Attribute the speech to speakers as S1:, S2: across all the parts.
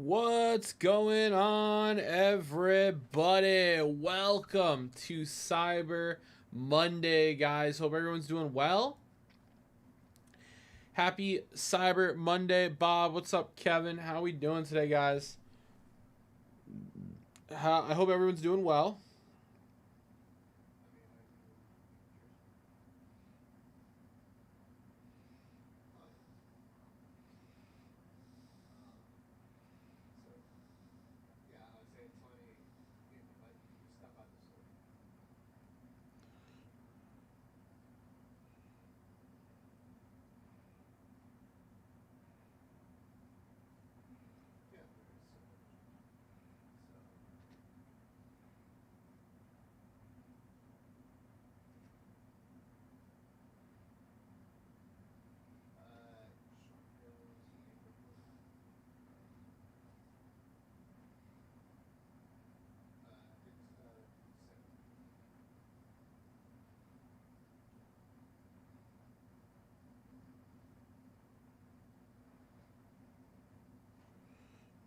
S1: What's going on, everybody? Welcome to Cyber Monday, guys. Hope everyone's doing well. Happy Cyber Monday. Bob, what's up, Kevin? How we doing today, guys? I hope everyone's doing well.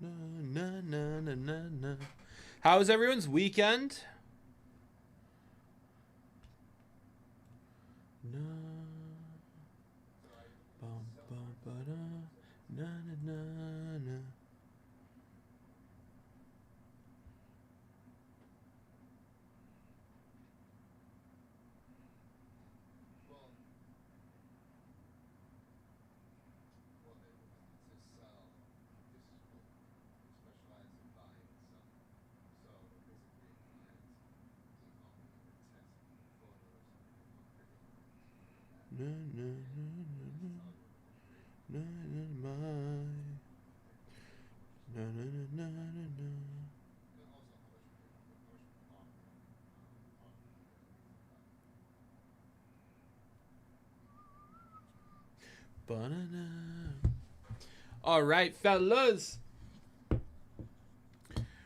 S1: Na. How was everyone's weekend? Na. Bum, bum, ba-da. Na. Na, na, na, na, na, na, my. Na, na, na, na, na, na. Banana. All right, fellas.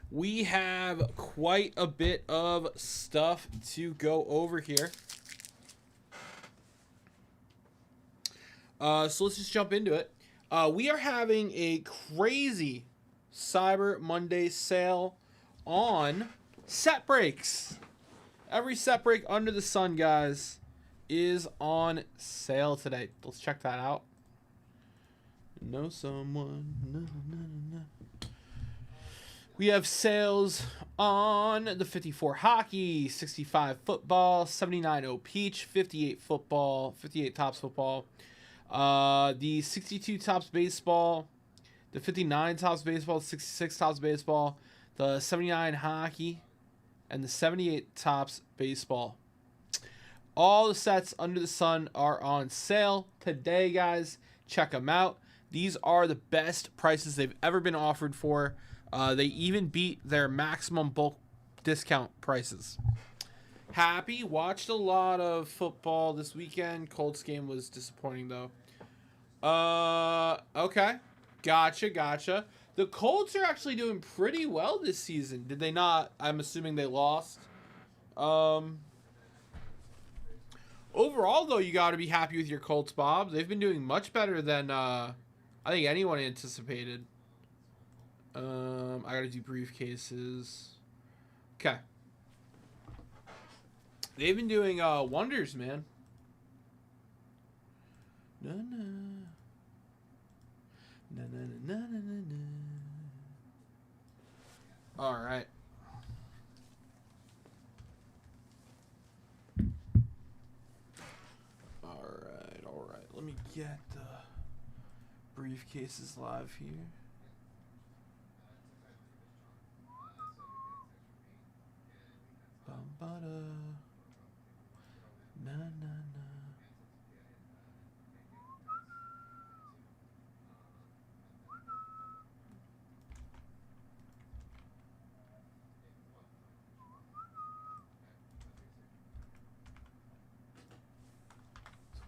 S1: We have quite a bit of stuff to go over here. So let's just jump into it. We are having a crazy Cyber Monday sale on set breaks. Every set break under the sun, guys, is on sale today. Let's check that out. Know someone. No. We have sales on the 54 hockey, 65 football, 79 O Peach, 58 football, 58 Tops football. The 62 Tops baseball, the 59 Tops baseball, 66 Tops baseball, the 79 hockey, and the 78 Tops baseball. All the sets under the sun are on sale today, guys. Check them out. These are the best prices they've ever been offered for. They even beat their maximum bulk discount prices. Happy. Watched a lot of football this weekend. Colts game was disappointing, though. Okay. Gotcha. The Colts are actually doing pretty well this season. Did they not? I'm assuming they lost. Overall, though, you got to be happy with your Colts, Bob. They've been doing much better than I think anyone anticipated. I gotta do briefcases. Okay. They've been doing wonders, man. Na. All right. Let me get the briefcases live here. Bambada. Na.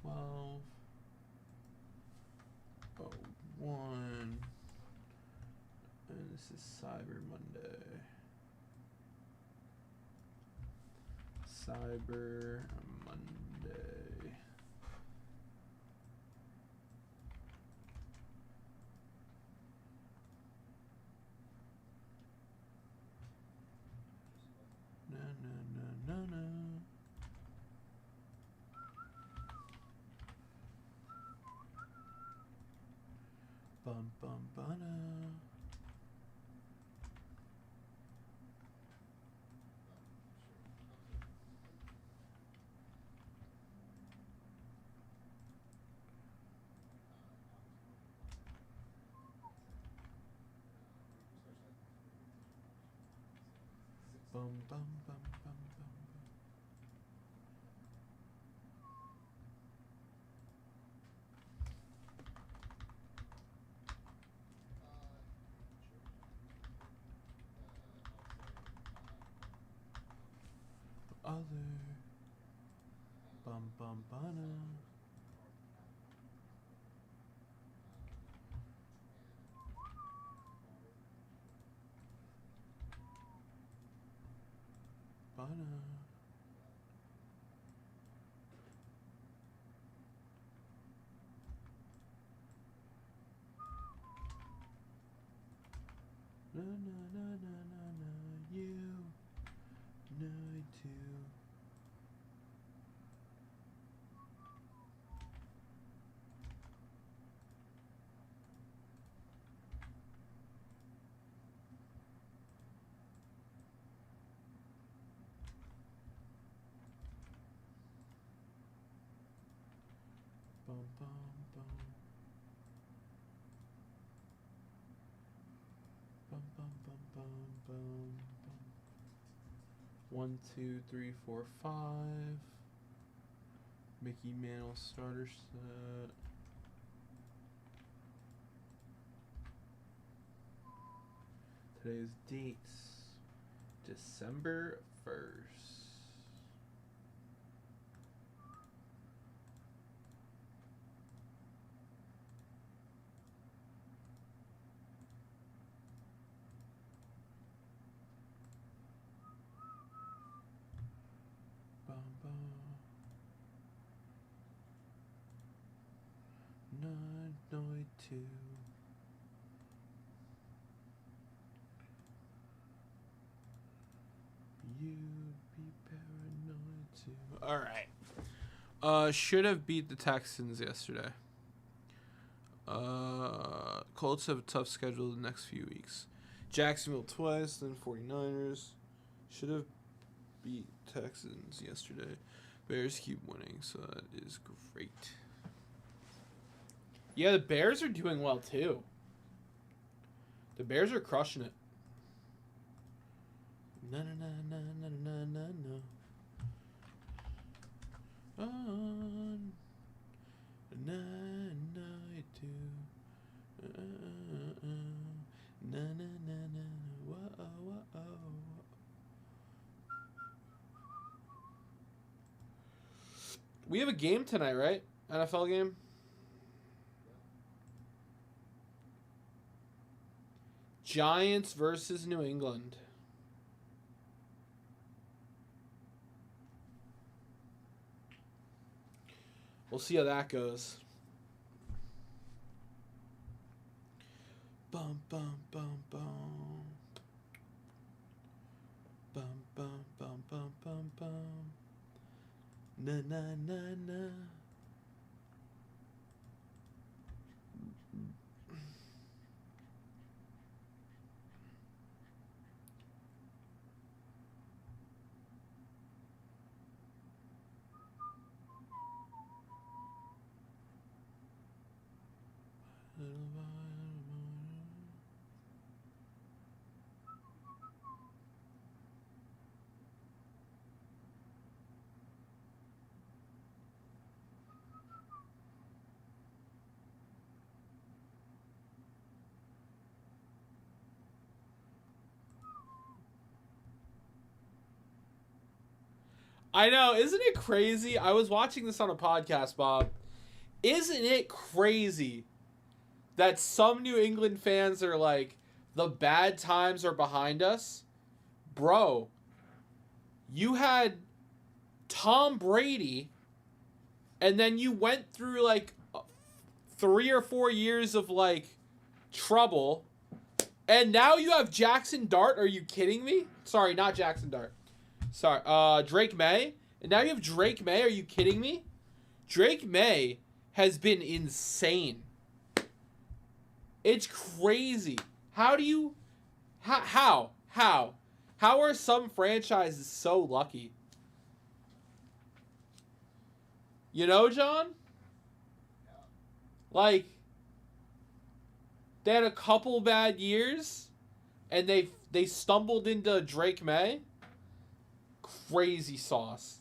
S1: 12. 01. And this is Cyber Monday. Cyber Monday. Bum bum bana. Bum bum bum bum bum. Other bum bum bana. Bana. Na na na na na na. You know too. Bum bum bum. Bum bum bum bum bum bum. 1, 2, 3, 4, 5. Mickey Mantle starter set. Today's dates December 1st. Bum bum. 992. You'd be paranoid too. All right. Should have beat the Texans yesterday. Colts have a tough schedule the next few weeks. Jacksonville twice, then 49ers. Should have beat Texans yesterday. Bears keep winning, so that is great. Yeah, the Bears are doing well too. The Bears are crushing it. Na na na na na na na na. On na na do. Na na na na. Whoa whoa. We have a game tonight, right? NFL game. Giants versus New England. We'll see how that goes. Bum bum bum bum. Bum bum bum bum bum bum. Na na na na. I know, isn't it crazy? I was watching this on a podcast, Bob. Isn't it crazy that some New England fans are like, the bad times are behind us? Bro, you had Tom Brady, and then you went through like 3 or 4 years of like trouble, and now you have Jackson Dart. Are you kidding me? Sorry, not Jackson Dart. Sorry, Drake May. And now you have Drake May. Are you kidding me? Drake May has been insane. It's crazy. How do you... How are some franchises so lucky? You know, John? Like, they had a couple bad years, and they stumbled into Drake May. Crazy sauce.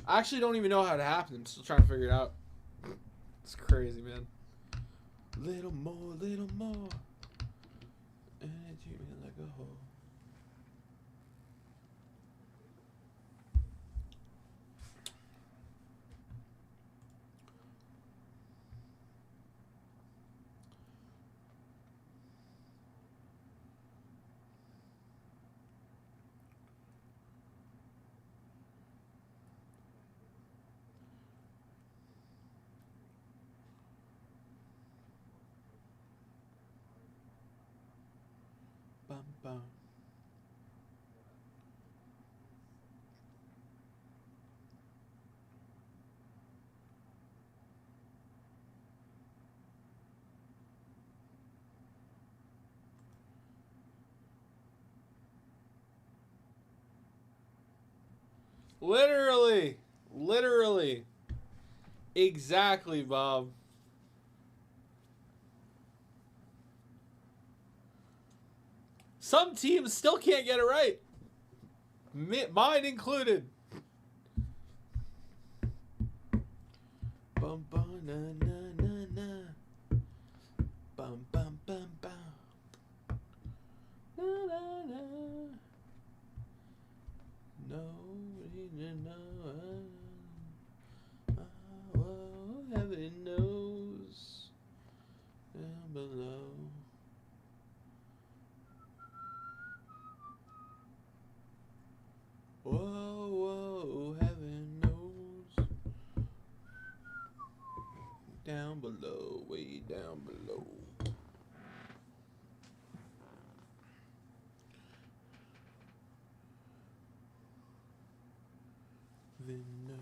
S1: I actually don't even know how it happened. I'm still trying to figure it out. It's crazy, man. Little more, little more. And you like a hole. Bum, bum. Literally. Exactly, Bob. Some teams still can't get it right. Mine included. Bum bum na na na na. Bum bum bum bum. Na na na. Nobody to know. Oh, heaven knows. Down below. Whoa, whoa, heaven knows. Down below, way down below. Then knows.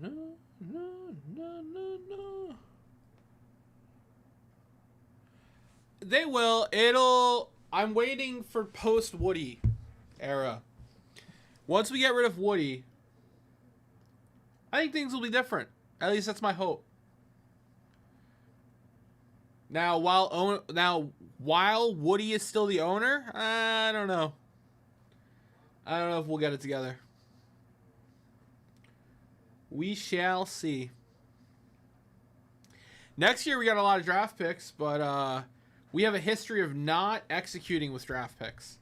S1: No. They will. I'm waiting for post Woody era. Once we get rid of Woody, I think things will be different. At least that's my hope. Now, while Woody is still the owner, I don't know. I don't know if we'll get it together. We shall see. Next year we got a lot of draft picks, but we have a history of not executing with draft picks.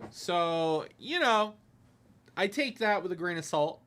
S1: So, you know, I take that with a grain of salt.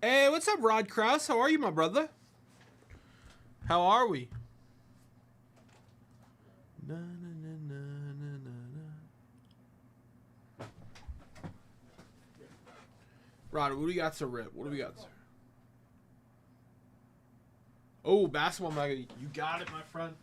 S1: Hey, what's up, Rod Krause? How are you, my brother? How are we? Na, na, na, na, na, na. Rod, what do we got to rip? What do we got to? Oh, basketball mega. You got it, my friend.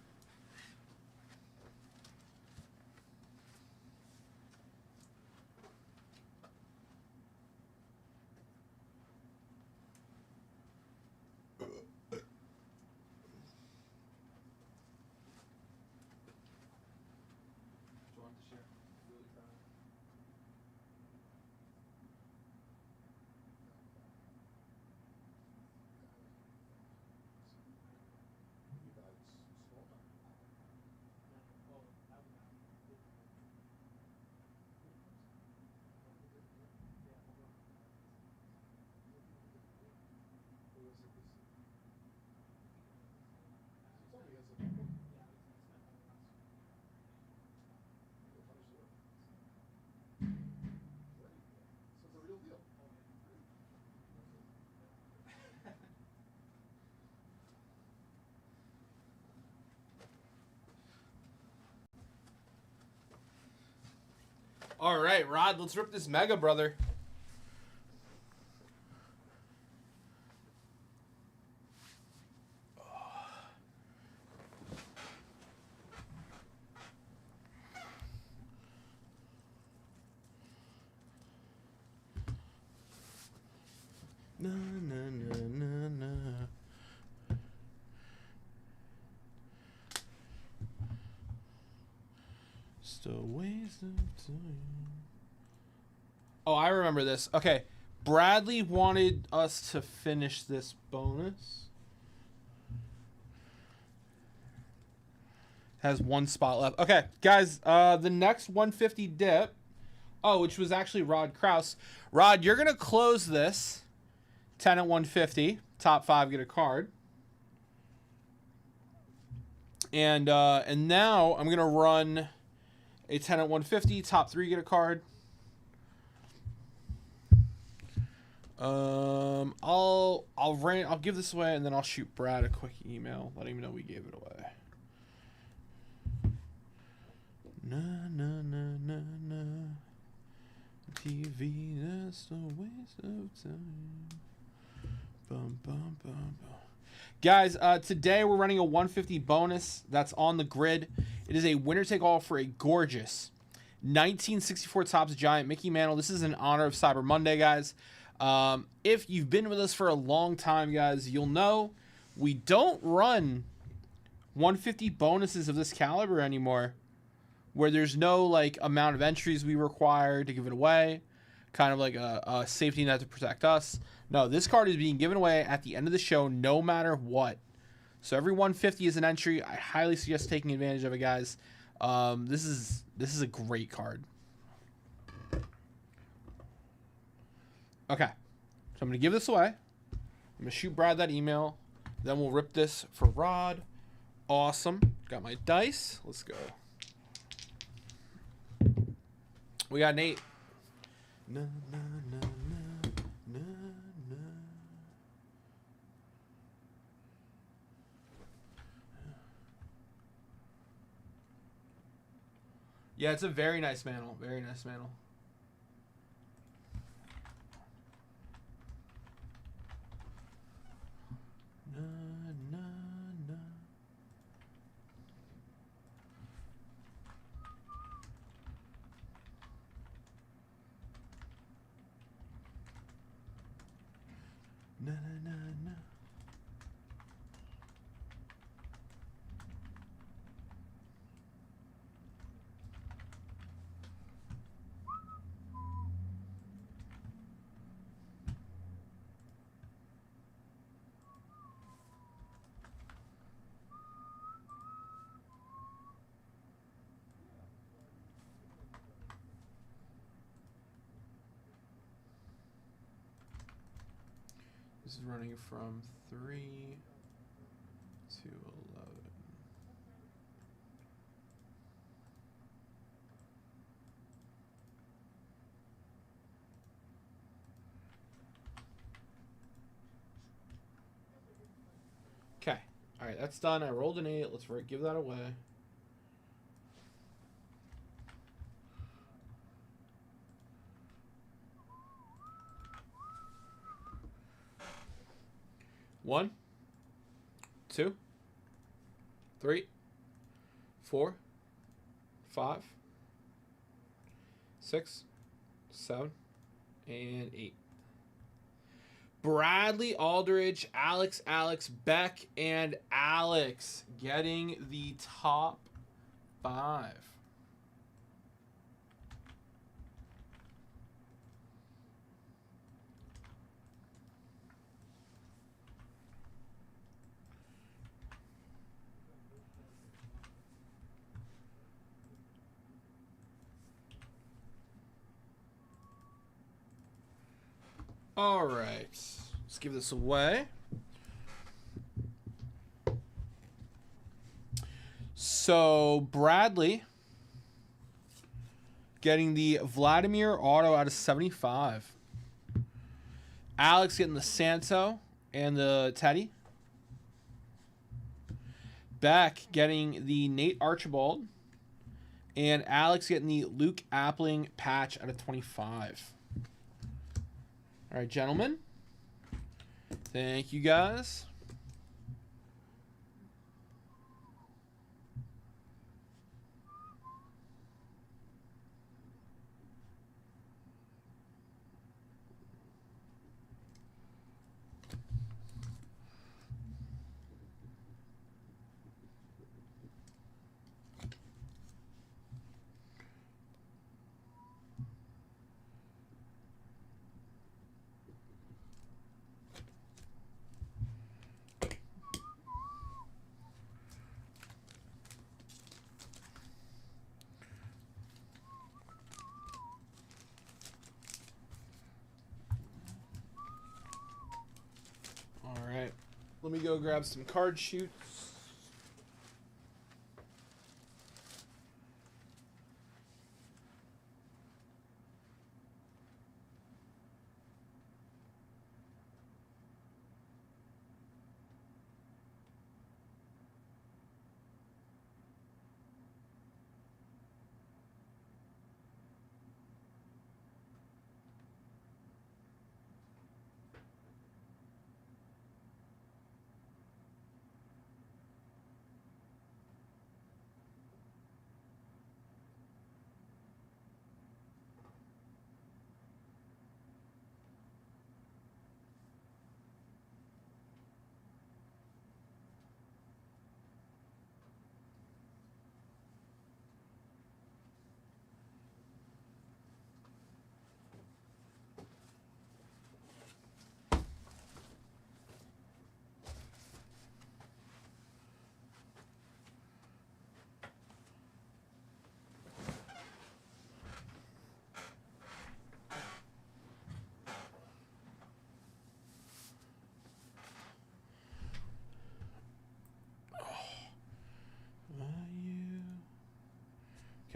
S1: All right, Rod, let's rip this mega, brother. Na, na, na, na, na. Still ways of time. Oh, I remember this. Okay. Bradley wanted us to finish this bonus. Has one spot left. Okay, guys, the next 150 dip. Oh, which was actually Rod Krause. Rod, you're going to close this. 10 at 150. Top 5 get a card. And now I'm going to run a 10 at 150. Top 3 get a card. I'll give this away, and then I'll shoot Brad a quick email letting him know we gave it away. Na na na na na. TV, that's a waste of time. Bum bum bum bum. Guys, today we're running a 150 bonus that's on the grid. It is a winner take all for a gorgeous 1964 Topps Giant Mickey Mantle. This is in honor of Cyber Monday, guys. If you've been with us for a long time, guys, you'll know we don't run 150 bonuses of this caliber anymore, where there's no like amount of entries we require to give it away, kind of like a safety net to protect us. No, this card is being given away at the end of the show no matter what. So every 150 is an entry. I highly suggest taking advantage of it, guys. This is a great card. Okay, so I'm going to give this away. I'm going to shoot Brad that email. Then we'll rip this for Rod. Awesome. Got my dice. Let's go. We got Nate. Na, na, na, na, na, na. Yeah, it's a very nice mantle. Very nice mantle. Na, na, na. Na, na, na, na. This is running from 3 to 11. All right, that's done. I rolled an 8. Let's give that away. One, 2, 3, 4, 5, 6, 7, and 8. Bradley, Aldridge, Alex, Beck, and Alex getting the top 5. All right, let's give this away. So Bradley getting the Vladimir auto out of 75. Alex getting the Santo and the Teddy. Beck getting the Nate Archibald. And Alex getting the Luke Appling patch out of 25. All right, gentlemen. Thank you, guys. All right. Let me go grab some card shoots.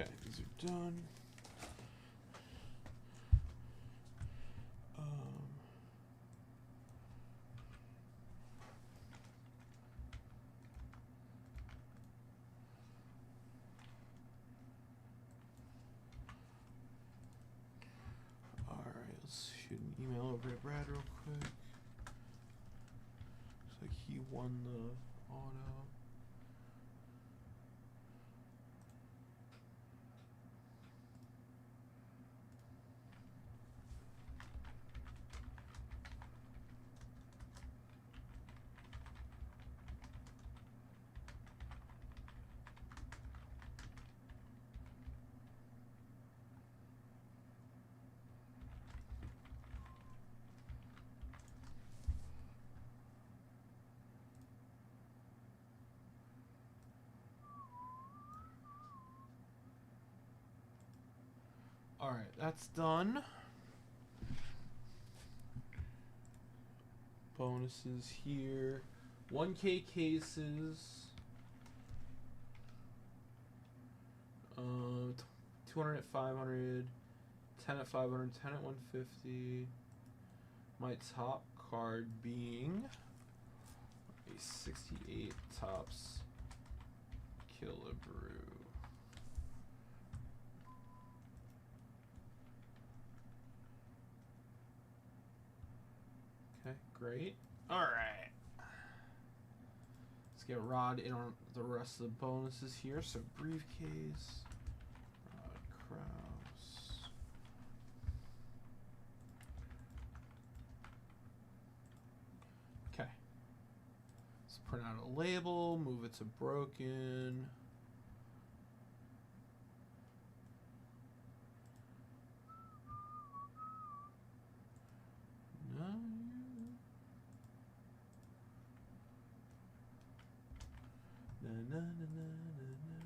S1: Okay, these are done. All right, let's shoot an email over to Brad real quick. Looks like he won the auto. All right, that's done. Bonuses here. 1K cases. 200 at 500. 10 at 500. 10 at 150. My top card being A 68 Topps Killebrew. Okay, great. All right. Let's get Rod in on the rest of the bonuses here. So briefcase, Rod Krause. Okay. Let's print out a label, move it to broken. No. Na, na, na, na, na, na.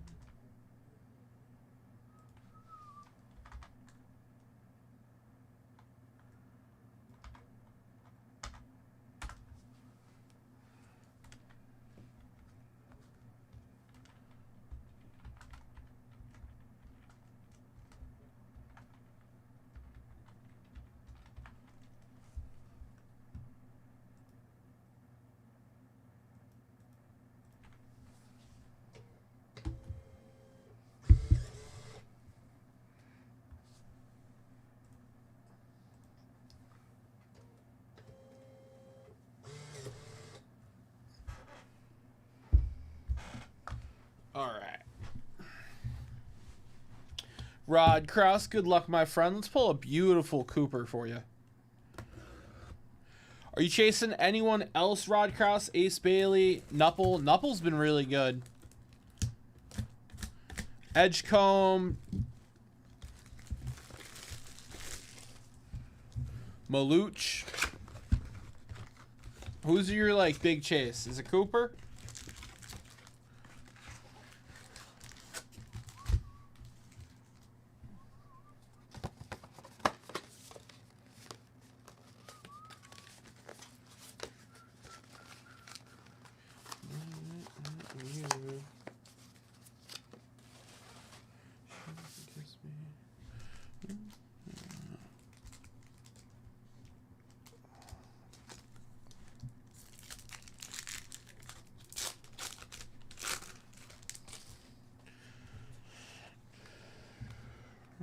S1: All right. Rod Krause, good luck, my friend. Let's pull a beautiful Cooper for you. Are you chasing anyone else, Rod Krause? Ace Bailey, Knuppel. Knuppel's been really good. Edgecombe. Maluch. Who's your, like, big chase? Is it Cooper?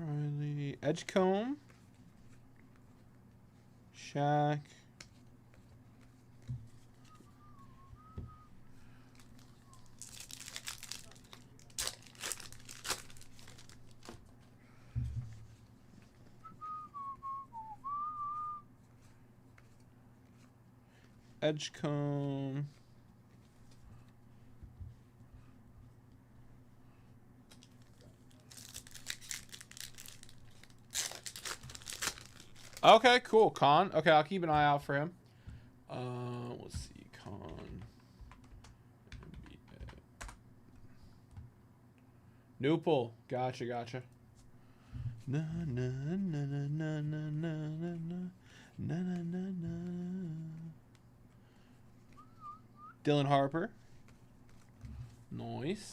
S1: Riley, Edgecombe, Shaq, Edgecombe, okay, cool. Con. Okay, I'll keep an eye out for him. Let's see. Con. Newpol. Gotcha, gotcha. Na na na na na na na na na na na na. Dylan Harper. Nice.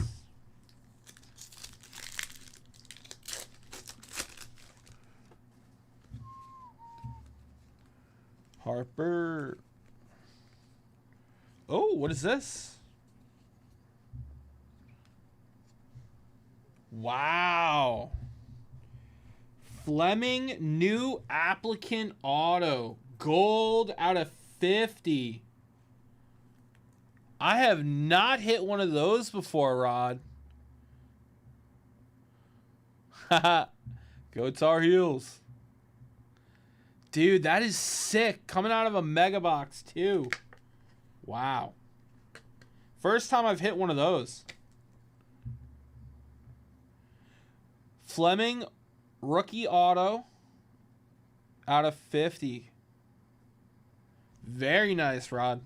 S1: Harper. Oh, what is this? Wow. Fleming new applicant auto. Gold out of 50. I have not hit one of those before, Rod. Haha. Go Tar Heels. Dude, that is sick. Coming out of a mega box, too. Wow. First time I've hit one of those. Fleming rookie auto out of 50. Very nice, Rod.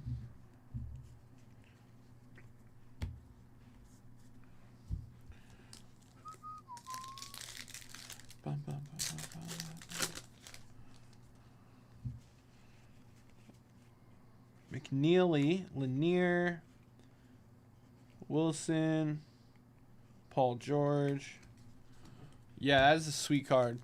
S1: McNeely, Lanier, Wilson, Paul George. Yeah, that is a sweet card.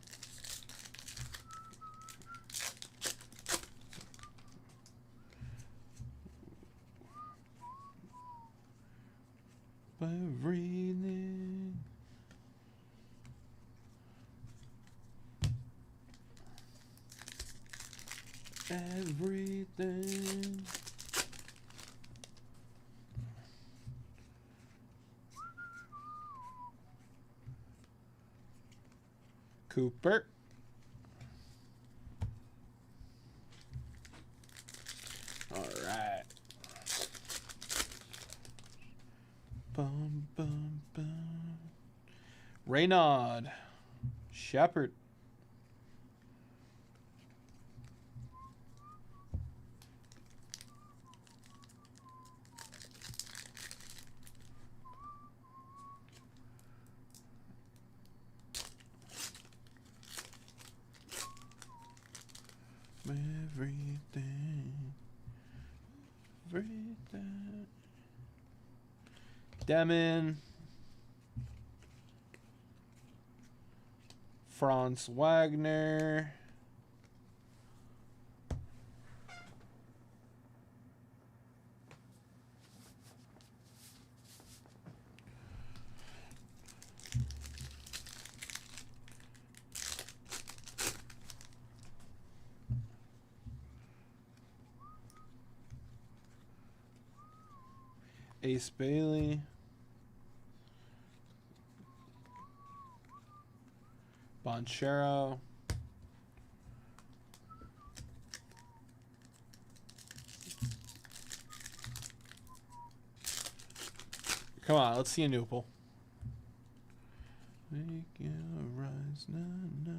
S1: Everything. Cooper. All right. Bum, bum, bum. Raynaud. Shepard. Everything. Everything. Demon. Franz Wagner. Ace Bailey. Bonchero. Come on, let's see a Newple. Make it rise, na, na.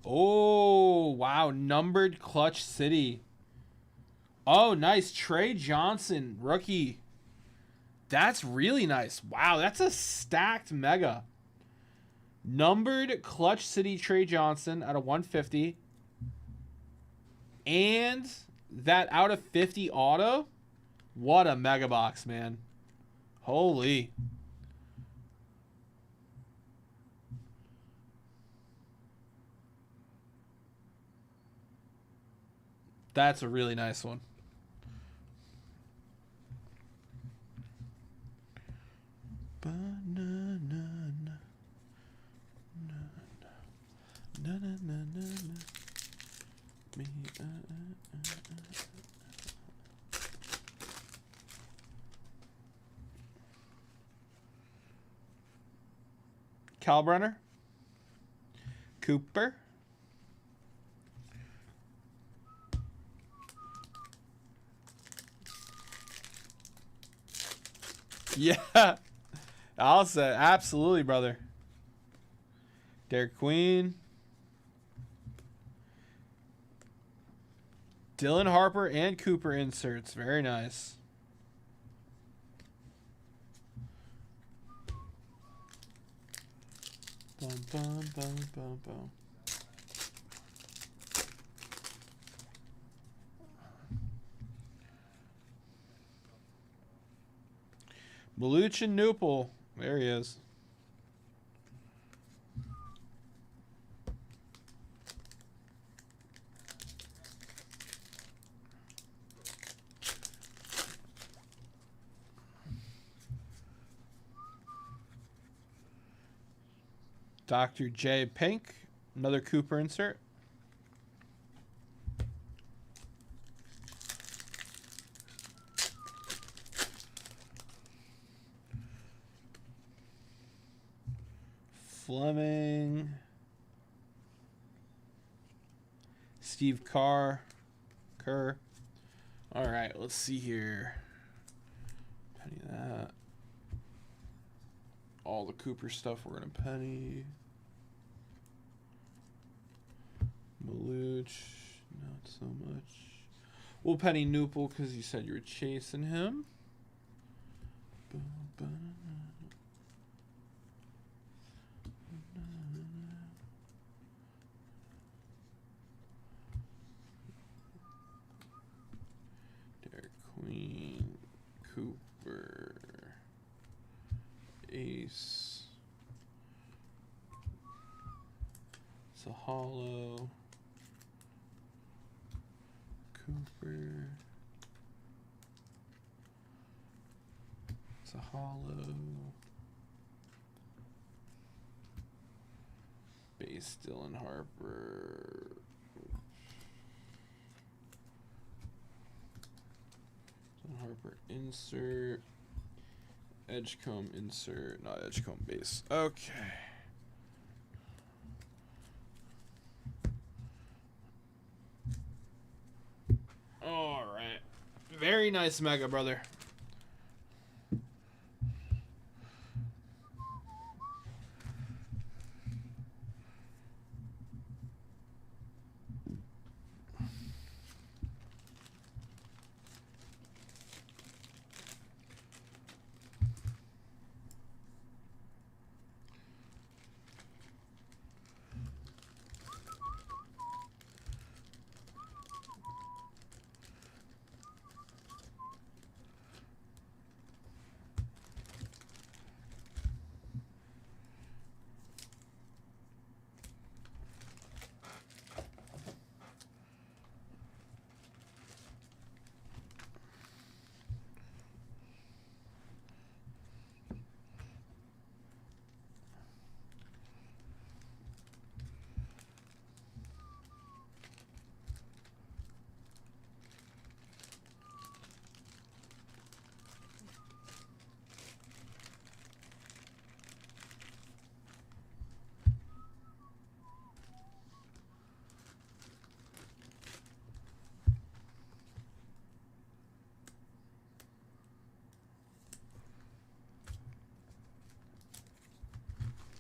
S1: Oh, wow. Numbered Clutch City. Oh, nice. Trey Johnson, rookie. That's really nice. Wow, that's a stacked mega. Numbered Clutch City Trey Johnson out of 150. And that out of 50 auto. What a mega box, man. Holy. That's a really nice one. Kalbrenner. Cooper. Yeah. I'll say absolutely, brother. Derek Queen. Dylan Harper and Cooper inserts. Very nice. Bum, bum, bum, bum, bum. Maluch and Newple. There he is. Dr. J. Pink. Another Cooper insert. Fleming. Steve Kerr. All right, let's see here. Penny that. All the Cooper stuff we're going to penny. Maluch, not so much. We'll penny Newple because you said you were chasing him. Derek Queen, Cooper, Ace. It's a hollow. Cooper. It's a hollow. Base Dylan Harper. Dylan Harper insert. Edgecombe insert. Not Edgecombe base. Okay. All right. Very nice mega, brother.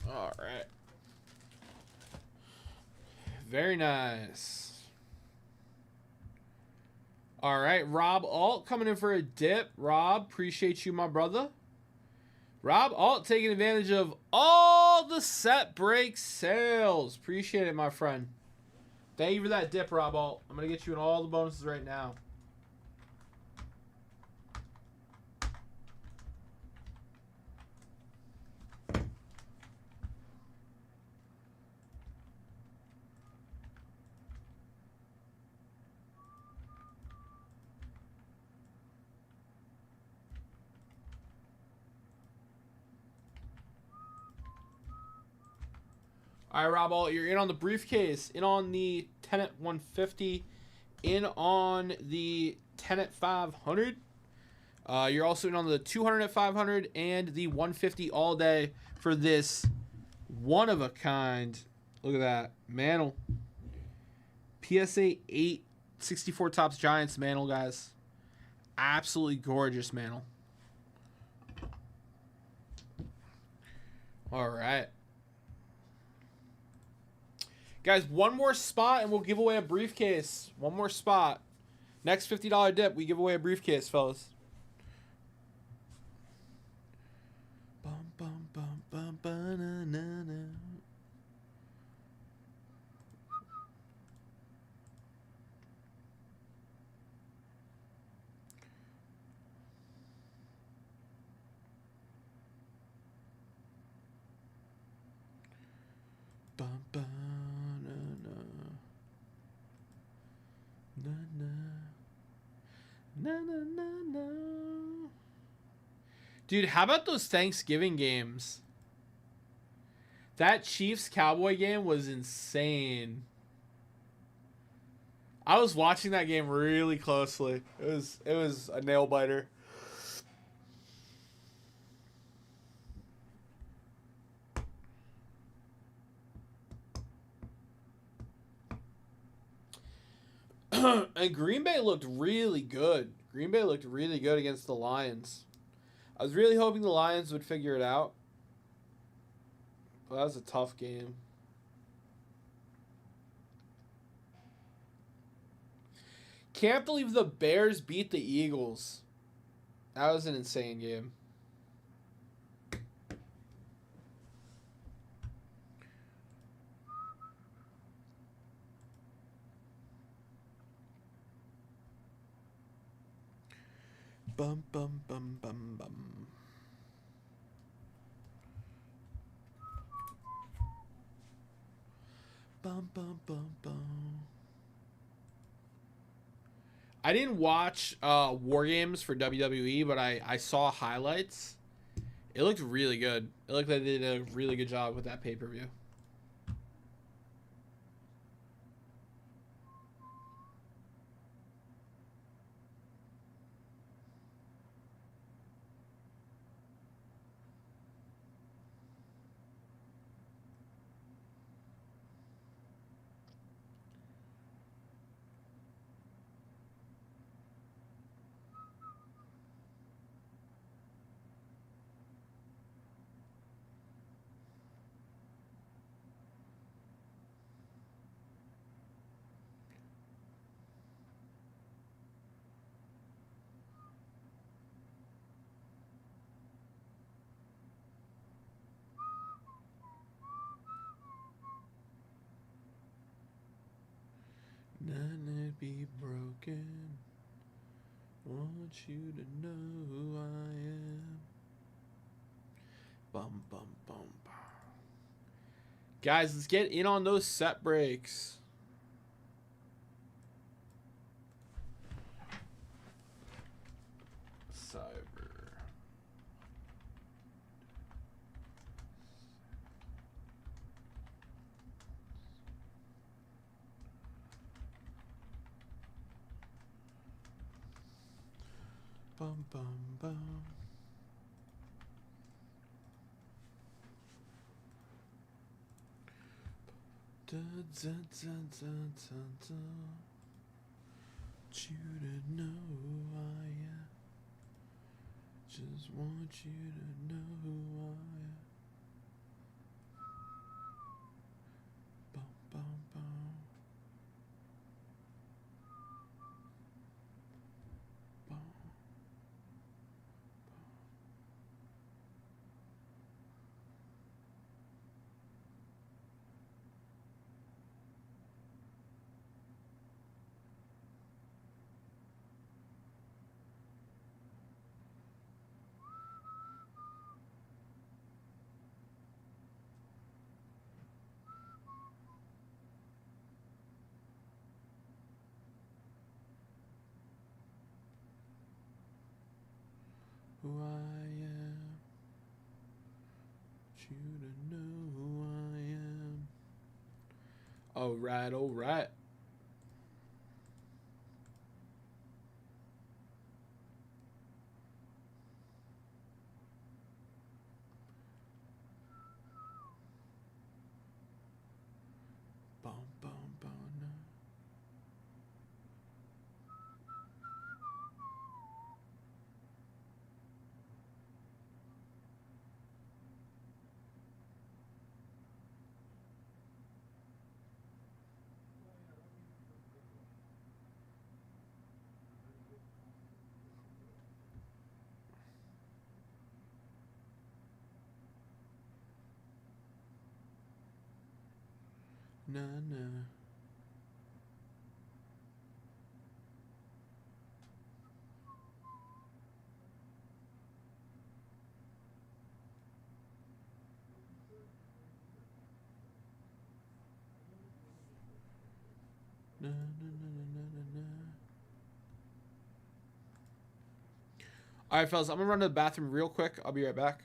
S1: All right. Very nice. All right, Rob Alt coming in for a dip. Rob, appreciate you, my brother. Rob Alt taking advantage of all the set break sales. Appreciate it, my friend. Thank you for that dip, Rob Alt. I'm going to get you in all the bonuses right now. All right, Rob Alt, you're in on the briefcase, in on the Tenet 150, in on the Tenet 500. You're also in on the 200 at 500 and the 150 all day for this one of a kind. Look at that. Mantle. PSA 8 64 Topps Giants Mantle, guys. Absolutely gorgeous Mantle. All right. Guys, one more spot and we'll give away a briefcase. One more spot. Next $50 dip, we give away a briefcase, fellas. Bum, bum, bum, bum, ba-na-na-na. Bum, bum. Na. Dude, how about those Thanksgiving games? That Chiefs Cowboy game was insane. I was watching that game really closely. It was a nail biter. And Green Bay looked really good. Green Bay looked really good against the Lions. I was really hoping the Lions would figure it out. But that was a tough game. Can't believe the Bears beat the Eagles. That was an insane game. Bum, bum, bum, bum, bum. Bum, bum, bum, bum. I didn't watch War Games for WWE, but I saw highlights. It looked really good. It looked like they did a really good job with that pay-per-view. None be broken. Want you to know who I am. Bum bum bum bum. Guys, let's get in on those set breaks. Cyber. Bum bum bum. Da, da, da, da, da, da. Want you to know who I am. Just want you to know who I am. Bum bum bum. Bum. Who I am. Want you to know who I am. Alright, alright. Bum bum bum. Na na. Na na na na na na. Alright, fellas, I'm gonna run to the bathroom real quick. I'll be right back.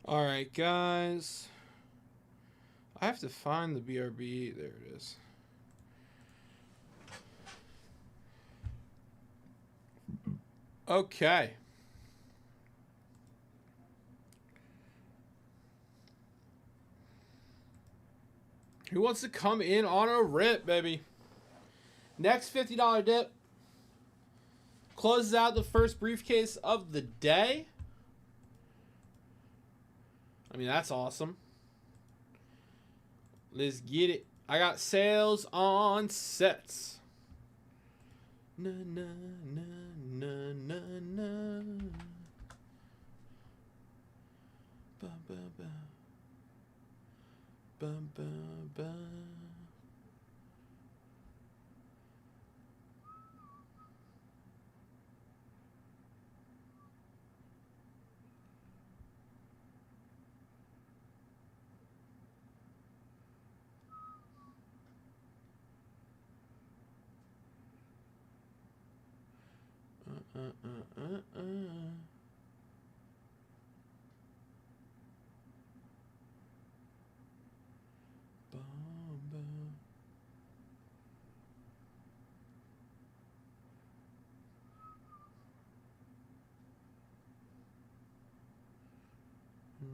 S1: All right, guys. I have to find the BRB. There it is. Okay. Who wants to come in on a rip, baby? Next $50 dip closes out the first briefcase of the day. I mean, that's awesome. Let's get it. I got sales on sets. Na na na na na na. Ba ba ba. Ba ba ba.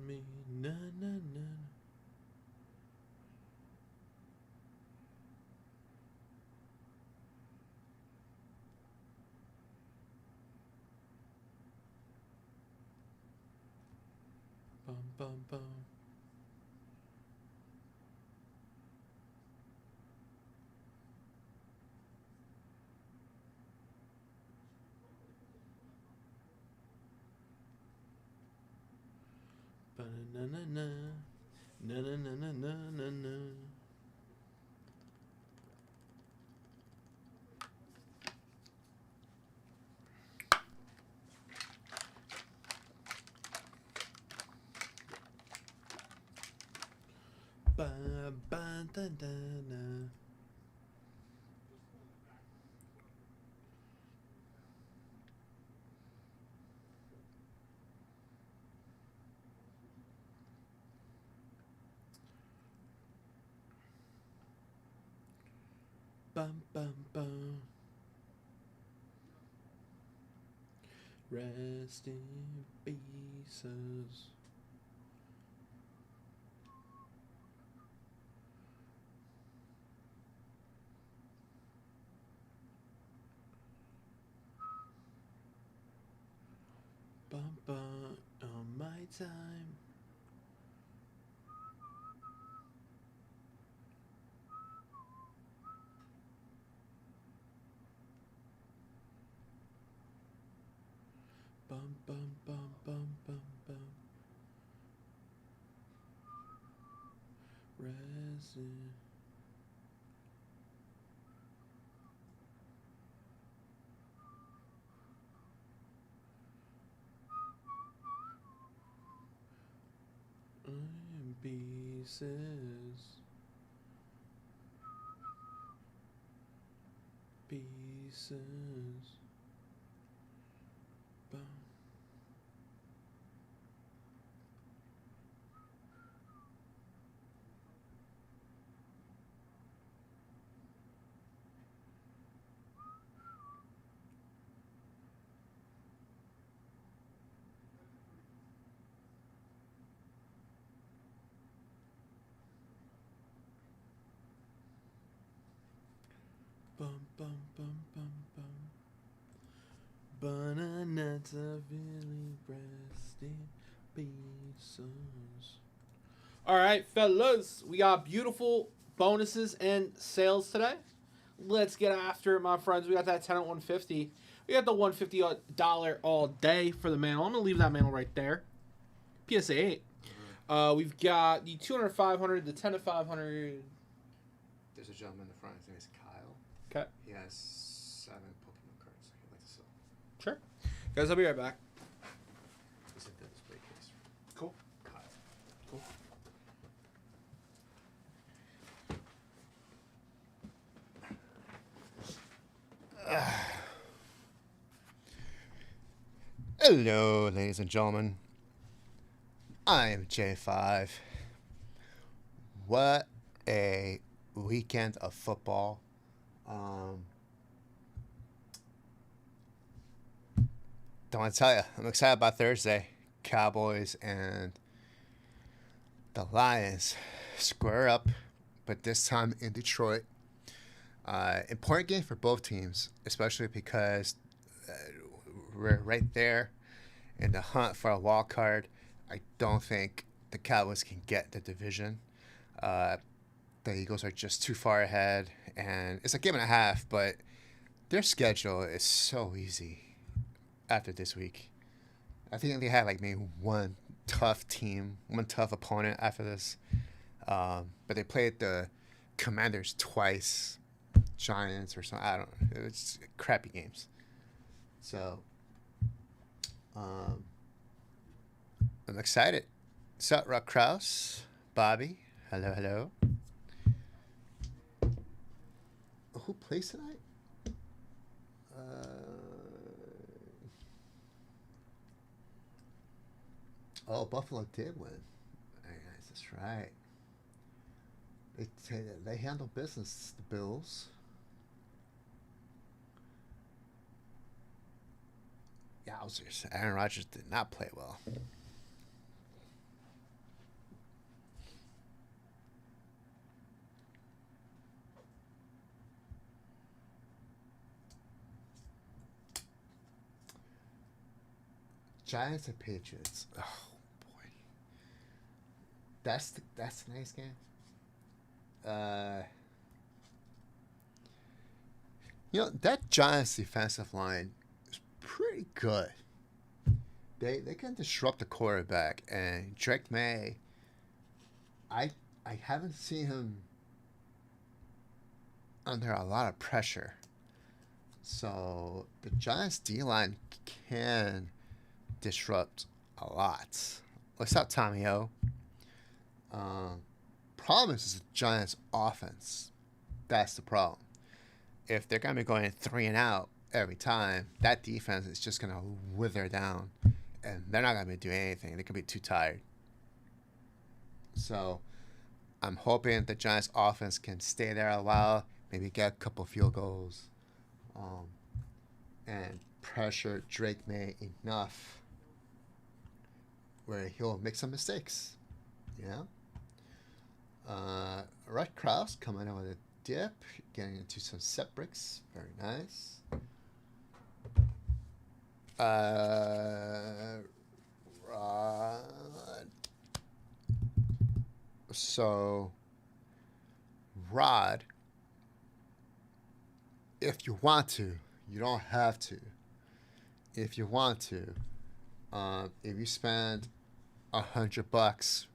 S1: Me na na na. Bum bum bum. Ba na na na na na na na na na na. Ba ba da da na. Bum bum bum. Rest in pieces. Bum bum on my time. Bum bum bum bum bum bum. Resin. I'm pieces. Pieces. Bum. Bum bum bum bum bum. Bananata really breasting pieces. All right, fellas, we got beautiful bonuses and sales today. Let's get after it, my friends. We got that 10 at 150. We got the $150 all day for the mantle. I'm gonna leave that mantle right there. PSA 8. We've got the 200 500, the 10 at 500.
S2: There's a gentleman in the front. His name is Kyle.
S1: Okay.
S2: He has 7 Pokemon cards he'd like to sell.
S1: Sure. Guys, I'll be right back.
S2: He's in the display case.
S1: Cool.
S2: Kyle.
S1: Cool.
S2: Hello, ladies and gentlemen.
S3: I'm J5. What a weekend of football. Um, don't want to tell you, I'm excited about Thursday. Cowboys and the Lions square up, but this time in Detroit. Important game for both teams, especially because uh, we're right there in the hunt for a wild card. I don't think the Cowboys can get the division. Uh, the Eagles are just too far ahead, and it's a game and a half, but their schedule is so easy after this week. I think they had like maybe one tough team, one tough opponent after this. But they played the Commanders twice, Giants or something. I don't know. It was crappy games. So um, I'm excited. What's up, Ruck Kraus? Bobby? Hello, hello. Who plays tonight? Buffalo did win. Very nice. That's right. They handle business, the Bills. Yowzers. Aaron Rodgers did not play well. Giants and Patriots. Oh boy, that's a nice game. That Giants defensive line is pretty good. They can disrupt the quarterback, and Drake May. I haven't seen him under a lot of pressure. So the Giants D line can disrupt a lot. What's up, Tommy O? Problem is the Giants' offense. That's the problem. If they're gonna be going 3-and-out every time, that defense is just gonna wither down, and they're not gonna be doing anything. They could be too tired. So I'm hoping the Giants' offense can stay there a while, maybe get a couple field goals, and pressure Drake May enough where he'll make some mistakes. Yeah. Red Kraus coming out with a dip, getting into some set bricks. Very nice. Rod. So, Rod, if you want to, you don't have to. If you want to, if you spend $100,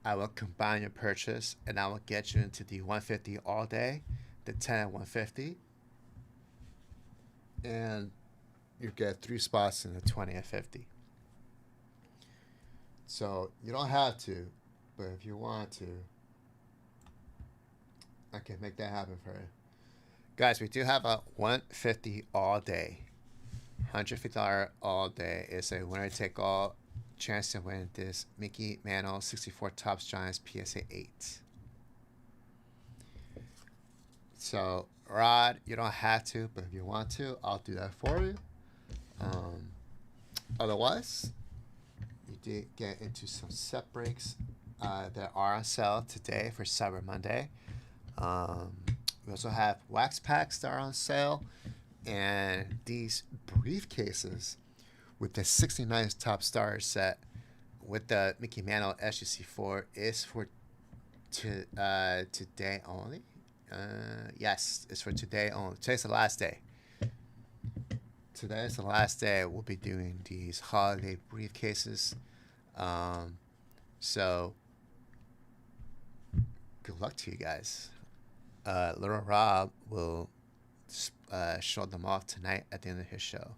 S3: I will combine your purchase and I will get you into the 150 all day, the 10 at 150, and you get 3 spots in the 20 at 50. So you don't have to, but if you want to, I can make that happen for you. Guys, we do have a 150 all day. $150 all day is a winner take all chance to win this Mickey Mantle 64 Topps Giants PSA 8. So, Rod, you don't have to, but if you want to, I'll do that for you. Otherwise, you did get into some set breaks that are on sale today for Cyber Monday. We also have wax packs that are on sale, and these briefcases with the 69 Top Stars set with the Mickey Mantle SGC4 is for today only. Yes, it's for today only. Today's the last day. Today is the last day we'll be doing these holiday briefcases. So, good luck to you guys. Little Rob will show them off tonight at the end of his show.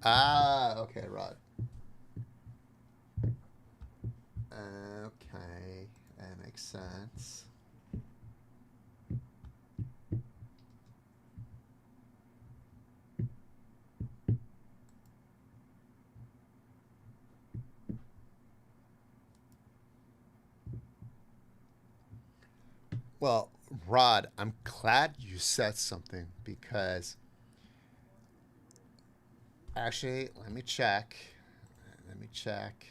S3: Okay, Rod. Okay, that makes sense. Well, Rod, I'm glad you said something because actually, let me check. Let me check.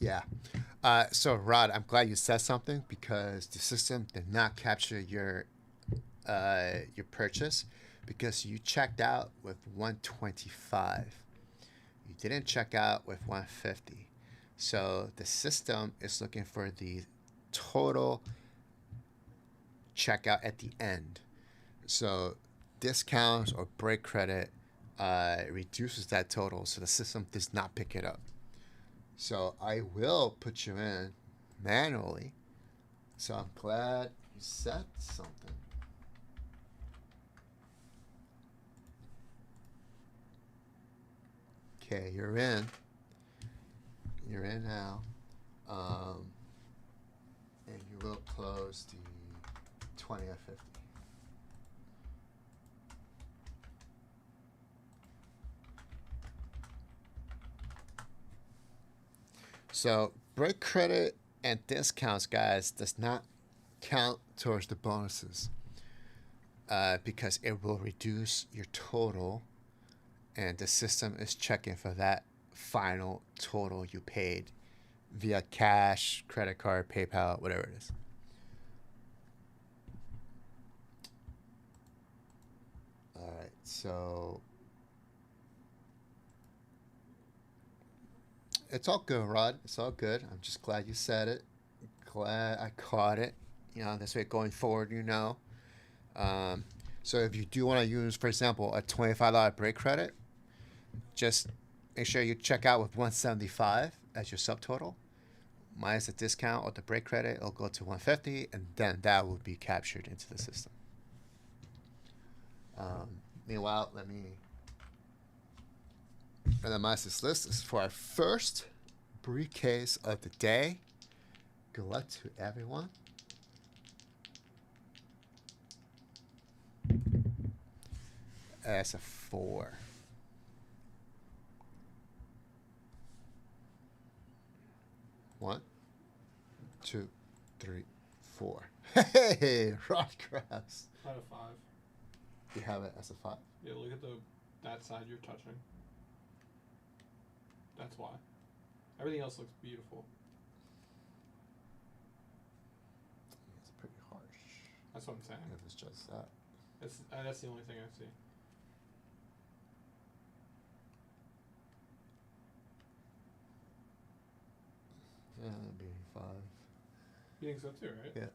S3: Yeah. So Rod, I'm glad you said something because the system did not capture your purchase because you checked out with 125. You didn't check out with 150. So the system is looking for the total checkout at the end. So discounts or break credit reduces that total, so the system does not pick it up. So I will put you in manually. So I'm glad you said something. Okay, you're in. You're in now. And you will close the 20 or 50. So break credit and discounts, guys, does not count towards the bonuses because it will reduce your total, and the system is checking for that final total you paid via cash, credit card, PayPal, whatever it is. All right, so it's all good, Rod. It's all good. I'm just glad you said it. Glad I caught it. You know, this way going forward, you know. So if you do want to use, for example, a $25 break credit, just make sure you check out with 175 as your subtotal. Minus the discount or the break credit, it'll go to 150, and then that will be captured into the system. Meanwhile, let me randomize this list. This is for our first briefcase of the day. Good luck to everyone. That's a 4. One, 2, 3, 4. Hey, rock crafts.
S1: I had a 5.
S3: You have it as a 5.
S1: Yeah, look at that side you're touching. That's why. Everything else looks beautiful.
S3: It's pretty harsh.
S1: That's what I'm saying.
S3: If it's just that.
S1: That's the only thing I see.
S3: Yeah, that'd be 5.
S1: You think so too, right?
S3: Yeah.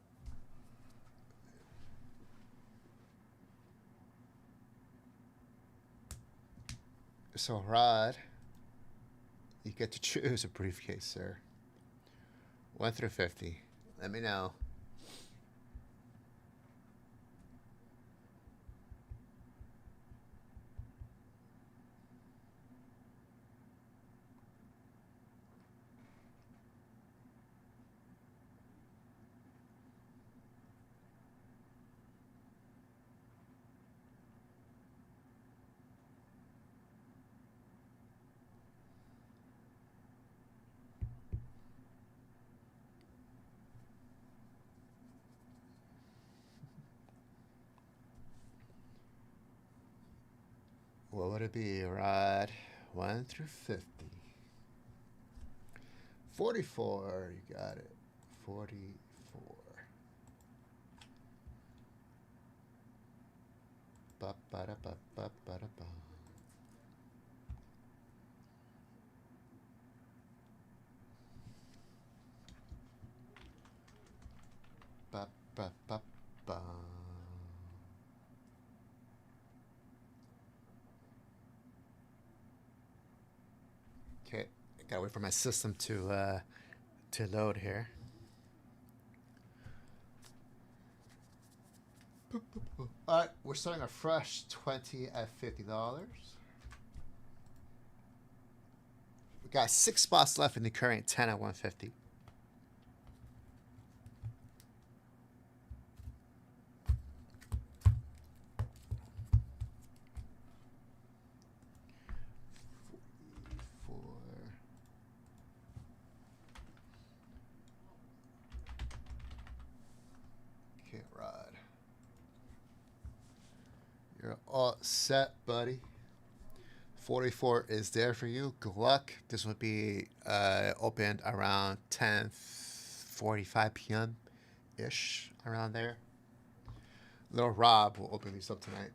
S3: So, Rod, you get to choose a briefcase, sir. 1 through 50. Let me know. What would it be, Rod? 1 through 50. 44. You got it. 44. Ba ba da ba ba ba da ba. Ba ba ba ba. Okay, gotta wait for my system to load here. All right, we're starting a fresh 20 at $50. We got 6 spots left in the current 10 at 150. set, buddy. 44 is there for you. Good luck. This will be opened around 10:45 p.m. ish, around there. Little Rob will open these up tonight.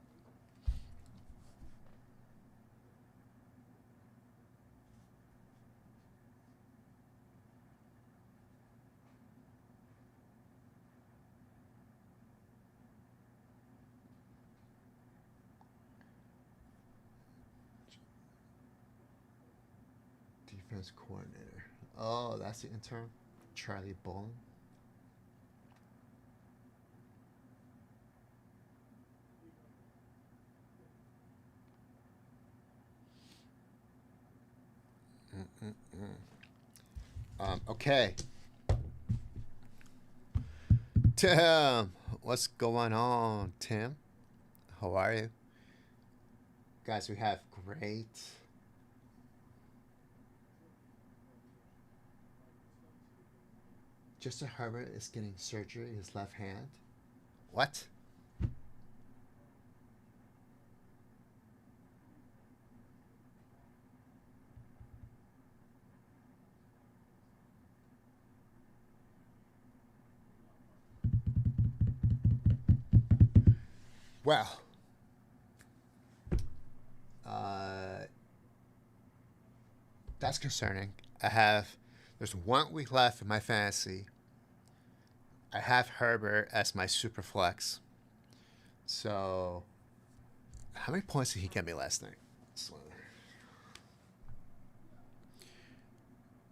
S3: Defense coordinator. Oh, that's the intern. Charlie Bolin. Okay. Tim, what's going on, Tim? How are you? Guys, we have great. Justin Herbert is getting surgery in his left hand. What? Well, that's concerning. There's 1 week left in my fantasy. I have Herbert as my super flex. So, how many points did he get me last night?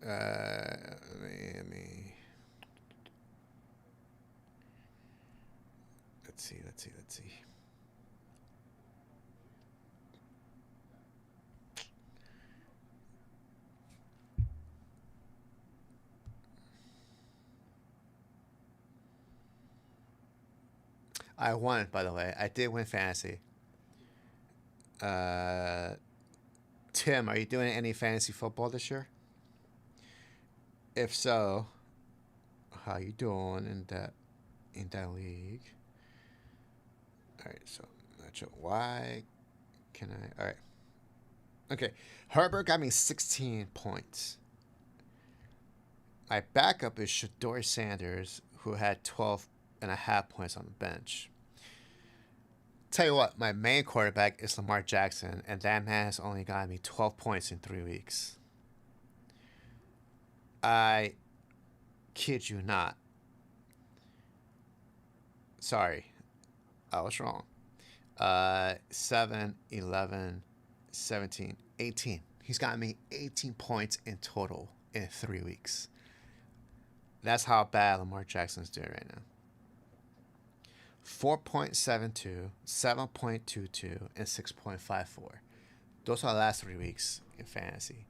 S3: Let me. Let's see. I won, by the way. I did win fantasy. Tim, are you doing any fantasy football this year? If so, how you doing in that league? All right, so matchup. Why can I? All right. Okay, Herbert got me 16 points. My backup is Shador Sanders, who had 12.5 points on the bench. Tell you what, my main quarterback is Lamar Jackson, and that man has only gotten me 12 points in 3 weeks. I kid you not. Sorry, I was wrong. 7, 11, 17, 18. He's gotten me 18 points in total in 3 weeks. That's how bad Lamar Jackson's doing right now. 4.72, 7.22, and 6.54. Those are the last 3 weeks in fantasy.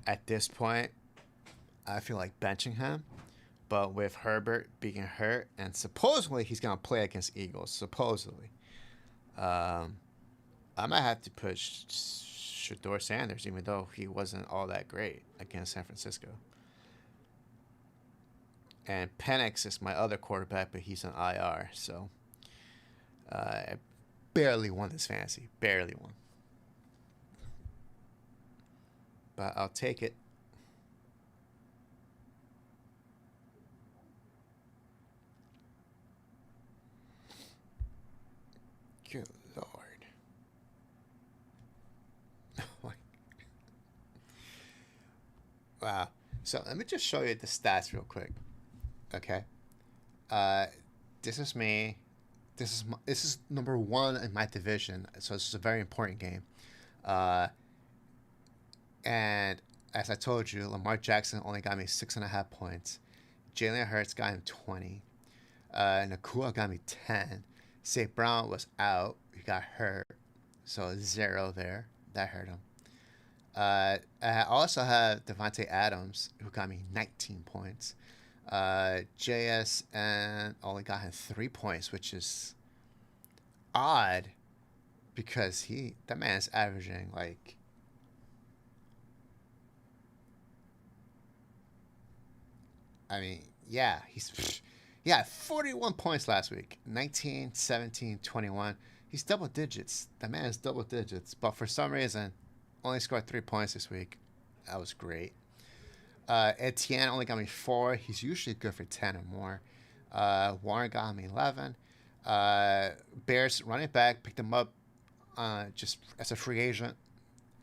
S3: At this point, I feel like benching him. But with Herbert being hurt, and supposedly he's going to play against Eagles, supposedly, I might have to push Shador Sanders, even though he wasn't all that great against San Francisco. And Penix is my other quarterback, but he's on IR, so I barely won this fantasy. Barely won. But I'll take it. Good Lord. Wow. So let me just show you the stats real quick. Okay. This is me. This is number 1 in my division, so this is a very important game. And as I told you, Lamar Jackson only got me 6.5 points. Jalen Hurts got him 20. Nakua got me 10. St. Brown was out. He got hurt, so 0 there. That hurt him. I also have Devontae Adams, who got me 19 points. JS and only got him 3 points, which is odd because that man's averaging like he's 41 points last week. 19, 17, 21. He's double digits. That man is double digits. But for some reason, only scored 3 points this week. That was great. Etienne only got me 4. He's usually good for 10 or more. Warren got me 11. Bears running back, picked him up just as a free agent.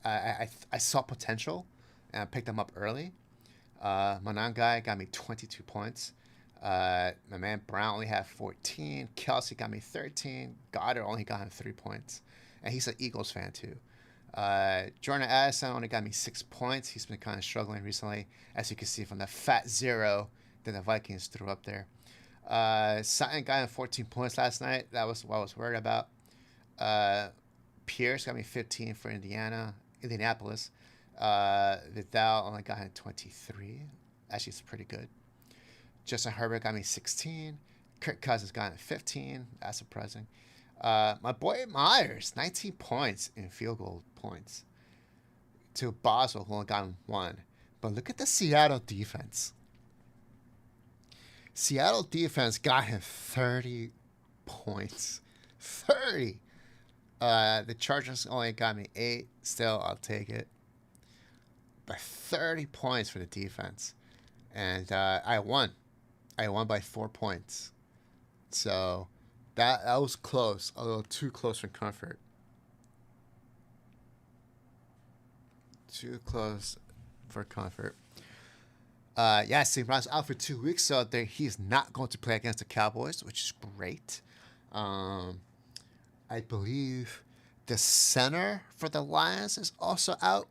S3: I saw potential and I picked him up early. Manan guy got me 22 points. My man Brown only had 14. Kelsey got me 13. Goddard only got him 3 points. And he's an Eagles fan too. Jordan Addison only got me 6 points. He's been kind of struggling recently, as you can see from the fat 0 that the Vikings threw up there. Sutton got him 14 points last night. That was what I was worried about. Pierce got me 15 for Indianapolis. Vidal only got him 23. Actually, it's pretty good. Justin Herbert got me 16. Kirk Cousins got him 15. That's surprising. My boy Myers, 19 points in field goal points. To Boswell, who only got him 1. But look at the Seattle defense. Seattle defense got him 30 points. 30. The Chargers only got me 8. Still, I'll take it. But 30 points for the defense. And I won. I won by 4 points. So that was close. A little too close for comfort. Too close for comfort. St. Brown's out for 2 weeks, so he's not going to play against the Cowboys, which is great. I believe the center for the Lions is also out,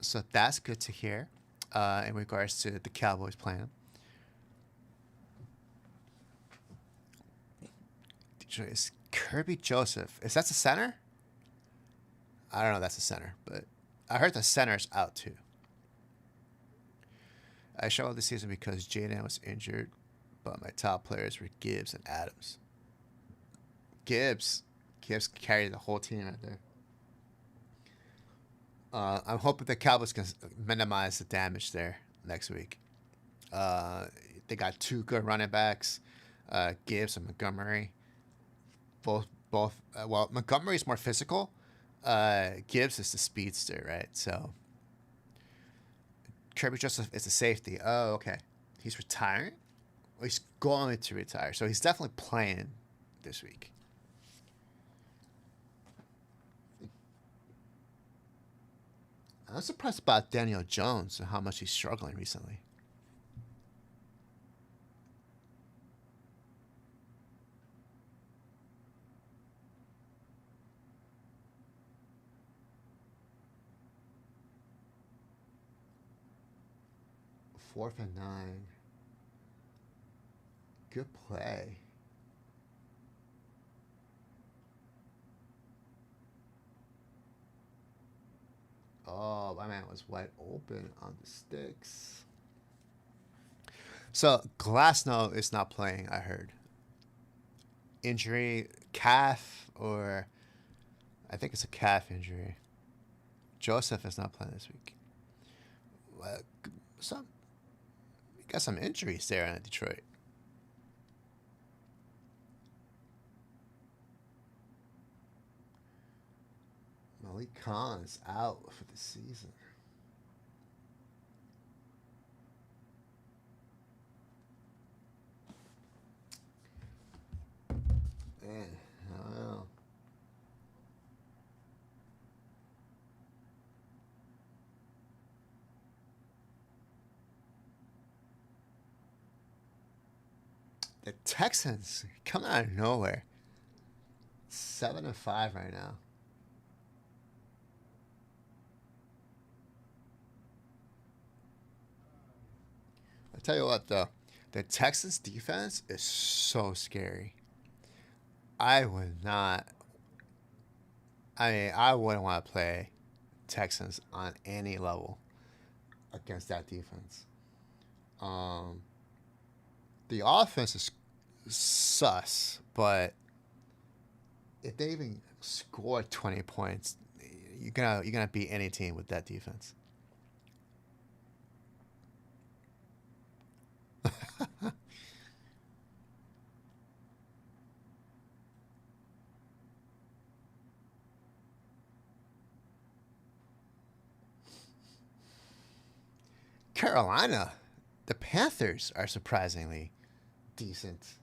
S3: so that's good to hear in regards to the Cowboys playing. Is Kirby Joseph, is that the center? I don't know if that's the center, but I heard the center's out too. I showed this season because Jaden was injured, but my top players were Gibbs and Adams. Gibbs carried the whole team right there. I'm hoping the Cowboys can minimize the damage there next week. They got 2 good running backs, Gibbs and Montgomery. Both. Well, Montgomery's more physical. Gibbs is the speedster, right? So Kirby Joseph is a safety. Oh, okay. He's retiring? Well, he's going to retire. So he's definitely playing this week. I'm surprised about Daniel Jones and how much he's struggling recently. Fourth and 9. Good play. Oh, my man was wide open on the sticks. So, Glasnow is not playing, I heard. Injury, calf, or I think it's a calf injury. Joseph is not playing this week. Got some injuries there in Detroit. Malik Khan's out for the season. Man, I don't know. The Texans come out of nowhere. 7-5 right now. I'll tell you what, though. The Texans defense is so scary. I wouldn't want to play Texans on any level against that defense. The offense is sus, but if they even score 20 points, you're gonna beat any team with that defense. Carolina, the Panthers are surprisingly decent.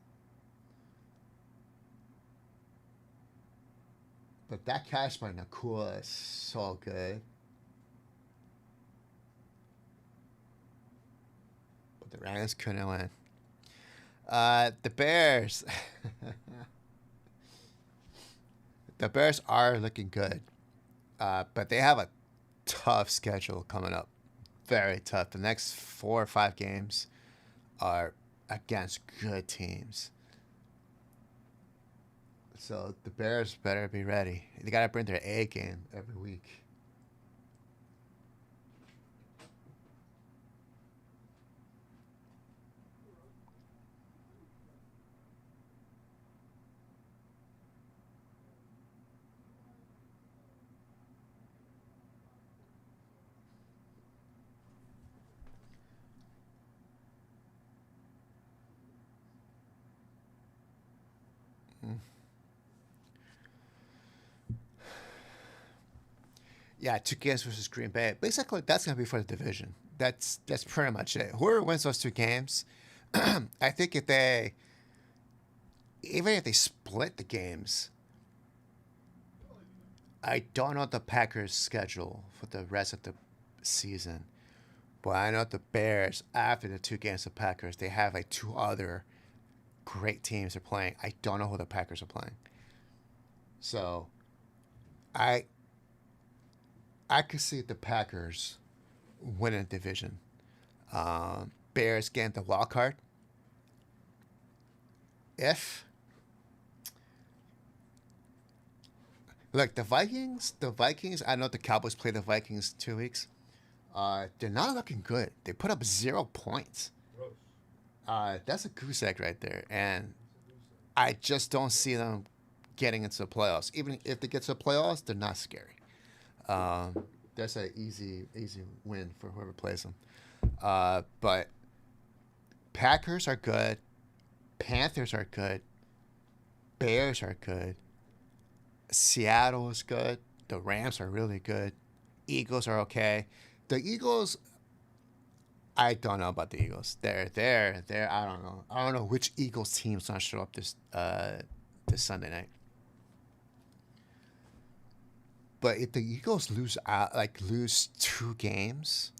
S3: But that cash by Nakua is so good. But the Rams couldn't win. The Bears. The Bears are looking good. But they have a tough schedule coming up. Very tough. The next 4 or 5 games are against good teams. So the Bears better be ready. They got to bring their A game every week. Yeah, 2 games versus Green Bay. Basically, that's gonna be for the division. That's pretty much it. Whoever wins those 2 games, I think even if they split the games, I don't know the Packers' schedule for the rest of the season, but I know the Bears after the 2 games of Packers, they have like 2 other great teams they're playing. I don't know who the Packers are playing, so I could see the Packers winning the division. Bears getting the wild card. If look, the Vikings. I know the Cowboys play the Vikings 2 weeks. They're not looking good. They put up 0 points. That's a goose egg right there, and I just don't see them getting into the playoffs. Even if they get to the playoffs, they're not scary. That's an easy win for whoever plays them. But Packers are good. Panthers are good. Bears are good. Seattle is good. The Rams are really good. Eagles are okay. The Eagles, I don't know about the Eagles. They're I don't know. I don't know which Eagles team's gonna show up this Sunday night. But if the Eagles lose 2 games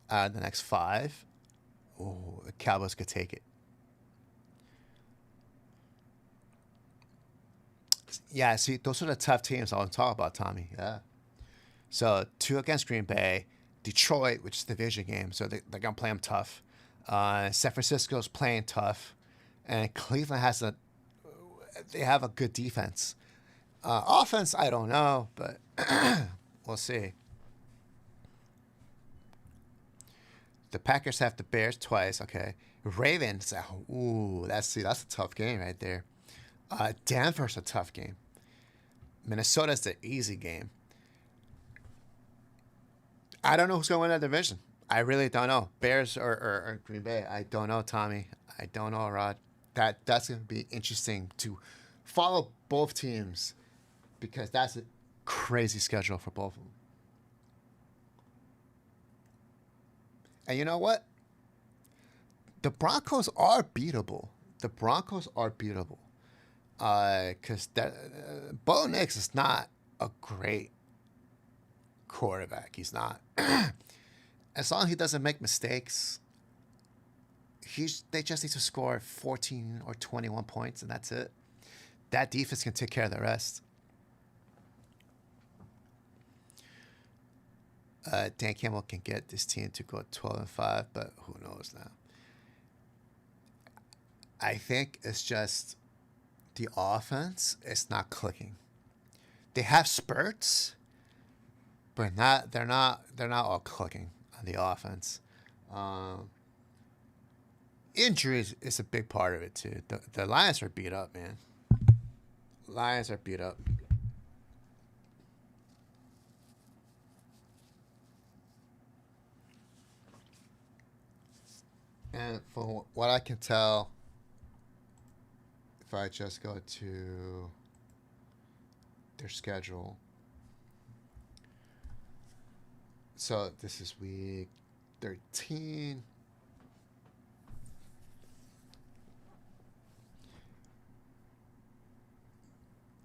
S3: out of the next 5, the Cowboys could take it. Yeah, see, those are the tough teams I want to talk about, Tommy. Yeah. So 2 against Green Bay, Detroit, which is the division game, so they're gonna play them tough. San Francisco's playing tough, and Cleveland they have a good defense. Offense, I don't know, but we'll see. The Packers have the Bears twice. Okay, Ravens. That's a tough game right there. Denver's a tough game. Minnesota's the easy game. I don't know who's going to win that division. I really don't know. Bears or Green Bay. I don't know, Tommy. I don't know, Rod. That's going to be interesting to follow both teams because that's a crazy schedule for both of them. And you know what? The Broncos are beatable. Because Bo Nix is not a great quarterback. He's not. As long as he doesn't make mistakes, they just need to score 14 or 21 points, and that's it. That defense can take care of the rest. Dan Campbell can get this team to go 12-5, but who knows now? I think it's just the offense is not clicking. They have spurts, but they're not all clicking on the offense. Injuries is a big part of it too. The Lions are beat up, man. Lions are beat up. And from what I can tell, if I just go to their schedule. So this is week 13.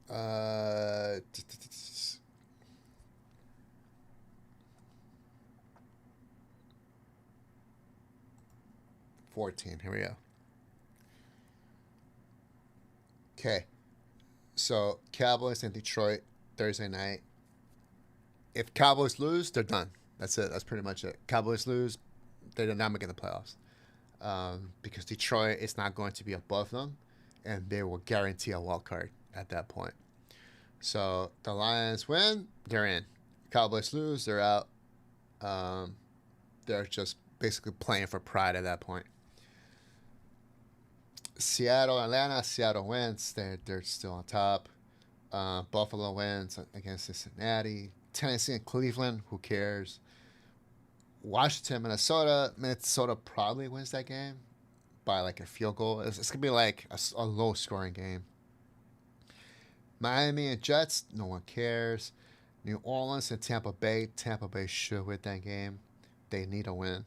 S3: Uh, 14. Here we go. Okay. So Cowboys in Detroit Thursday night. If Cowboys lose, they're done. That's it. That's pretty much it. Cowboys lose, they're not making the playoffs. Because Detroit is not going to be above them, and they will guarantee a wild card at that point. So the Lions win, they're in. Cowboys lose, they're out. They're just basically playing for pride at that point. Seattle, Atlanta. Seattle wins. They're still on top. Buffalo wins against Cincinnati. Tennessee and Cleveland. Who cares? Washington, Minnesota. Minnesota probably wins that game by like a field goal. It's gonna be like a low scoring game. Miami and Jets. No one cares. New Orleans and Tampa Bay. Tampa Bay should win that game. They need a win.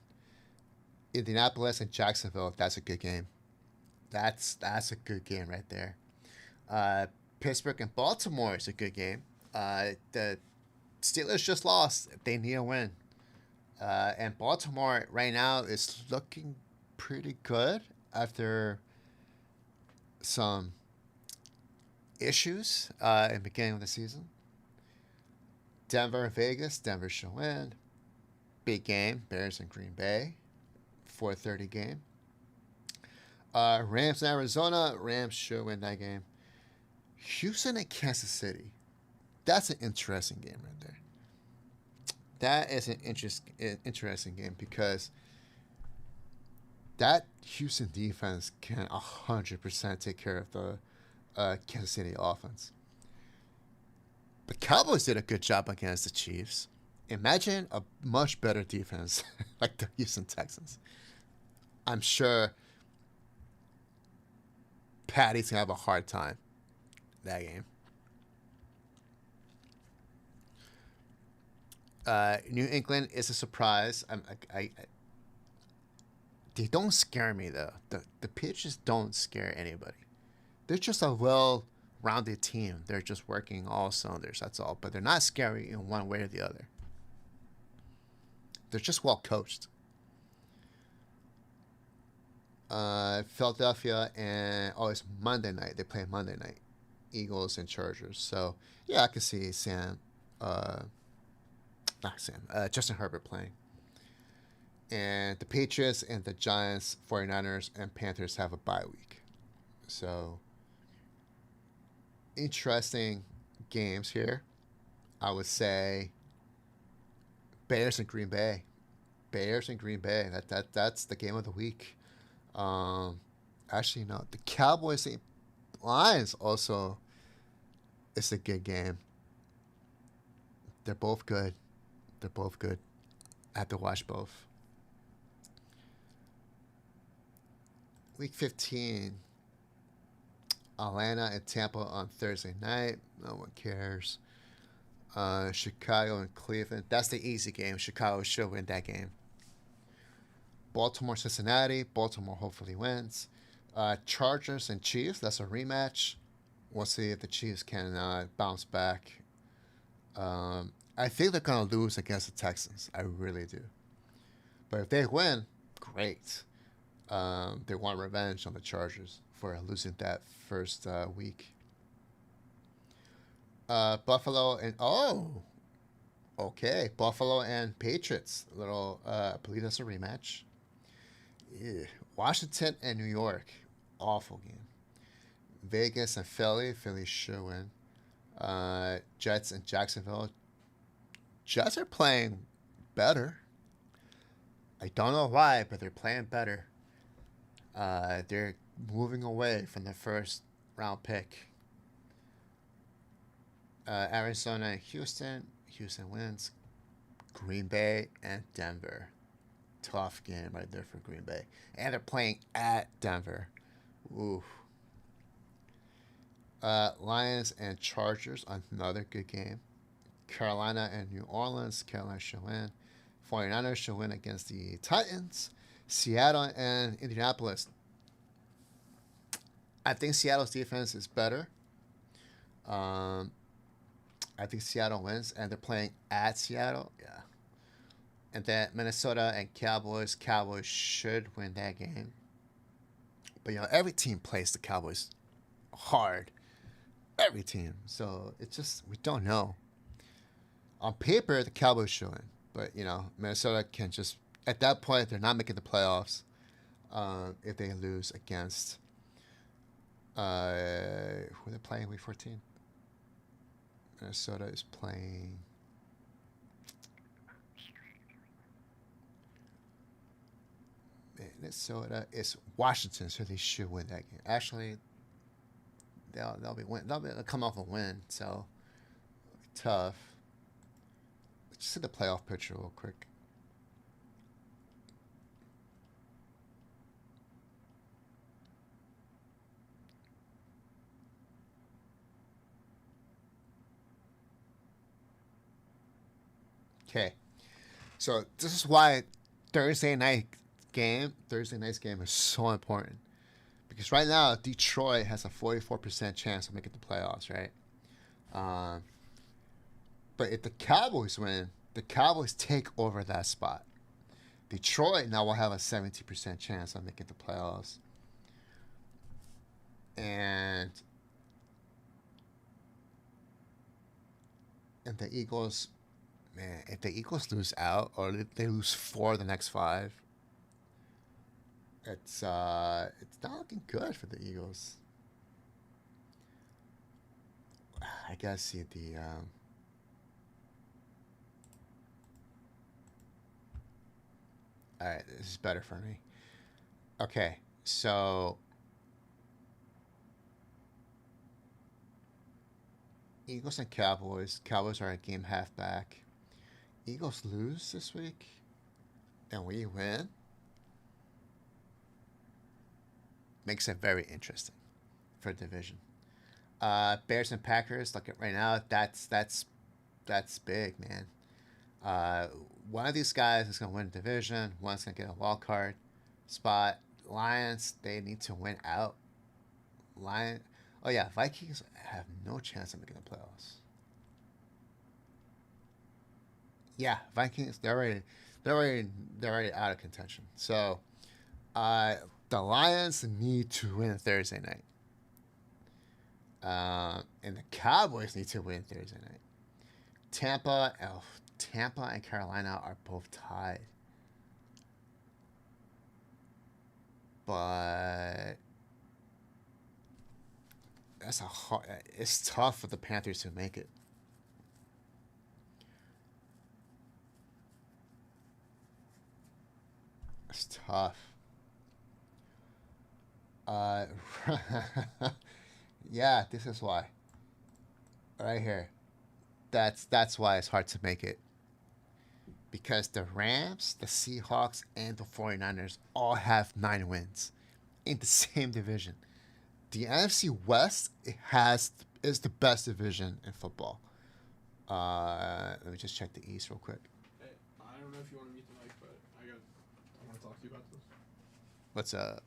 S3: Indianapolis and Jacksonville. That's a good game. That's a good game right there. Pittsburgh and Baltimore is a good game. The Steelers just lost. They need a win. And Baltimore right now is looking pretty good after some issues in the beginning of the season. Denver and Vegas. Denver should win. Big game. Bears and Green Bay. 4:30 game. Rams and Arizona. Rams should win that game. Houston and Kansas City. That's an interesting game right there. That is an interesting game because that Houston defense can 100% take care of the Kansas City offense. The Cowboys did a good job against the Chiefs. Imagine a much better defense like the Houston Texans. I'm sure Patty's going to have a hard time that game. New England is a surprise. They don't scare me, though. The Patriots don't scare anybody. They're just a well-rounded team. They're just working all cylinders, that's all. But they're not scary in one way or the other. They're just well-coached. Philadelphia and it's Monday night. They play Monday night. Eagles and Chargers. So yeah, I can see Justin Herbert playing. And the Patriots and the Giants, 49ers, and Panthers have a bye week. So interesting games here. I would say Bears and Green Bay. Bears and Green Bay. That's the game of the week. Actually, no. The Cowboys and Lions also is a good game. They're both good. I have to watch both. Week 15. Atlanta and Tampa on Thursday night. No one cares. Chicago and Cleveland. That's the easy game. Chicago should win that game. Baltimore, Cincinnati. Baltimore hopefully wins. Chargers and Chiefs. That's a rematch. We'll see if the Chiefs can bounce back. I think they're going to lose against the Texans. I really do. But if they win, great. They want revenge on the Chargers for losing that first week. Buffalo and... okay. Buffalo and Patriots. I believe that's a rematch. Yeah. Washington and New York. Awful game. Vegas and Philly. Philly should win. Jets and Jacksonville. Jets are playing better. I don't know why, but they're playing better. They're moving away from the first round pick. Arizona and Houston. Houston wins. Green Bay and Denver. Tough game right there for Green Bay. And they're playing at Denver. Ooh. Lions and Chargers. Another good game. Carolina and New Orleans. Carolina should win. 49ers should win against the Titans. Seattle and Indianapolis. I think Seattle's defense is better. I think Seattle wins, and they're playing at Seattle. Yeah. And then Minnesota and Cowboys. Cowboys should win that game. But, every team plays the Cowboys hard. Every team. So, it's just, we don't know. On paper, the Cowboys should win. But, Minnesota can just, at that point, they're not making the playoffs if they lose against, who are they playing week 14? Minnesota is playing. Minnesota is Washington, so they should win that game. Actually, they'll come off a win, so it'll be tough. Let's just see the playoff picture real quick. Okay, so this is why Thursday night's game is so important, because right now Detroit has a 44% chance of making the playoffs, right? But if the Cowboys win, the Cowboys take over that spot. Detroit now will have a 70% chance of making the playoffs, and the Eagles. Man, if the Eagles lose out or they lose 4 of the next 5, it's not looking good for the Eagles. I gotta see the all right, this is better for me. Okay, so Eagles and Cowboys. Cowboys are a game half back. Eagles lose this week, and we win. Makes it very interesting for division. Bears and Packers. Look at right now. That's big, man. One of these guys is gonna win the division. One's gonna get a wild card spot. Lions. They need to win out. Oh yeah, Vikings have no chance of making the playoffs. Yeah, Vikings. They're already out of contention. So, the Lions need to win Thursday night. And the Cowboys need to win Thursday night. Tampa and Carolina are both tied. But it's tough for the Panthers to make it. It's tough. Yeah, this is why. Right here. That's why it's hard to make it. Because the Rams, the Seahawks, and the 49ers all have 9 wins in the same division. The NFC West is the best division in football. Let me just check the East real quick.
S1: Hey, I don't know if you want to meet the mic, but I want to talk to you about this.
S3: What's up?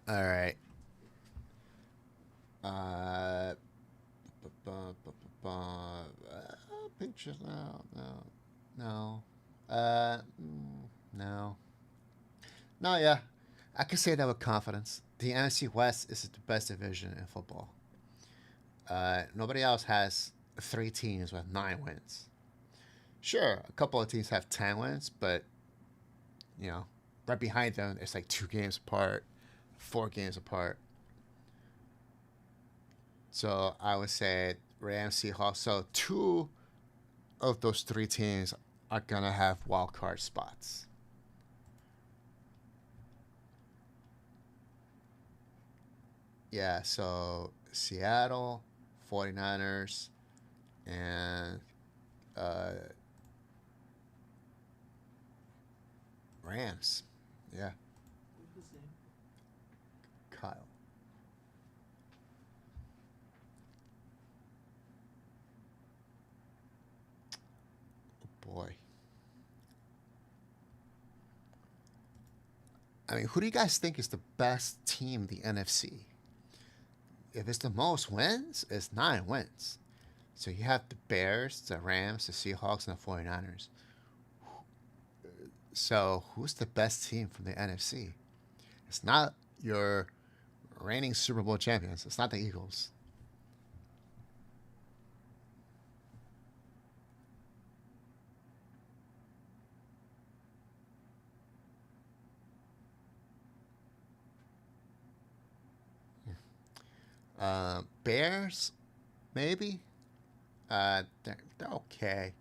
S3: All right. Pictures now. No. No. No, yeah. I can say that with confidence. The NFC West is the best division in football. Nobody else has 3 teams with 9 wins. Sure, a couple of teams have 10 wins, but, you know, right behind them, it's like 2 games apart, 4 games apart. So I would say Rams, Seahawks. So 2 of those 3 teams are going to have wild card spots. Yeah, so Seattle, 49ers, and Rams. Yeah,
S1: What's his name?
S3: Kyle. Oh boy. I mean, who do you guys think is the best team in the NFC? If it's the most wins, it's 9 wins. So you have the Bears, the Rams, the Seahawks, and the 49ers. So who's the best team from the NFC? It's not your reigning Super Bowl champions. It's not the Eagles. Bears, maybe. They're okay.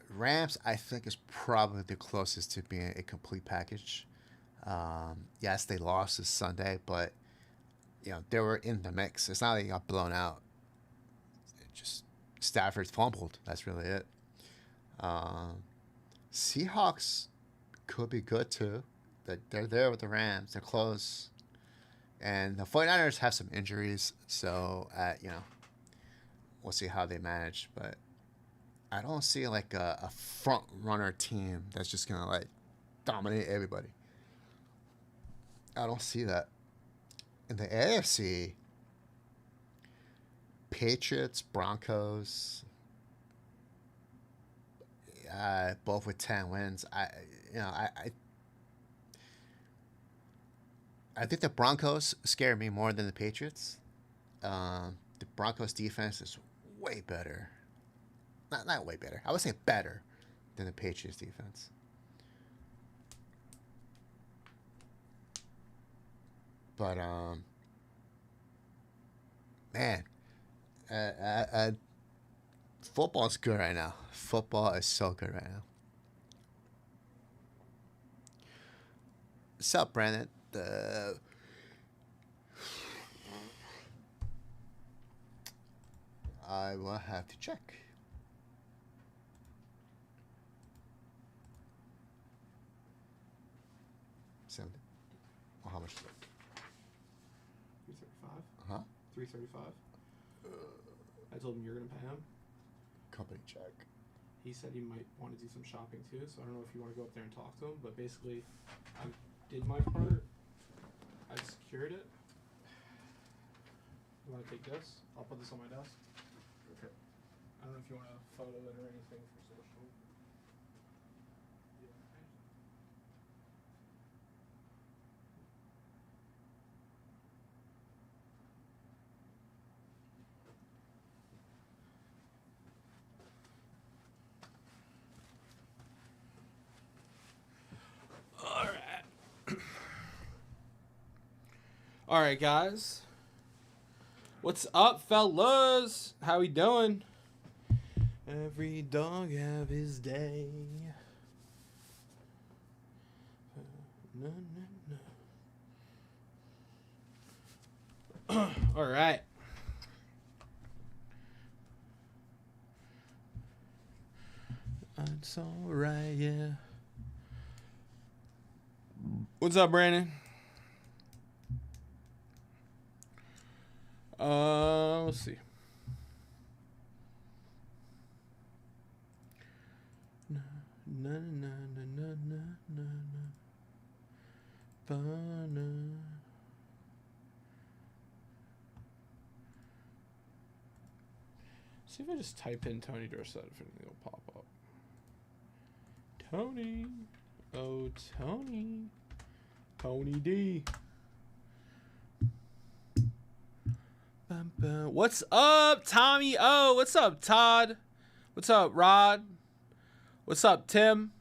S3: Rams, I think, is probably the closest to being a complete package. Yes, they lost this Sunday, but they were in the mix. It's not like they got blown out. It just Stafford fumbled. That's really it. Seahawks could be good too. They're there with the Rams. They're close. And the 49ers have some injuries, so we'll see how they manage. But I don't see like a front runner team that's just gonna like dominate everybody. I don't see that. In the AFC, Patriots, Broncos, both with 10 wins. I think the Broncos scare me more than the Patriots. The Broncos defense is way better. Not way better. I would say better than the Patriots defense. But man, football's good right now. Football is so good right now. What's up, Brandon? I will have to check. How much is it?
S1: 335.
S3: Huh?
S1: 335. I told him you're gonna pay him.
S3: Company check.
S1: He said he might want to do some shopping too, so I don't know if you want to go up there and talk to him. But basically, I did my part. I secured it. You want to take this? I'll put this on my desk.
S2: Okay.
S1: I don't know if you want to photo it or anything for social. All right, guys. What's up, fellas? How we doing? Every dog have his day. No, no, no. All right. It's all right, yeah. What's up, Brandon? Let's see. Na na na na na na na na. See if I just type in Tony Dorsett, if anything will pop up. Tony. Oh, Tony. Tony D. Bum, bum. What's up, Tommy O? What's up, Todd? What's up, Rod? What's up, Tim?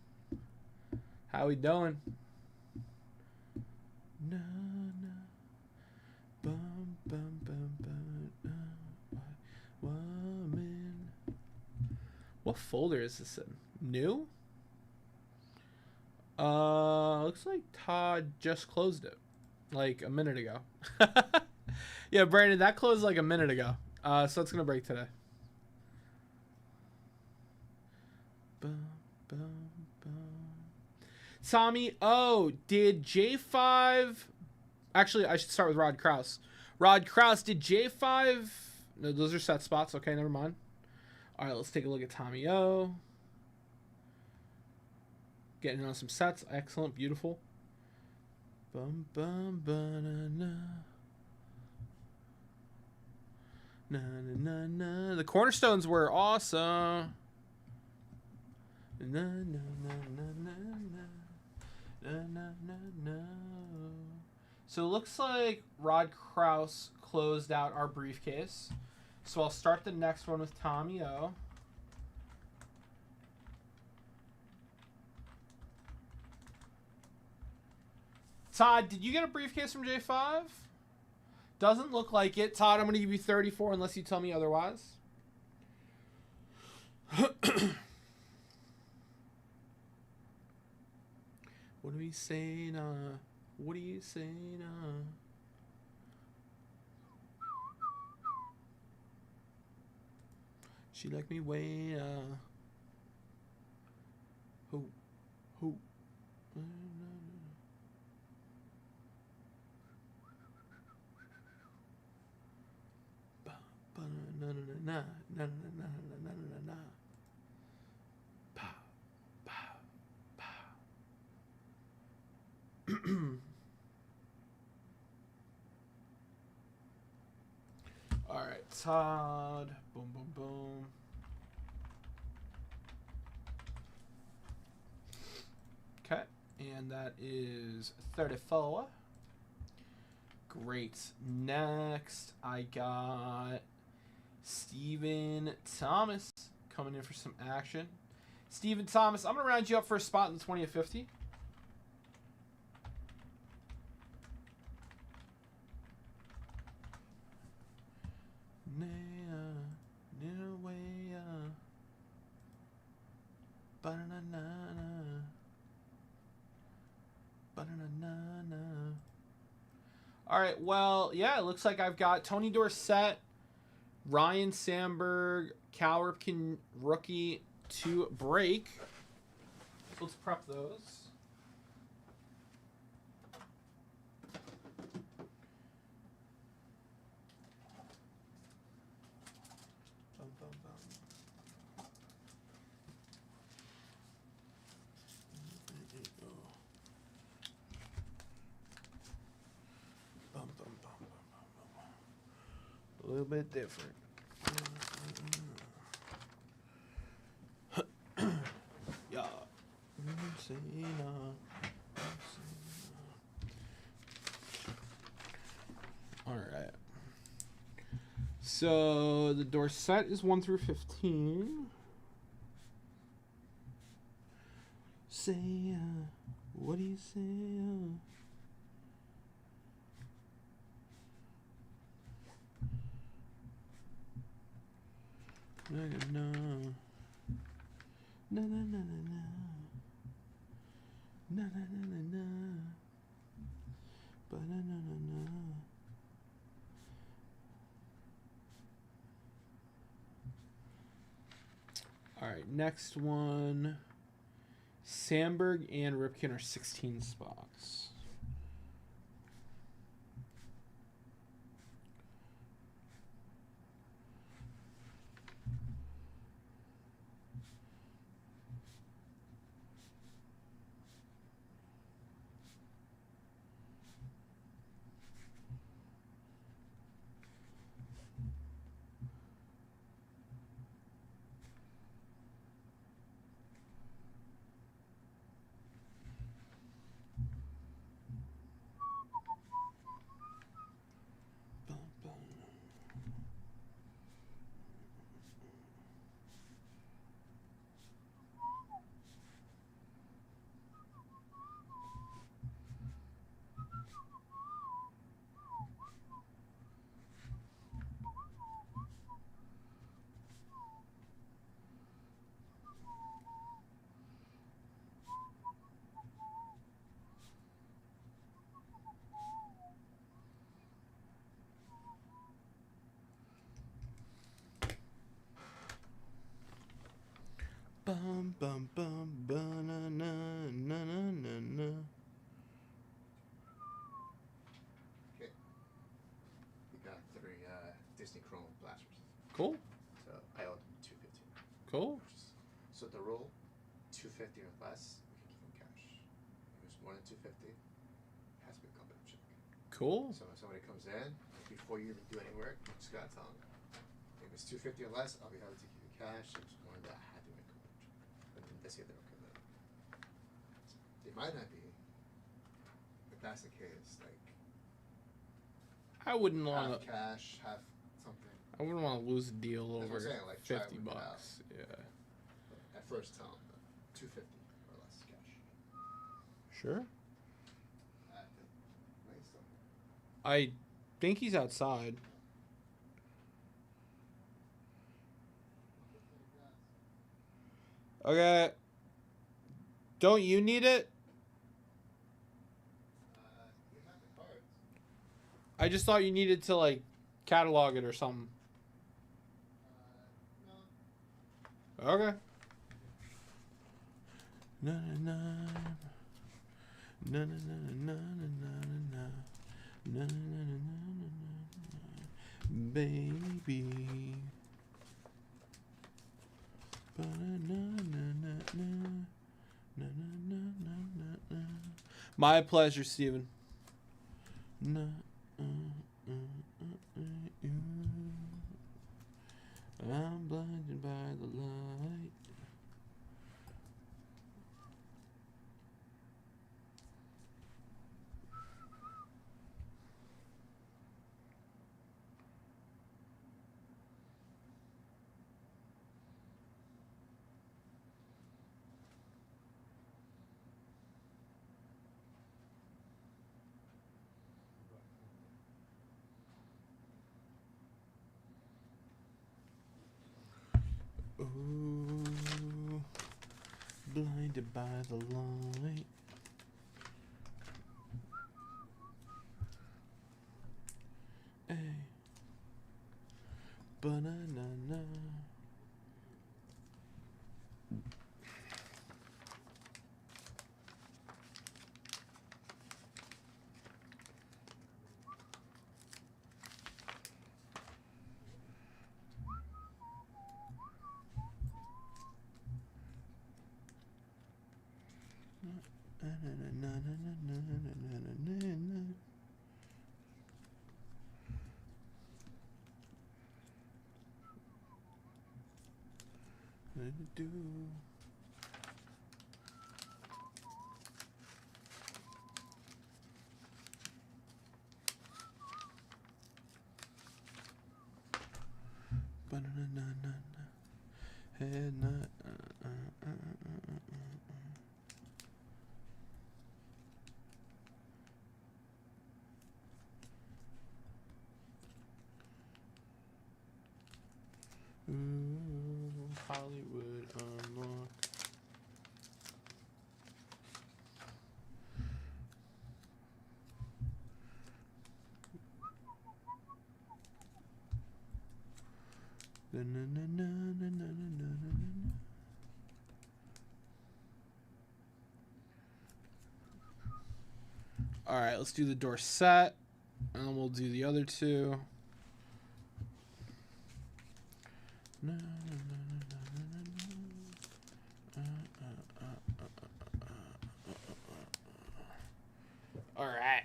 S1: How we doing? Na, na. Bum, bum, bum, bum, woman. What folder is this in? New? Looks like Todd just closed it like a minute ago. Yeah, Brandon, that closed like a minute ago. So it's gonna break today. Bum, bum, bum. Tommy, oh, did J5? Actually, I should start with Rod Krause. Rod Krause, did J5? No, those are set spots. Okay, never mind. All right, let's take a look at Tommy O. Getting on some sets. Excellent. Beautiful. Bum, bum, banana. Na, na, na, na. The cornerstones were awesome. Na, na, na, na, na, na. Na, na, na, na. So it looks like Rod Krause closed out our briefcase. So I'll start the next one with Tommy O. Todd, did you get a briefcase from J5? Doesn't look like it. Todd, I'm going to give you 34 unless you tell me otherwise. What are we saying? What are you saying? She like me way. Who? Who? Na na na na na na na na na. Pow, pow, pow. All right, Todd. Boom, boom, boom. Okay, and that is 34. Great. Next, I got Steven Thomas coming in for some action. Steven Thomas, I'm going to round you up for a spot in the 20 of 50. All right, well, yeah, it looks like I've got Tony Dorsett, Ryan Sandberg, Cal Ripken rookie to break. So let's prep those. A little bit different. Yeah. All right. So the Dorsett is 1 through 15. Say, what do you say? No, no, no, no, no, no, no, no, no, no, no, but no, no, no, no. All right, next one. Sandberg and Ripken are 16 spots. Bum bum bum ba na na na na na na.
S2: Okay. We got 3 Disney Chrome blasters.
S1: Cool.
S2: So I owe them 250.
S1: Cool.
S2: So the rule, 250 or less, we can give them cash. If it's more than 250, it has to be a company check.
S1: Cool.
S2: So when somebody comes in, before you even do any work, you just gotta tell them. If it's 250 or less, I'll be happy to give you cash. If it's more than that, I have to make a company check. And then they say they're okay with it. They might not be. If that's the case, like
S1: I wouldn't
S2: half
S1: want to.
S2: cash, half something.
S1: I wouldn't want to lose a deal
S2: That's what
S1: over
S2: I'm saying, like, try it
S1: 50
S2: with it
S1: bucks. Yeah.
S2: At first, tell them 250 or less cash.
S1: Sure.
S2: Nice stuff.
S1: I think he's outside. Okay. Don't you need it?
S2: You have the cards.
S1: I just thought you needed to like catalog it or something.
S2: No.
S1: Okay. Na na na na na na na na na na na na baby. Ba na na na na na na na na. My pleasure, Steven. Na, I'm blinded by the light. Ooh, blinded by the light. Hey, banana. Do. Banana. Head not. Ooh, Hollywood unlock. All right, let's do the Dorset, and then we'll do the other two. All right.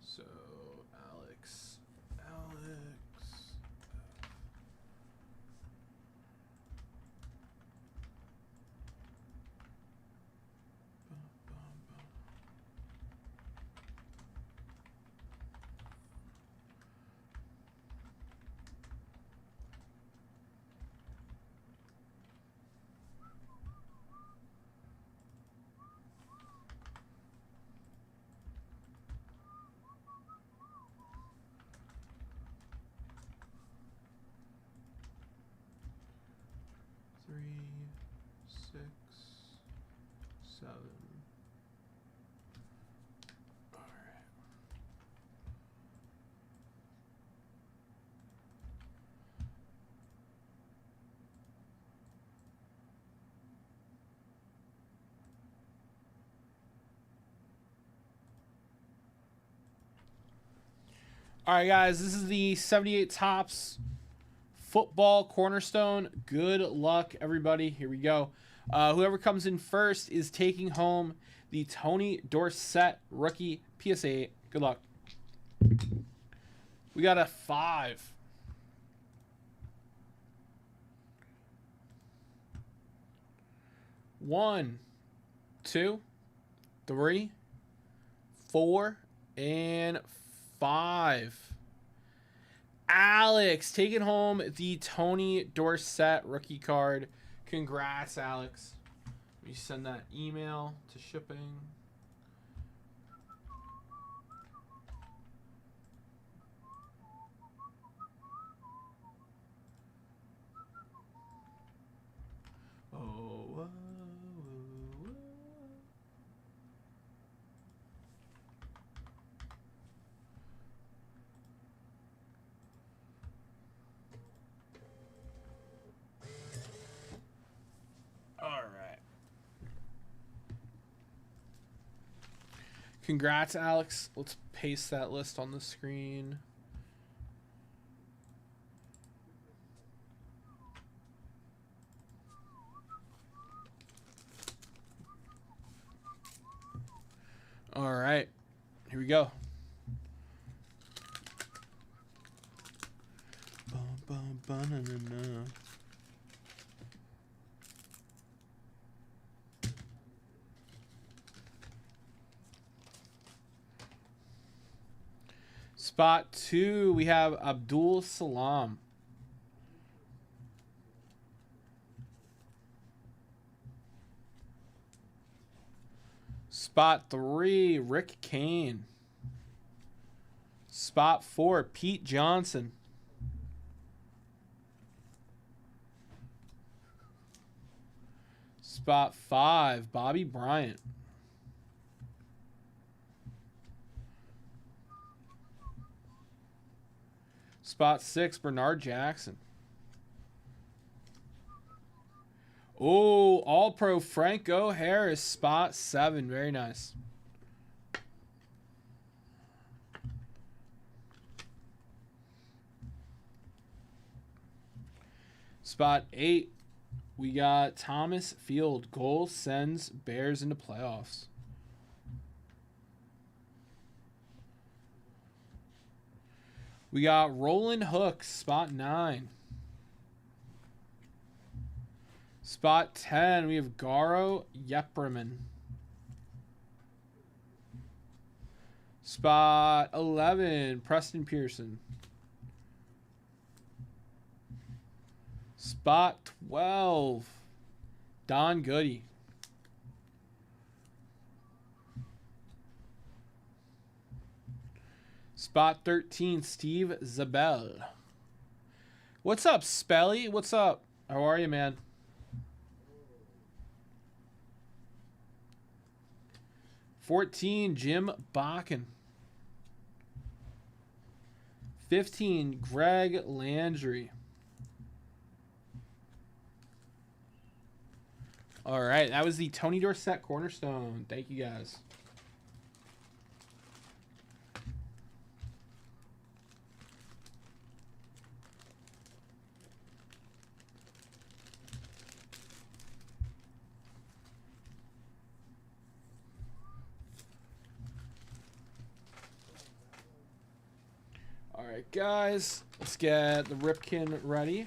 S1: So, Alex. Three, 6, 7. All right, guys, this is the 78 Tops Football Cornerstone. Good luck, everybody. Here we go. Whoever comes in first is taking home the Tony Dorsett rookie PSA. Good luck. We got a 5. One, 2, 3, 4, and 5. Alex taking home the Tony Dorsett rookie card. Congrats, Alex. Let me send that email to shipping. Oh. All right. Congrats, Alex. Let's paste that list on the screen. All right. Here we go. Ba-na-na-na. Spot 2, we have Abdul Salam. Spot 3, Rick Kane. Spot 4, Pete Johnson. Spot 5, Bobby Bryant. Spot 6, Bernard Jackson. Oh, All-Pro Franco Harris, spot 7. Very nice. Spot 8, we got Thomas Field. Goal sends Bears into playoffs. We got Roland Hooks, spot 9. Spot 10, we have Garo Yepperman. Spot 11, Preston Pearson. Spot 12, Don Goody. Spot 13, Steve Zabel. What's up, Spelly? What's up? How are you, man? $14, Jim Bakken. 15, Greg Landry. All right, that was the Tony Dorsett Cornerstone. Thank you, guys. All right, guys, let's get the Ripken ready.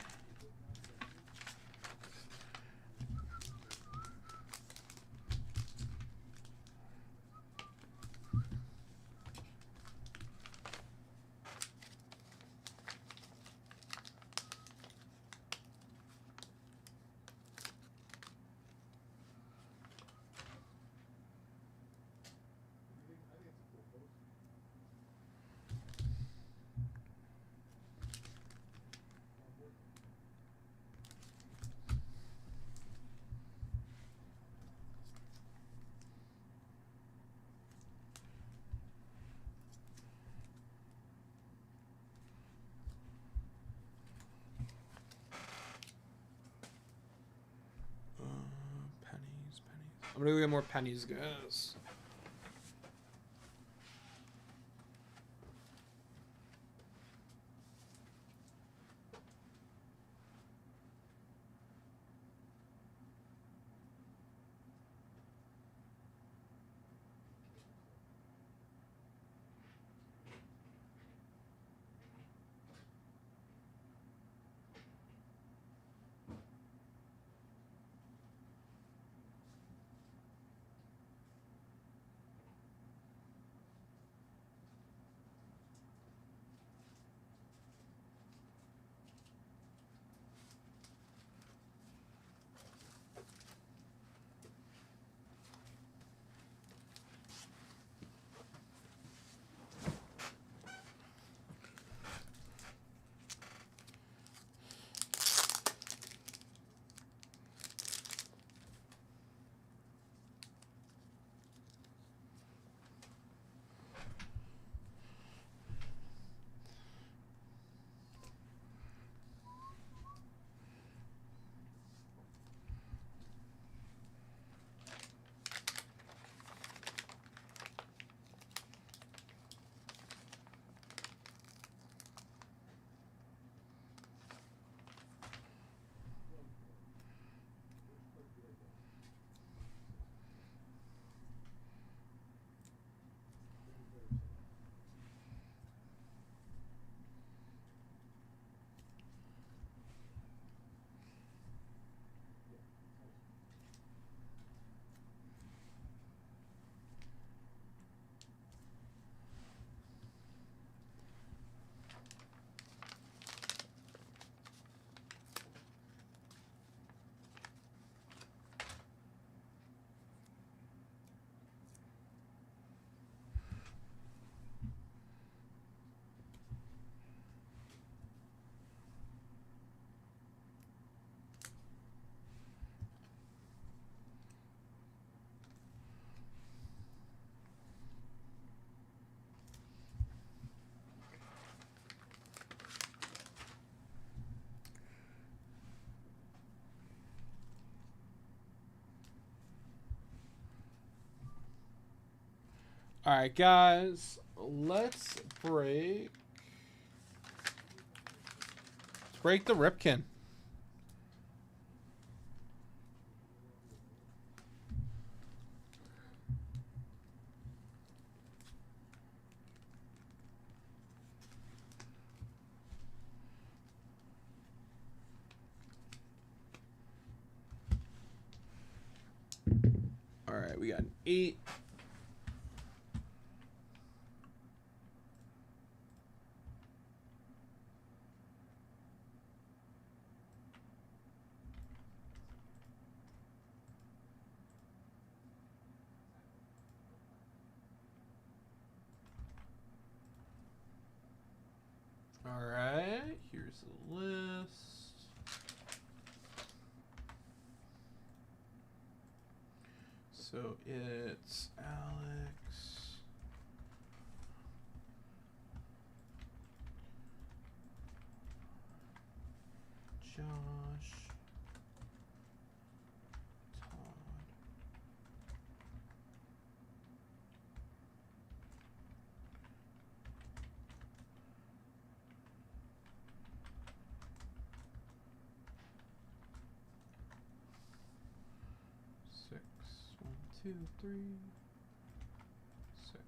S1: I'm gonna go get more pennies, guys. All right, guys, let's break the Ripken. All right, we got an 8. All right, here's the list. So it's Alex, Josh, Todd, 6. 1, 2, 3, 6,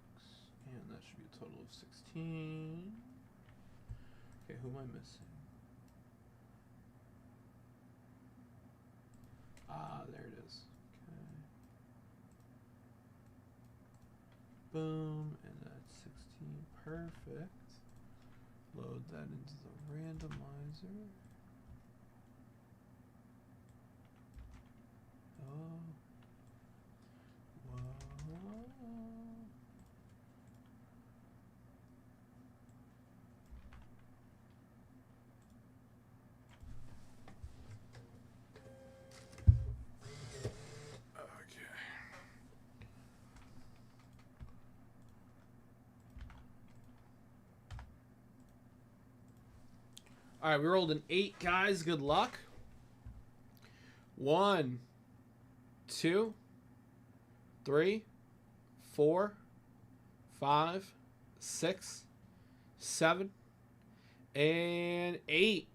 S1: and that should be a total of 16. Okay, who am I missing? Ah, there it is. Okay. Boom, and that's 16. Perfect. Load that into the randomizer. Oh. Whoa. Okay. All right, we rolled an 8, guys. Good luck. 1, 2, 3, 4, 5, 6, 7, and 8.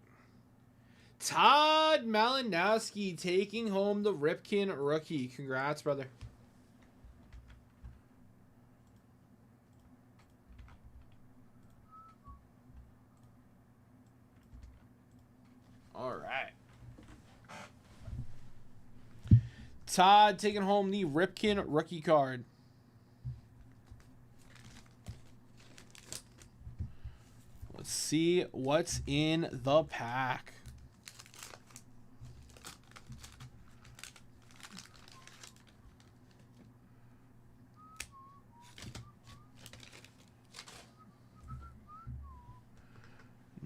S1: Todd Malinowski taking home the Ripken rookie. Congrats, brother. All right. Todd taking home the Ripken rookie card. Let's see what's in the pack.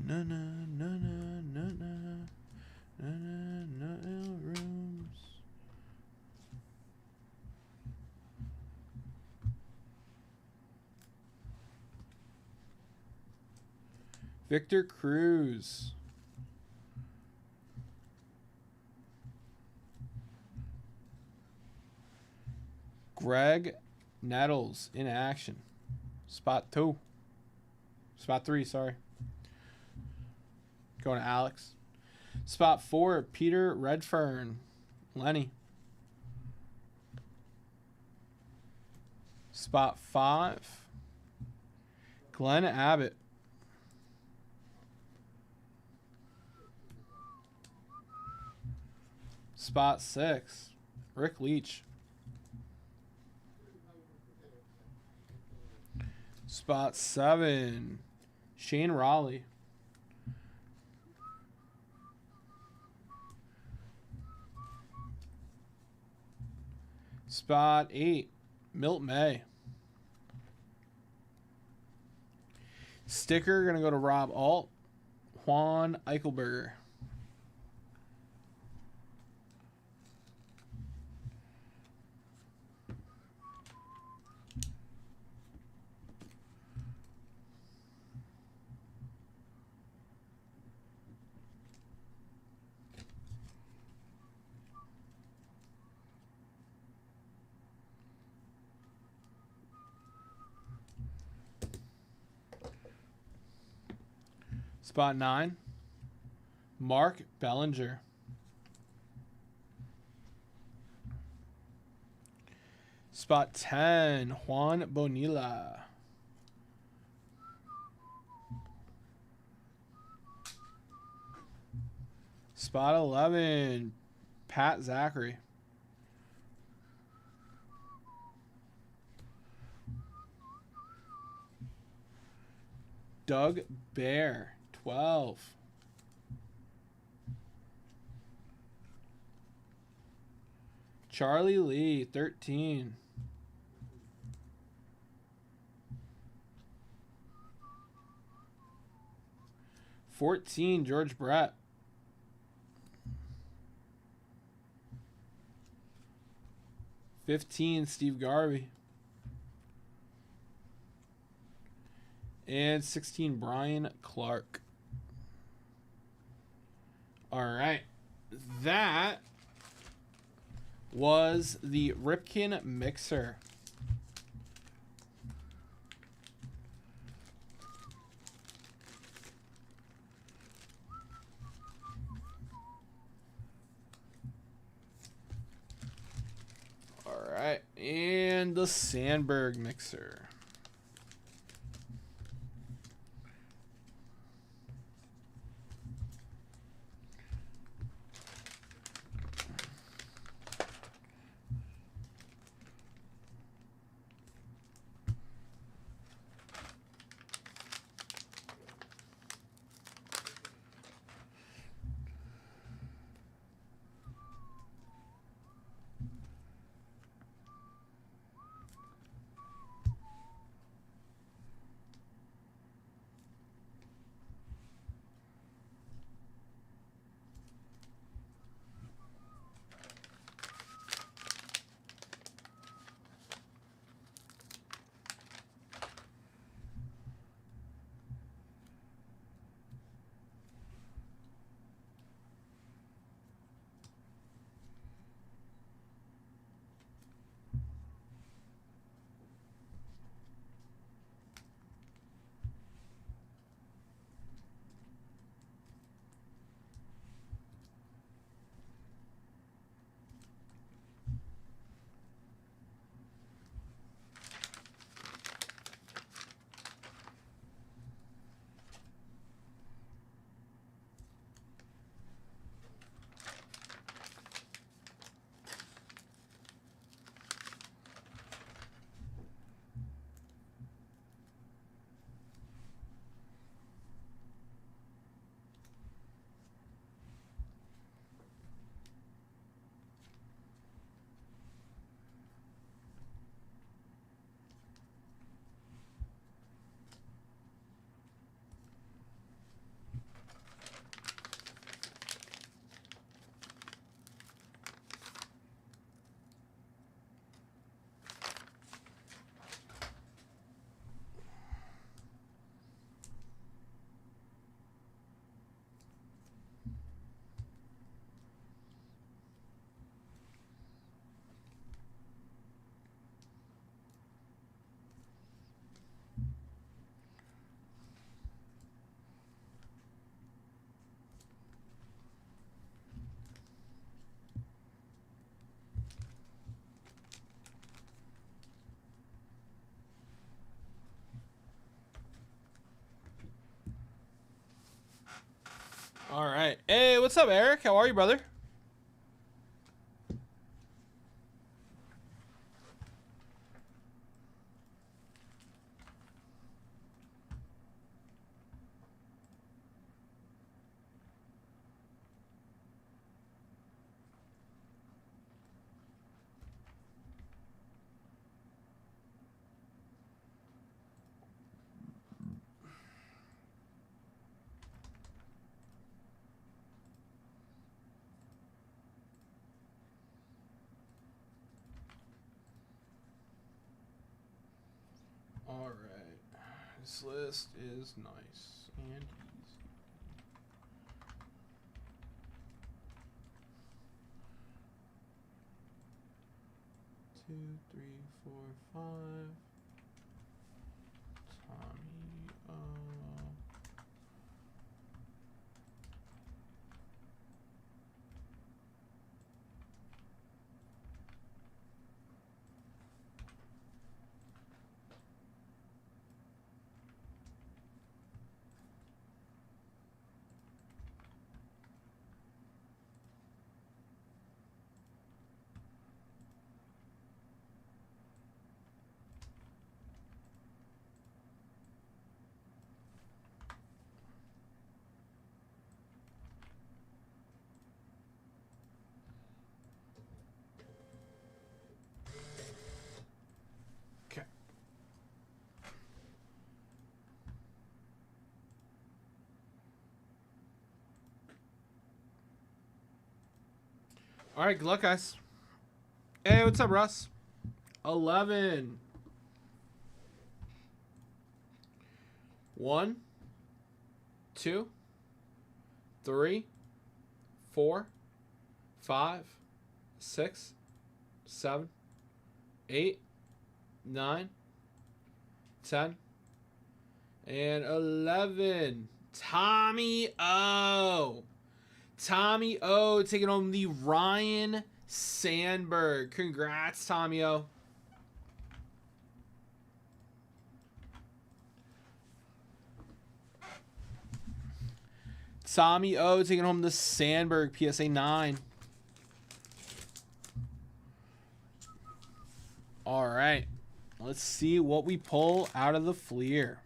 S1: Na na na na na na na na na rooms. Victor Cruz. Greg Nettles in action. Spot 2. Spot 3, sorry. Going to Alex. Spot 4, Peter Redfern. Lenny. Spot 5, Glenn Abbott. Spot 6, Rick Leach. Spot 7, Shane Raleigh. Spot 8, Milt May. Sticker going to go to Rob Alt. Juan Eichelberger. Spot 9, Mark Bellinger. Spot 10, Juan Bonilla. Spot 11, Pat Zachary. Doug Bear, 12. Charlie Lee, 13. $14, George Brett. $15, Steve Garvey. And 16, Brian Clark. All right. That was the Ripken Mixer. All right. And the Sandberg Mixer. All right. Hey, what's up, Eric? How are you, brother? All right. This list is nice and easy. Two, three, four, five. Tommy, All right, good luck, guys. Hey, what's up, Russ? 11. 1, 2, 3, 4, 5, 6, 7, 8, 9, 10, and 11. Tommy O. Tommy O taking home the Ryan Sandberg. Congrats, Tommy O. Tommy O taking home the Sandberg PSA 9. All right. Let's see what we pull out of the Fleer.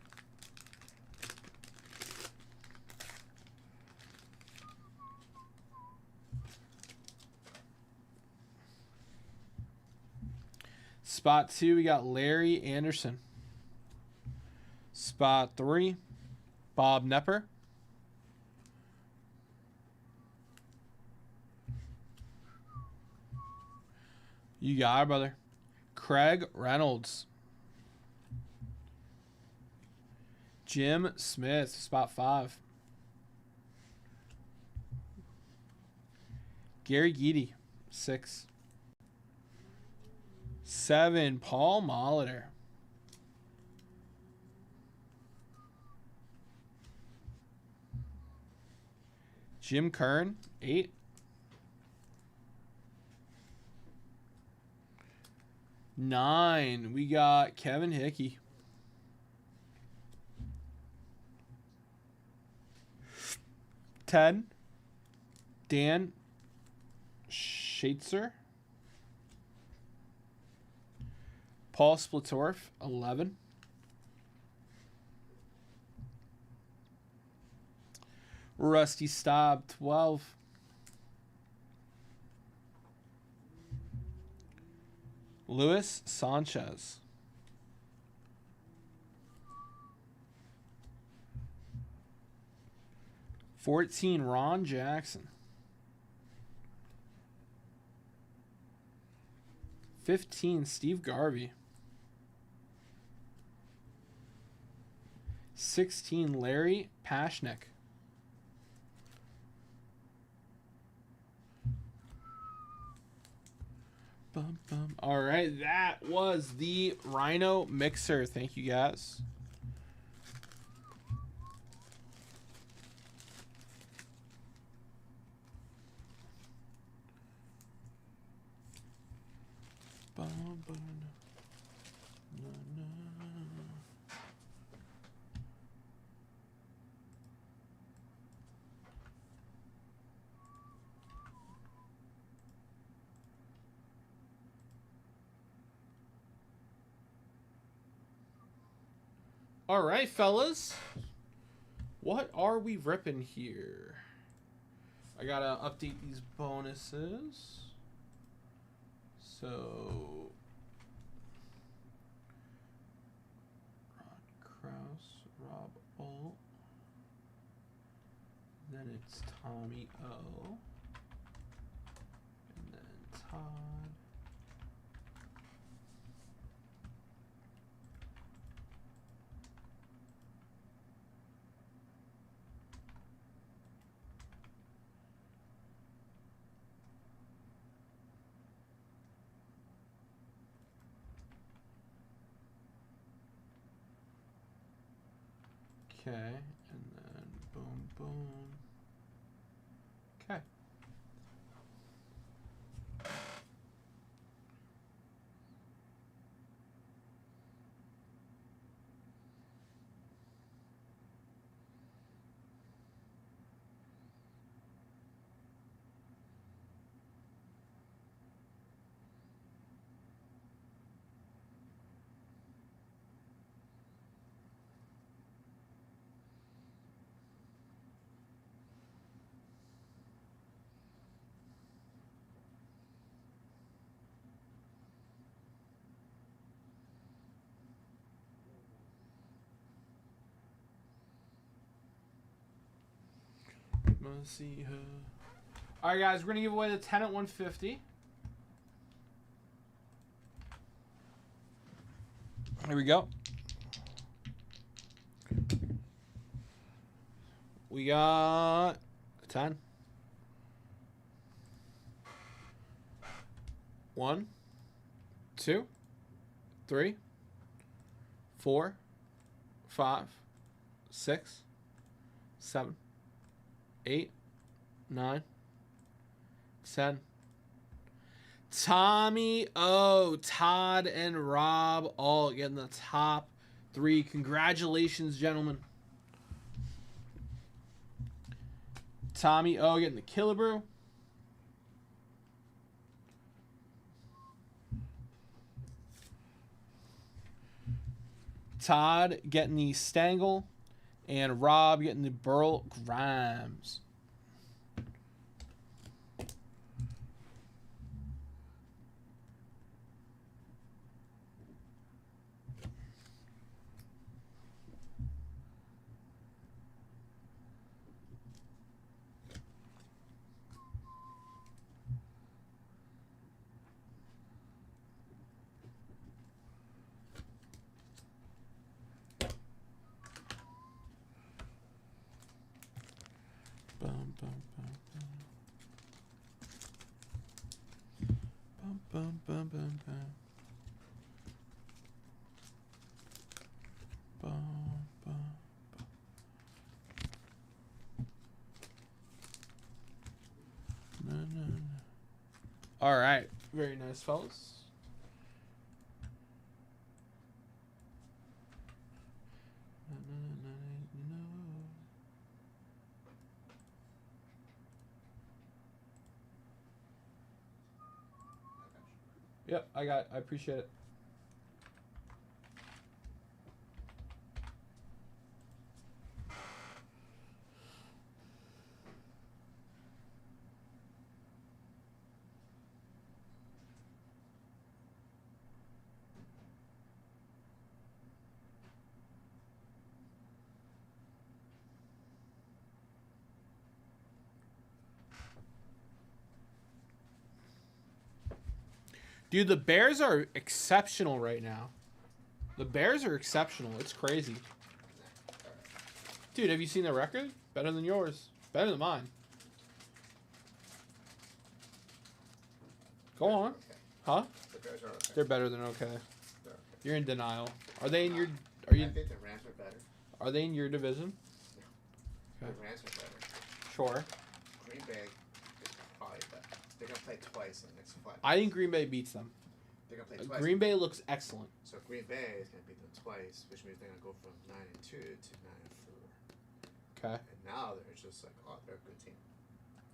S1: Spot 2, we got Larry Anderson. Spot 3, Bob Nepper. You got it, brother. Craig Reynolds. Jim Smith, spot 5. Gary Geedy, 6. 7, Paul Molitor. Jim Kern, 8. 9, we got Kevin Hickey. 10, Dan Schaetzer. Paul Splitorf, 11. Rusty Staub, 12. Luis Sanchez. 14, Ron Jackson. 15, Steve Garvey. 16, Larry Pashnik. Bum, bum. All right, that was the Rhino Mixer. Thank you, guys. Bum, bum, na, na. All right, fellas. What are we ripping here? I gotta update these bonuses. So, Rod Krause, Rob Alt. Then it's Tommy O. And then Todd. Okay, and then boom, boom. Okay. Must see her All right, guys, we're gonna give away the 10 at 150. Here we go. We got a 10. 1, 2, 3, 4, 5, 6, 7, 8, 9, 10. Tommy O, Todd, and Rob all getting the top 3. Congratulations, gentlemen. Tommy O getting the Killebrew. Todd getting the Stangle. And Rob getting the Burl Grimes. Bum, bum, bum, bum. Bum, bum, bum, bum. Bum, bum, bum. No, no, no. All right. Very nice, fellas. Yep, I appreciate it. Dude, the Bears are exceptional right now. The Bears are exceptional. It's crazy. Dude, have you seen the record? Better than yours. Better than mine. Go on.
S2: Okay.
S1: Huh?
S2: The Bears are okay.
S1: They're better than okay.
S2: They're okay.
S1: You're in denial. Are they in your... Are
S2: I
S1: you?
S2: think the Rams are better.
S1: Are they in your division?
S2: The
S1: Okay.
S2: Rams are better.
S1: Sure.
S2: Green Bay is probably better. They're going to play twice in the next 5
S1: I think Green Bay beats them.
S2: They're going to play twice.
S1: Green Bay looks excellent.
S2: So Green Bay is going to beat them twice, which means they're going to go from 9-2 to 9-4.
S1: Okay.
S2: And now they're just like, oh, they're a good team.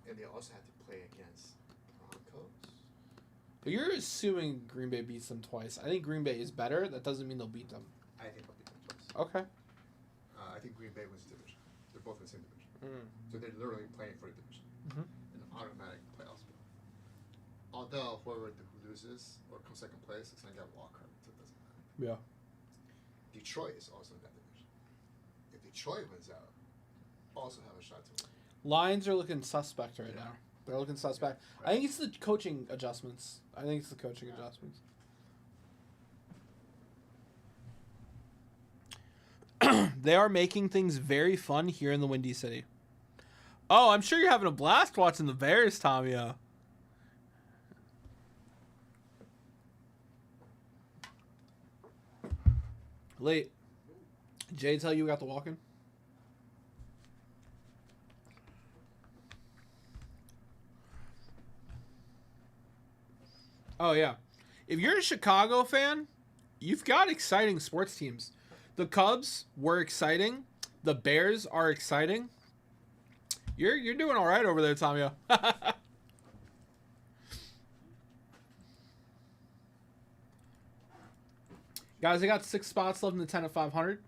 S2: And they also have to play against Broncos.
S1: But you're assuming Green Bay beats them twice. I think Green Bay is better. That doesn't mean they'll beat them.
S2: I think they'll beat them twice.
S1: Okay.
S2: I think Green Bay wins the division. They're both in the same division.
S1: Mm.
S2: So they're literally playing for the division.
S1: Mhm.
S2: An automatic playoff spot. Although whoever loses or comes second place is going to get wild card, so it doesn't matter.
S1: Yeah.
S2: Detroit is also in that division. If Detroit wins out, also have a shot to win.
S1: Lions are looking suspect right
S2: Yeah.
S1: now. They're looking suspect.
S2: Yeah.
S1: I think it's the coaching adjustments. Adjustments. They are making things very fun here in the Windy City. Oh, I'm sure you're having a blast watching the Bears, Tommy. Late. Jay tell you got the walk-in? Oh, yeah. If you're a Chicago fan, you've got exciting sports teams. The Cubs were exciting. The Bears are exciting. You're doing all right over there, Tommy. Guys, I got 6 spots left in the 10 at 500.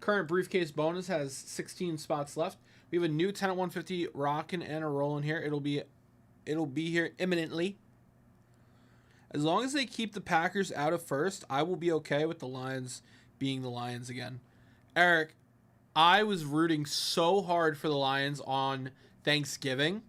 S1: Current briefcase bonus has 16 spots left. We have a new 10 at 150 rocking and a rolling here. It'll be here imminently. As long as they keep the Packers out of first, I will be okay with the Lions being the Lions again. Eric, I was rooting so hard for the Lions on Thanksgiving.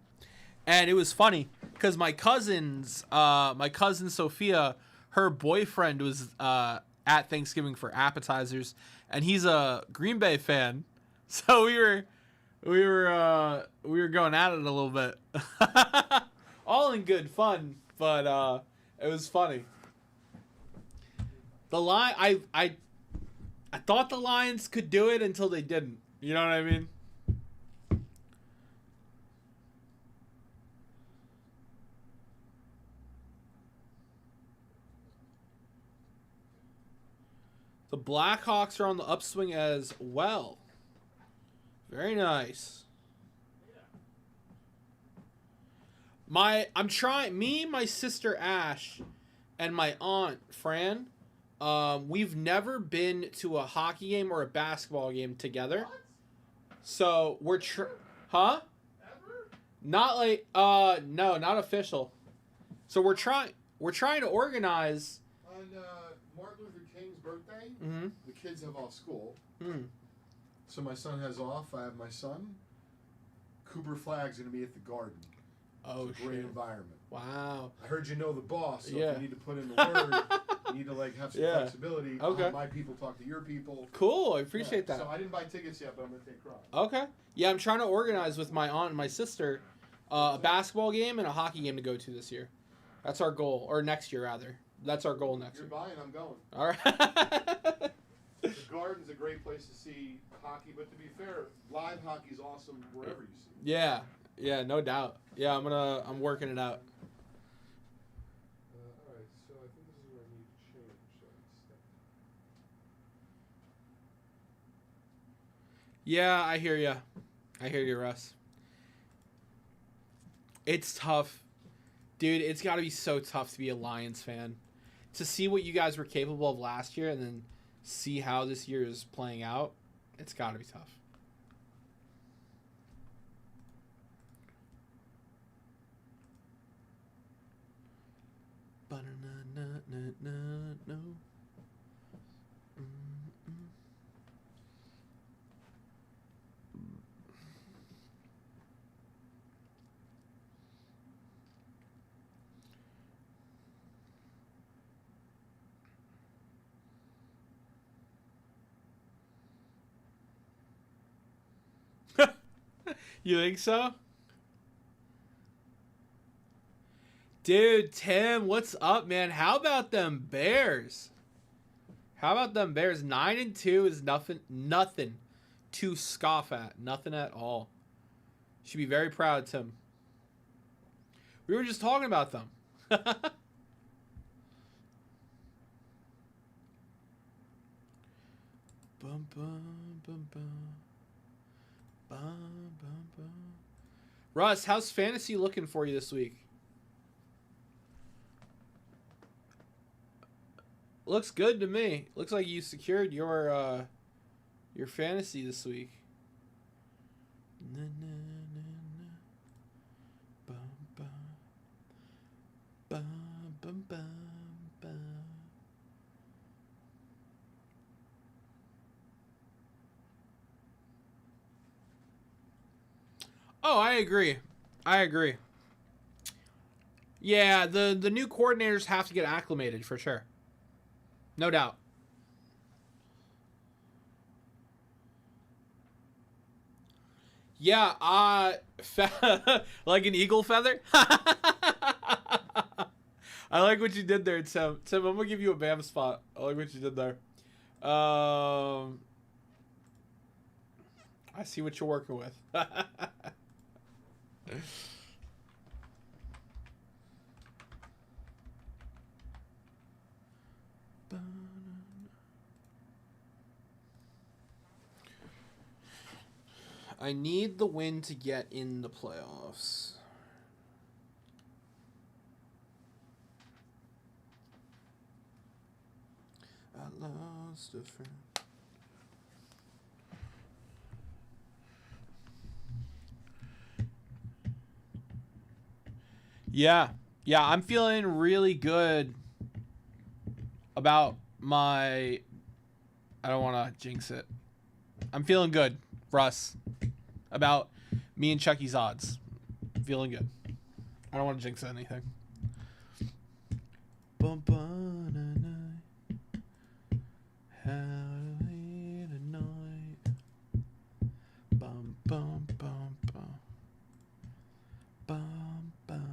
S1: And it was funny because my cousin Sophia, her boyfriend was at Thanksgiving for appetizers, and he's a Green Bay fan, so we were going at it a little bit, all in good fun, but it was funny. The line, I thought the Lions could do it until they didn't. You know what I mean? The Blackhawks are on the upswing as well. Very nice. Me, my sister Ash, and my aunt Fran, we've never been to a hockey game or a basketball game together. So we're huh? Ever? Not like no, not official. So we're trying to organize.
S2: On Martin Luther King's birthday,
S1: Mm-hmm.
S2: the kids have off school.
S1: Hmm.
S2: So my son has off. I have my son. Cooper Flag's going to be at the Garden.
S1: Oh,
S2: it's a great
S1: shit.
S2: environment.
S1: Wow.
S2: I heard you know the boss, so
S1: Yeah.
S2: if you need to put in the word, you need to like have some flexibility.
S1: Okay.
S2: My people talk to your people.
S1: Cool. I appreciate that.
S2: So I didn't buy tickets yet, but I'm going to take Ron.
S1: Okay. Yeah, I'm trying to organize with my aunt and my sister a basketball game and a hockey game to go to this year. That's our goal, or next year rather. That's our goal next
S2: You're
S1: year.
S2: buying, I'm going.
S1: All right.
S2: The Garden's a great place to see hockey, but to be fair, live hockey's awesome wherever you see it.
S1: Yeah. Yeah, no doubt. Yeah, I'm working it out.
S2: Alright, so I think this is where I need to change.
S1: Yeah, I hear you. I hear you, Russ. It's tough. Dude, it's got to be so tough to be a Lions fan. To see what you guys were capable of last year and then see how this year is playing out, it's got to be tough. No. You think so? Dude, Tim, what's up, man? How about them Bears? How about them Bears? 9-2 is nothing to scoff at. Nothing at all. Should be very proud, Tim. We were just talking about them. Bum, bum, bum, bum. Bum, bum, bum. Russ, how's fantasy looking for you this week? Looks good to me. Looks like you secured your fantasy this week. Na, na, na, na. Bum, bum. Bum, bum, bum, bum. Oh, I agree. Yeah, the new coordinators have to get acclimated for sure. No doubt. Yeah, like an eagle feather? I like what you did there, Tim. Tim, I'm going to give you a BAM spot. I like what you did there. I see what you're working with. I need the win to get in the playoffs. I lost a friend. Yeah, I'm feeling really good about my... I don't want to jinx it. I'm feeling good, Russ, about me and Chucky's odds. Feeling good. I don't want to jinx anything. Bum, bum, na, na. How to lead a night. Bum, bum, bum, bum. Bum, bum.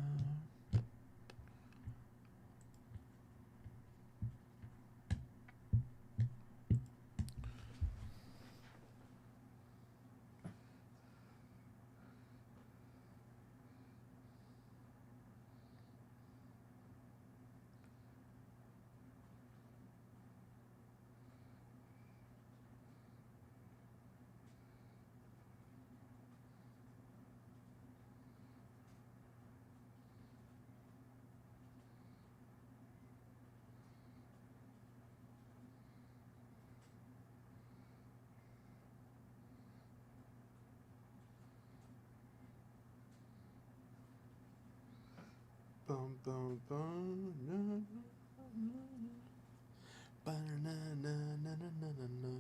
S1: Bum, bum, bum, na, na, na, na. Ba, na, na, na, na, na, na, na.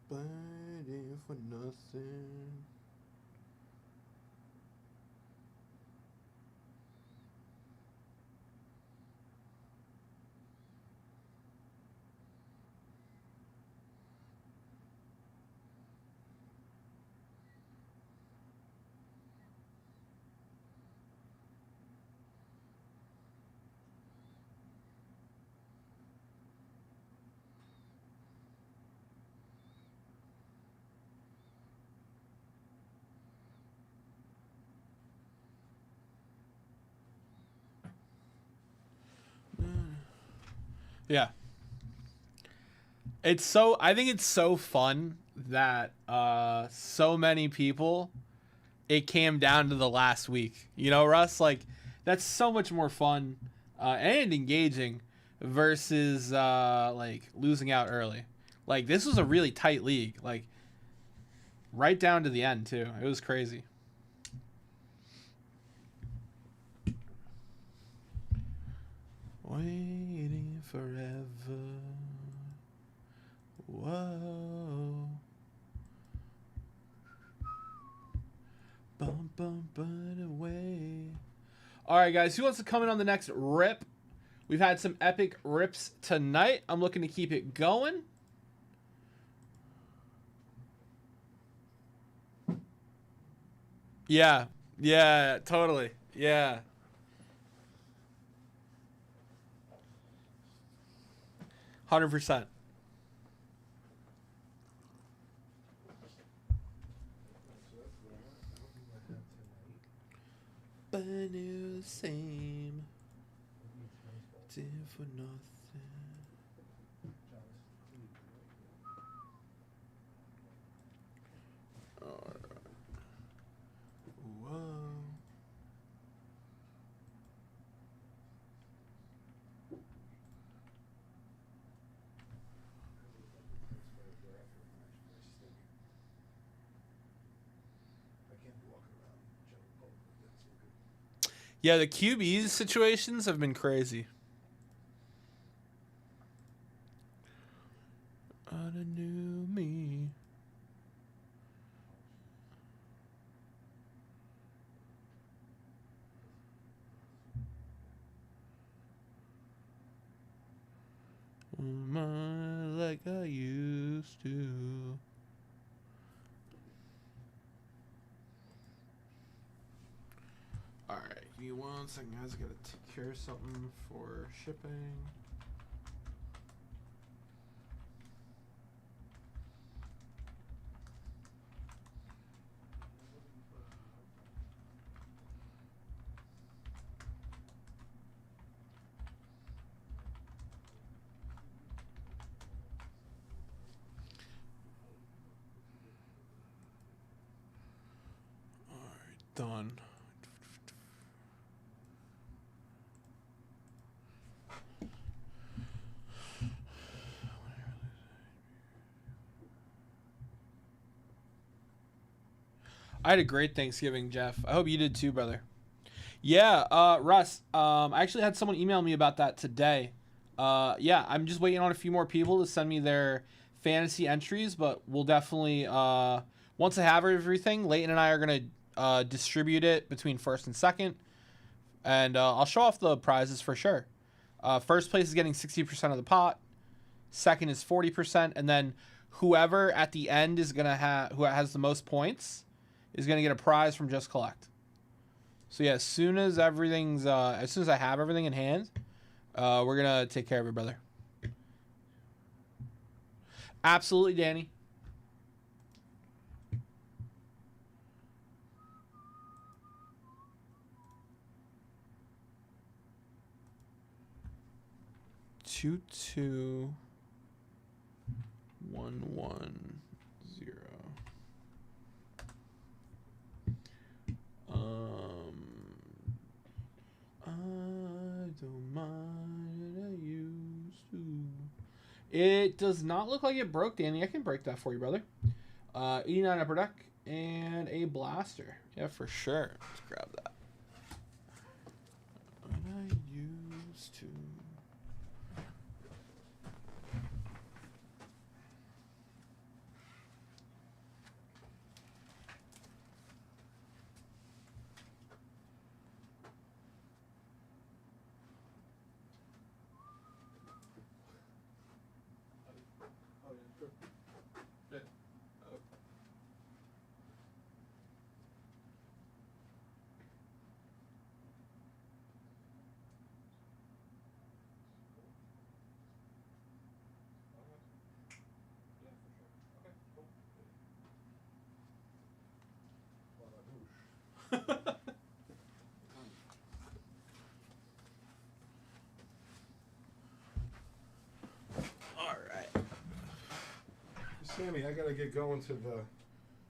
S1: Fighting for nothing. Yeah. I think it's so fun that so many people, it came down to the last week. You know, Russ, like that's so much more fun and engaging versus like losing out early. Like this was a really tight league, like right down to the end too. It was crazy. Waiting forever. Whoa. Bum, bum, bum, away. All right, guys. Who wants to come in on the next rip? We've had some epic rips tonight. I'm looking to keep it going. Yeah. Yeah, totally. Yeah. 100%. But it was the same. Did for nothing. Alright. Whoa. Yeah, the QB's situations have been crazy. On a new me. Like I used to. Alright, give me 1 second, guys. I gotta take care of something for shipping. Alright, done. I had a great Thanksgiving, Jeff. I hope you did too, brother. Yeah, Russ. I actually had someone email me about that today. Yeah, I'm just waiting on a few more people to send me their fantasy entries, but we'll definitely Once I have everything, Leighton and I are going to distribute it between first and second. And I'll show off the prizes for sure. First place is getting 60% of the pot. Second is 40%. And then whoever at the end is going to have, who has the most points, is going to get a prize from Just Collect. So yeah, as soon as I have everything in hand, we're going to take care of it, brother. Absolutely, Danny. Two, 1, 1, 0. I don't mind. I used to. It does not look like it broke, Danny. I can break that for you, brother. 89 upper deck and a blaster. Yeah, for sure. Let's grab that. What I used to.
S4: Sammy, I gotta get going to the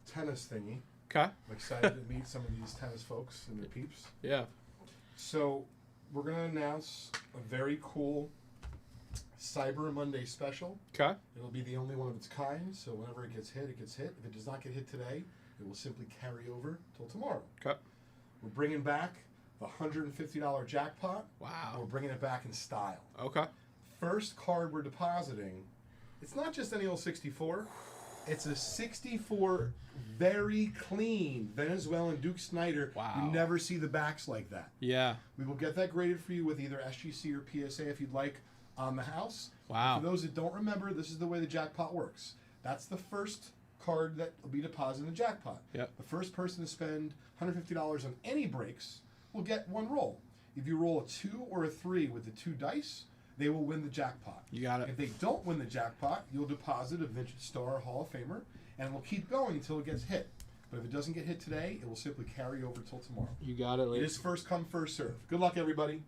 S4: tennis thingy.
S1: Okay.
S4: I'm excited to meet some of these tennis folks and their peeps.
S1: Yeah.
S4: So, we're gonna announce a very cool Cyber Monday special.
S1: Okay.
S4: It'll be the only one of its kind, so whenever it gets hit, it gets hit. If it does not get hit today, it will simply carry over till tomorrow.
S1: Okay.
S4: We're bringing back the $150 jackpot.
S1: Wow.
S4: We're bringing it back in style.
S1: Okay.
S4: First card we're depositing, it's not just any old 64. It's a 64 very clean Venezuelan Duke Snyder.
S1: Wow.
S4: You never see the backs like that.
S1: Yeah.
S4: We will get that graded for you with either SGC or PSA if you'd like on the house.
S1: Wow.
S4: For those that don't remember, this is the way the jackpot works. That's the first card that will be deposited in the jackpot.
S1: Yep.
S4: The first person to spend $150 on any breaks will get one roll. If you roll a 2 or a 3 with the 2 dice, they will win the jackpot.
S1: You got it.
S4: If they don't win the jackpot, you'll deposit a Vintage Star Hall of Famer, and we'll keep going until it gets hit. But if it doesn't get hit today, it will simply carry over till tomorrow.
S1: You got it.
S4: It is first come, first serve. Good luck, everybody.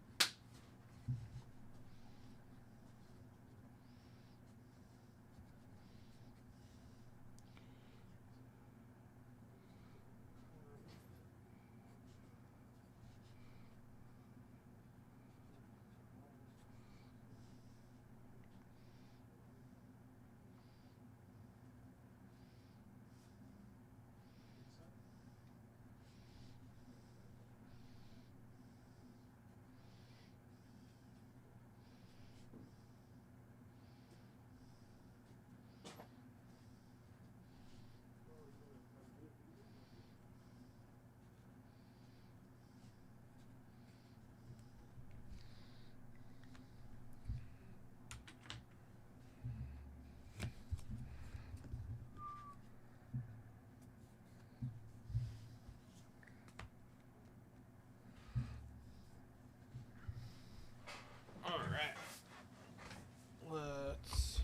S1: All right. Let's.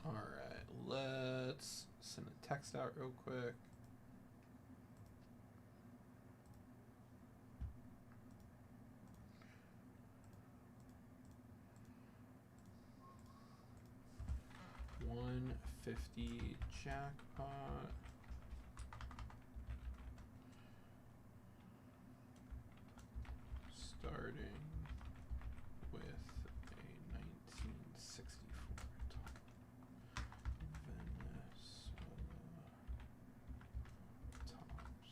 S1: All right. Let's send a text out real quick. $150 jackpot. Starting with a 1964 top. Venezuela tops.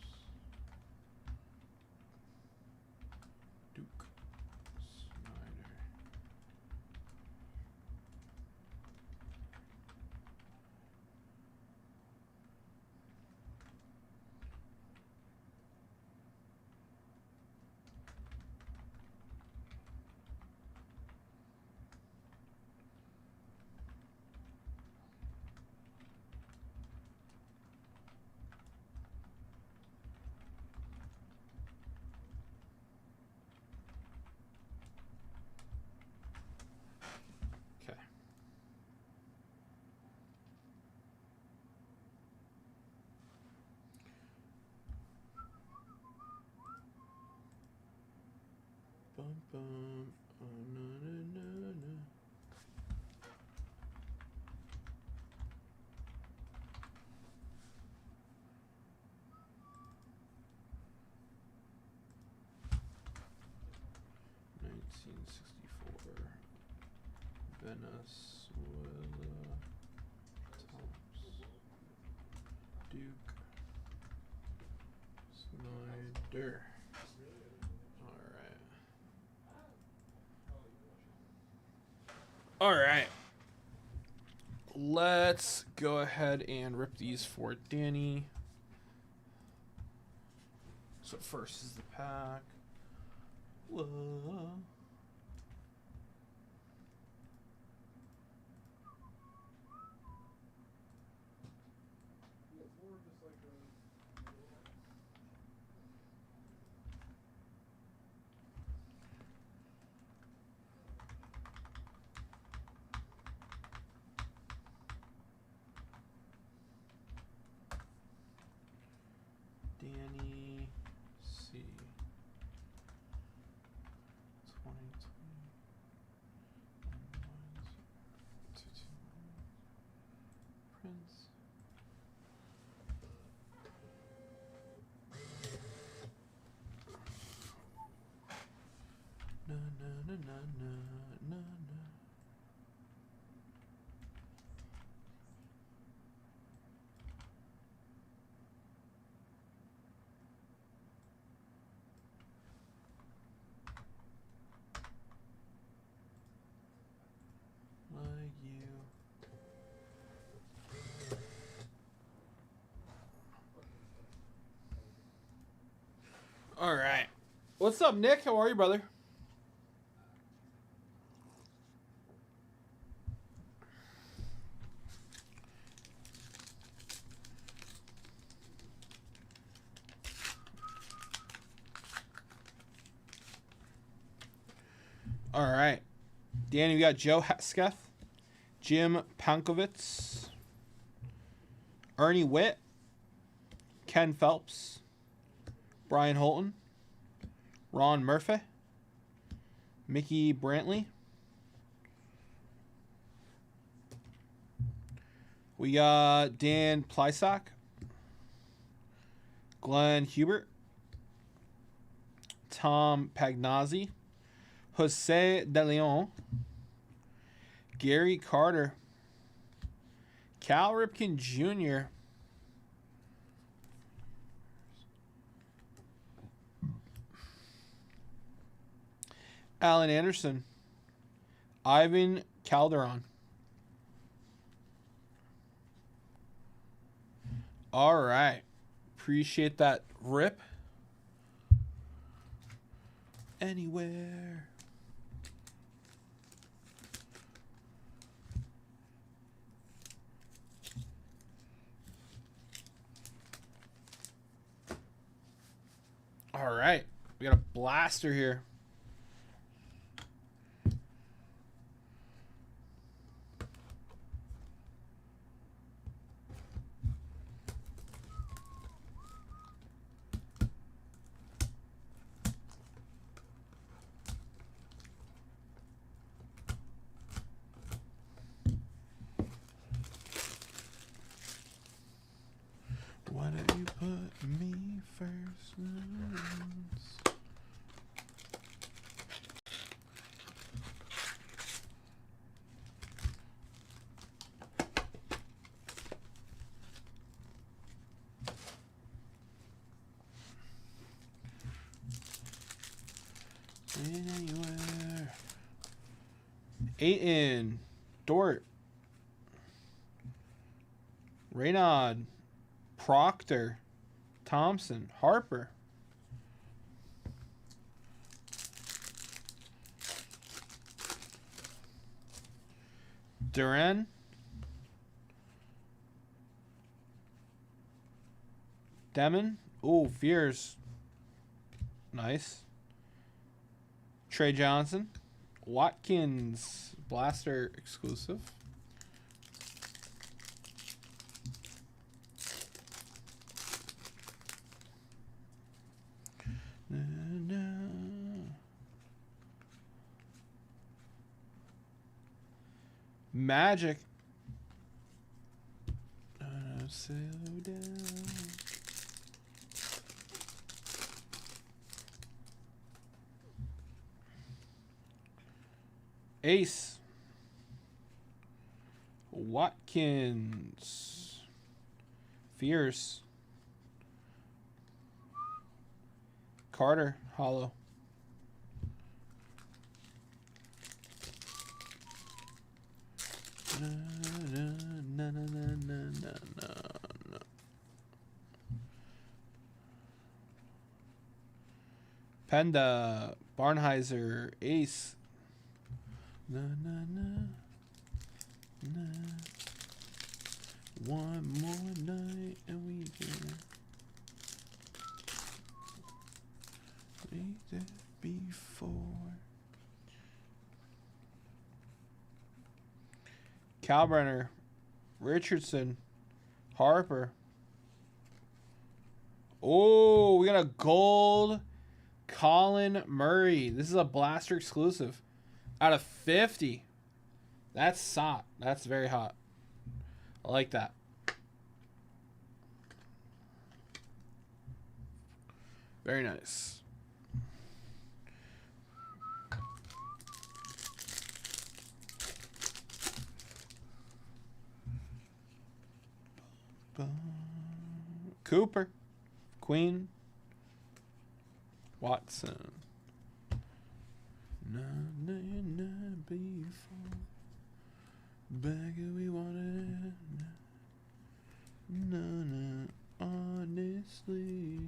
S1: Bum, bum. Oh, no, no, no, no. Venezuela, Tops, Duke, Snyder. All right. Let's go ahead and rip these for Danny. So first is the pack. Whoa. Danny C. 2020. Prince. Na na na na na na na. Like you. All right. What's up, Nick? How are you, brother? All right. Danny, we got Joe Hesketh, Jim Pankovitz, Ernie Witt, Ken Phelps, Brian Holton, Ron Murphy, Mickey Brantley. We got Dan Plysock, Glenn Hubert, Tom Pagnazzi, Jose De Leon, Gary Carter, Cal Ripken Jr., Alan Anderson, Ivan Calderon. All right. Appreciate that rip. Anywhere. All right. We got a blaster here. Why don't you put me first? Anywhere. Aiton, Dort, Raynaud, Proctor, Thompson, Harper. Duran. Demon. Ooh, Fears. Nice. Trey Johnson. Watkins. Blaster exclusive. Magic. Slow down. Ace. Watkins. Fierce. Carter. Hollow. Penda, Barnheiser, Ace. Na na na na. One more night and we can meet it before. Kalbrenner, Richardson, Harper. Oh, we got a gold Colin Murray. This is a blaster exclusive out of 50. That's hot. That's very hot. I like that. Very nice. Cooper, Queen, Watson. Na na na before. Back we wanted. Na na honestly.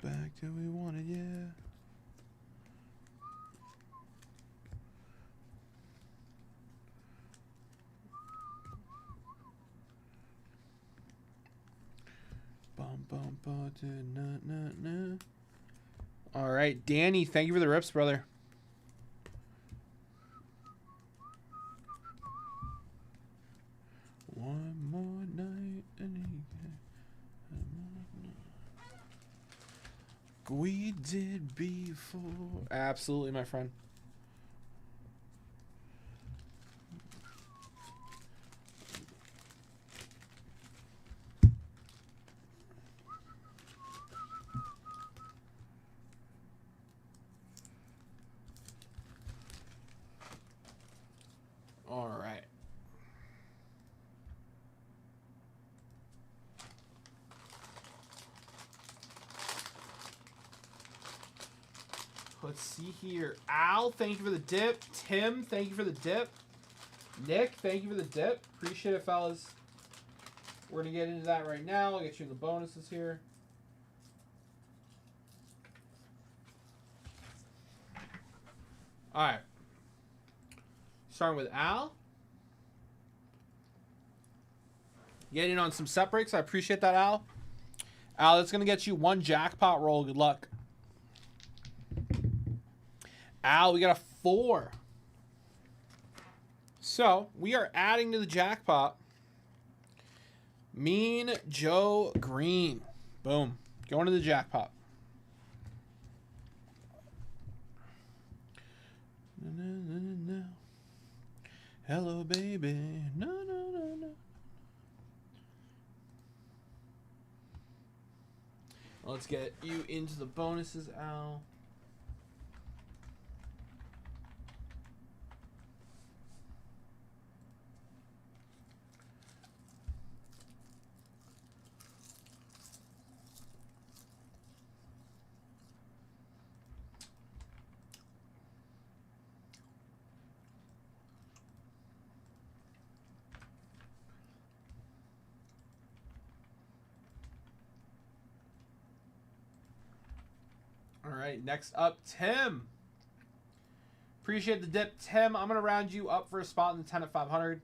S1: Back to we wanted, yeah. All right, Danny, thank you for the rips, brother. One more night and we did before. Absolutely, my friend. All right. Let's see here. Al, thank you for the dip. Tim, thank you for the dip. Nick, thank you for the dip. Appreciate it, fellas. We're going to get into that right now. I'll get you the bonuses here. All right. Starting with Al. Getting in on some set breaks. I appreciate that, Al. Al, that's going to get you one jackpot roll. Good luck. Al, we got a 4. So, we are adding to the jackpot. Mean Joe Green. Boom. Going to the jackpot. Hello, baby. No, no, no, no. Let's get you into the bonuses, Al. All right, next up, Tim. Appreciate the dip, Tim. I'm going to round you up for a spot in the 10 at 500.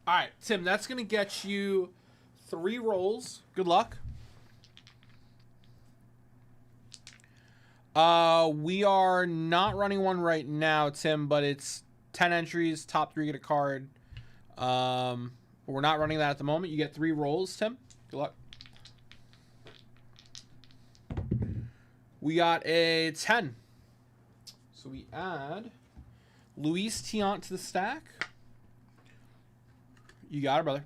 S1: All right, Tim, that's going to get you 3 rolls. Good luck. We are not running one right now, Tim, but it's 10 entries, top 3 get a card. We're not running that at the moment. You get 3 rolls, Tim. Good luck. We got a 10. So we add Luis Tiant to the stack. You got it, brother.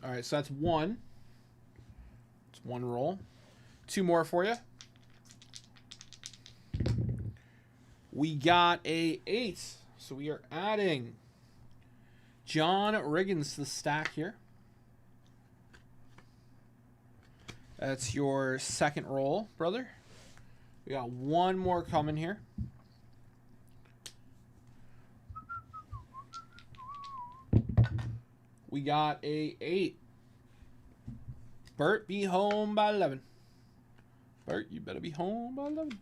S1: All right, so that's 1. It's 1 roll. 2 more for you. We got a 8. So we are adding John Riggins to the stack here. That's your second roll, brother. We got 1 more coming here. We got a 8. Bert, be home by 11. Bert, you better be home by 11.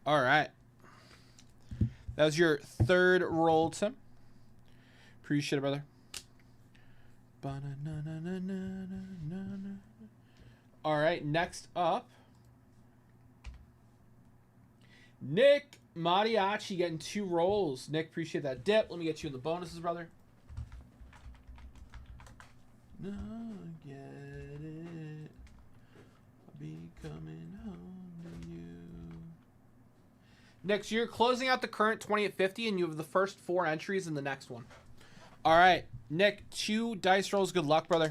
S1: All right. That was your 3rd roll, Tim. Appreciate it, brother. All right, next up. Nick Mariachi getting 2 rolls. Nick, appreciate that dip. Let me get you in the bonuses, brother. No, I get it. I'll be coming home to you. Next, you're closing out the current 20 at 50, and you have the first 4 entries in the next one. All right, Nick, 2 dice rolls. Good luck, brother.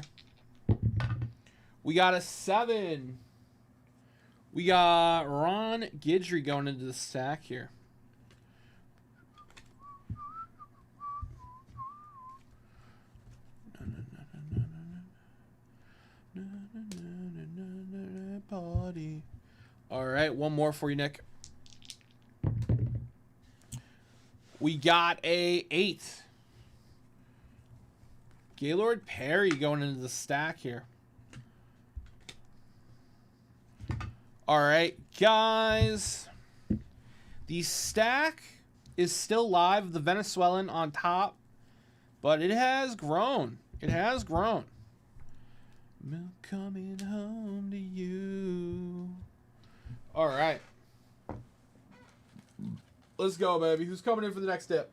S1: We got a 7. We got Ron Guidry going into the stack here. Party. All right, 1 more for you, Nick. We got a 8. Gaylord Perry going into the stack here. All right, guys. The stack is still live. The Venezuelan on top, but it has grown. It has grown. I'm coming home to you. All right. Let's go, baby. Who's coming in for the next dip?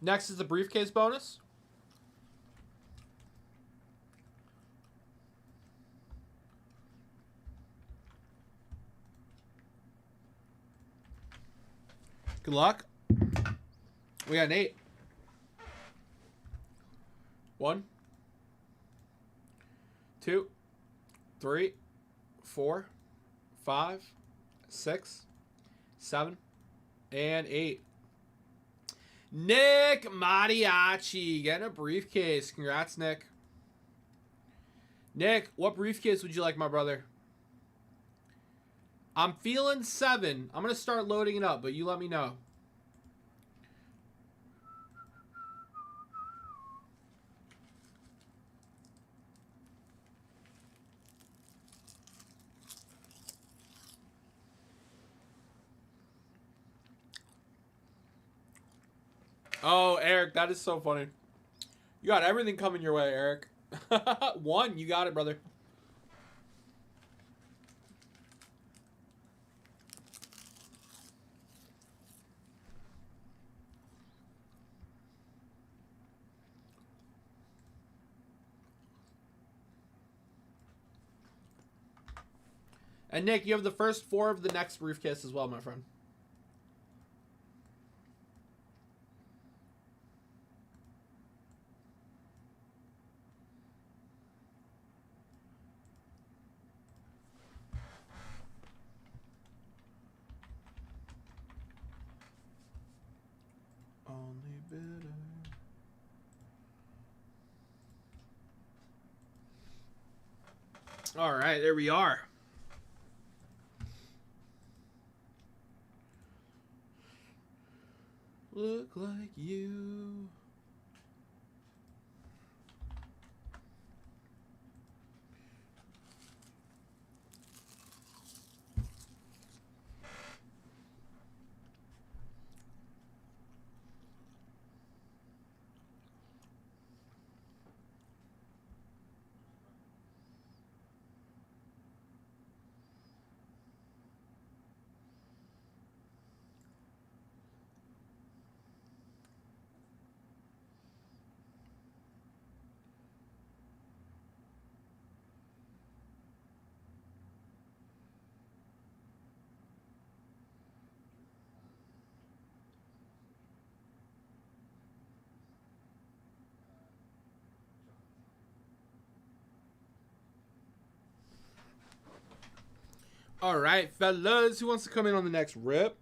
S1: Next is the briefcase bonus. Good luck. We got an 8. 1, 2, 3, 4, 5, 6, 7, and 8. Nick Mariachi getting a briefcase. Congrats, Nick. Nick, what briefcase would you like, my brother? I'm feeling 7. I'm going to start loading it up, but you let me know. Oh, Eric, that is so funny. You got everything coming your way, Eric. 1, you got it, brother. And Nick, you have the first 4 of the next briefcase as well, my friend. Only bitter. All right, there we are. Look like you. All right, fellas. Who wants to come in on the next rip?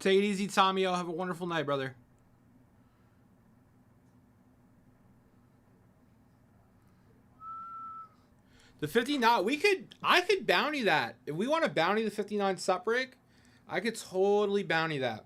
S1: Take it easy, Tommy. I'll have a wonderful night, brother. The 59, I could bounty that. If we want to bounty the 59 sup break, I could totally bounty that.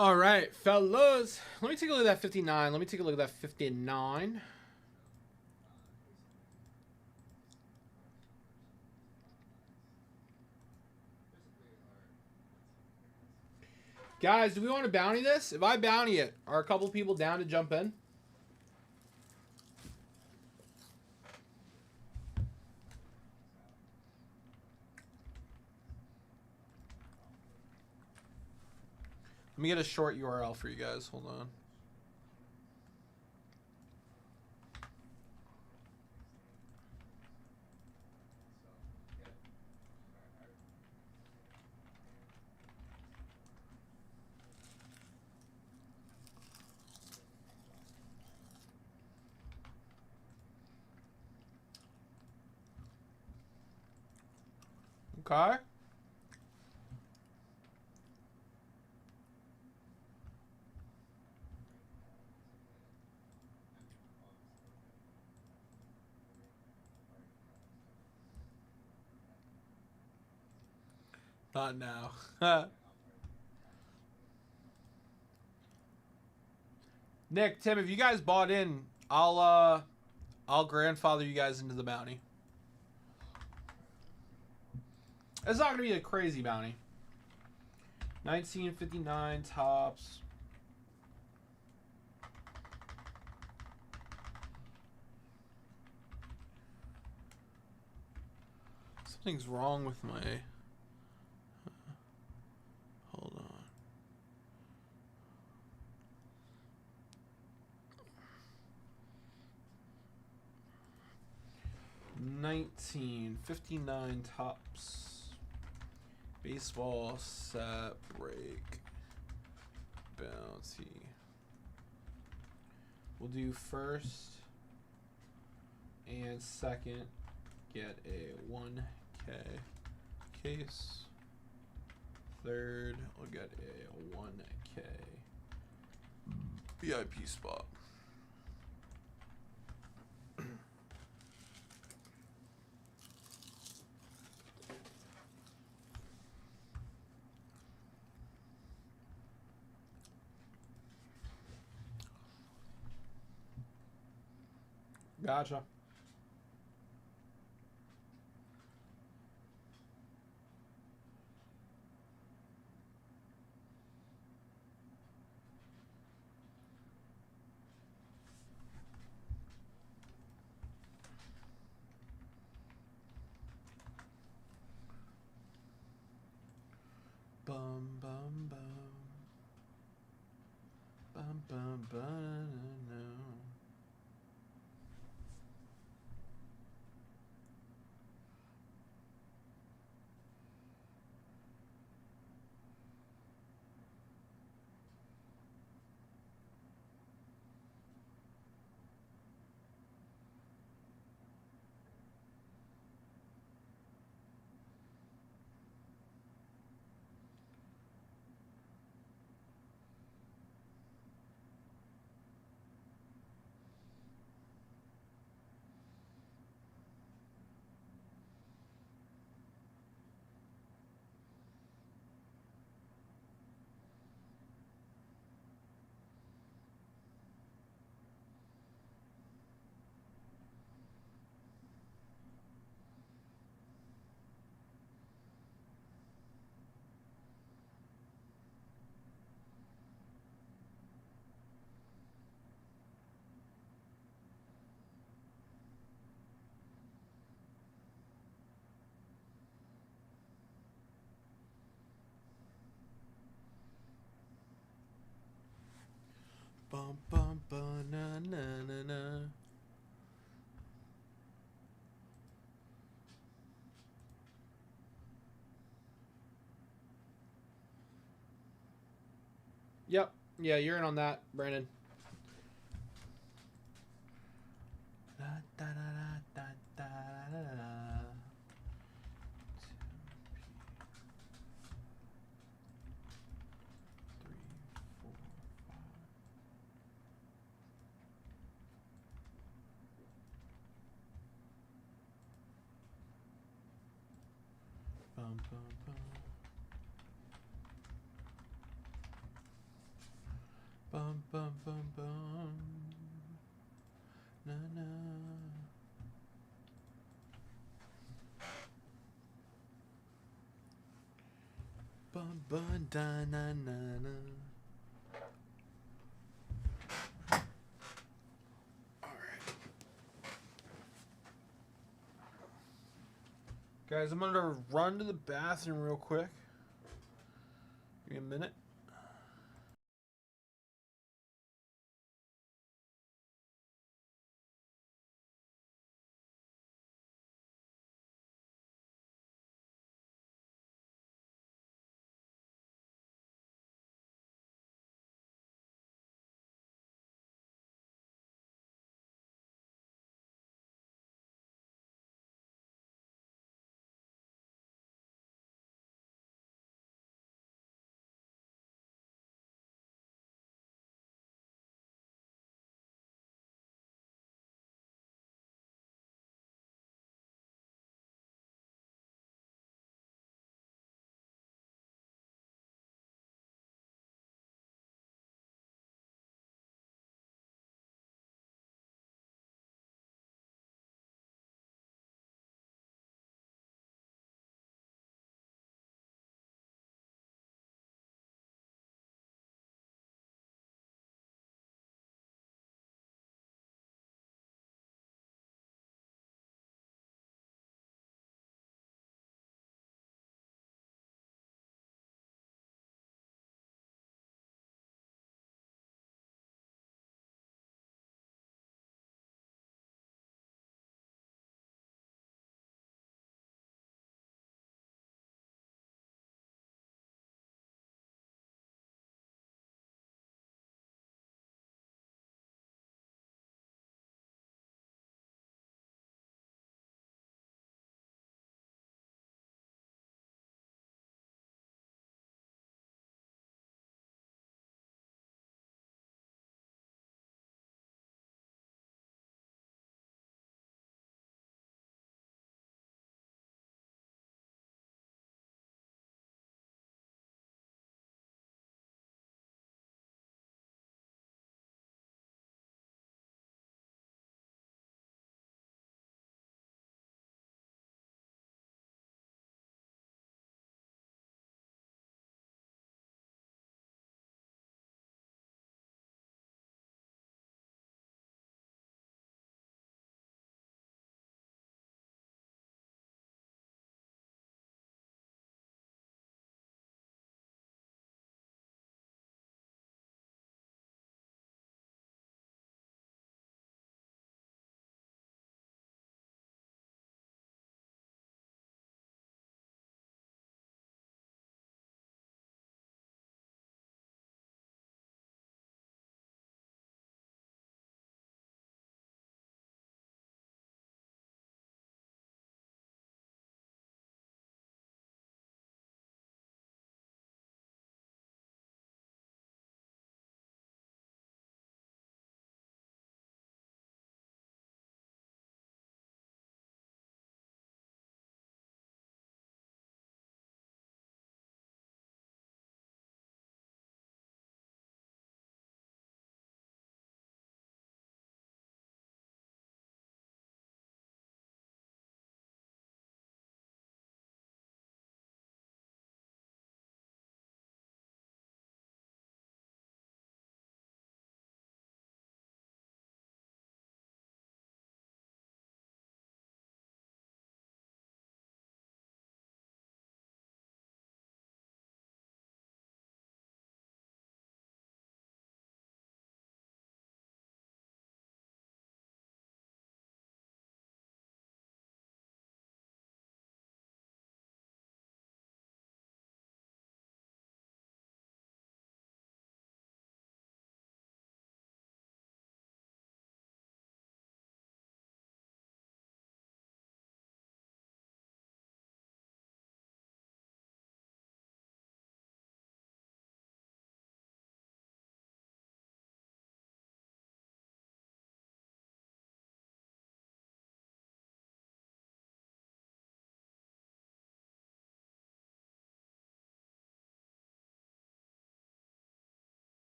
S1: All right, fellas. Let me take a look at that 59. Let me take a look at that 59. Guys, do we want to bounty this? If I bounty it, are a couple people down to jump in? Let me get a short URL for you guys. Hold on. Okay. Not now. Nick, Tim, if you guys bought in, I'll grandfather you guys into the bounty. It's not gonna be a crazy bounty. 1959 tops. Something's wrong with my. Hold on. $19.59 tops. Baseball set break bounty. We'll do first and second. Get a 1K case. Third, we'll get a 1K VIP spot. Gotcha. Bum bum bum. Bum bum bum. Bum bum bum na na na na. Yep. Yeah, you're in on that, Brandon. Da, da, da, da, da, da, da. Bum, bum, bum. Bum bum bum bum. Na na. Bum bum da na na na. All right, guys. I'm gonna run to the bathroom real quick. Give me a minute.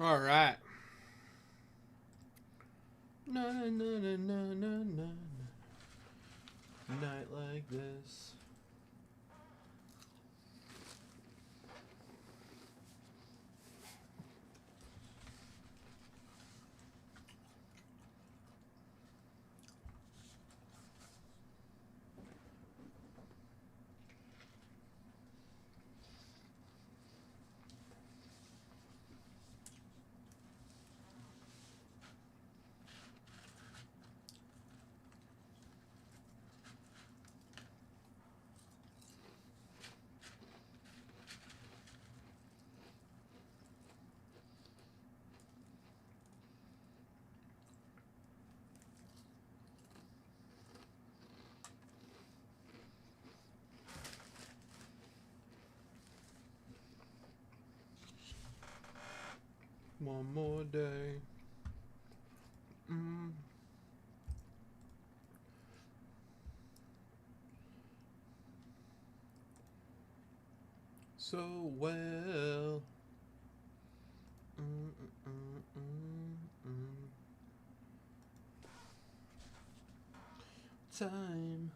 S1: All right. Na na na na na na na. Night like this. One more day. So well. Time.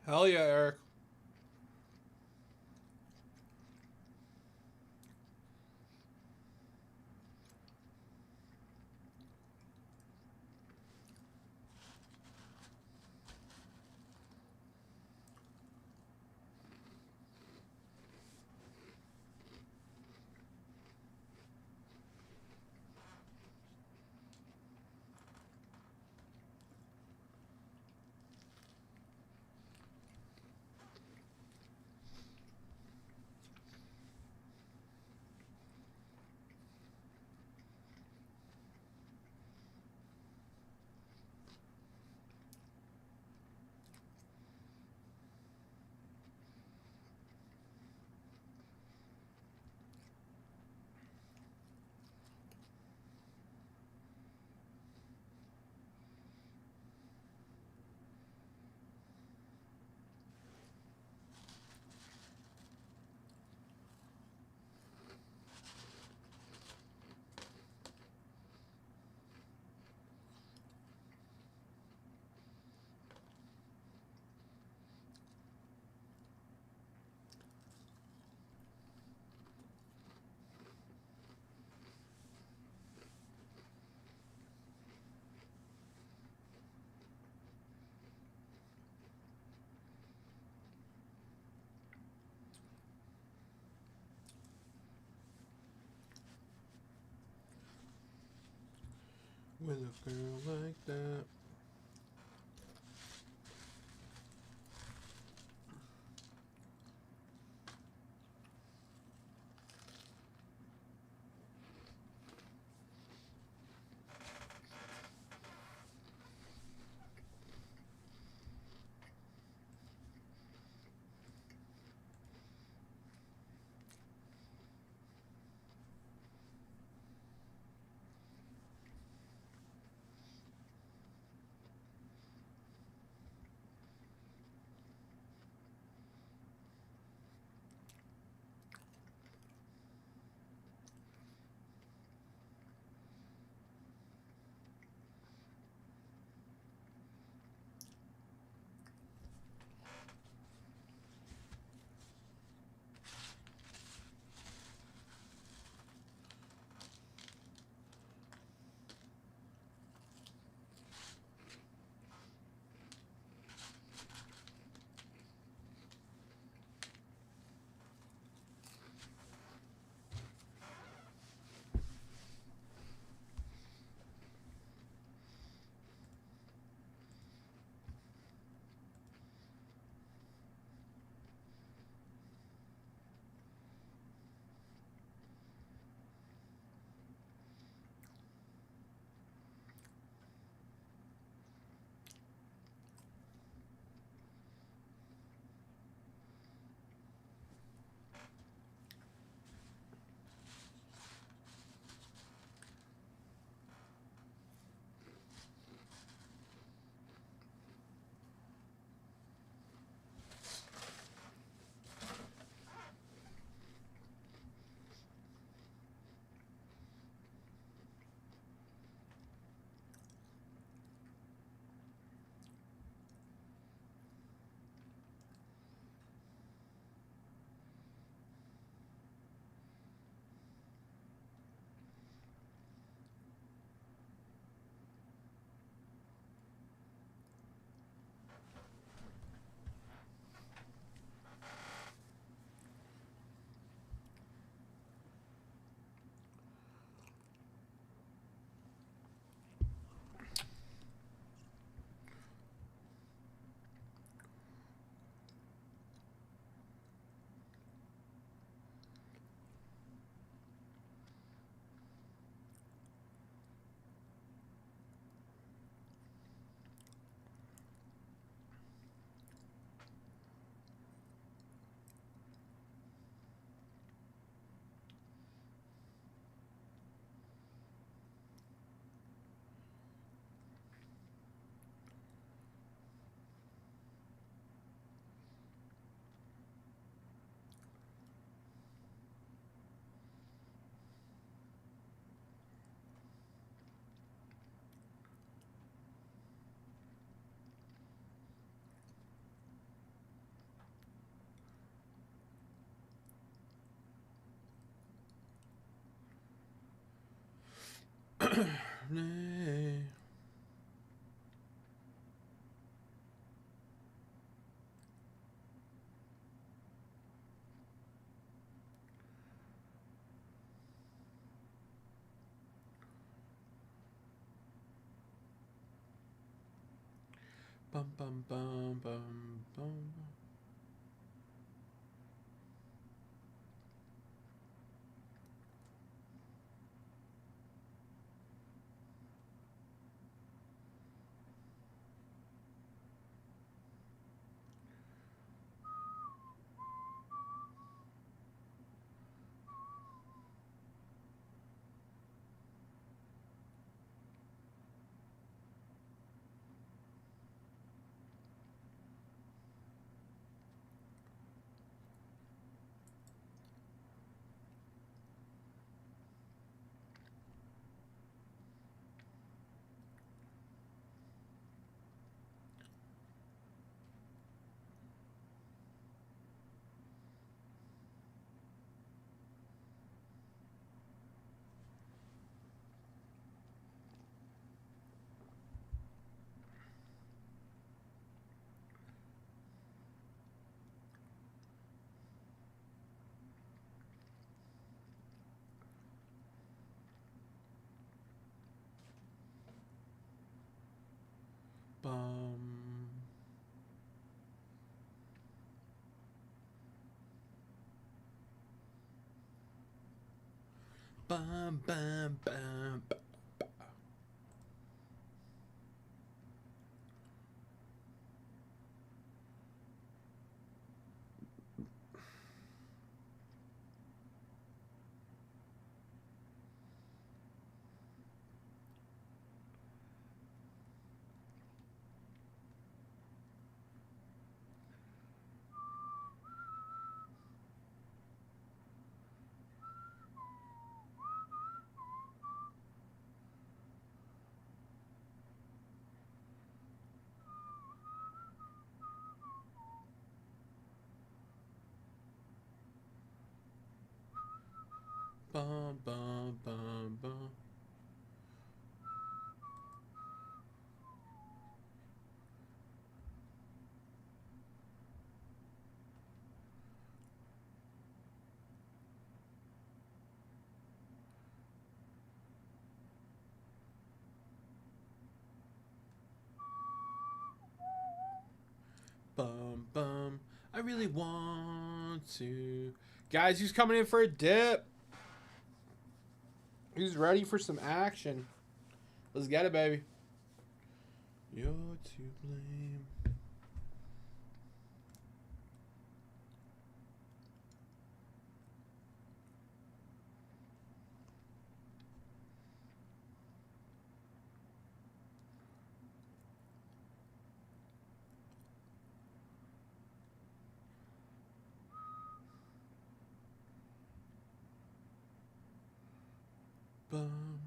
S1: Hell yeah, Eric. With a girl like that. Nay. Bum bum bum bum bum. Bum. Bum bum bum. Bum bum bum bum. Bum bum. I really want to. Guys, who's coming in for a dip? Who's ready for some action? Let's get it, baby. You're to blame. Bum.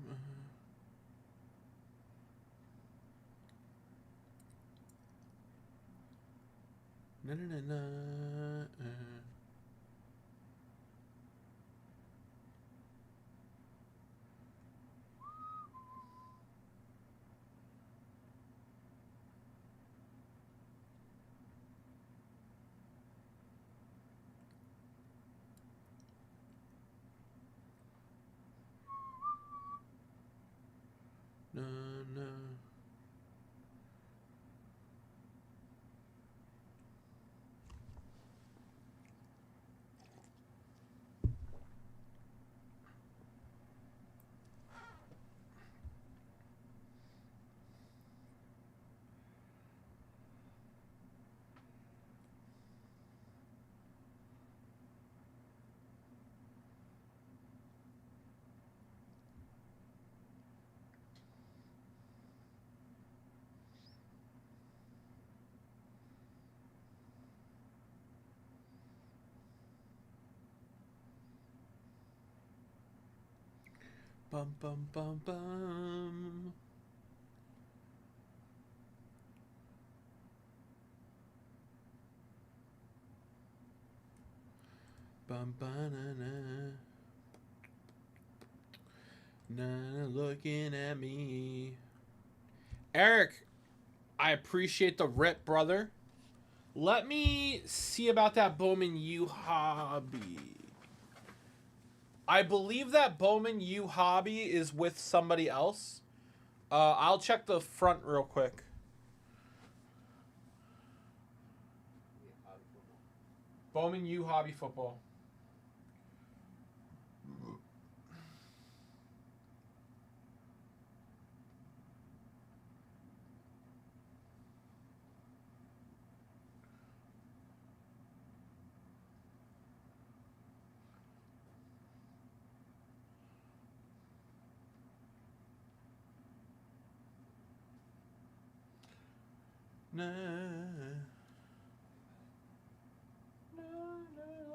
S1: Na na na na. Na na. Bum bum bum bum. Bum ba na na. Nah, looking at me. Eric, I appreciate the rip, brother. Let me see about that Bowman U hobby. I believe that Bowman U hobby is with somebody else. I'll check the front real quick. Bowman U hobby football. Nah.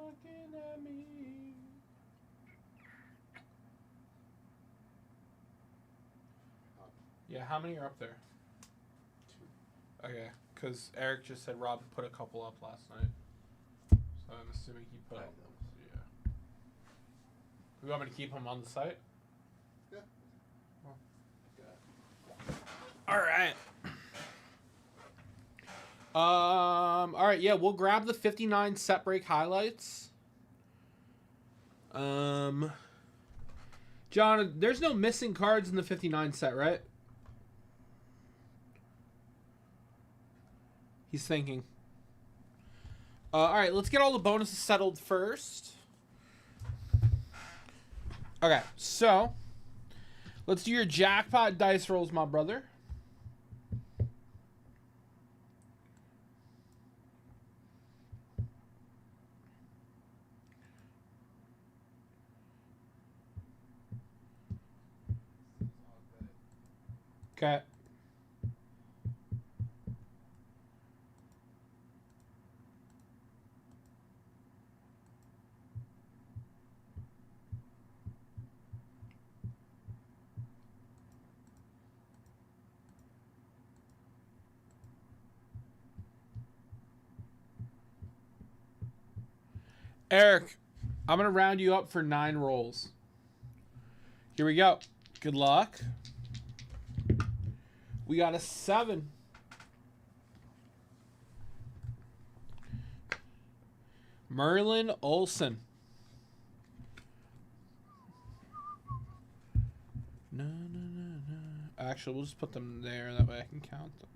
S1: Looking at me. Yeah, how many are up there?
S2: 2.
S1: Okay, because Eric just said Rob put a couple up last night. So I'm assuming he put up. Yeah. You want me to keep him on the site?
S2: Yeah.
S1: All right. All right, yeah, we'll grab the 59 set break highlights. John, there's no missing cards in the 59 set, right? He's thinking. All right, let's get all the bonuses settled first. Okay, so let's do your jackpot dice rolls, my brother. Okay. Eric, I'm going to round you up for 9 rolls. Here we go. Good luck. We got a 7. Merlin Olsen. No. Actually, we'll just put them there. That way I can count them.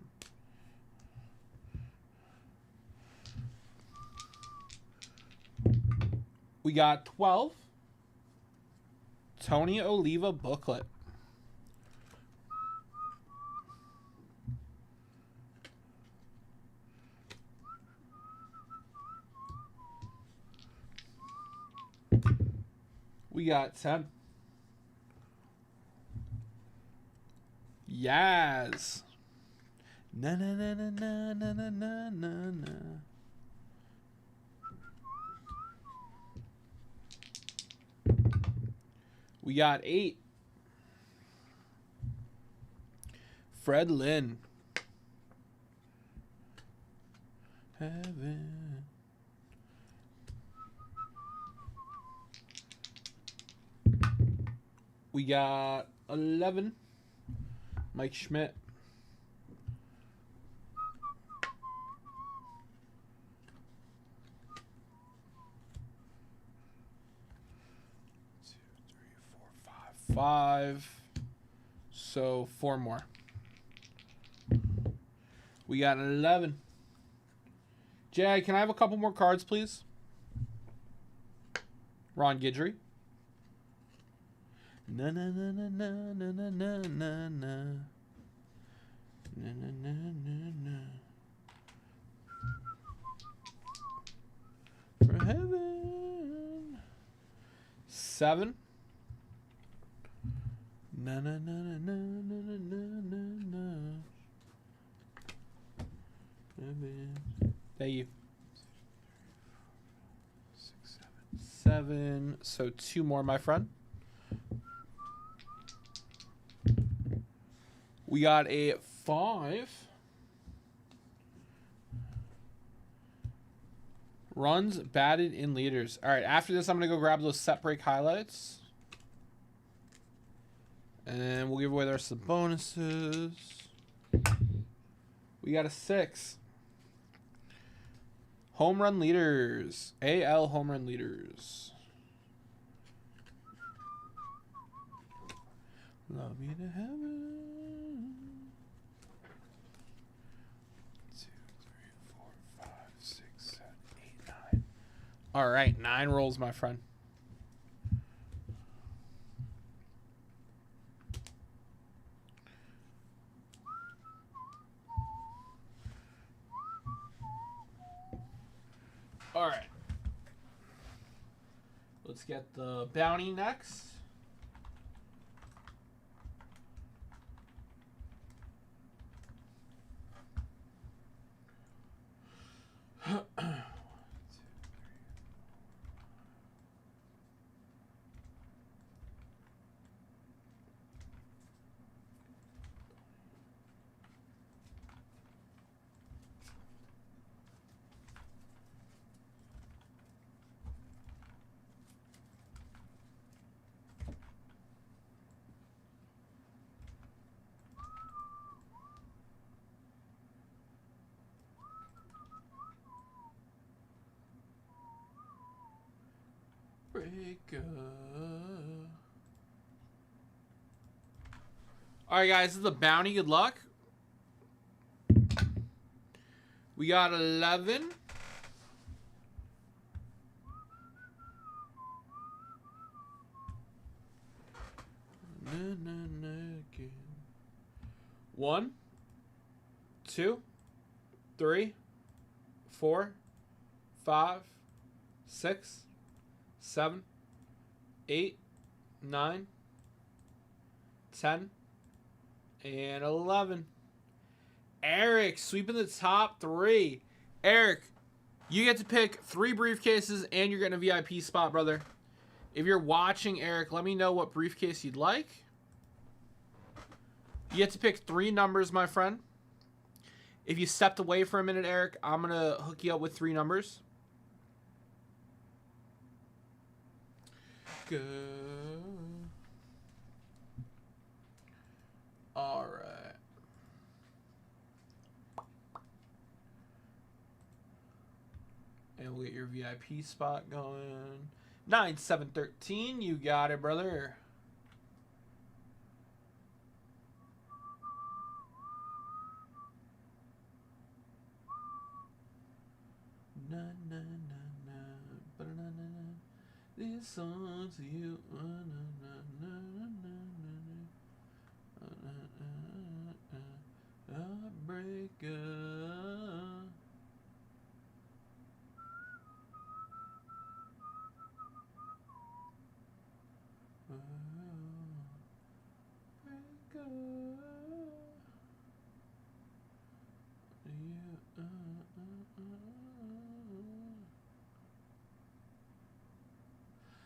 S1: We got 12. Tony Oliva booklet. We got 10. Yaz. Na. We got 8. Fred Lynn. Heaven. We got 11. Mike Schmidt. Five. So 4 more. We got 11. Jay, can I have a couple more cards, please? Ron Guidry. Na. For heaven. 7. Na. Thank you. 6, 7. So 2 more, my friend. We got a 5. Runs batted in leaders. All right, after this, I'm going to go grab those set break highlights. And we'll give away the rest of the bonuses. We got a 6. Home run leaders. AL home run leaders. Love me to heaven. 2, 3, 4, 5, 6, 7, 8, 9. All right, 9 rolls, my friend. All right. Let's get the bounty next. Breaker. All right, guys, this is the bounty. Good luck. We got 11. Again. 1, 2, 3, 4, 5, 6, 7, 8, 9, 10, and 11. Eric sweeping the top 3. Eric, you get to pick 3 briefcases and you're getting a VIP spot, brother. If you're watching, Eric, let me know what briefcase you'd like. You get to pick 3 numbers, my friend. If you stepped away for a minute, Eric, I'm going to hook you up with 3 numbers. Good. All right. And we'll get your VIP spot going. 9, 7, 13. You got it, brother. Na na na na, ba na na na. This song's to you. Na na na na na na. Heartbreaker.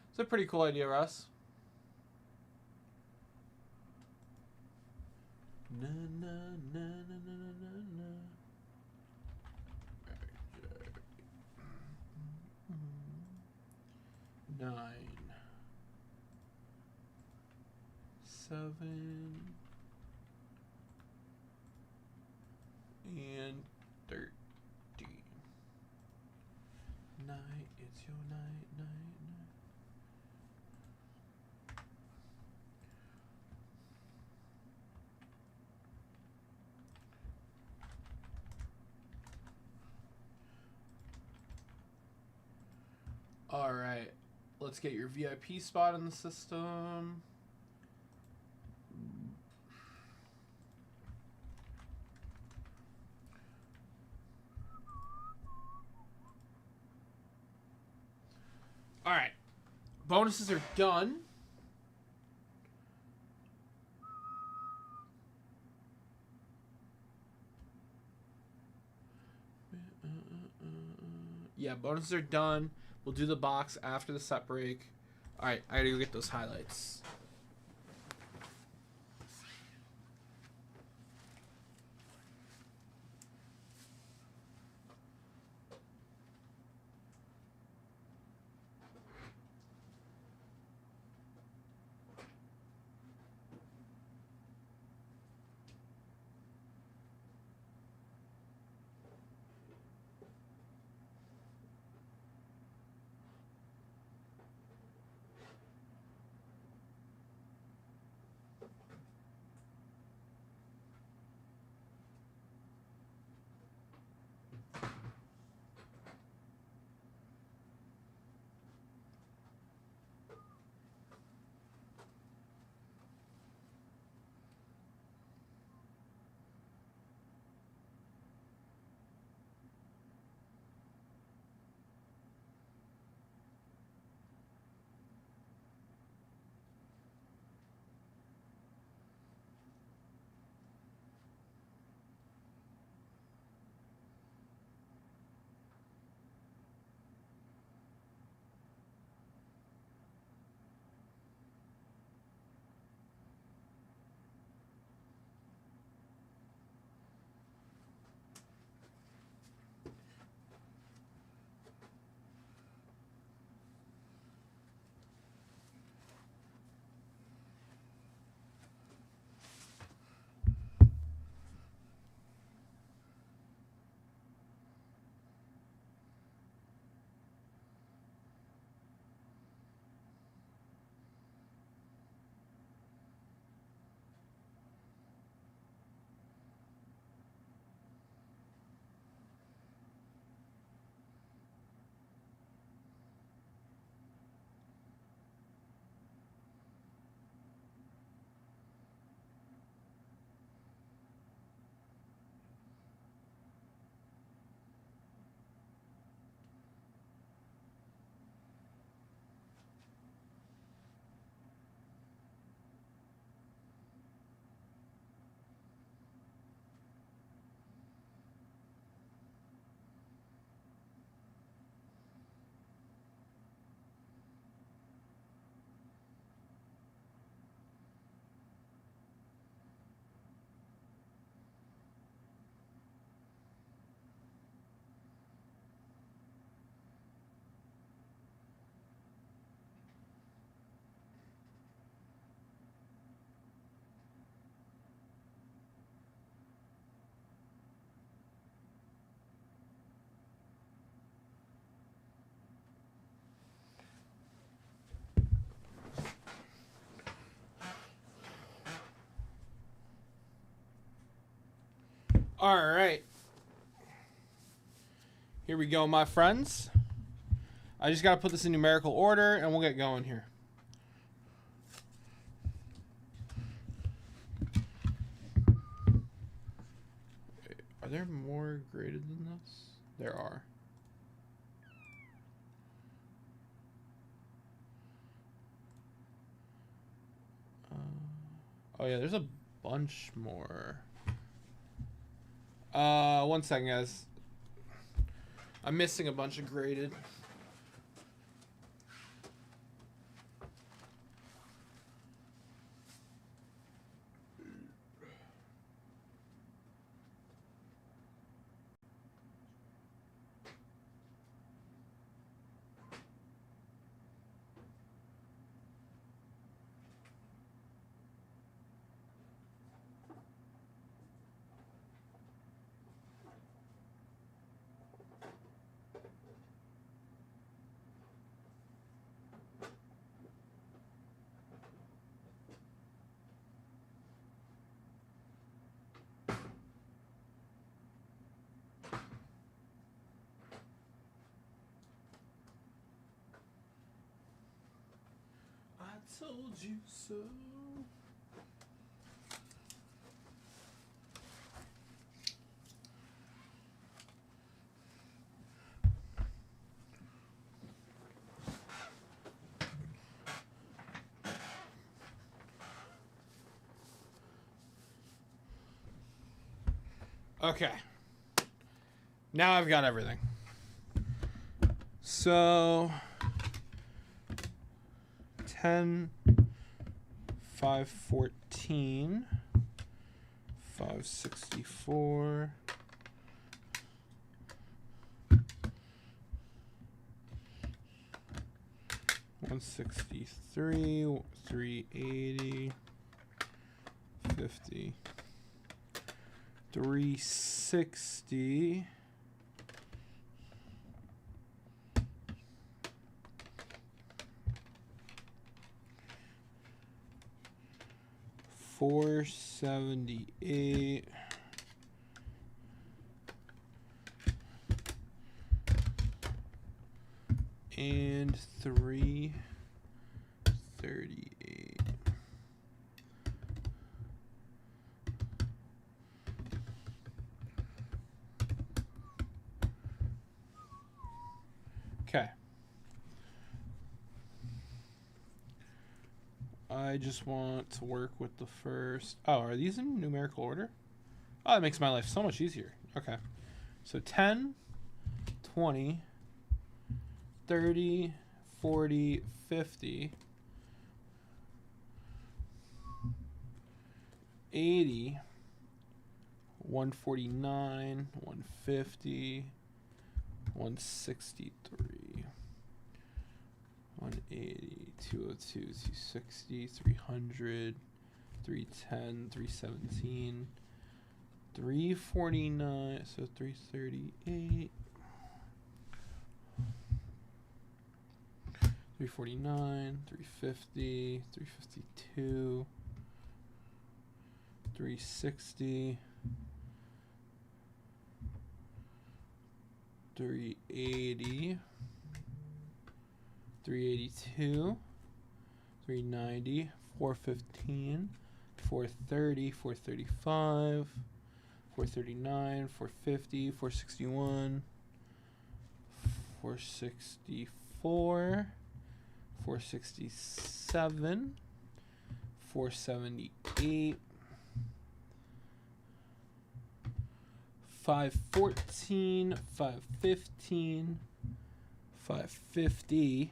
S1: It's a pretty cool idea, Russ. Na, na, na, na, na, na, na. 9, 7, and 13. Night, it's your night, night, night. All right, let's get your VIP spot in the system. All right, bonuses are done. Yeah, bonuses are done. We'll do the box after the set break. All right, I gotta go get those highlights. All right. Here we go, my friends. I just got to put this in numerical order, and we'll get going here. Are there more graded than this? There are. Oh, yeah, there's a bunch more. 1 second, guys. I'm missing a bunch of graded. I told you so. Okay. Now I've got everything. So 10, 514, 564, 163, 380, 50, 360, 478, and 338. Okay. I just want to work with the first. Oh, are these in numerical order? Oh, that makes my life so much easier. Okay. So 10, 20, 30, 40, 50, 80, 149, 150, 163, 180, 202, 260, 300, 310, 317, 349, so 338, 349, 350, 352, 360, 380, 382, 390, 415, 430, 435, 439, 450, 461, 464, 467, 478, 514, 515, 550,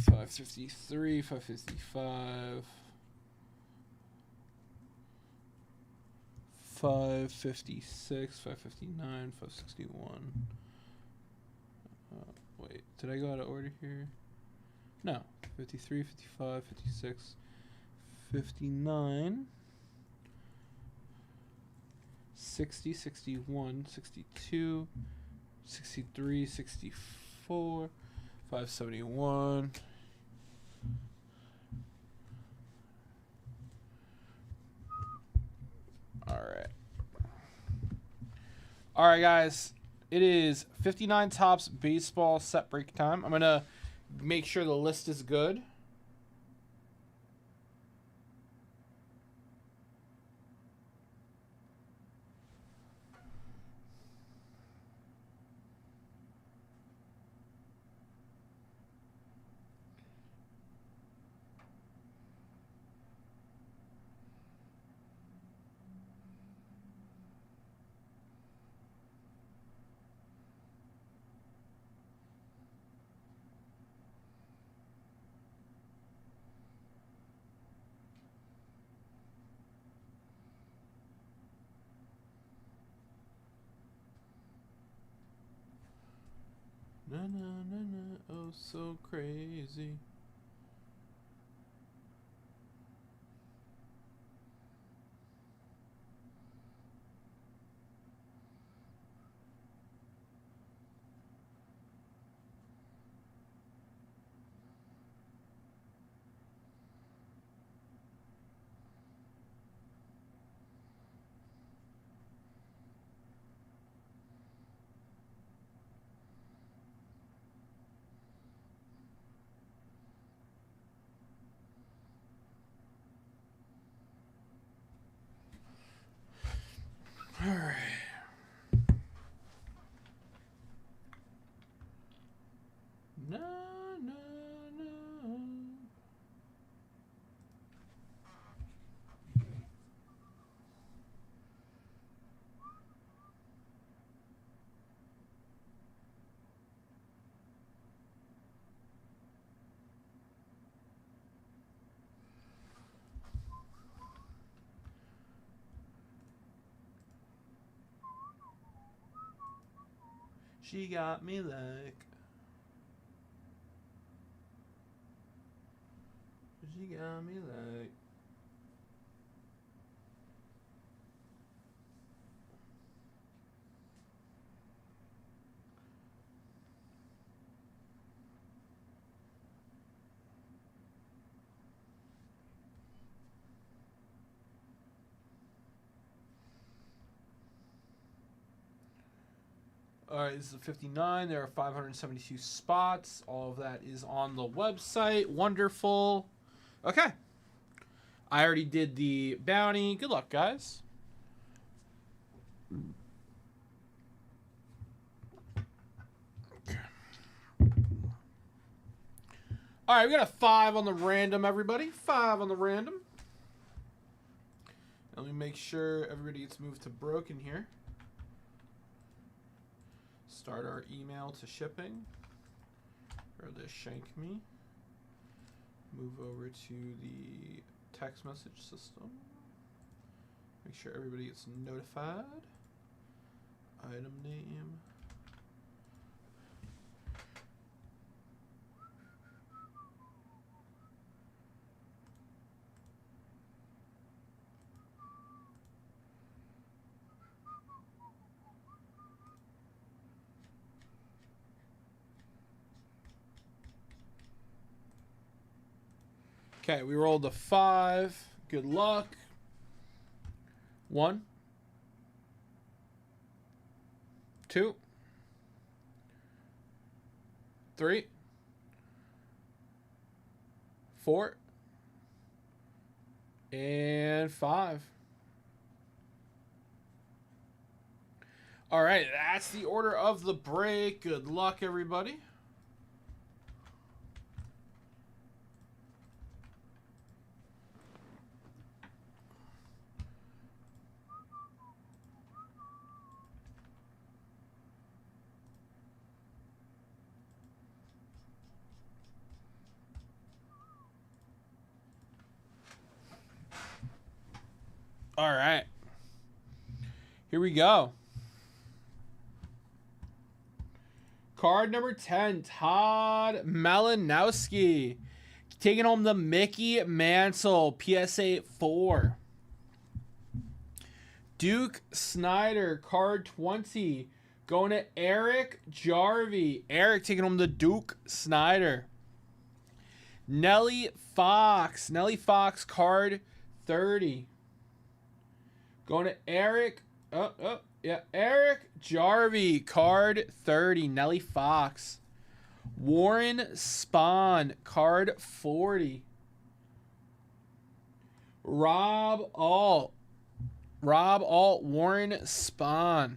S1: 553, 555, 556, 559, 561. Wait, did I go out of order here? No. 53, 55, 56, 59, 60, 61, 62, 63, 64, 571, All right. All right, guys. It is 59 Topps baseball set break time. I'm going to make sure the list is good. Na na na na, oh so crazy. All right. No, no, no. She got me like. She got me like. All right, this is a 59. There are 572 spots. All of that is on the website. Wonderful. Okay. I already did the bounty. Good luck, guys. All right, we got a 5 on the random, everybody. 5 on the random. Let me make sure everybody gets moved to broken here. Start our email to shipping. Or the shank me. Move over to the text message system. Make sure everybody gets notified. Item name. Okay, we rolled a 5. Good luck. 1, 2, 3, 4, and 5. All right, that's the order of the break. Good luck, everybody. All right. Here we go. Card number 10, Todd Malinowski. Taking home the Mickey Mantle PSA 4. Duke Snyder, card 20. Going to Eric Jarvie. Eric taking home the Duke Snyder. Nelly Fox. Nelly Fox, card 30. Going to Eric. Yeah. Eric Jarvie, card 30. Nelly Fox. Warren Spahn, card 40. Rob Alt, Warren Spahn.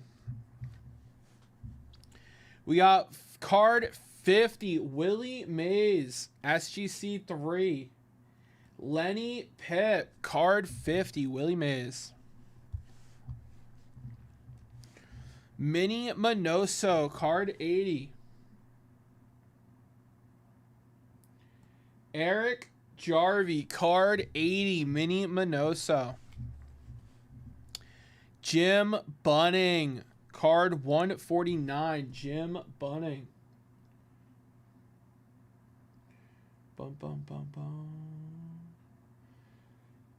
S1: We got card 50, Willie Mays, SGC 3. Lenny Pitt, card 50, Willie Mays. Minnie Minoso, card 80. Eric Jarvie, card 80, Minnie Minoso. Jim Bunning, card 149, Jim Bunning. Bum, bum, bum, bum.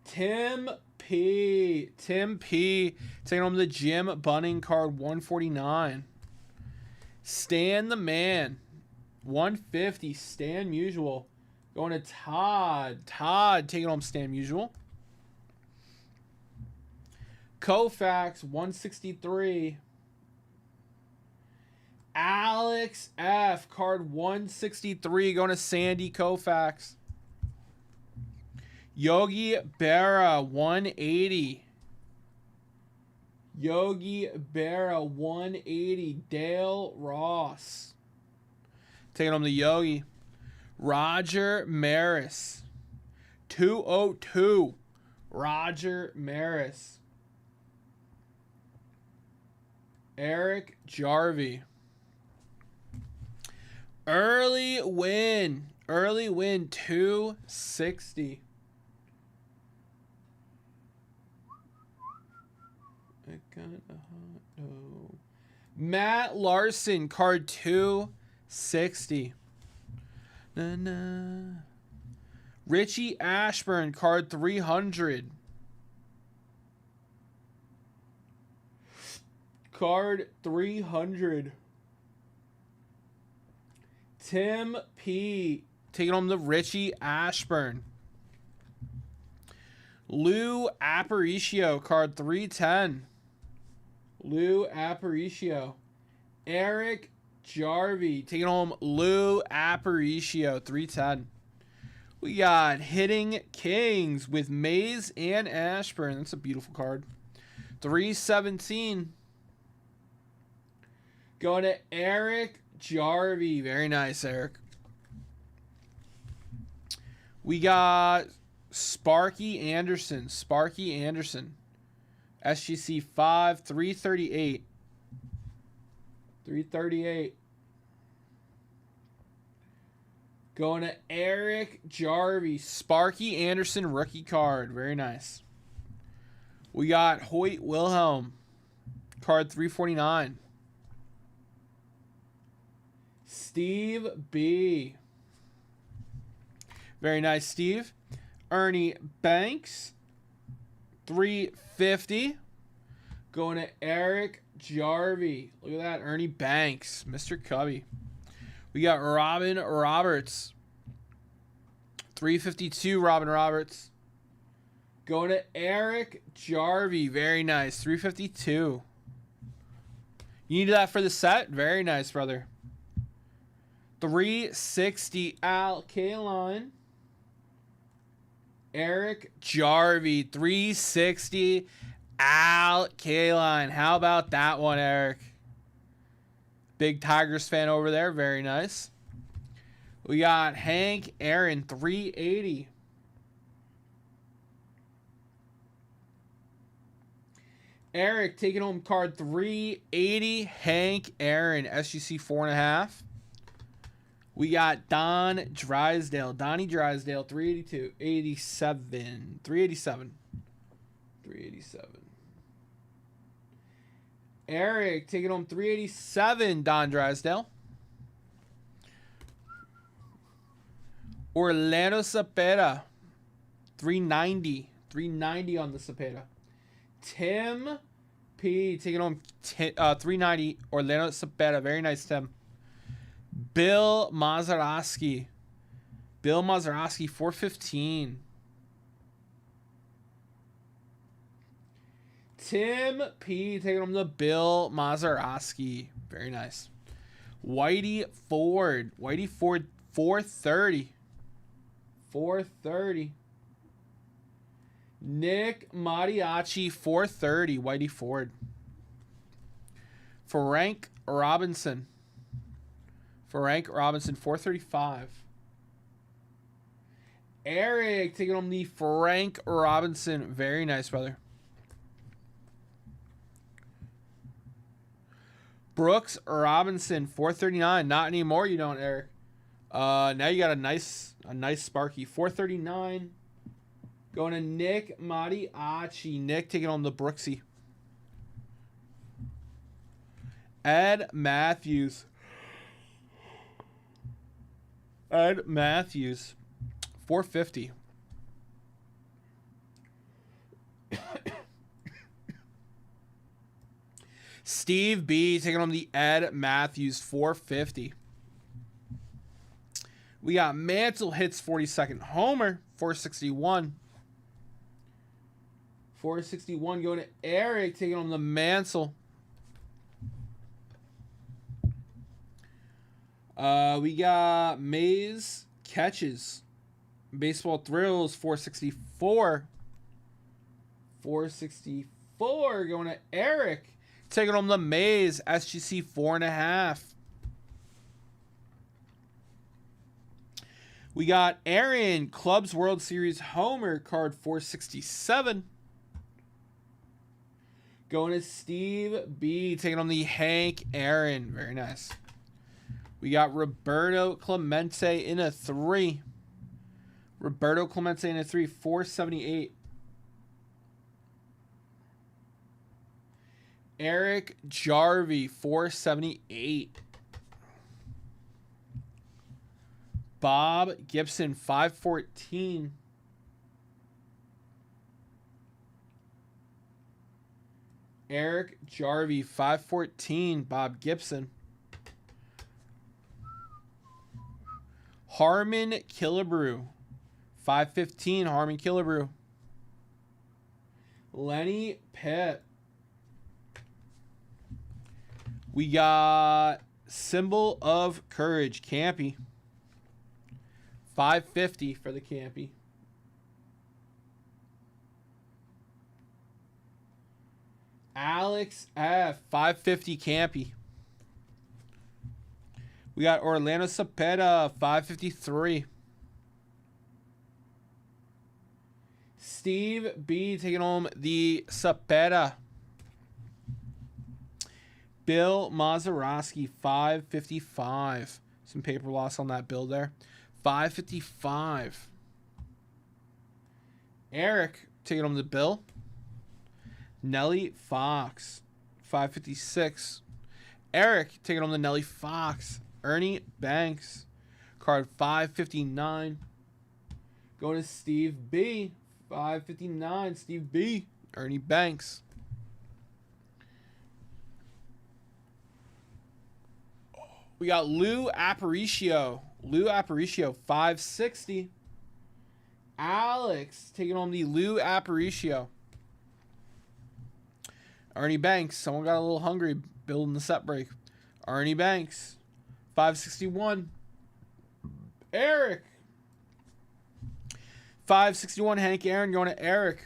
S1: Tim P. Taking home the Jim Bunning, card 149. Stan the Man, 150, Stan Musial. Going to Todd. Taking home Stan Musial. Koufax, 163. Alex F. Card 163. Going to Sandy Koufax. Yogi Berra, 180. Yogi Berra, 180. Dale Ross. Taking home the Yogi. Roger Maris, 202. Roger Maris. Eric Jarvie. Early win, 260. Matt Larson, card 260. Richie Ashburn, card 300. Card 300. Tim P. Taking home the Richie Ashburn. Lou Aparicio, card 310. Lou Aparicio. Eric Jarvie, taking home Lou Aparicio, 310. We got Hitting Kings with Mays and Ashburn. That's a beautiful card. 317. Going to Eric Jarvie. Very nice, Eric. We got Sparky Anderson. SGC 5, 338. 338. Going to Eric Jarvie. Sparky Anderson rookie card. Very nice. We got Hoyt Wilhelm. Card 349. Steve B. Very nice, Steve. Ernie Banks. 350. Going to Eric Jarvie. Look at that. Ernie Banks. Mr. Cubby. We got Robin Roberts. 352, Robin Roberts. Going to Eric Jarvie. Very nice. 352. You needed that for the set? Very nice, brother. 360, Al Kaline. Eric Jarvie. 360, Al Kaline. How about that one, Eric? Big Tigers fan over there. Very nice. We got Hank Aaron, 380. Eric taking home card 380. Hank Aaron, SGC 4.5. We got Donnie Drysdale, 382, 87, 387. Eric taking home 387, Don Drysdale. Orlando Cepeda, 390 on the Cepeda. Tim P taking home 390, Orlando Cepeda. Very nice, Tim. Bill Mazeroski, 415. Tim P taking him the Bill Mazeroski. Very nice. Whitey Ford. Whitey Ford 430. 430. Nick Mariachi 430. Whitey Ford. Frank Robinson. Frank Robinson 435. Eric taking home the Frank Robinson. Very nice, brother. Brooks Robinson 439. Not anymore, you don't, Eric. Now you got a nice Sparky 439. Going to Nick Mariachi. Nick taking on the Brooksy. Ed Matthews. Ed Matthews 450. Steve B taking on the Ed Matthews 450. We got Mantle hits 42nd Homer 461. 461 going to Eric taking on the Mansell. We got Mays catches. Baseball Thrills 464. 464 going to Eric. Taking on the Mays SGC 4.5. We got Aaron Clubs World Series Homer card 467. Going to Steve B. Taking on the Hank Aaron. Very nice. We got Roberto Clemente in a 3. Roberto Clemente in a 3. 478. Eric Jarvie 478. Bob Gibson 514. Eric Jarvie 514. Bob Gibson. Harmon Killebrew 515. Harmon Killebrew. Lenny Pitt. We got Symbol of Courage Campy. 550 for the Campy. Alex F. 550 Campy. We got Orlando Cepeda 553. Steve B taking home the Cepeda. Bill Mazeroski 555. Some paper loss on that bill there. 555. Eric taking home the bill. Nelly Fox 556. Eric taking home the Nelly Fox. Ernie Banks card 559. Going to Steve B 559. Steve B. Ernie Banks. We got Lou Aparicio. Lou Aparicio, 560. Alex taking on the Lou Aparicio. Ernie Banks. Someone got a little hungry building the set break. Ernie Banks, 561. Eric. 561. Hank Aaron going to Eric.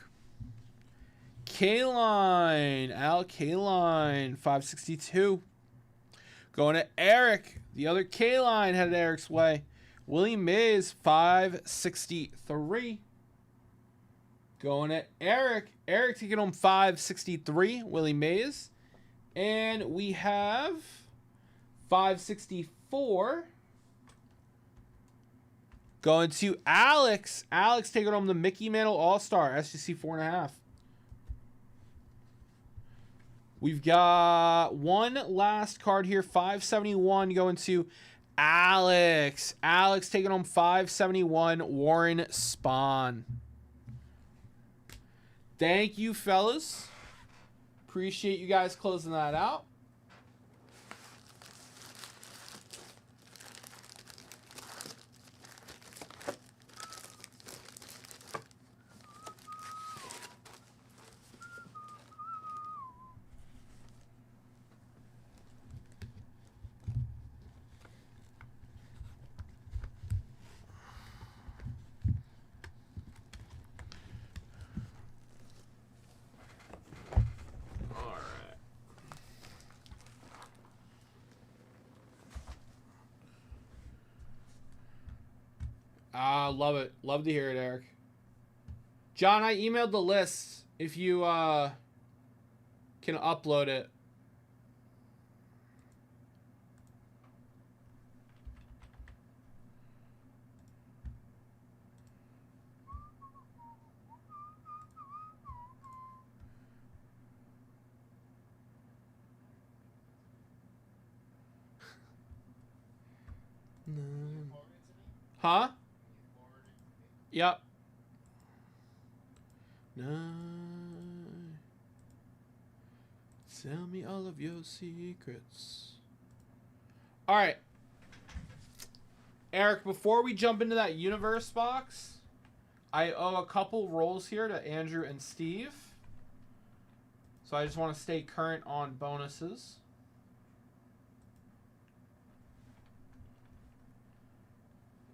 S1: Kaline. Al Kaline, 562. Going to Eric. The other K-line headed Eric's way. Willie Mays, 563. Going to Eric. Eric taking home 563. Willie Mays. And we have 564. Going to Alex. Alex taking home the Mickey Mantle All-Star. SGC 4.5. We've got one last card here, 571, going to Alex. Alex taking home 571, Warren Spahn. Thank you, fellas. Appreciate you guys closing that out. Love it. Love to hear it, Eric. John, I emailed the list if you can upload it. Huh? Yep. No. Tell me all of your secrets. All right. Eric, before we jump into that universe box, I owe a couple rolls here to Andrew and Steve. So I just want to stay current on bonuses.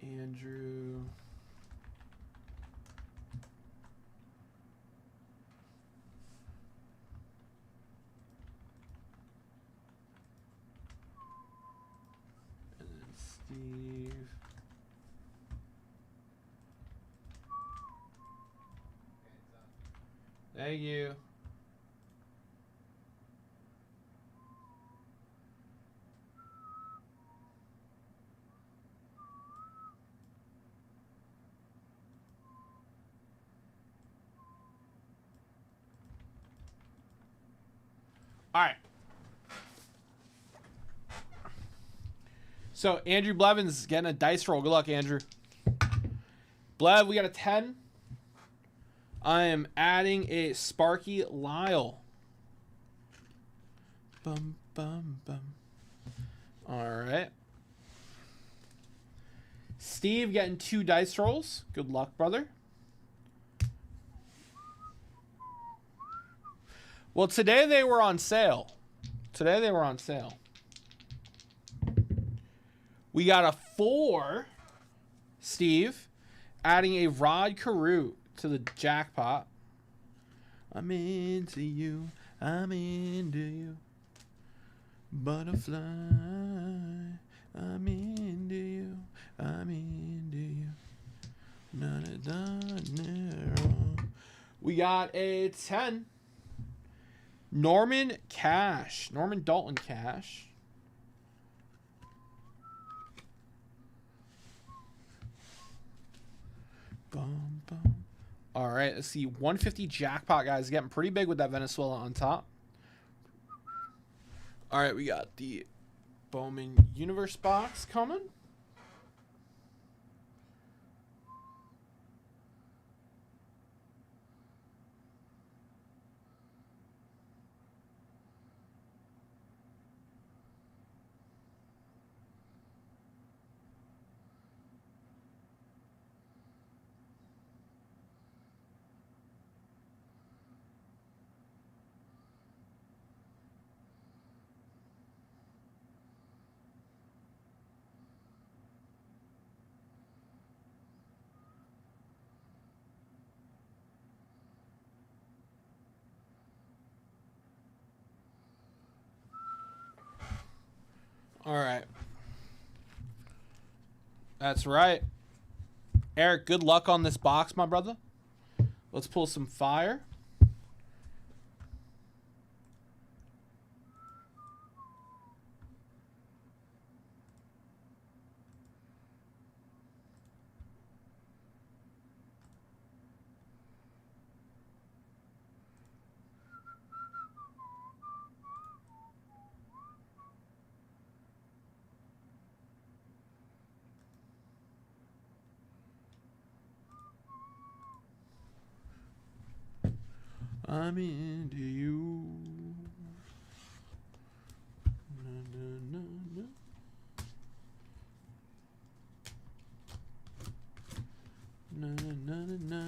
S1: Andrew. And then Steve. Thank you. All right. So Andrew Blevins getting a dice roll. Good luck, Andrew. Blev, we got a 10. I am adding a Sparky Lyle. Bum, bum, bum. All right. Steve getting 2 dice rolls. Good luck, brother. Well, today they were on sale. We got a 4, Steve, adding a Rod Carew to the jackpot. I'm into you. Butterfly. I'm into you. We got a 10. Norman Dalton Cash. Bum, bum. All right, let's see. 150 jackpot, guys. Getting pretty big with that Venezuela on top. All right, we got the Bowman Universe box coming. All right. That's right. Eric, good luck on this box, my brother. Let's pull some fire. I'm into you. Na, na, na, na. Na, na, na, na.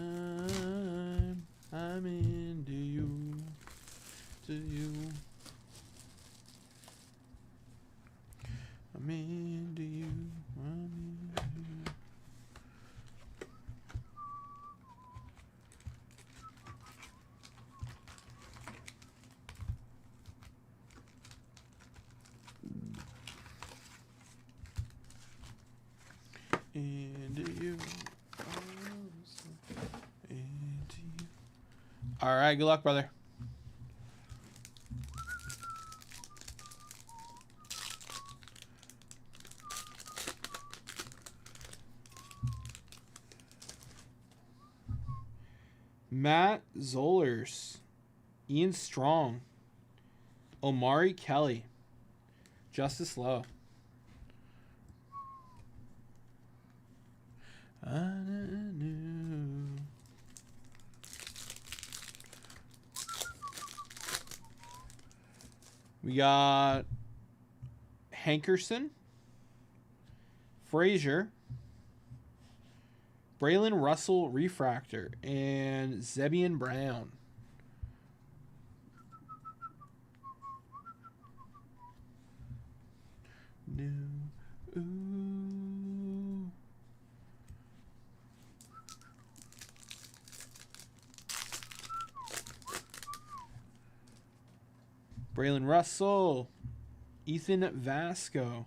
S1: I'm into you. To you. I'm into you. I'm into you. Into you. All right, good luck, brother. Matt Zollers, Ian Strong, Omari Kelly, Justice Lowe. We got Hankerson, Frazier, Braylon Russell Refractor, and Zebian Brown. Ooh. Braylon Russell, Ethan Vasco,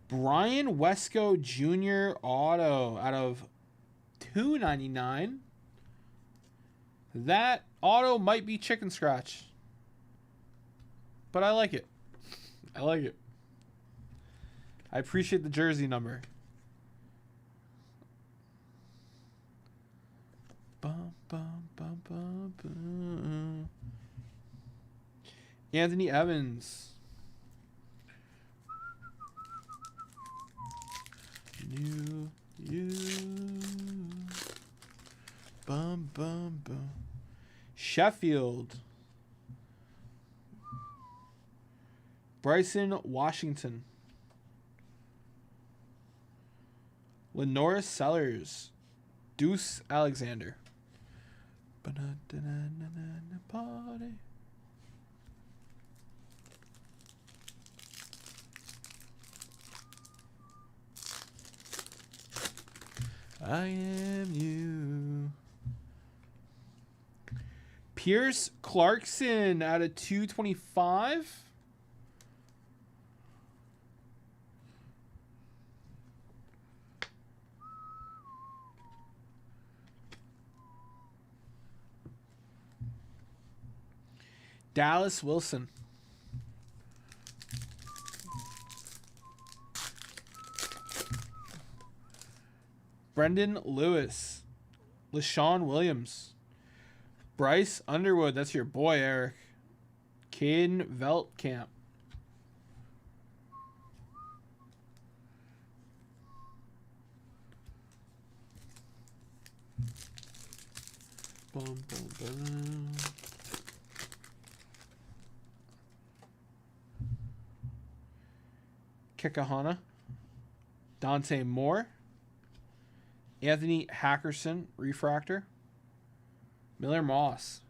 S1: Brian Wesco Jr. auto out of $2.99. That auto might be chicken scratch, but I like it. I like it. I appreciate the jersey number. Bum, bum, bum, bum, bum. Anthony Evans. New you. Bum, bum, bum. Sheffield. Bryson Washington. Lenora Sellers. Deuce Alexander. Party. I am you. Pierce Clarkson out of 225. Dallas Wilson. Brendan Lewis. LaShawn Williams. Bryce Underwood. That's your boy, Eric. Caden Veltkamp. Bum, bum, bum. Kekahana. Dante Moore. Anthony Hackerson, Refractor. Miller Moss.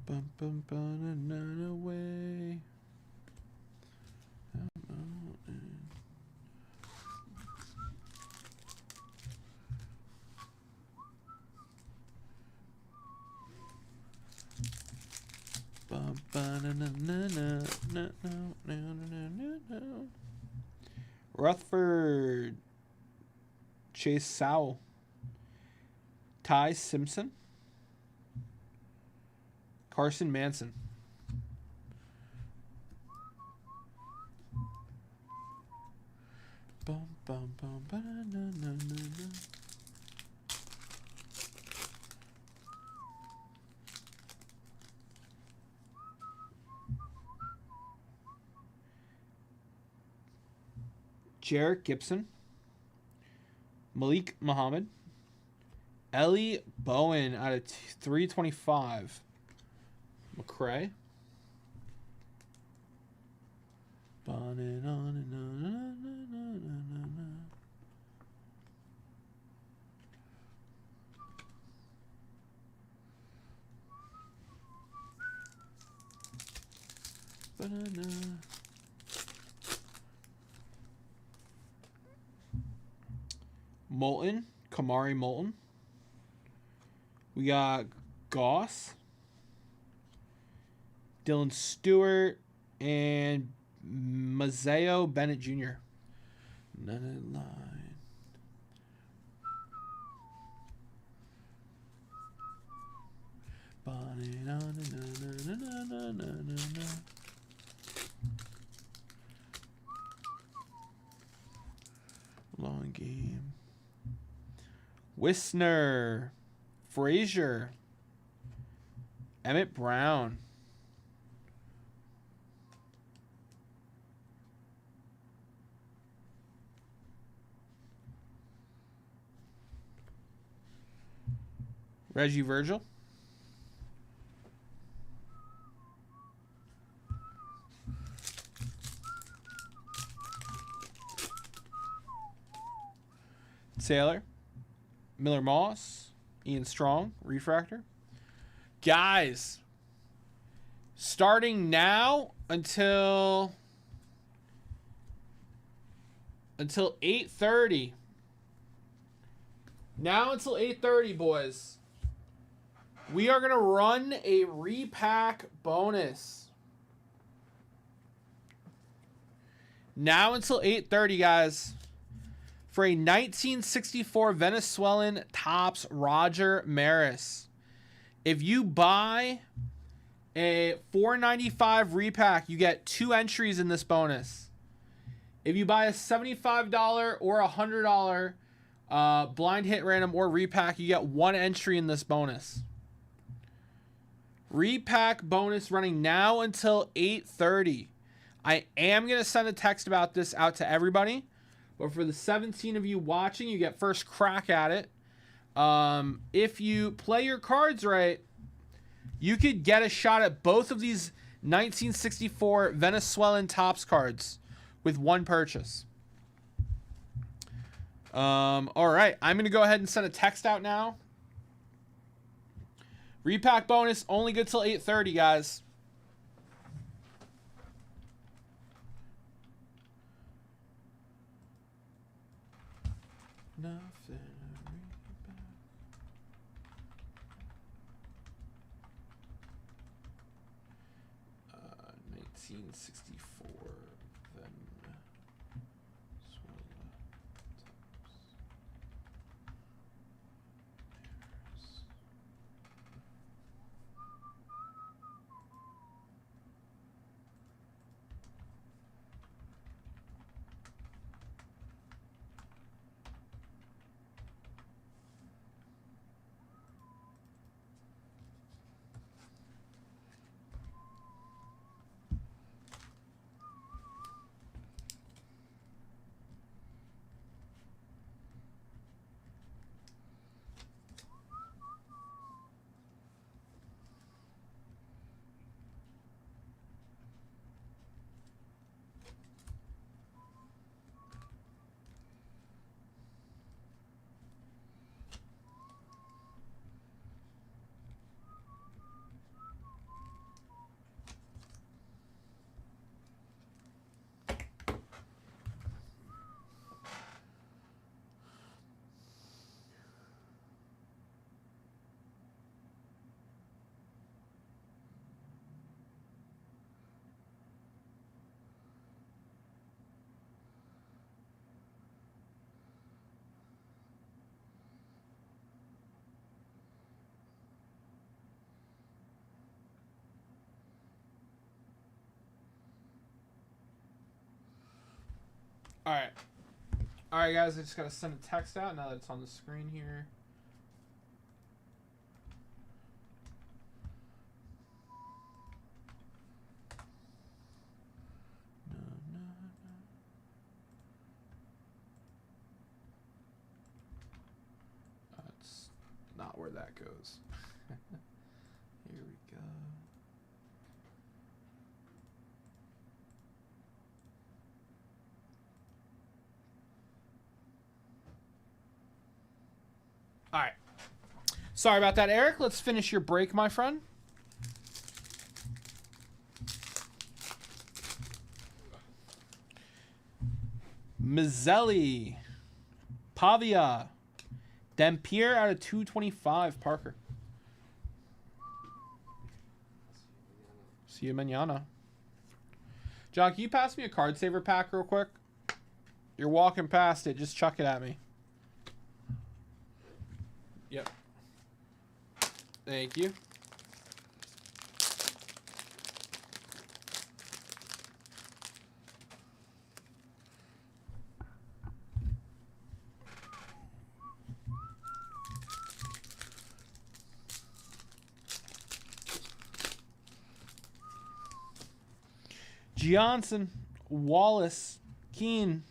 S1: Bum, bum, bum, none away. Bum, ba, na, na, na, na, na, na, na, na, na, na. Rutherford. Chase Sowell. Ty Simpson. Carson Manson. Bum, bum, bum, ba, na, na, na, na. Jarek Gibson. Malik Muhammad. Ellie Bowen out of 325. McCray. On and on and on and on. Banana. Moulton, Kamari Moulton. We got Goss, Dylan Stewart, and Mazeo Bennett Jr. None of the line. Long game. Wisner. Frazier. Emmett Brown. Reggie Virgil. Taylor. Miller Moss. Ian Strong. Refractor. Guys. Starting now until 8:30. Now until 8:30, boys. We are going to run a repack bonus. Now until 8:30, guys. For a 1964 Venezuelan Topps Roger Maris. If you buy a $4.95 repack, you get 2 entries in this bonus. If you buy a $75 or $100 blind hit random or repack, you get 1 entry in this bonus. Repack bonus running now until 8:30. I am going to send a text about this out to everybody. But for the 17 of you watching, you get first crack at it. If you play your cards right, you could get a shot at both of these 1964 Venezuelan Topps cards with 1 purchase. All right, I'm going to go ahead and send a text out now. Repack bonus only good till 8:30, guys. Nothing. 1964 Venezuela Topps. All right, guys. I just gotta send a text out now that it's on the screen here. That's not where that goes. Here we go. All right. Sorry about that, Eric. Let's finish your break, my friend. Mazzelli. Pavia. Dampier out of 225, Parker. See you mañana. John, can you pass me a card saver pack real quick? You're walking past it. Just chuck it at me. Yep. Thank you. Johnson, Wallace, Keane,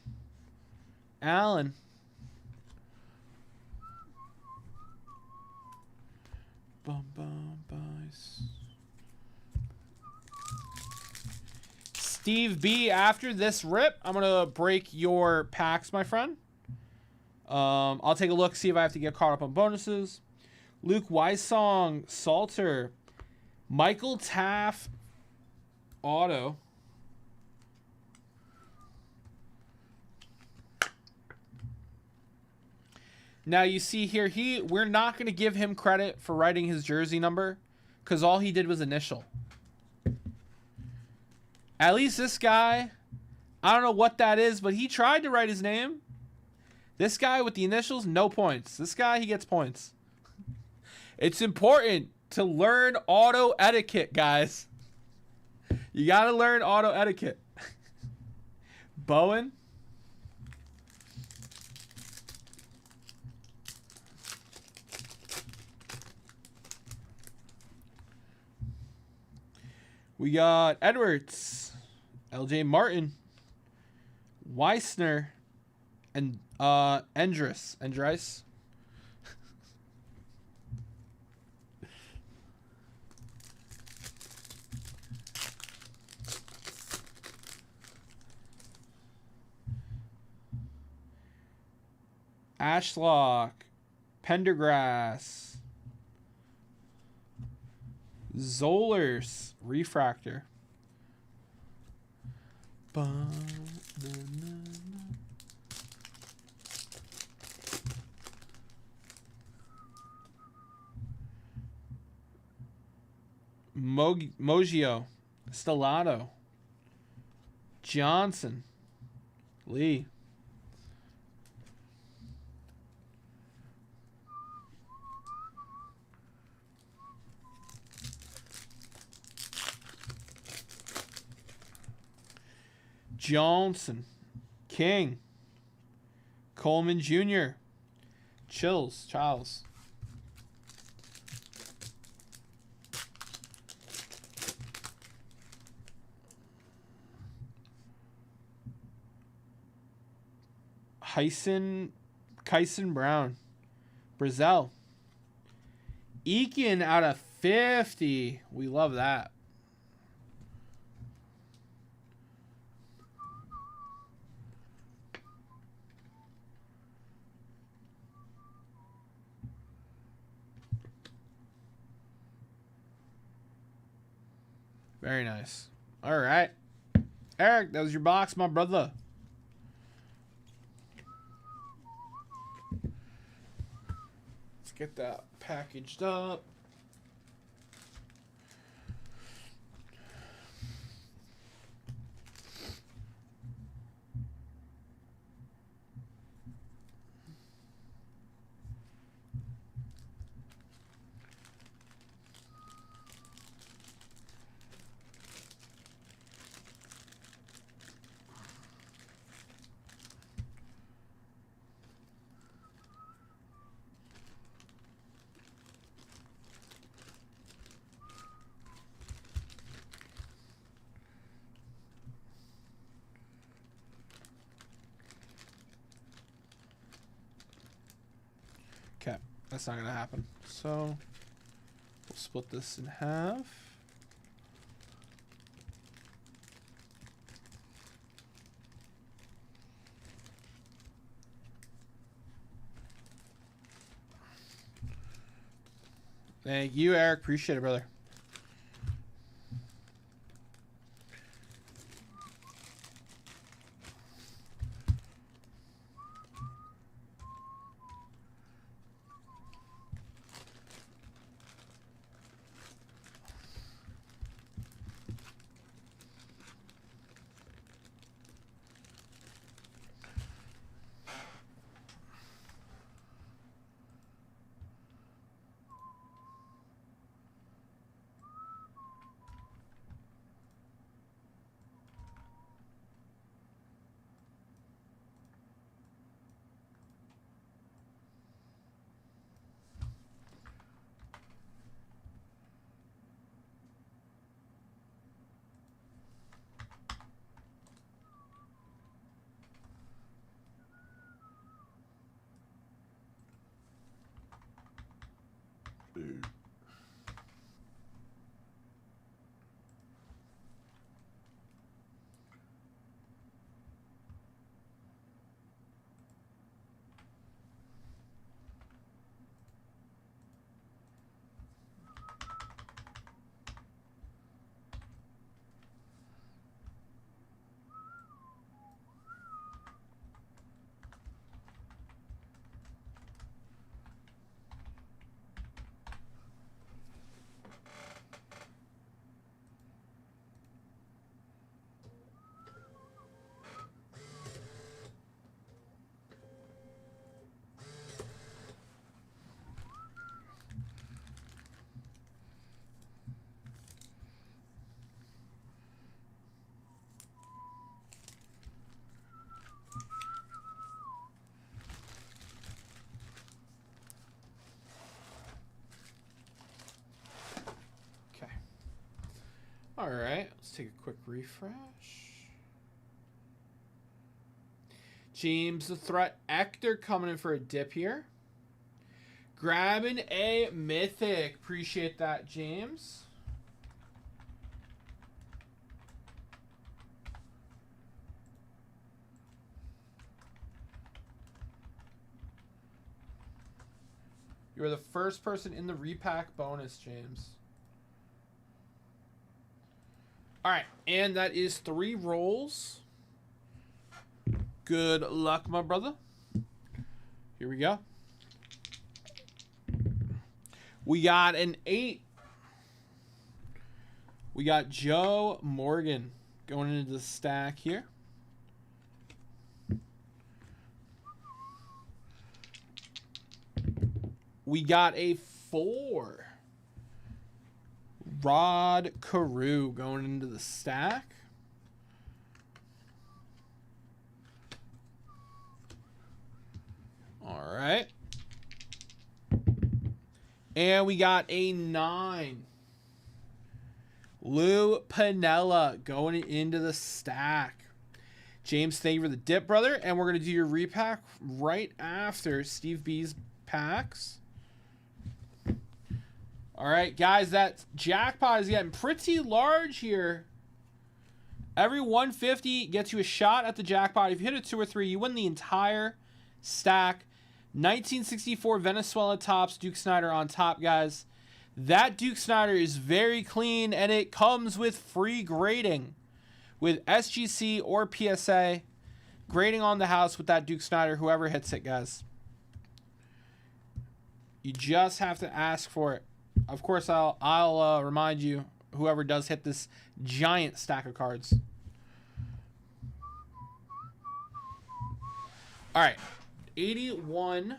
S1: Allen. Bum, bum, bum. Steve B, after this rip, I'm going to break your packs, my friend. I'll take a look, see if I have to get caught up on bonuses. Luke Weissong, Salter, Michael Taff, auto. Now you see here, we're not going to give him credit for writing his jersey number because all he did was initial. At least this guy, I don't know what that is, but he tried to write his name. This guy with the initials, no points. This guy, he gets points. It's important to learn auto etiquette, guys. You got to learn auto etiquette. Bowen. We got Edwards, LJ Martin, Weissner, and Endris. Ashlock, Pendergrass, Zollers, Refractor. Moggio, Stellato, Johnson, Lee. Johnson, King, Coleman Jr., Charles. Kyson Brown, Brazil. Eakin out of 50. We love that. Very nice. All right. Eric, that was your box, my brother. Let's get that packaged up. Okay, that's not gonna happen. So we'll split this in half. Thank you, Eric. Appreciate it, brother. Okay. All right. Let's take a quick refresh. James the Threat Ector coming in for a dip here. Grabbing a mythic. Appreciate that, James. You are the first person in the repack bonus, James. All right, and that is 3 rolls. Good luck, my brother. Here we go. We got an 8. We got Joe Morgan going into the stack here. We got a 4. Rod Carew going into the stack. All right. And we got a 9. Lou Piniella going into the stack. James, thank you for the dip, brother. And we're going to do your repack right after Steve B's packs. All right, guys, that jackpot is getting pretty large here. Every 150 gets you a shot at the jackpot. If you hit a 2 or 3, you win the entire stack. 1964 Venezuela Topps Duke Snider on top, guys. That Duke Snider is very clean, and it comes with free grading with SGC or PSA. Grading on the house with that Duke Snider, whoever hits it, guys. You just have to ask for it. Of course, I'll remind you, whoever does hit this giant stack of cards. All right, 81.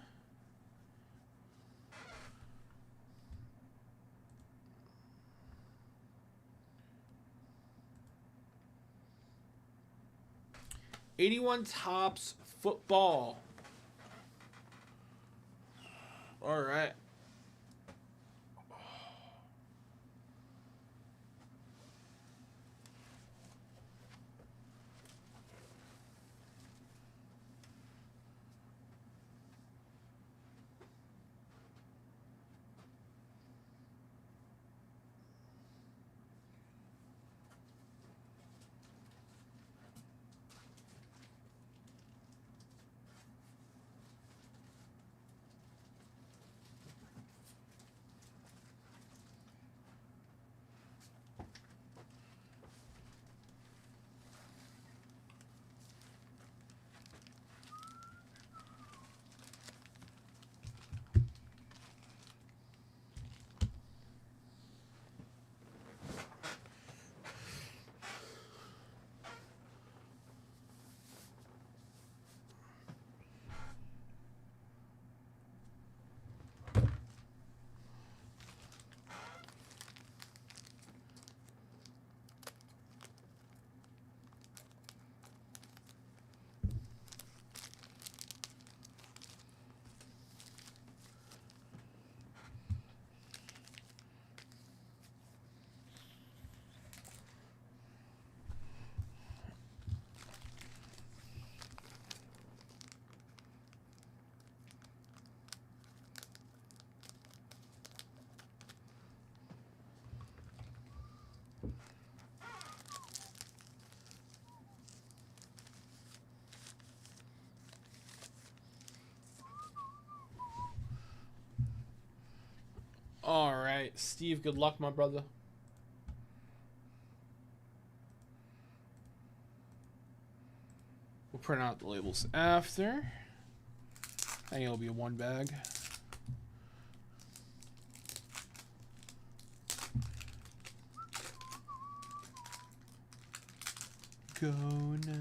S1: Topps football. All right. All right, Steve, good luck, my brother. We'll print out the labels after. I think it'll be a one bag. Go now.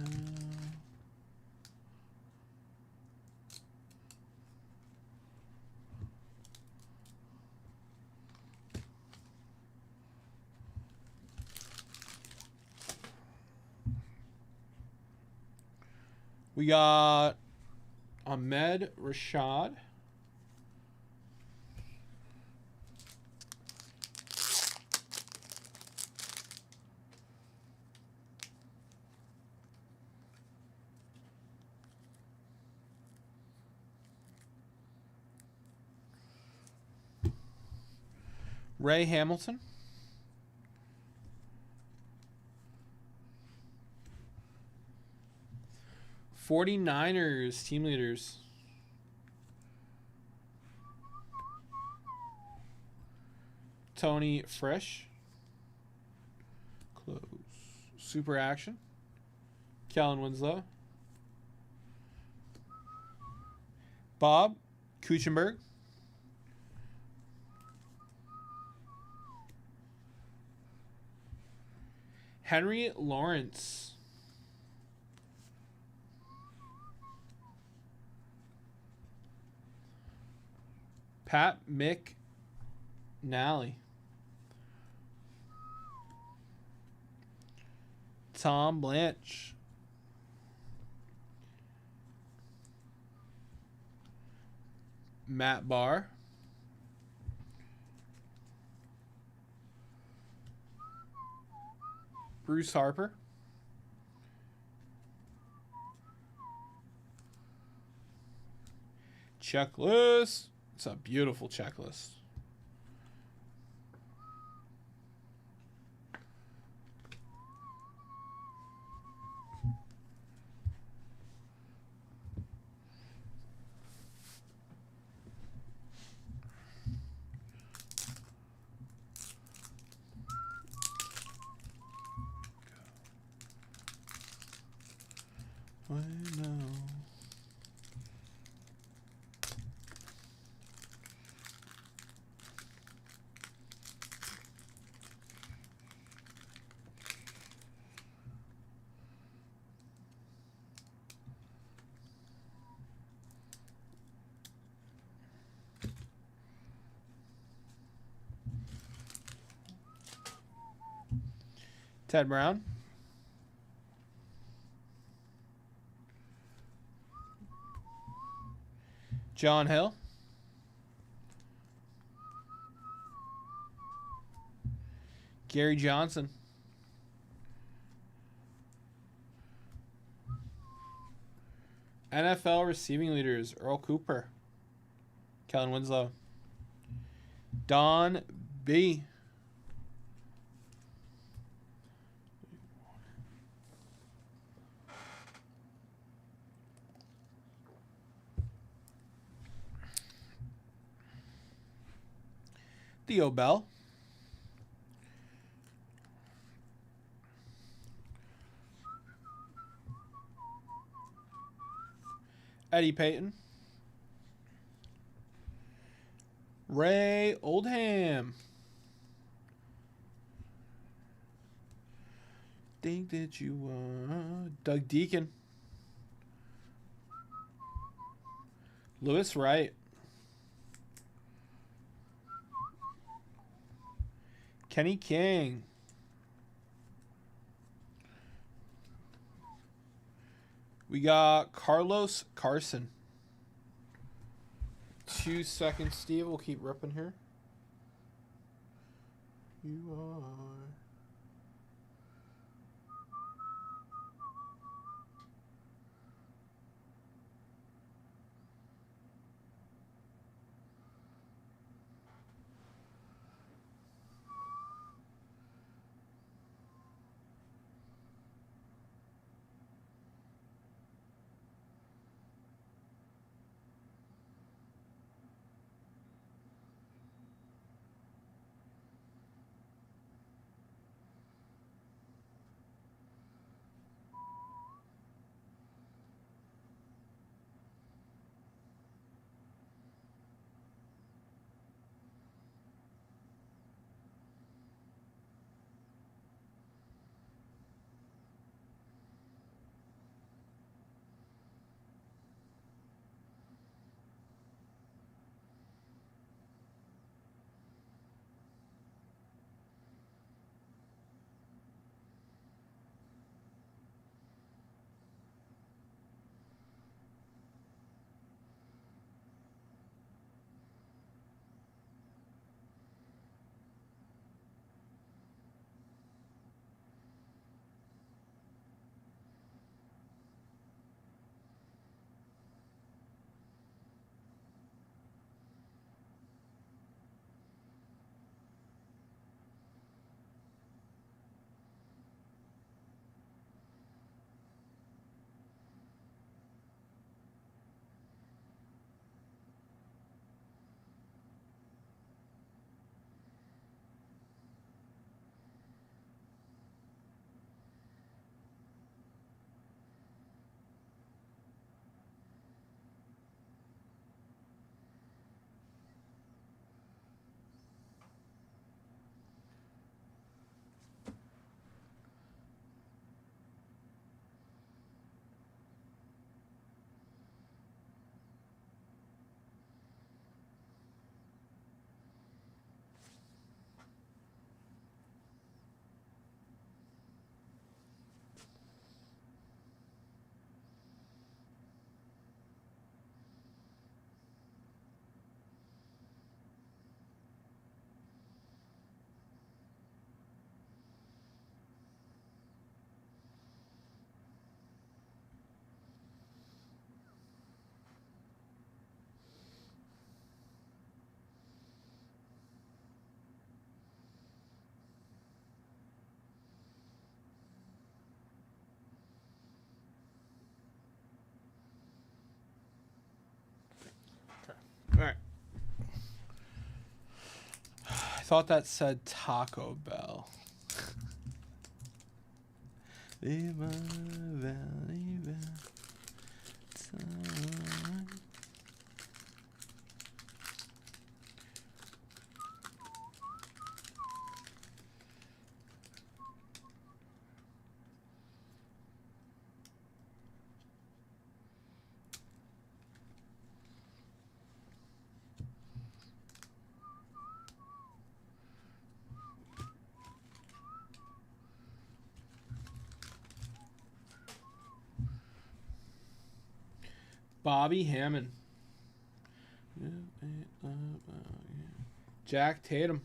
S1: We got Ahmed Rashad. Ray Hamilton. '49ers team leaders. Tony Fresh. Close. Super action. Kellen Winslow. Bob Kuchenberg. Henry Lawrence. Pat McNally. Tom Blanche. Matt Barr. Bruce Harper. Checklist. It's a beautiful checklist. I know. Ted Brown. John Hill. Gary Johnson. NFL receiving leaders, Earl Cooper. Kellen Winslow. Don B. Theo Bell. Eddie Payton. Ray Oldham. Think that you Doug Deacon. Lewis Wright. Kenny King. We got Carlos Carson. 2 seconds, Steve. We'll keep ripping here. You are. thought that said Taco Bell. Viva Valley Valentine. Bobby Hammond. Jack Tatum.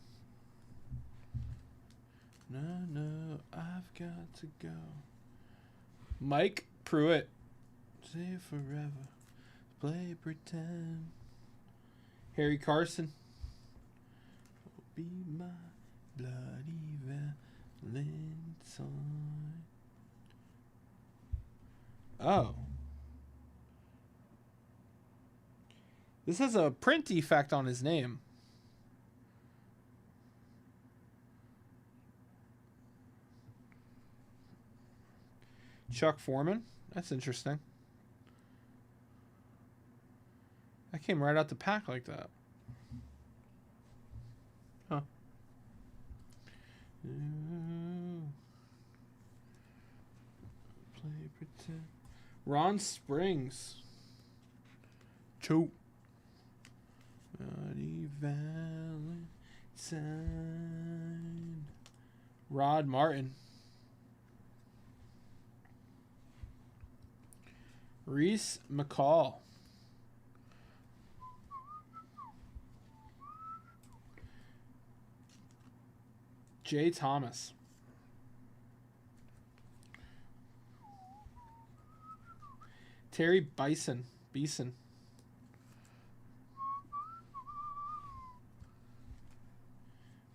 S1: No, I've got to go. Mike Pruitt. Say forever. Play pretend. Harry Carson. Be my bloody Valentine. Oh. This has a print defect on his name. Chuck Foreman. That's interesting. That came right out the pack like that. Huh. Play pretend. Ron Springs. Choke. Bloody Valentine. Rod Martin. Reese McCall. Jay Thomas. Terry Beeson.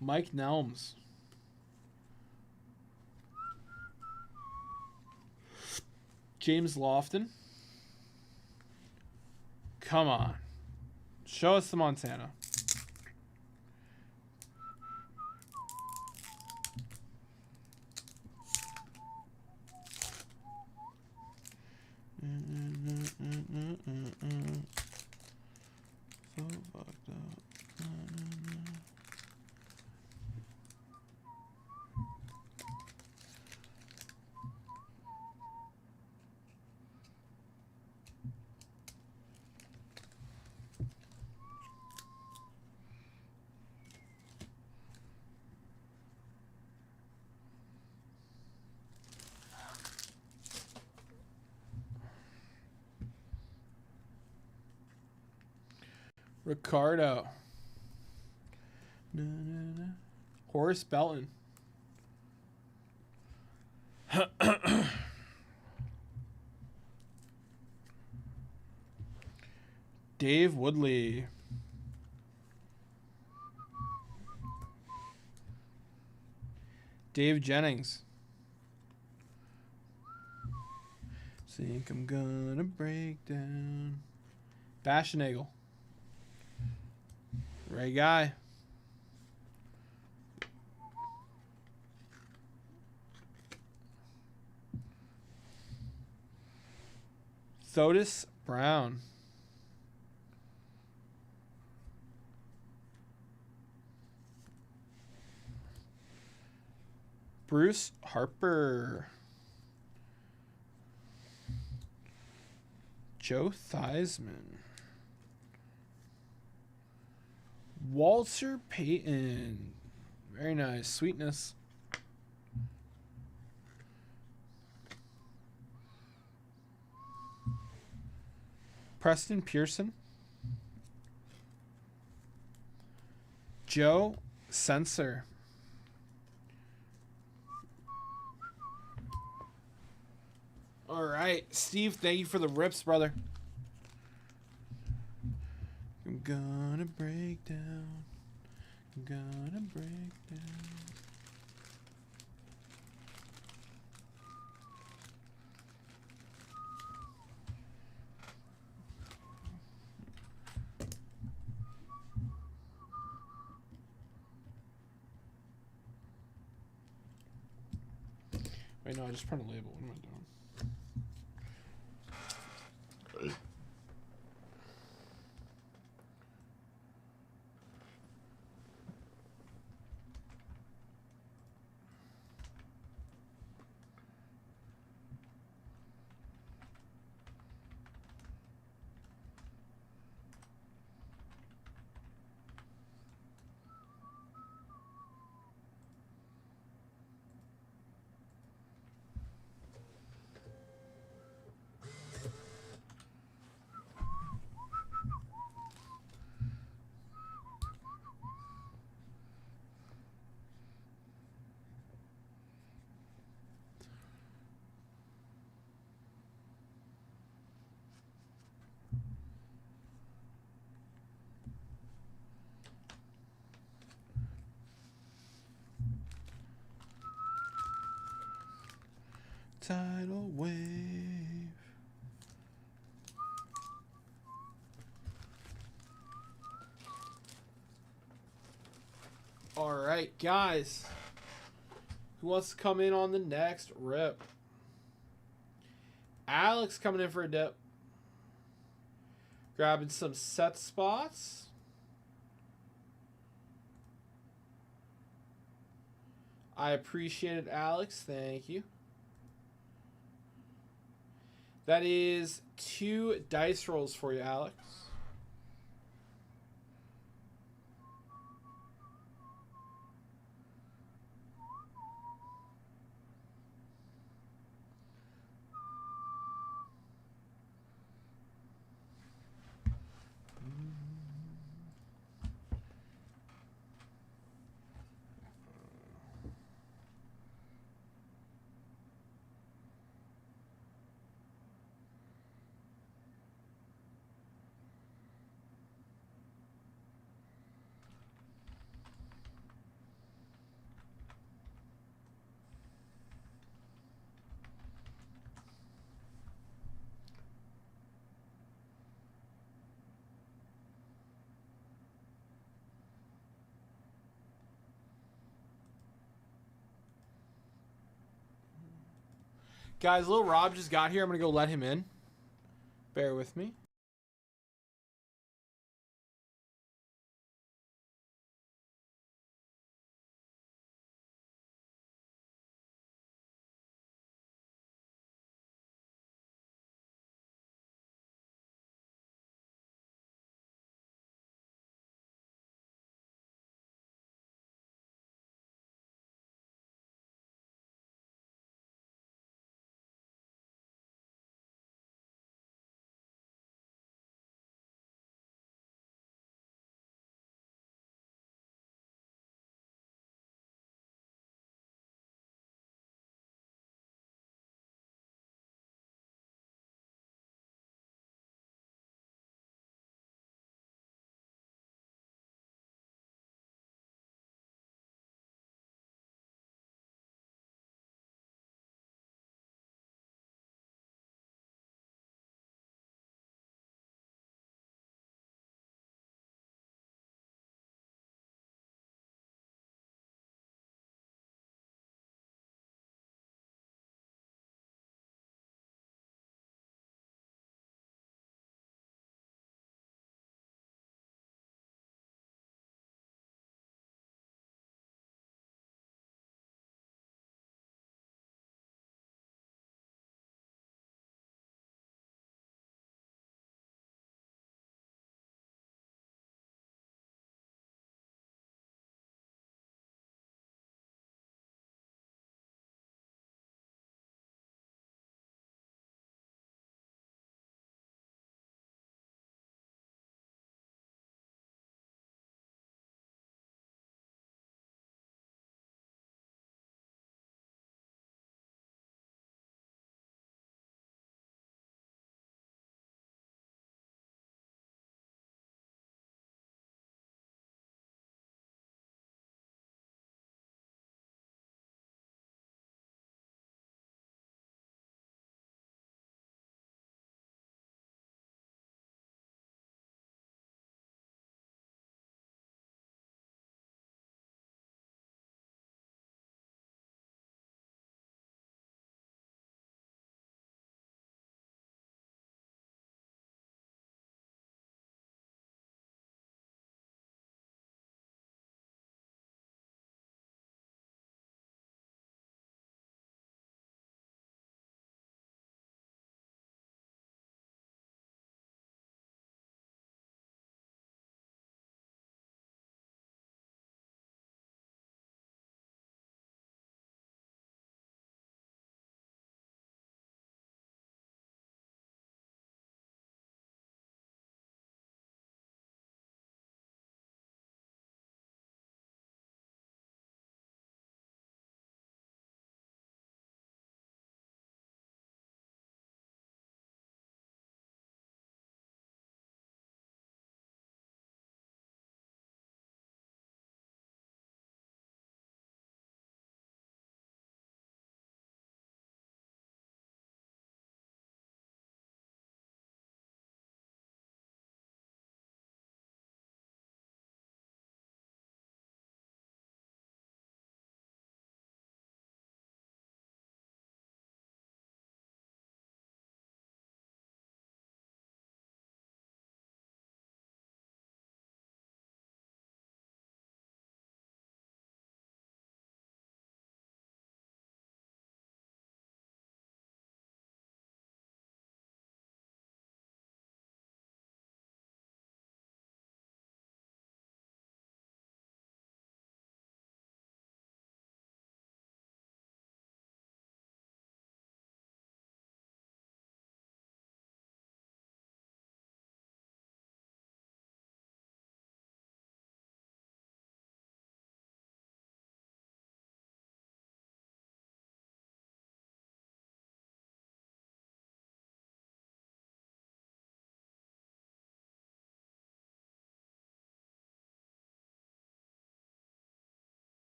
S1: Mike Nelms. James Lofton. Come on. Show us the Montana. So fucked up. Ricardo. Horace Belton. Dave Woodley. Dave Jennings. Think I'm gonna break down. Bashenagel. Ray Guy. Thotis Brown. Bruce Harper. Joe Theismann. Walter Payton. Very nice. Sweetness. Preston Pearson. Joe Sensor. All right, Steve, thank you for the rips, brother. I'm gonna break down. I'm gonna break down. Wait, no, I just print a label. What am I doing? Tidal wave. All right, guys. Who wants to come in on the next rip? Alex coming in for a dip. Grabbing some set spots. I appreciate it, Alex. Thank you. That is 2 dice rolls for you, Alex. Guys, little Rob just got here. I'm going to go let him in. Bear with me.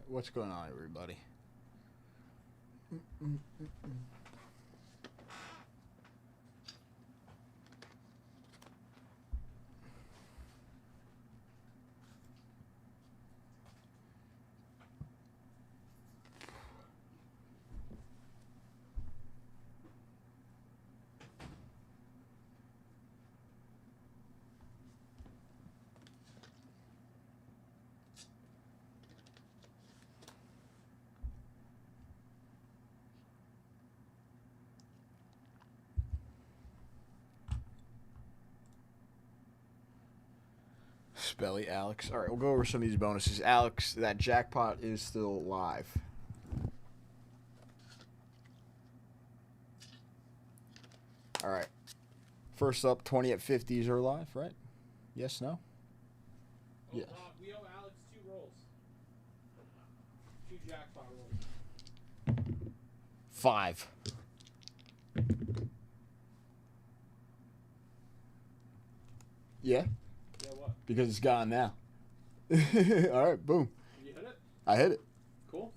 S5: What's going on, everybody? Spelly, Alex. All right, we'll go over some of these bonuses. Alex, that jackpot is still live. All right. First up, 20 at 50s are live, right? Yes, no? Yes.
S1: We owe Alex 2 rolls. 2 jackpot rolls.
S5: 5. Yeah?
S1: Yeah, what?
S5: Because it's gone now. All right, boom.
S1: You hit it?
S5: I hit it.
S1: Cool.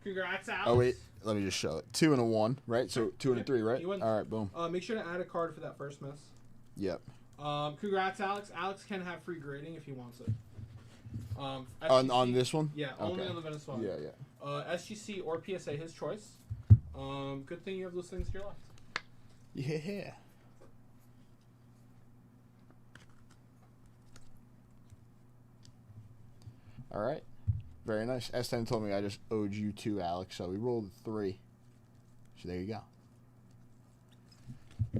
S1: Congrats, Alex.
S5: Oh, wait. Let me just show it. 2 and a 1, right? So 2 and a 3, right?
S1: You win.
S5: All right, boom.
S1: Make sure to add a card for that first miss.
S5: Yep.
S1: Congrats, Alex. Alex can have free grading if he wants it.
S5: On this one?
S1: Yeah, only
S5: Okay.
S1: on the Venezuela.
S5: Yeah, yeah.
S1: SGC or PSA, his choice. Good thing you have those things to your left.
S5: Yeah. All right. Very nice. S10 told me I just owed you 2, Alex, so we rolled 3. So there you go.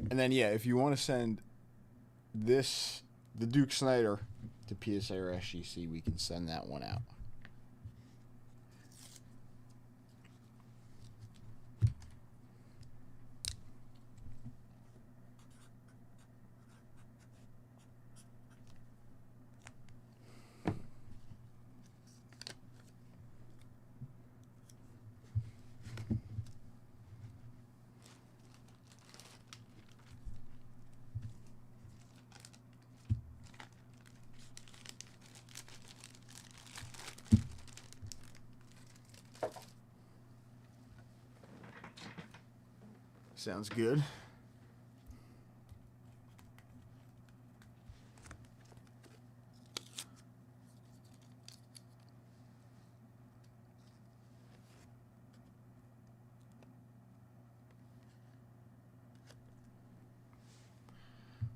S5: And then, yeah, if you want to send this, the Duke Snyder, to PSA or SGC, we can send that one out. Sounds good.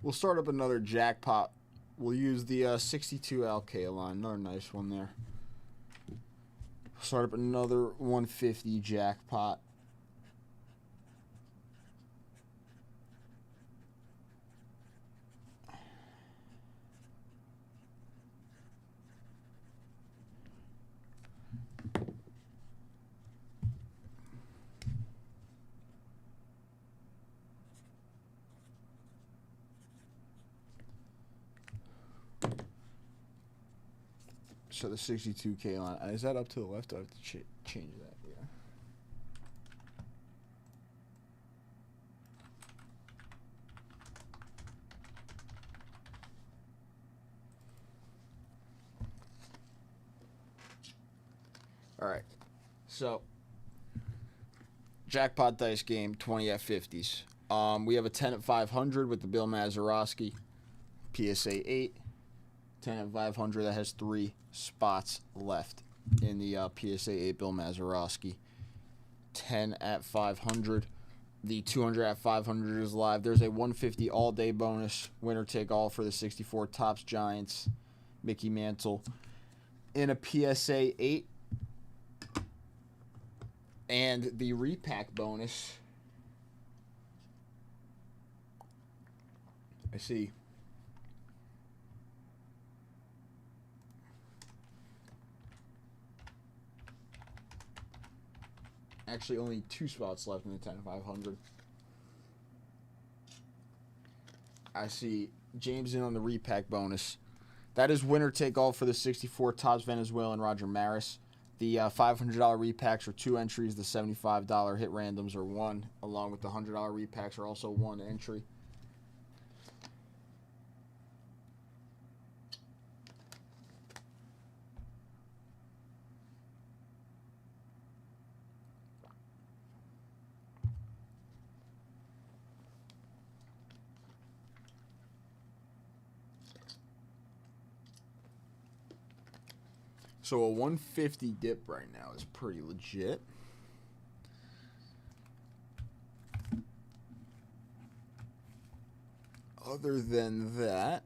S5: We'll start up another jackpot. We'll use the 62 LK line. Another nice one there. Start up another 150 jackpot. So the 62K line, is that up to the left? Do I have to change that? Yeah. All right. So jackpot dice game, 20 at 50s. We have a 10 at 500 with the Bill Mazeroski, PSA 8. 10 at 500 that has 3 spots left in the PSA 8 Bill Mazeroski. 10 at 500. The 200 at 500 is live. There's a 150 all-day bonus. Winner take all for the 64 Topps Giants. Mickey Mantle. In a PSA 8. And the repack bonus. I see. Actually, only 2 spots left in the 10 500. I see James in on the repack bonus. That is winner take all for the 64 Topps Venezuelan Roger Maris. The $500 repacks are 2 entries. The $75 hit randoms are 1, along with the $100 repacks are also 1 entry. So a 150 dip right now is pretty legit. Other than that,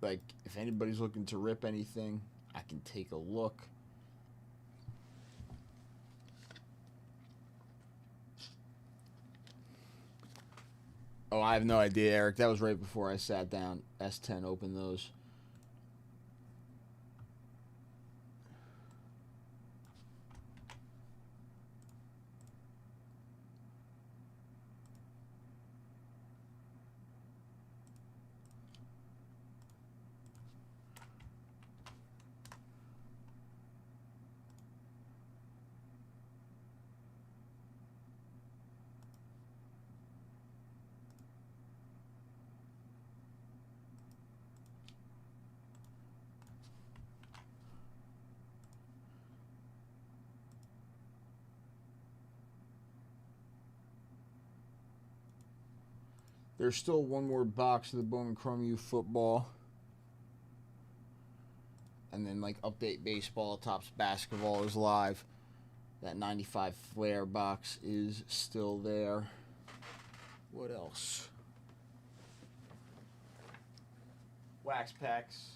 S5: like, if anybody's looking to rip anything, I can take a look. Oh, I have no idea, Eric. That was right before I sat down. S10 opened those. There's still one more box of the Bowman Chrome U football. And then, like, Update Baseball, Topps Basketball is live. That 95 Flair box is still there. What else? Wax packs.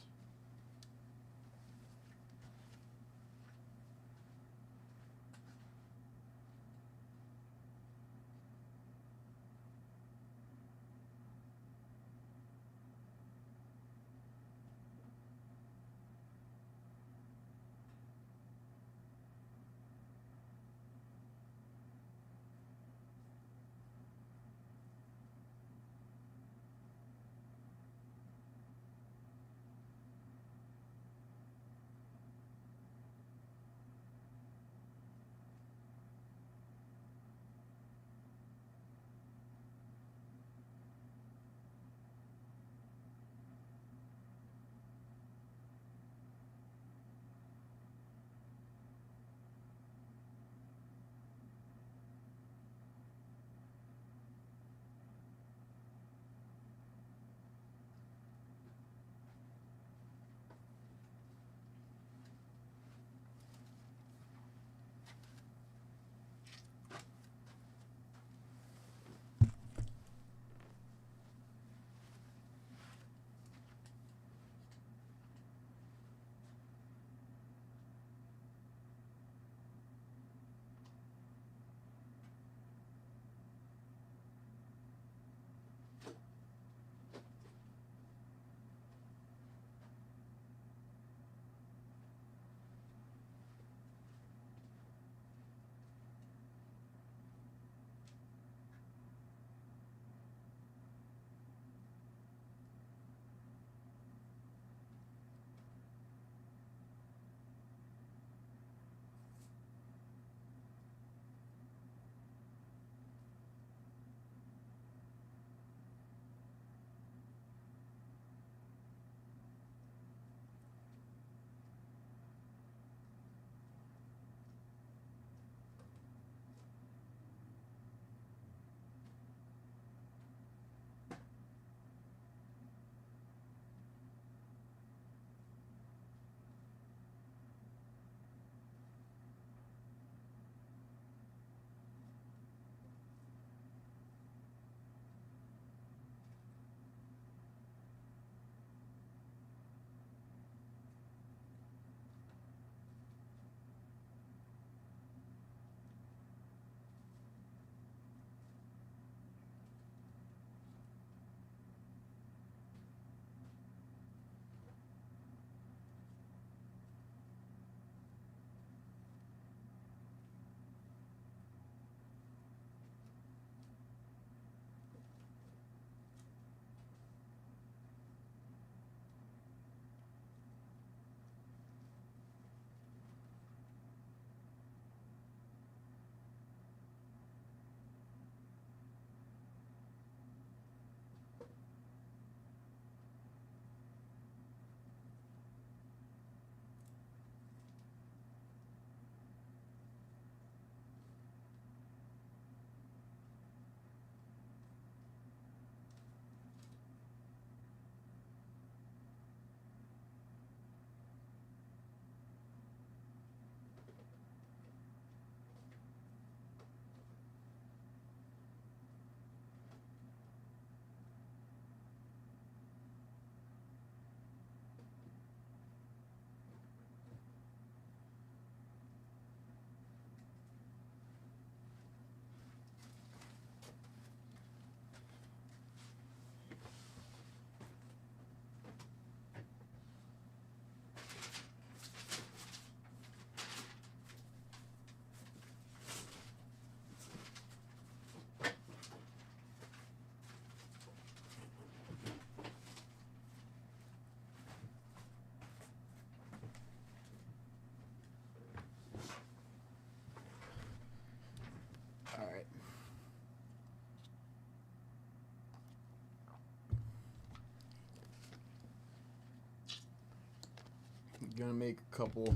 S5: Gonna make a couple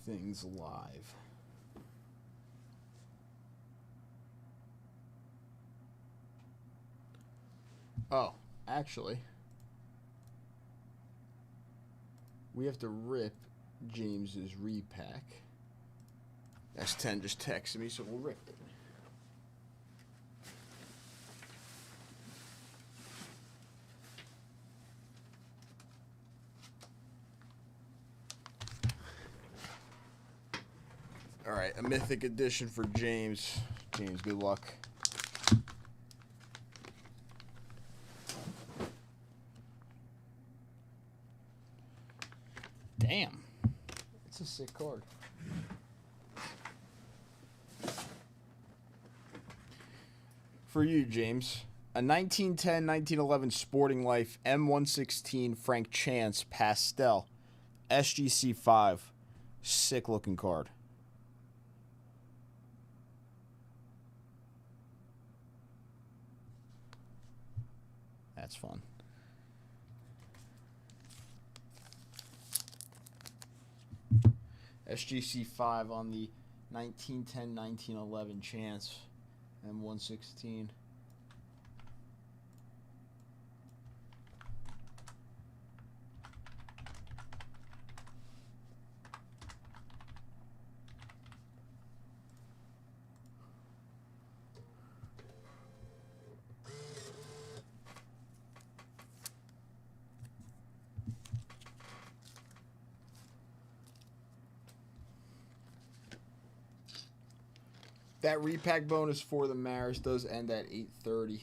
S5: things live. Oh, actually, we have to rip James's repack. S10 just texted me, so we'll rip it. All right, a mythic edition for James. James, good luck. Damn. It's a sick card. For you, James, a 1910-1911 Sporting Life M116 Frank Chance Pastel SGC 5. Sick looking card. That's fun. SGC 5 on the 1910-1911 Chance M116. That repack bonus for the Maris does end at 8:30.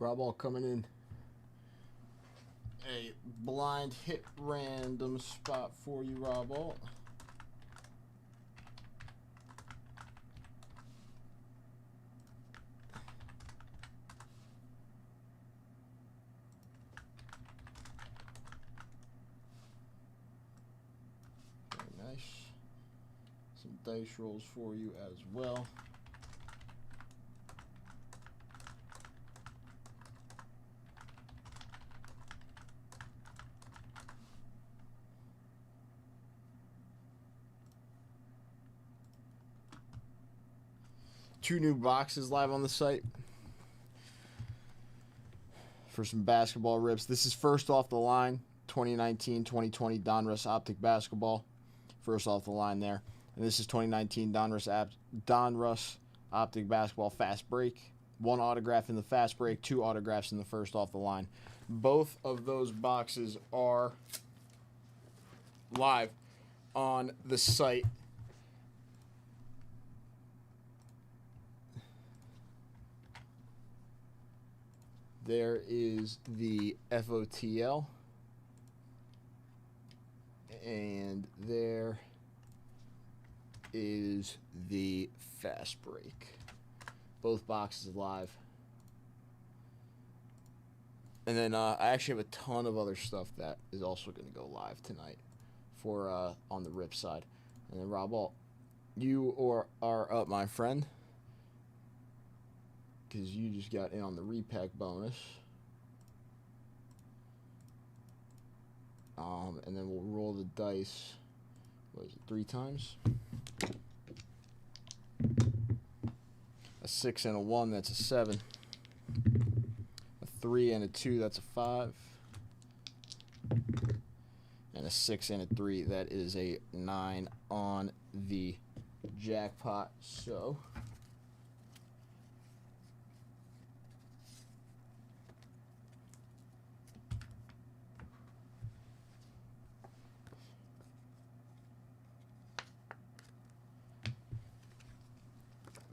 S5: Rob Ball coming in. A blind hit random spot for you, Rob Ball. Very nice. Some dice rolls for you as well. Two new boxes live on the site for some basketball rips. This is first off the line, 2019-2020 Donruss Optic Basketball. First off the line there. And this is 2019 Donruss Optic Basketball Fast Break. One autograph in the Fast Break, two autographs in the first off the line. Both of those boxes are live on the site. There is the FOTL, and there is the Fast Break. Both boxes live. And then I actually have a ton of other stuff that is also going to go live tonight for on the Rip side. And then Rob Alt, you are up, my friend, because you just got in on the repack bonus. And then we'll roll the dice, what is it, 3 times? A 6 and a 1, that's a 7. A 3 and a 2, that's a 5. And a 6 and a 3, that is a 9 on the jackpot. So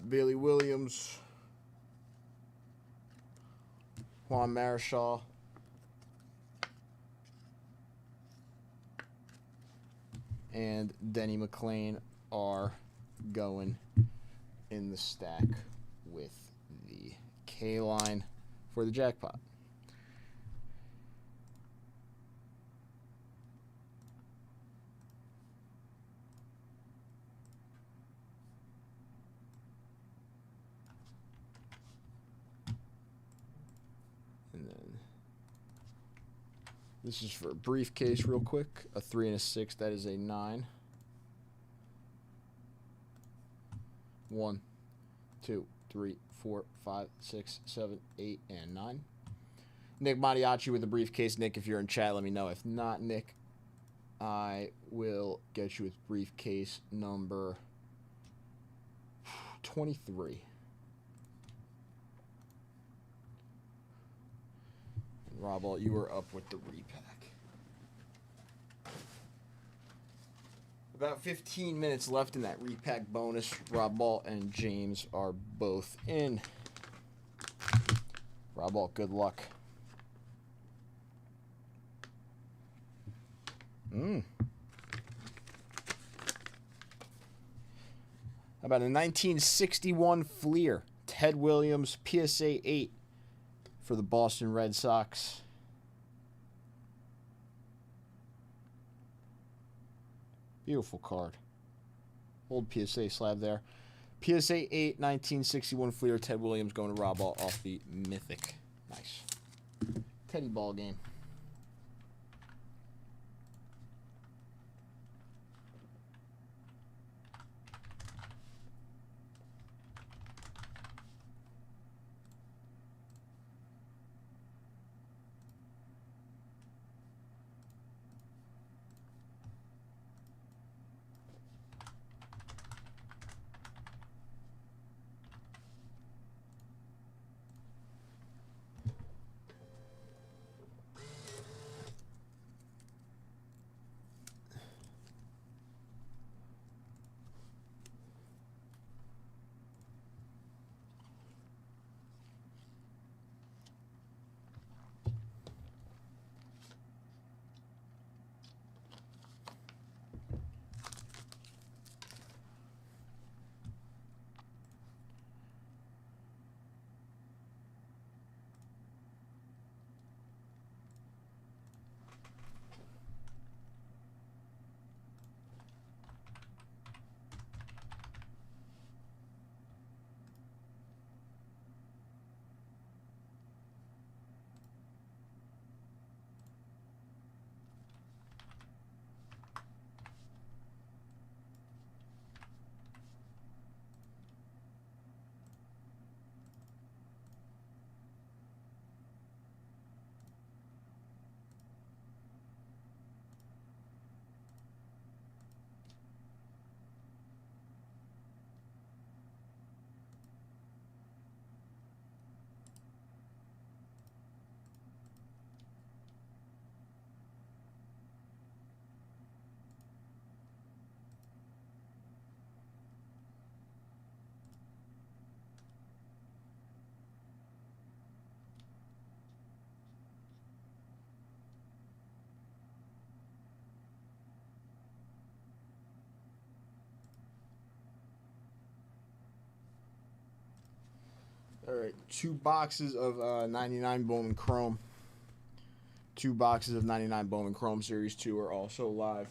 S5: Bailey Williams, Juan Marichal, and Denny McClain are going in the stack with the K line for the jackpot. This is for a briefcase real quick. A 3 and a 6, that is a 9. 1, 2, 3, 4, 5, 6, 7, 8, and 9. Nick Mariachi with the briefcase. Nick, if you're in chat, let me know. If not, Nick, I will get you with briefcase number 23. Rob Alt, you were up with the repack. About 15 minutes left in that repack bonus. Rob Alt and James are both in. Rob Alt, good luck. How about a 1961 Fleer, Ted Williams, PSA 8 for the Boston Red Sox. Beautiful card. Old PSA slab there. PSA 8, 1961 Fleer, Ted Williams going to Rob Alt off the Mythic. Nice. Teddy ball game. All right, 2 boxes of 99 Bowman Chrome. 2 boxes of 99 Bowman Chrome Series 2 are also live.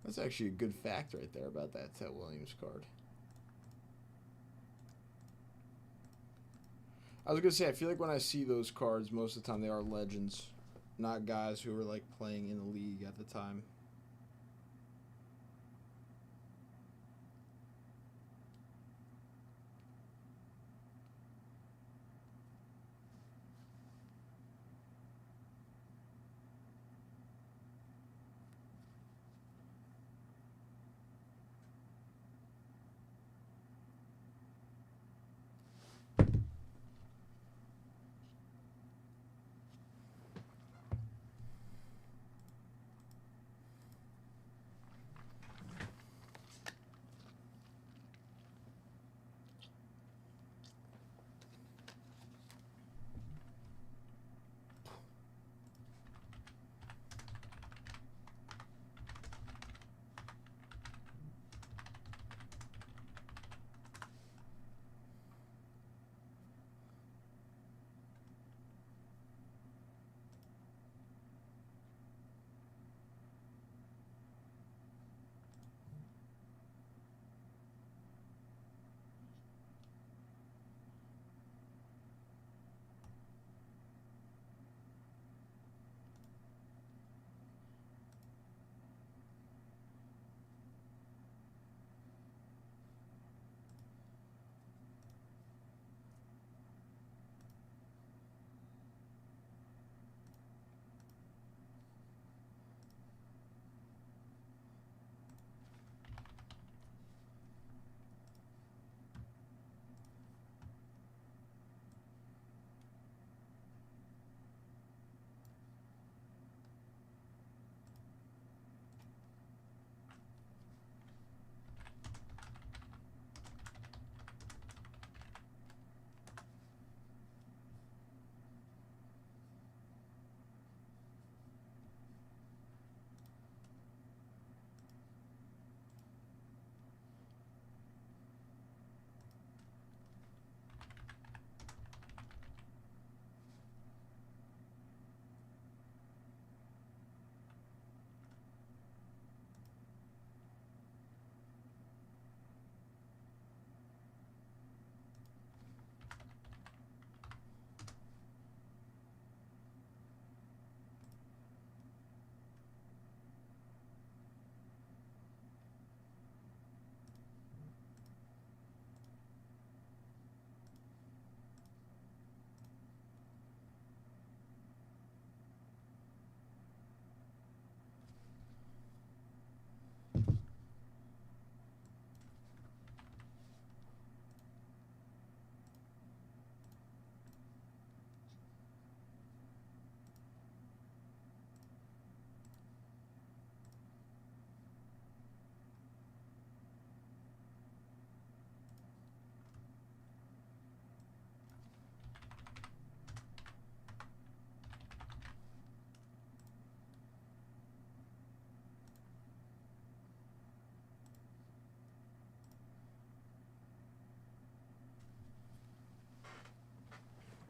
S5: That's actually a good fact right there about that Ted Williams card. I was going to say, I feel like when I see those cards, most of the time they are legends, not guys who were like playing in the league at the time.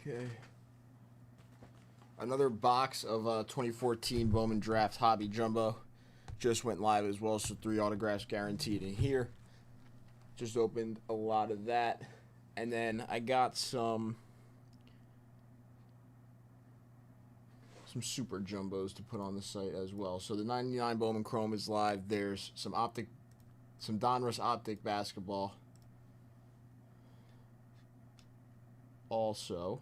S5: Okay. Another box of 2014 Bowman Draft Hobby Jumbo just went live as well, so 3 autographs guaranteed in here. Just opened a lot of that. And then I got some super jumbos to put on the site as well. So the 99 Bowman Chrome is live. There's some Donruss Optic basketball. Also,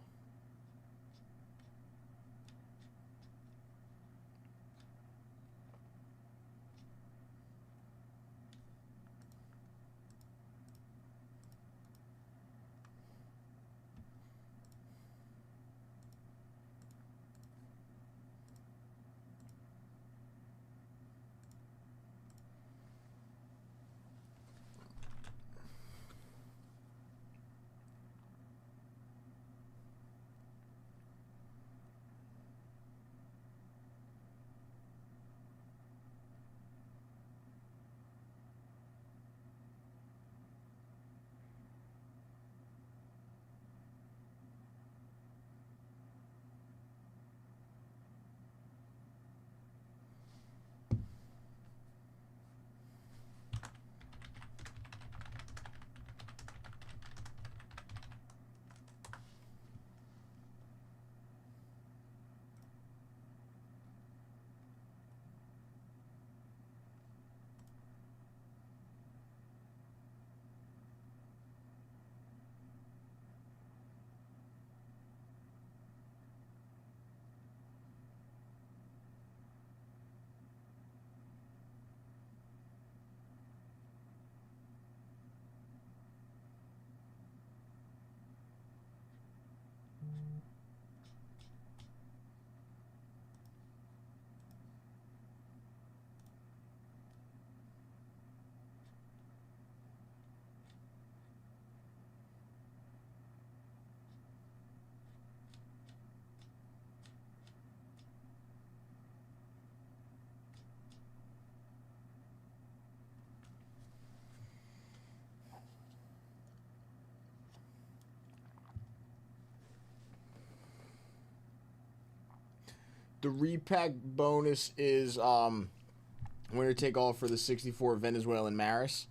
S5: the repack bonus is winner take all for the 64 Venezuelan Maris.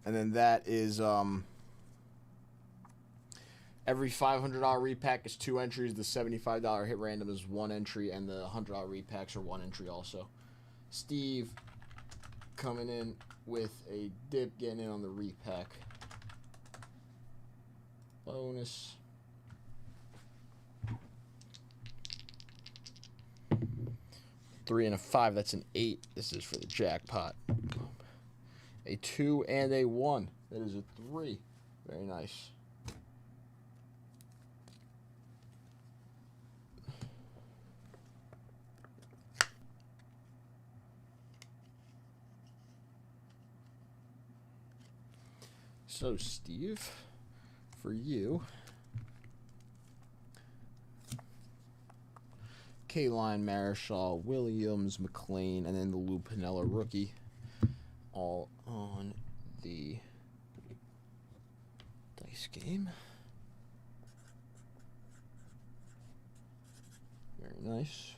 S5: And then that is every $500 repack is 2 entries. The $75 hit random is 1 entry, and the $100 repacks are 1 entry also. Steve coming in with a dip, getting in on the repack bonus. Three and a 5, that's an 8. This is for the jackpot. A 2 and a 1. That is a 3. Very nice. So, Steve, for you, K-Line, Marischal, Williams, McLean, and then the Lou Piniella rookie, all on the dice game. Very nice.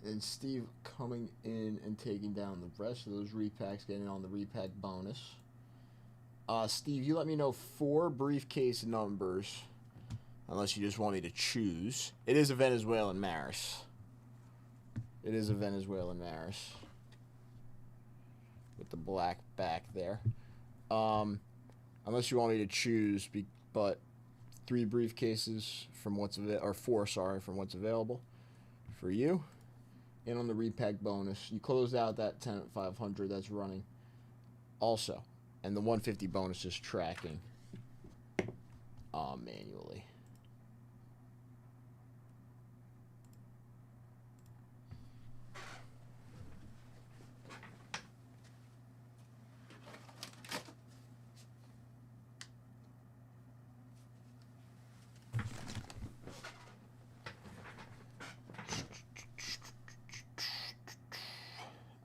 S5: And Steve coming in and taking down the rest of those repacks, getting on the repack bonus. Steve, you let me know 4 briefcase numbers, unless you just want me to choose. It is a Venezuelan Maris. It is a Venezuelan Maris. With the black back there. Unless you want me to choose, but 3 briefcases from what's or 4, sorry, from what's available for you. And on the repack bonus, you closed out that 10 at 500 that's running also. And the 150 bonus is tracking manually.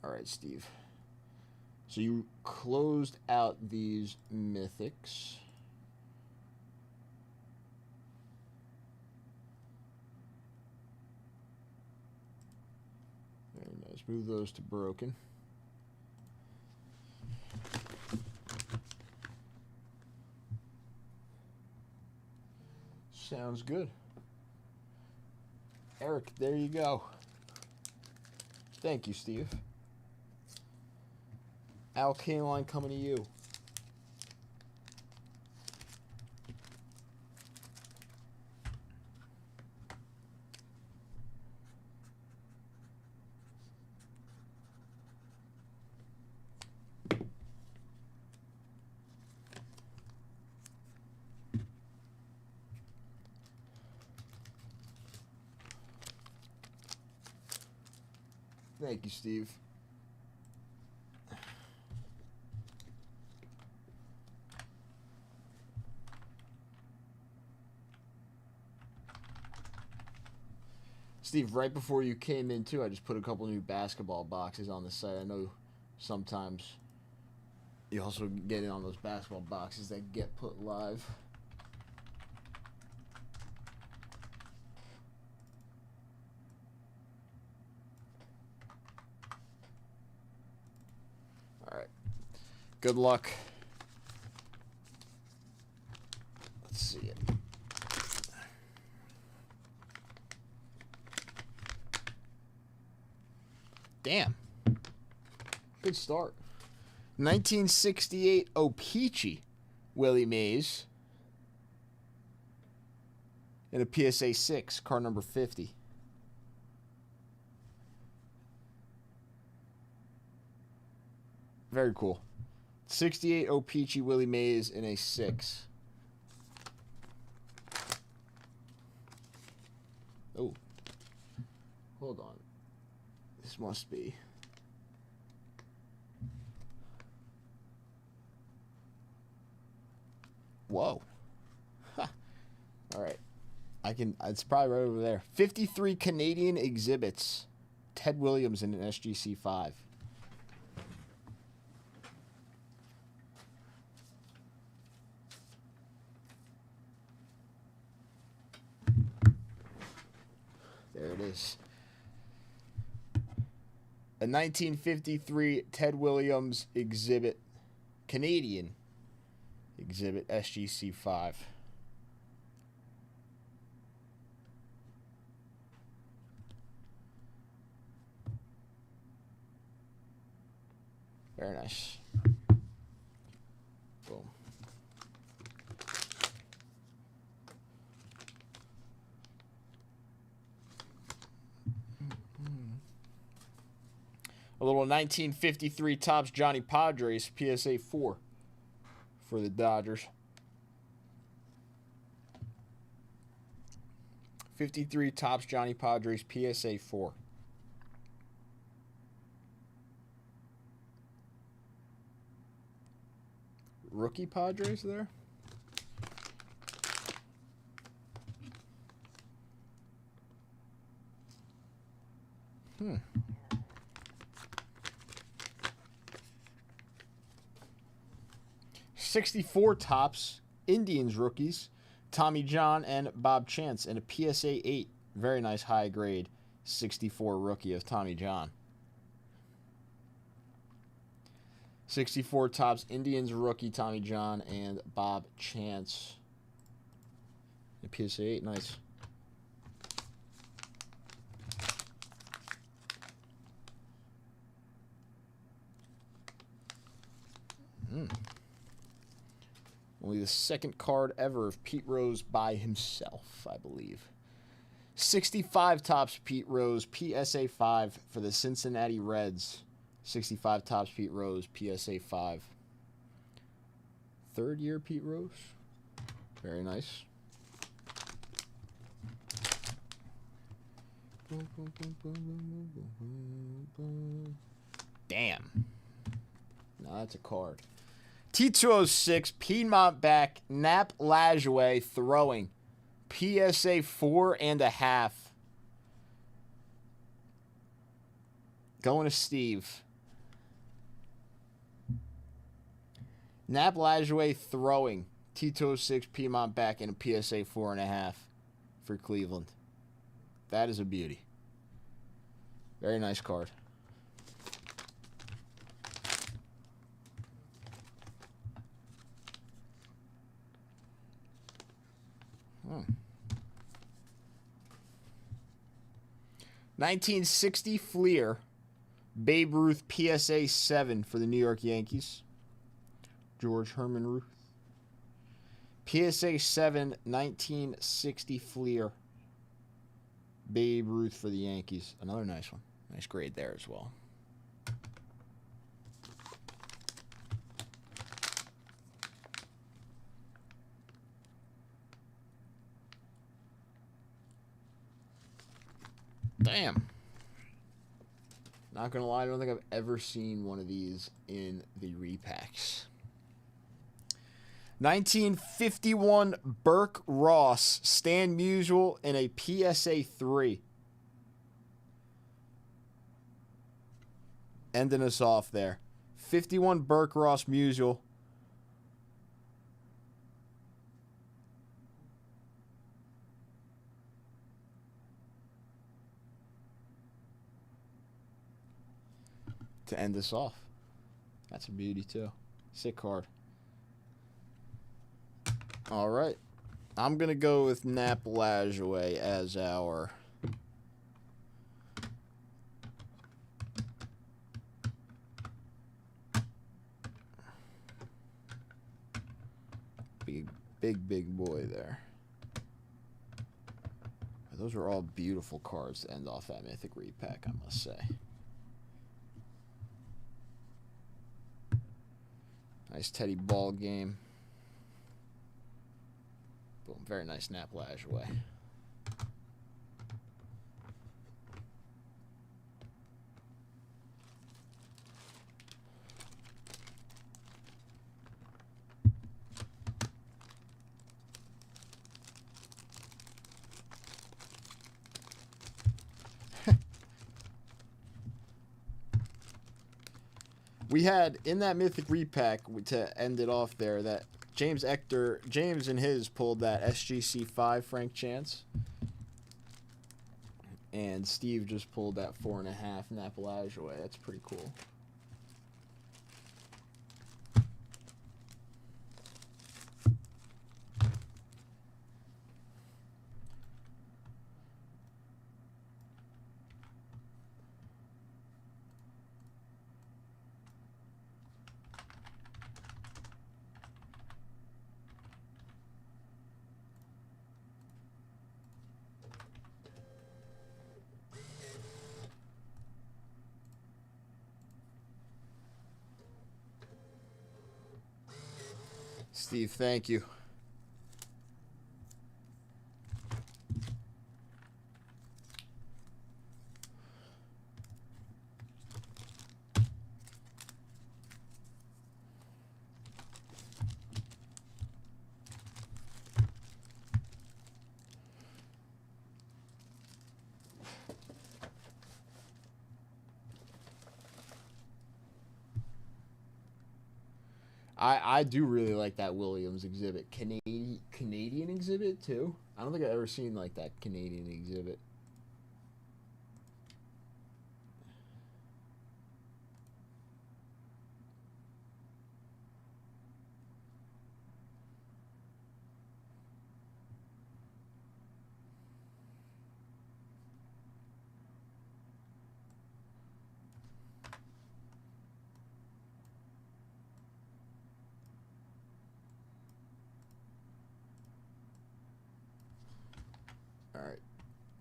S5: All right, Steve. So you closed out these mythics. Very nice. Move those to broken. Sounds good. Eric, there you go. Thank you, Steve. Al Kaline coming to you. Thank you, Steve. Steve, right before you came in too, I just put a couple new basketball boxes on the site. I know sometimes you also get in on those basketball boxes that get put live. All right. Good luck. Let's see it. Damn. Good start. 1968 O-Pee-Chee, Willie Mays. And a PSA 6, card number 50. Very cool. 68 O-Pee-Chee, Willie Mays in a 6. Oh. Hold on. This must be. Whoa. Huh. All right. It's probably right over there. 53 Canadian exhibits. Ted Williams in an SGC 5. There it is. A 1953 Ted Williams exhibit, Canadian exhibit, SGC 5. Very nice. Boom. A little 1953 Topps Johnny Padres PSA 4 for the Dodgers. 53 Topps Johnny Padres PSA 4. Rookie Padres there? Hmm. '64 Topps Indians rookies, Tommy John and Bob Chance, and a PSA 8. Very nice high grade 64 rookie of Tommy John. 64 Topps Indians rookie, Tommy John and Bob Chance. A PSA 8, nice. Only the second card ever of Pete Rose by himself, I believe. 65 tops Pete Rose, PSA 5 for the Cincinnati Reds. 65 tops Pete Rose, PSA 5. Third year Pete Rose. Very nice. Damn. No, that's a card. T206, Piedmont back, Nap Lajoie throwing. PSA 4.5. Going to Steve. Nap Lajoie throwing. T206, Piedmont back, and a PSA 4.5 for Cleveland. That is a beauty. Very nice card. Hmm. 1960 Fleer, Babe Ruth PSA 7 for the New York Yankees. George Herman Ruth. PSA 7, 1960 Fleer, Babe Ruth for the Yankees. Another nice one. Nice grade there as well. Damn. Not gonna lie, I don't think I've ever seen one of these in the repacks. 1951 Burke Ross, Stan Musial in a PSA 3. Ending us off there. 51 Burke Ross Musial. To end this off. That's a beauty too. Sick card. All right. I'm going to go with Nap Lajoie as our big boy there. Those are all beautiful cards to end off that Mythic repack, I must say. Nice Teddy Ball game. Boom, very nice Nap Lajoie. We had in that Mythic repack to end it off there that James and his pulled that SGC 5 Frank Chance. And Steve just pulled that 4.5 Nap Lajoie. That's pretty cool. Steve, thank you. I do really like that Williams exhibit. Canadian exhibit, too? I don't think I've ever seen, like, that Canadian exhibit.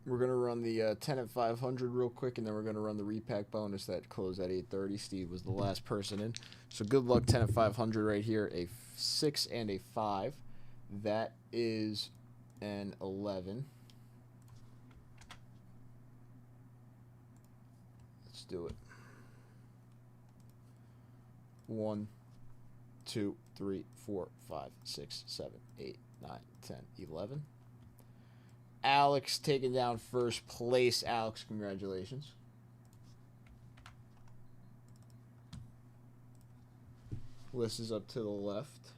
S5: We're going to run the 10 at 500 real quick, and then we're going to run the repack bonus that closed at 8:30. Steve was the last person in. So good luck, 10 at 500 right here. A 6 and a 5. That is an 11. Let's do it. 1, 2, 3, 4, 5, 6, 7, 8, 9, 10, 11. Alex taking down first place. Alex, congratulations. List is up to the left.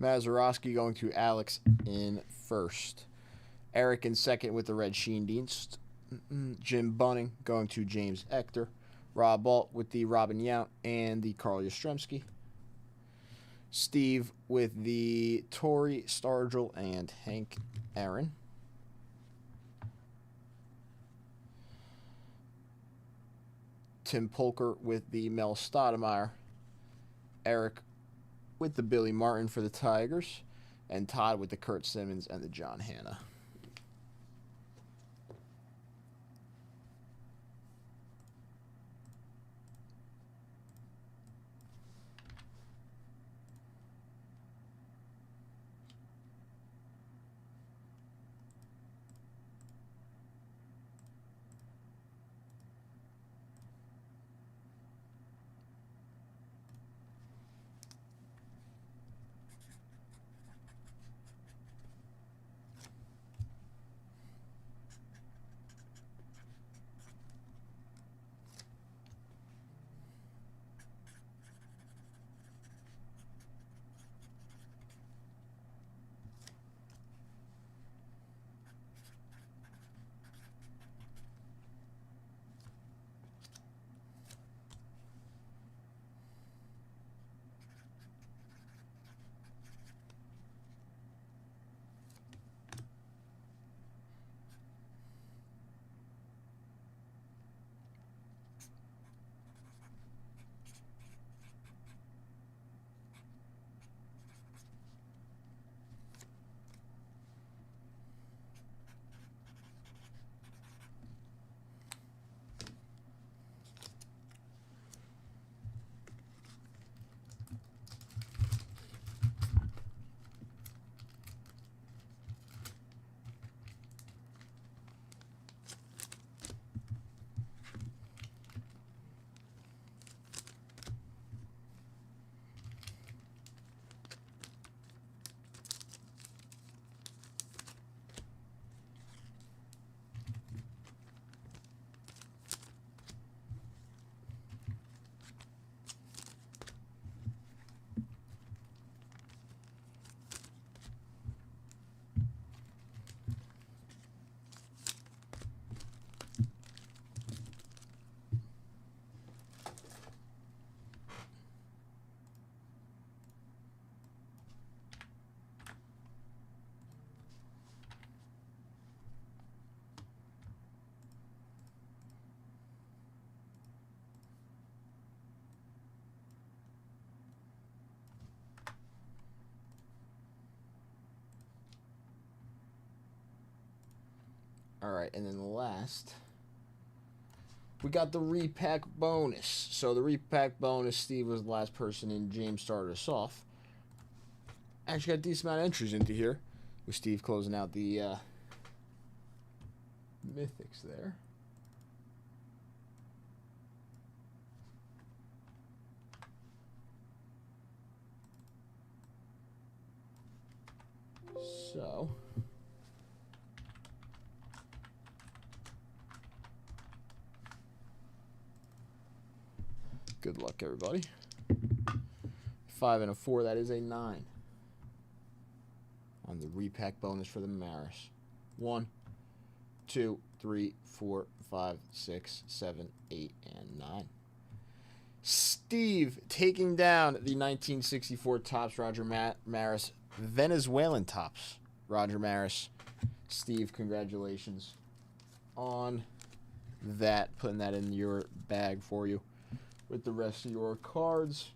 S5: Mazeroski going to Alex in first. Eric in second with the red Sheendienst. Jim Bunning going to James Ector. Rob Alt with the Robin Yount and the Carl Yastrzemski. Steve with the Tori Stargell and Hank Aaron. Tim Polker with the Mel Stoudemire. Eric with the Billy Martin for the Tigers, and Todd with the Kurt Simmons and the John Hanna. All right, and then last, we got the repack bonus. So the repack bonus, Steve was the last person in. James started us off. Actually got a decent amount of entries into here, with Steve closing out the mythics there. So good luck, everybody. 5 and a 4, that is a 9. On the repack bonus for the Maris. 1, 2, 3, 4, 5, 6, 7, 8, and 9. Steve taking down the 1964 Topps Roger Maris Venezuelan Topps Roger Maris. Steve, congratulations on that. Putting that in your bag for you with the rest of your cards.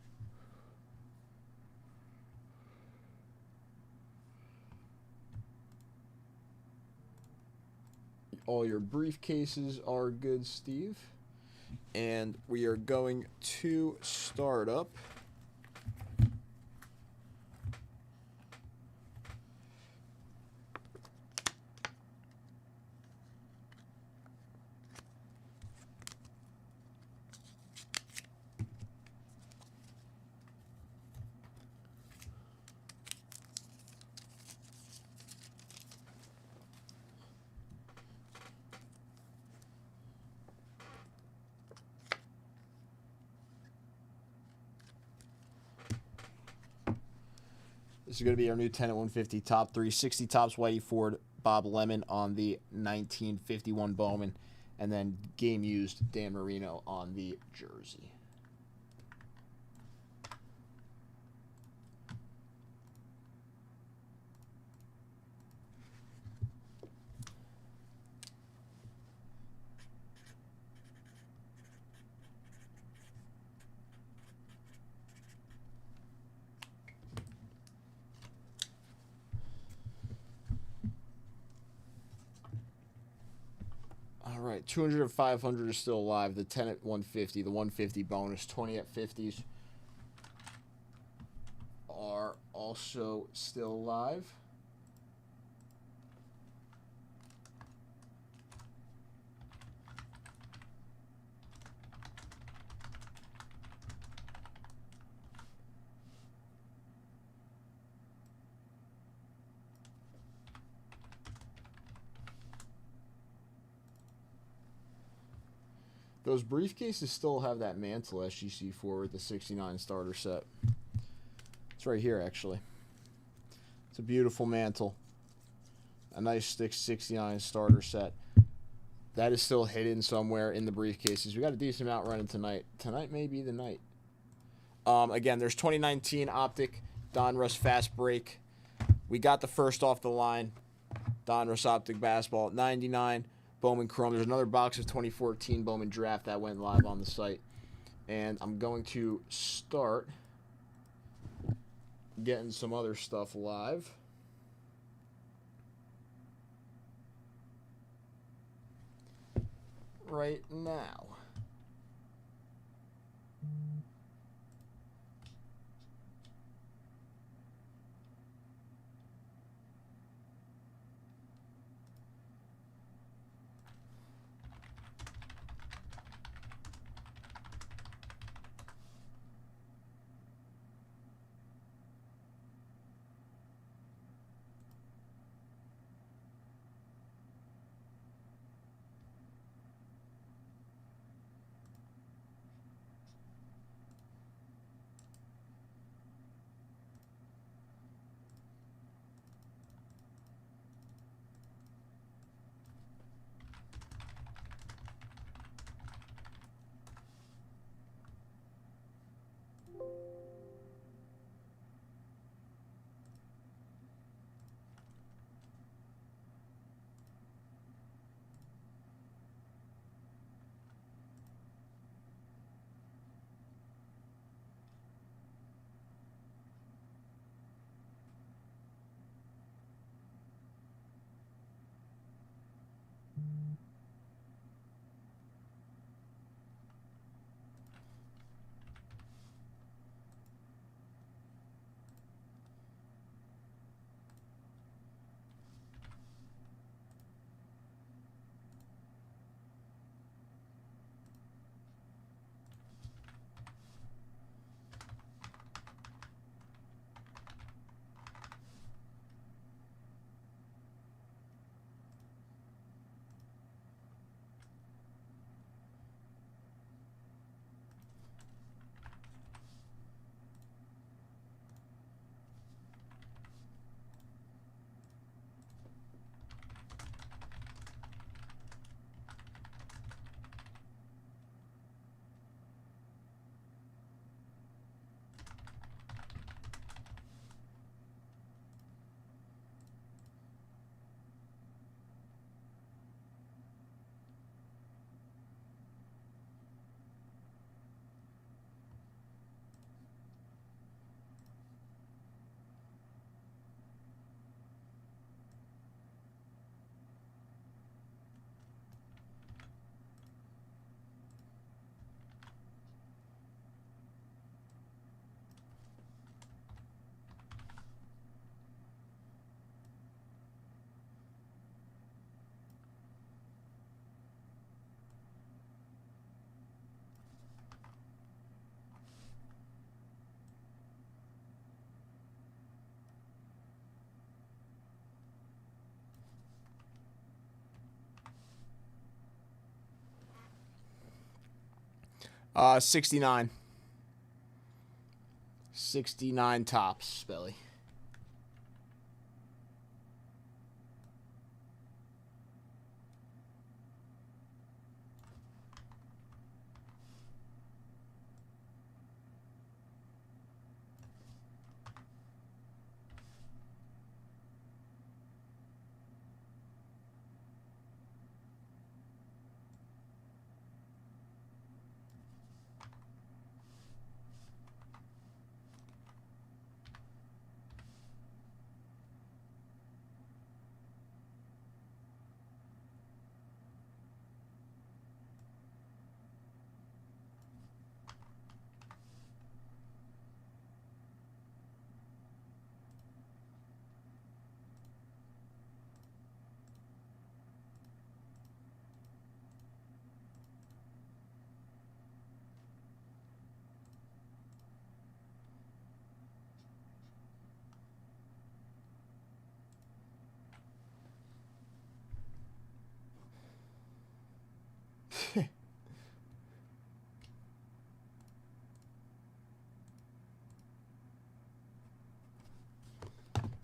S5: All your briefcases are good, Steve. And we are going to start up This is going to be our new 10 at 150 top 3. 60 Topps Whitey Ford, Bob Lemon on the 1951 Bowman, and then game used Dan Marino on the jersey. All right, 200 and 500 is still alive. The 10 at 150, the 150 bonus, 20 at 50s are also still alive. Those briefcases still have that mantle SGC4 with the 69 starter set. It's right here, actually. It's a beautiful mantle. A nice 69 starter set. That is still hidden somewhere in the briefcases. We got a decent amount running tonight. Tonight may be the night. Again, there's 2019 Optic Donruss Fast Break. We got the first off the line. Donruss Optic Basketball at 99. Bowman Chrome. There's another box of 2014 Bowman Draft that went live on the site. And I'm going to start getting some other stuff live. Right now. 69. 69 tops, Spelly.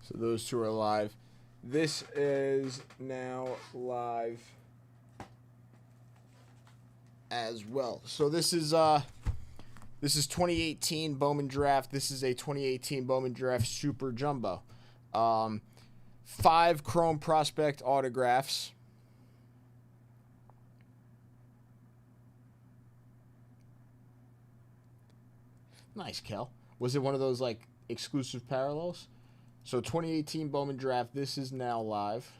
S5: So those two are live. This is now live as well. So this is 2018 Bowman Draft. This is a 2018 Bowman Draft Super Jumbo. 5 Chrome Prospect autographs. Nice, Kel. Was it one of those like exclusive parallels? So 2018 Bowman Draft, this is now live.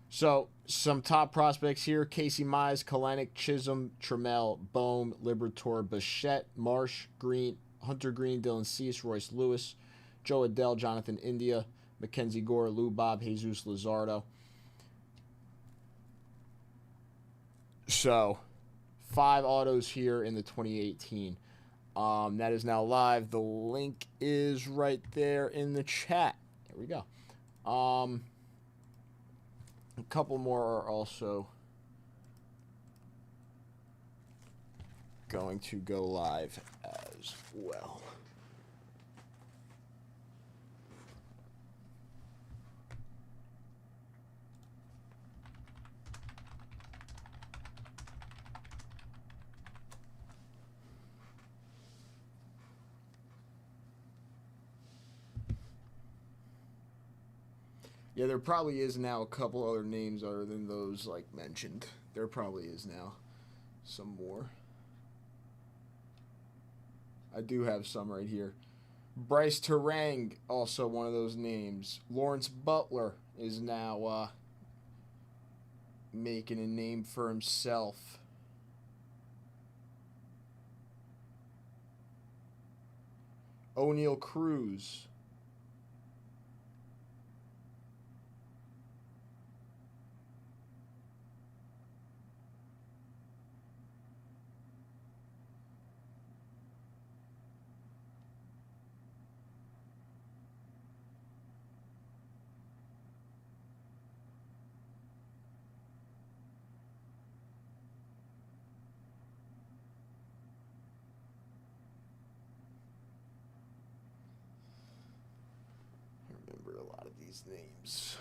S5: So some top prospects here: Casey Mize, Kalenic, Chisholm, Trammell, Bohm, Liberatore, Bichette, Marsh, Green, Hunter Green, Dylan Cease, Royce Lewis, Joe Adele, Jonathan India, Mackenzie Gore, Lou Bob, Jesus Luzardo. So 5 autos here in the 2018. That is now live. The link is right there in the chat. There we go. A couple more are also going to go live as well. Yeah, there probably is now a couple other names other than those like mentioned. There probably is now some more. I do have some right here. Bryce Terang, also one of those names. Lawrence Butler is now making a name for himself. O'Neal Cruz. A lot of these names.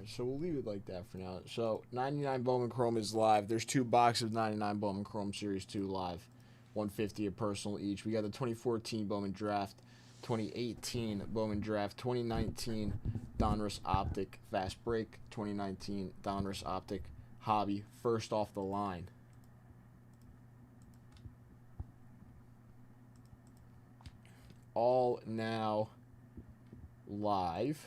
S5: Alright, so we'll leave it like that for now. So 99 Bowman Chrome is live. There's 2 boxes of 99 Bowman Chrome Series 2 live. 150 a personal each. We got the 2014 Bowman Draft, 2018 Bowman Draft, 2019 Donruss Optic Fast Break, 2019 Donruss Optic Hobby first off the line. All now live.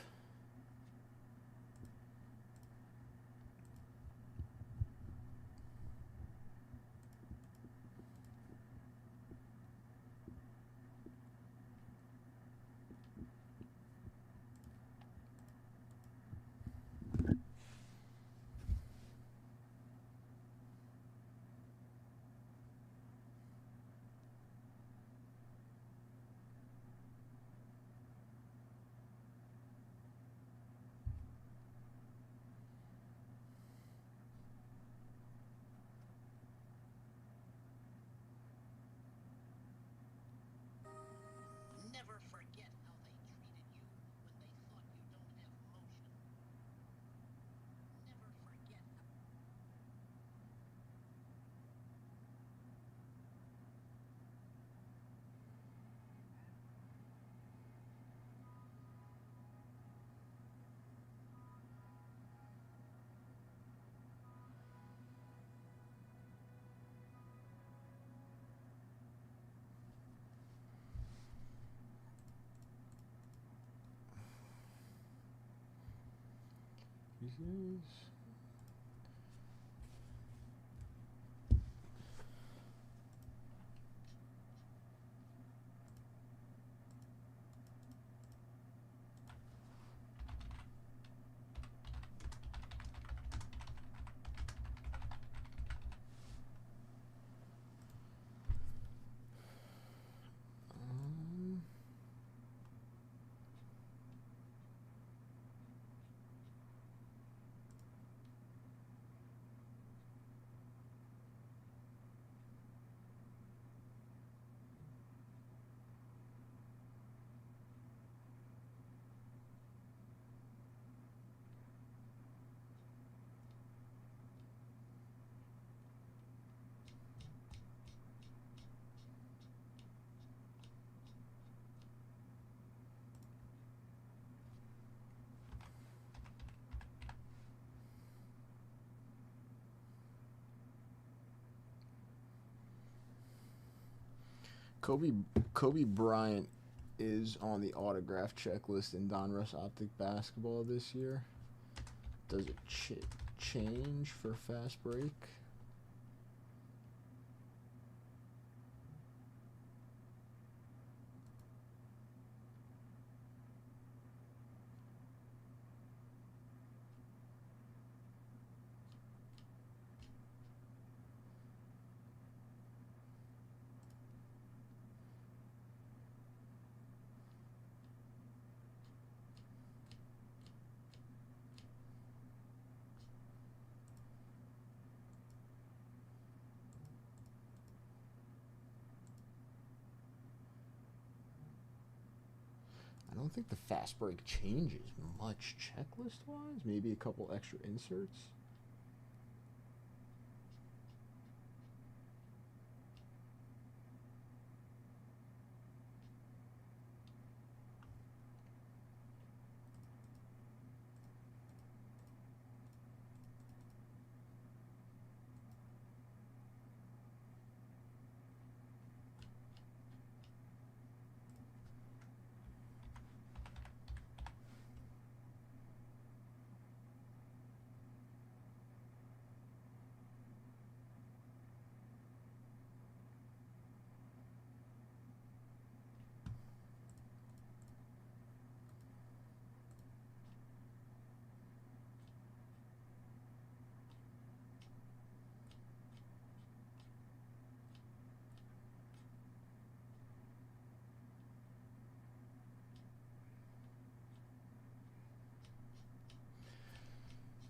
S6: Never forget how they treated you when they thought you don't have motion. Never forget how... Kobe Bryant is on the autograph checklist in Donruss Optic Basketball this year. Does it change for Fast Break? I don't think the Fast Break changes much checklist-wise. Maybe a couple extra inserts.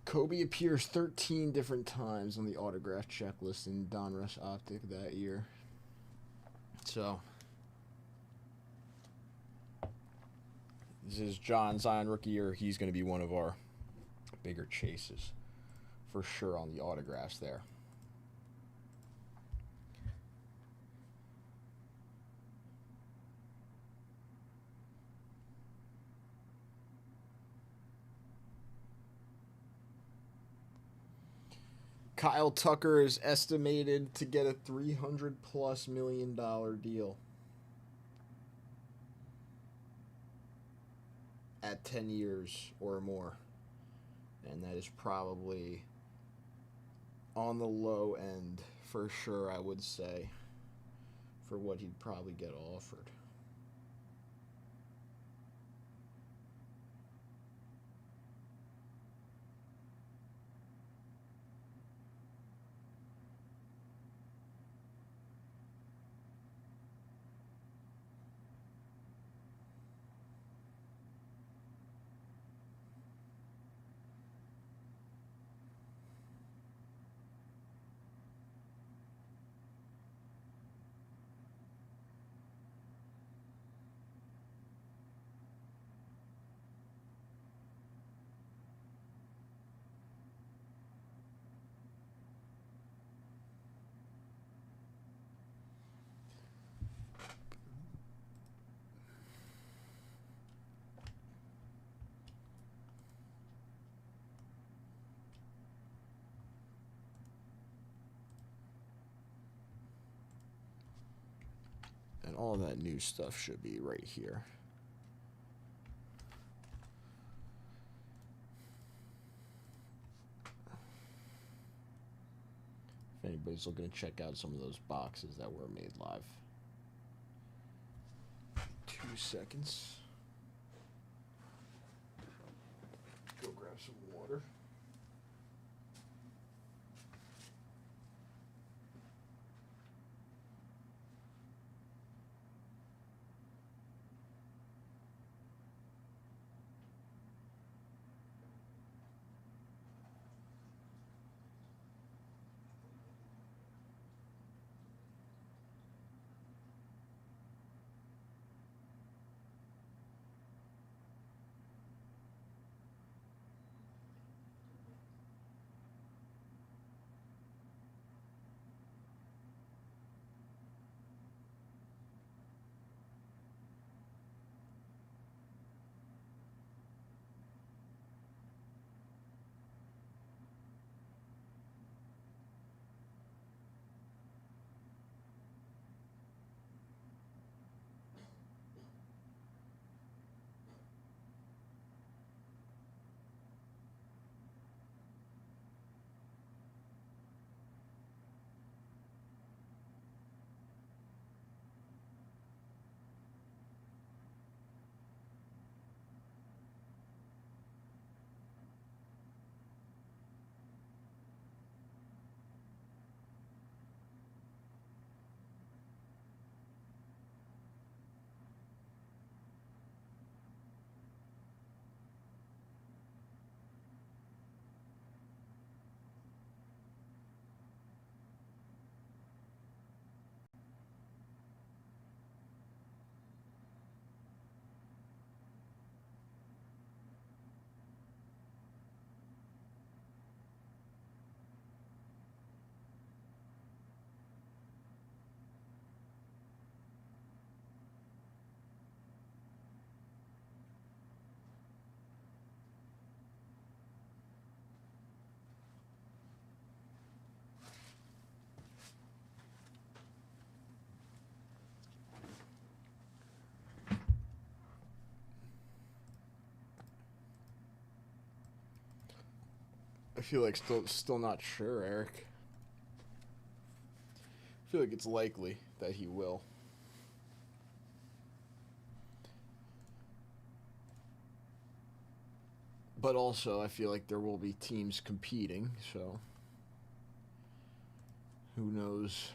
S6: Kobe appears 13 different times on the autograph checklist in Donruss Optic that year. So, this is John Zion rookie year. He's going to be one of our
S5: bigger chases for sure on the autographs there. Kyle Tucker is estimated to get a $300+ million deal at 10 years or more. And that is probably on the low end for sure, I would say, for what he'd probably get offered. And all that new stuff should be right here. If anybody's looking to check out some of those boxes that were made live. 2 seconds. Go grab some water. I feel like still not sure, Eric. I feel like it's likely that he will. But also, I feel like there will be teams competing, so who knows?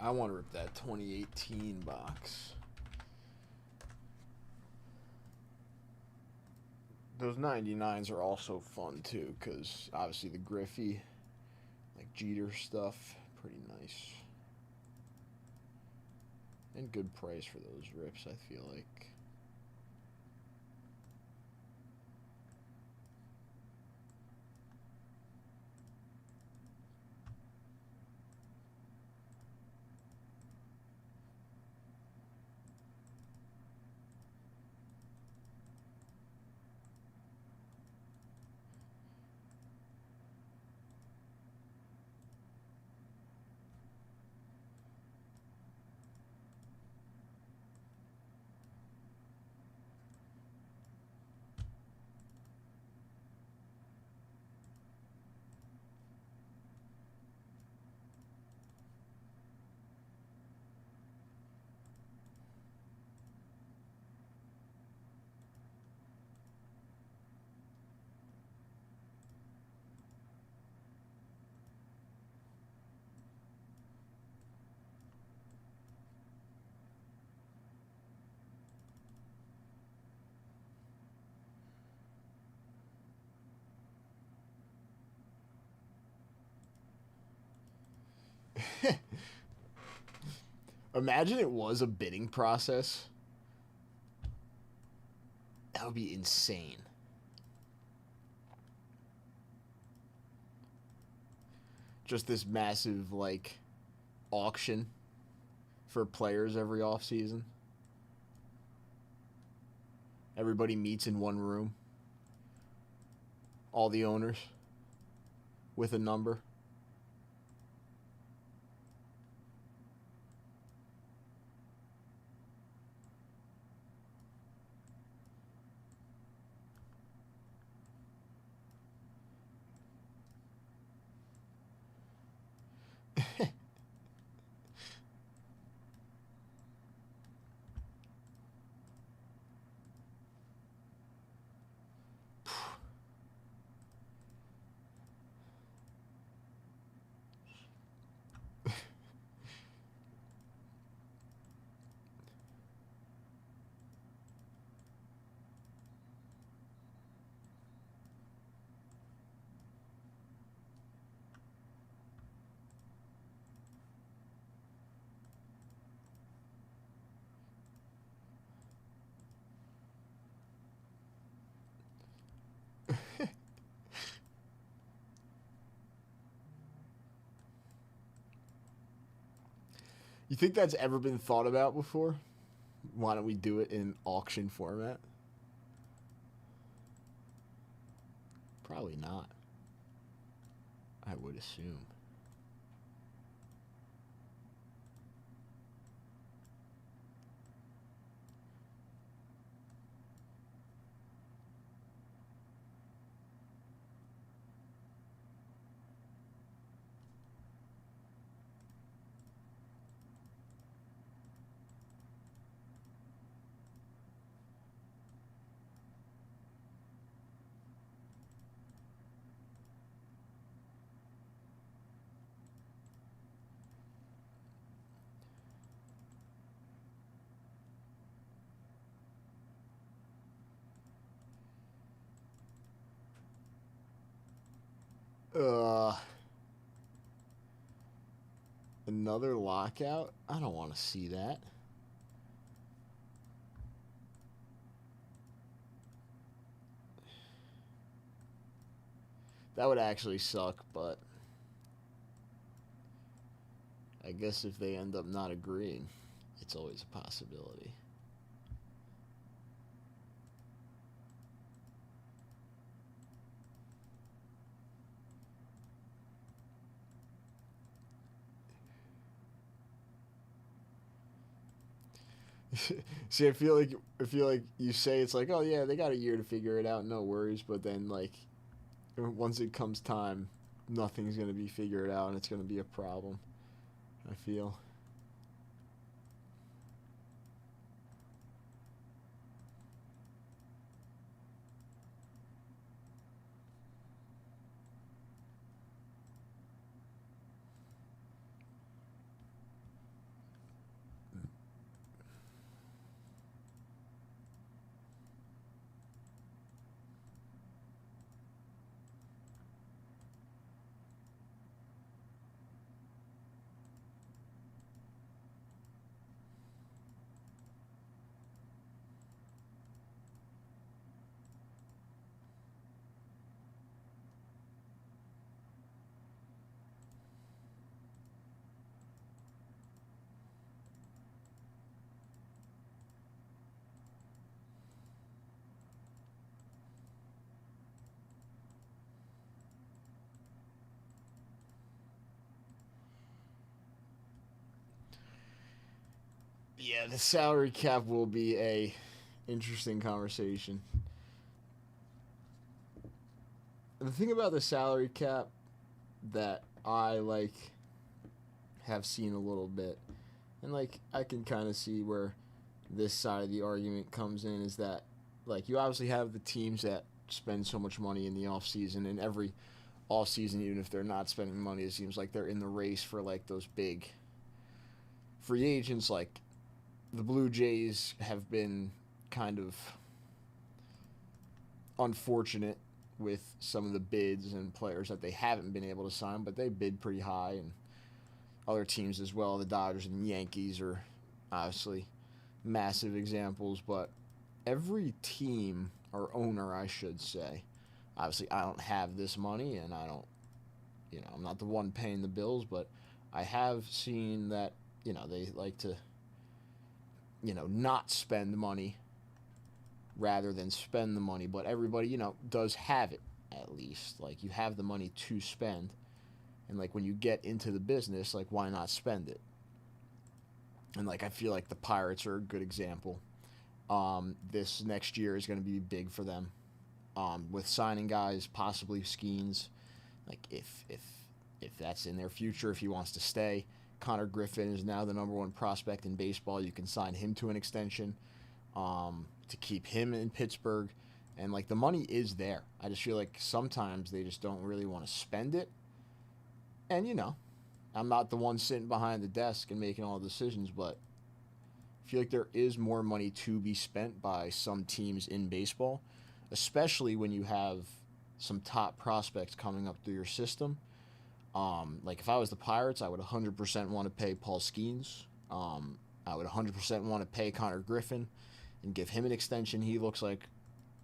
S6: I want to rip that 2018 box. Those 99s are also fun too, because obviously the Griffey, like Jeter stuff, pretty nice. And good price for those rips, I feel like. Imagine it was a bidding process. That would be insane. Just this massive, like, auction for players every offseason. Everybody meets in one room. All the owners with a number. You think that's ever been thought about before? Why don't we do it in auction format? Probably not. I would assume. Another lockout? I don't want to see that. That would actually suck, but I guess if they end up not agreeing, it's always a possibility. See, I feel like you say it's like, oh yeah, they got a year to figure it out, no worries. But then like, once it comes time, nothing's gonna be figured out, and it's gonna be a problem. I feel. Yeah, the salary cap will be a interesting conversation. The thing about the salary cap that I have seen a little bit, and I can kind of see where this side of the argument comes in, is that you obviously have the teams that spend so much money in the off season, and every off season, even if they're not spending money, it seems like they're in the race for those big free agents. Like the Blue Jays have been kind of unfortunate with some of the bids and players that they haven't been able to sign, but they bid pretty high, and other teams as well. The Dodgers and Yankees are obviously massive examples, but every team, or owner I should say, obviously I don't have this money and I don't, I'm not the one paying the bills, but I have seen that, they like to, not spend money rather than spend the money, but everybody, does have it at least. You have the money to spend, and when you get into the business, why not spend it? And I feel like the Pirates are a good example. This next year is going to be big for them, with signing guys, possibly Skeens, if that's in their future, if he wants to stay. Connor Griffin is now the #1 prospect in baseball. You can sign him to an extension, to keep him in Pittsburgh, and the money is there. I just feel like sometimes they just don't really want to spend it. And I'm not the one sitting behind the desk and making all the decisions, but I feel like there is more money to be spent by some teams in baseball, especially when you have some top prospects coming up through your system. If I was the Pirates, I would 100% want to pay Paul Skeens. I would 100% want to pay Connor Griffin and give him an extension. He looks like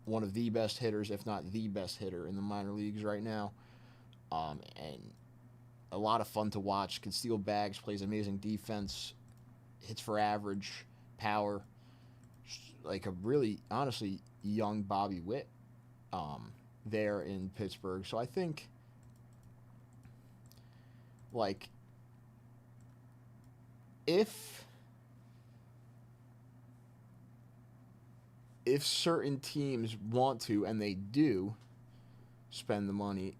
S6: one of the best hitters, if not the best hitter in the minor leagues right now. And a lot of fun to watch. Can steal bags, plays amazing defense, hits for average, power. A really, honestly, young Bobby Witt there in Pittsburgh. So I think, if certain teams want to, and they do, spend the money,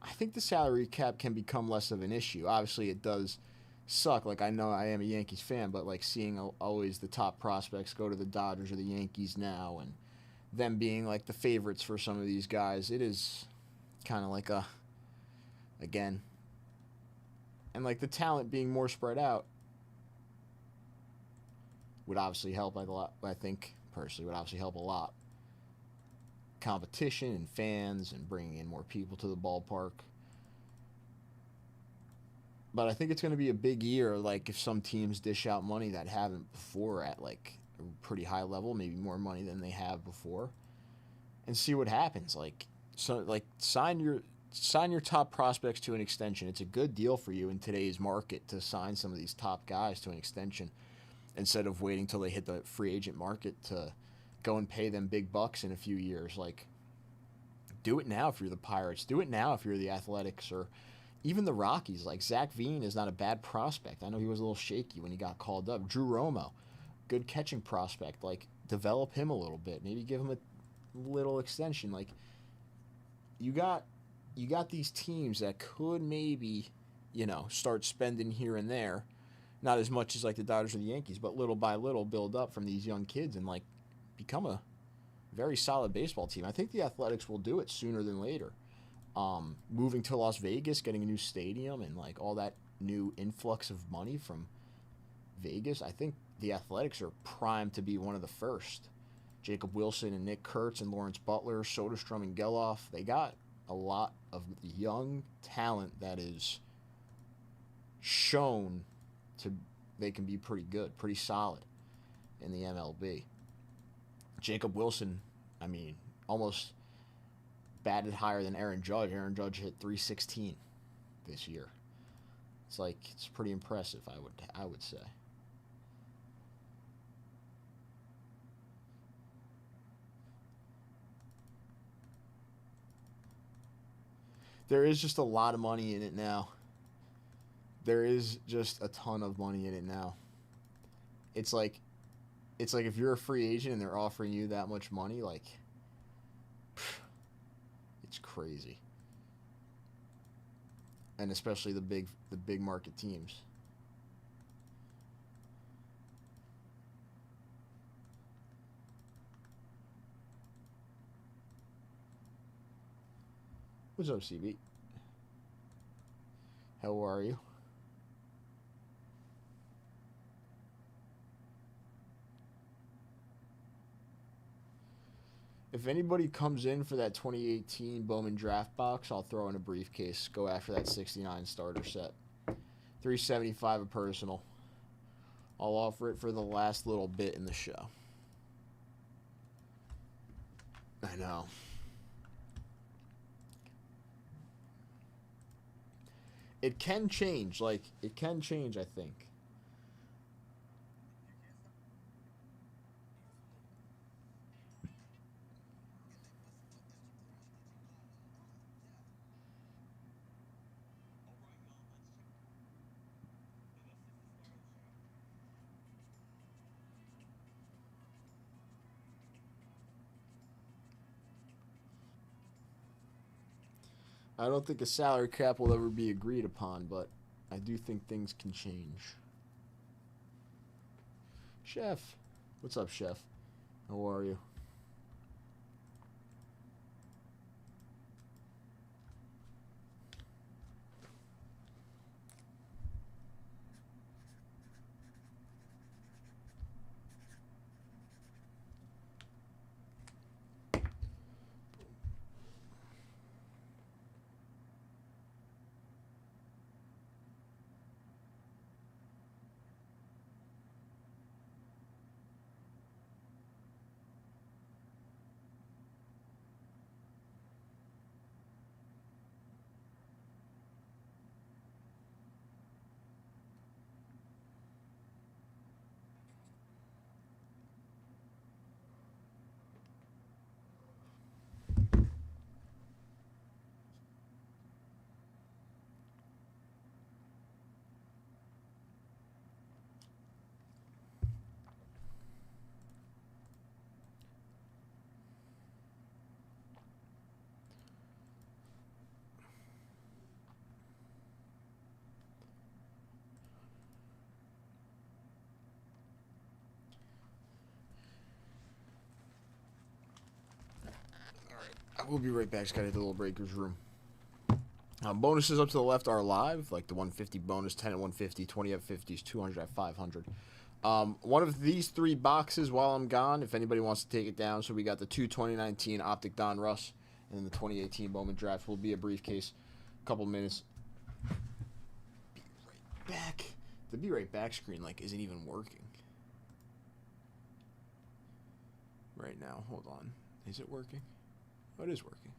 S6: I think the salary cap can become less of an issue. Obviously, it does suck. I know I am a Yankees fan, but seeing always the top prospects go to the Dodgers or the Yankees now, and them being the favorites for some of these guys, it is kind of again, and the talent being more spread out would obviously help a lot. I think personally would obviously help a lot. Competition and fans and bringing in more people to the ballpark. But I think it's going to be a big year, if some teams dish out money that haven't before at a pretty high level, maybe more money than they have before, and see what happens. Sign your top prospects to an extension. It's a good deal for you in today's market to sign some of these top guys to an extension, instead of waiting till they hit the free agent market to go and pay them big bucks in a few years. Do it now if you're the Pirates. Do it now if you're the Athletics, or even the Rockies. Zach Veen is not a bad prospect. I know he was a little shaky when he got called up. Drew Romo, good catching prospect. Develop him a little bit. Maybe give him a little extension. You got these teams that could maybe, start spending here and there. Not as much as the Dodgers or the Yankees, but little by little build up from these young kids and become a very solid baseball team. I think the Athletics will do it sooner than later. Moving to Las Vegas, getting a new stadium, and all that new influx of money from Vegas, I think the Athletics are primed to be one of the first. Jacob Wilson and Nick Kurtz and Lawrence Butler, Soderstrom and Geloff, they got a lot of young talent that is shown they can be pretty good, pretty solid in the MLB. Jacob Wilson, almost batted higher than Aaron Judge. Aaron Judge hit .316 this year. It's pretty impressive, I would say. There is just a lot of money in it now. There is just a ton of money in it now. it's like if you're a free agent and they're offering you that much money, like, it's crazy. And especially the big market teams. What's up, CB? How are you? If anybody comes in for that 2018 Bowman draft box, I'll throw in a briefcase. Go after that 69 starter set. $375 a personal. I'll offer it for the last little bit in the show. I know. It can change. Like, it can change, I think. I don't think a salary cap will ever be agreed upon, but I do think things can change. Chef. What's up, Chef? How are you? I will be right back. Just gotta hit the little breakers room. Bonuses up to the left are live, like the 150 bonus, 10 at 150, 20 at 50s, 200 at 500. One of these three boxes while I'm gone, if anybody wants to take it down. So we got the 2019 Optic Don Russ and then the 2018 Bowman Draft will be a briefcase. A couple minutes. Be right back. The be right back screen like isn't even working right now. Hold on. Is it working? Oh, it is working.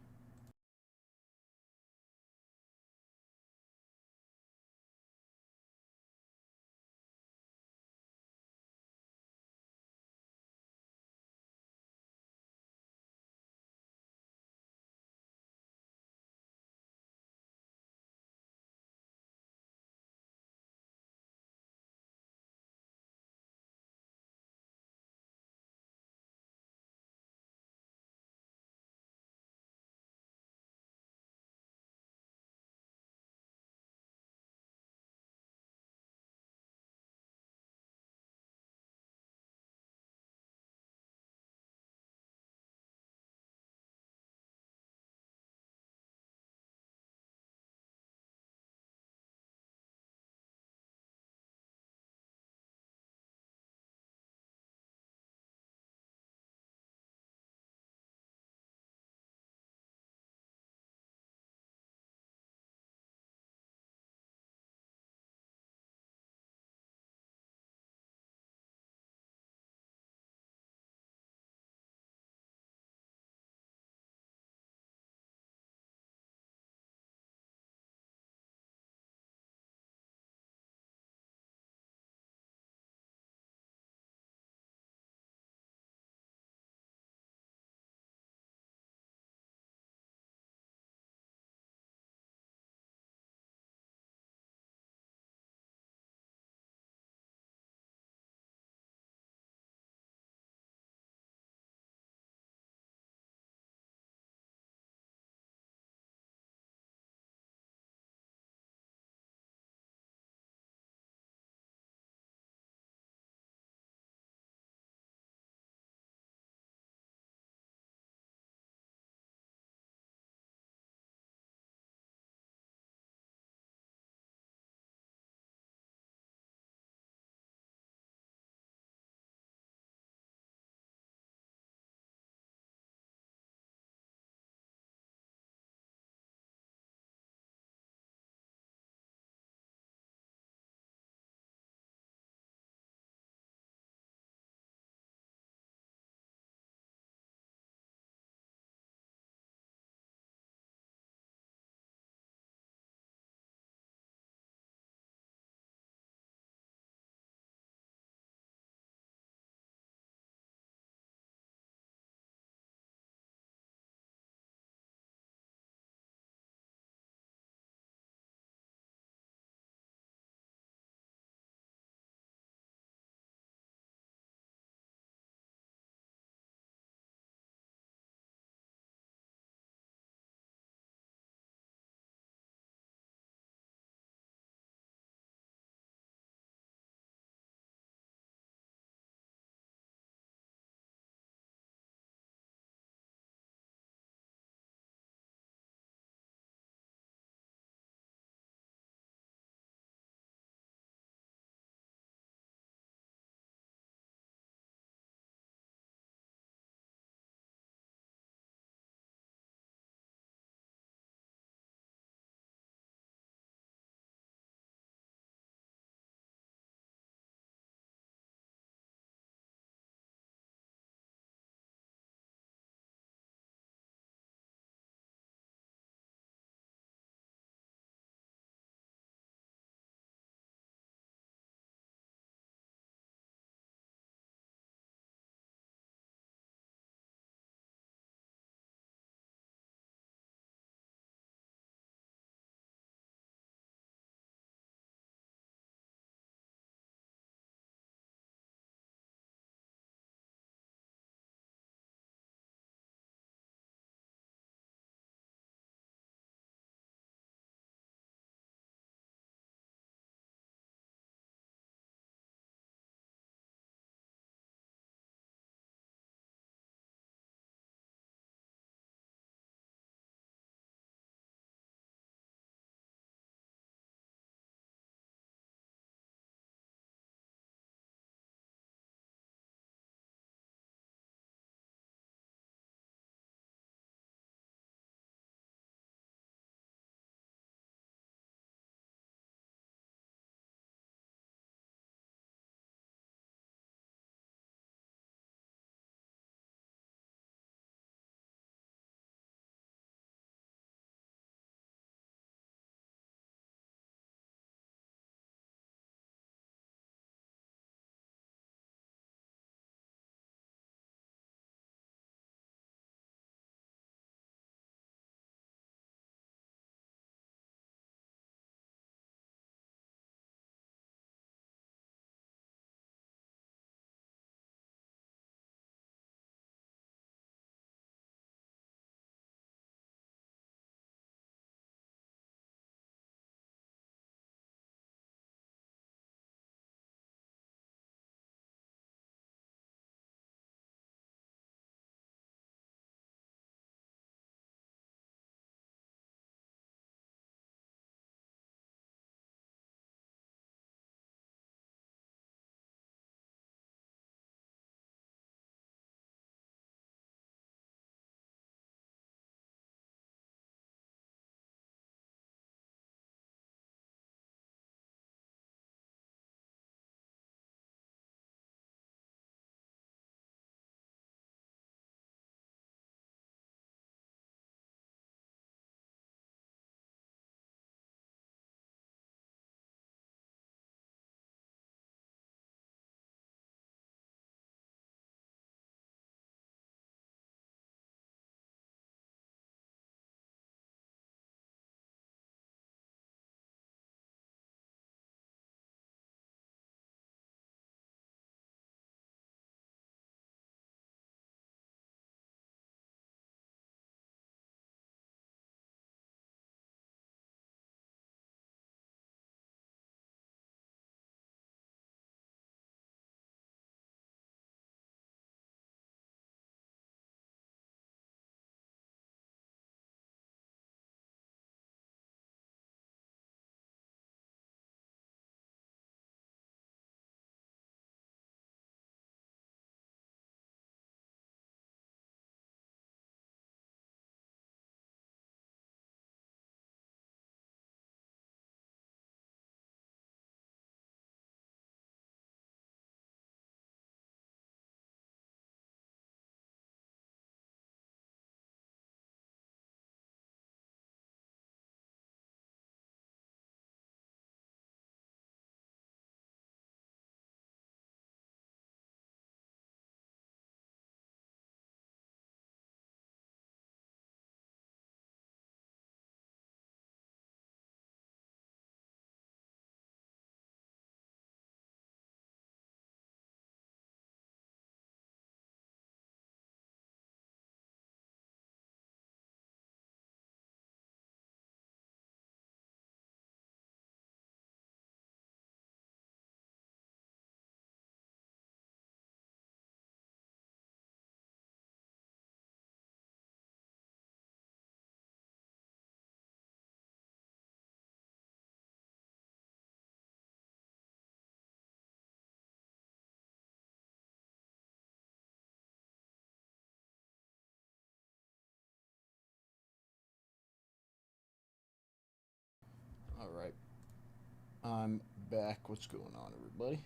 S6: I'm back. What's going on, everybody?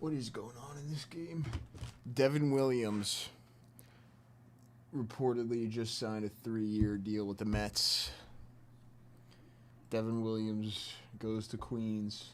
S6: What is going on in this game? Devin Williams reportedly just signed a 3-year deal with the Mets. Devin Williams goes to Queens.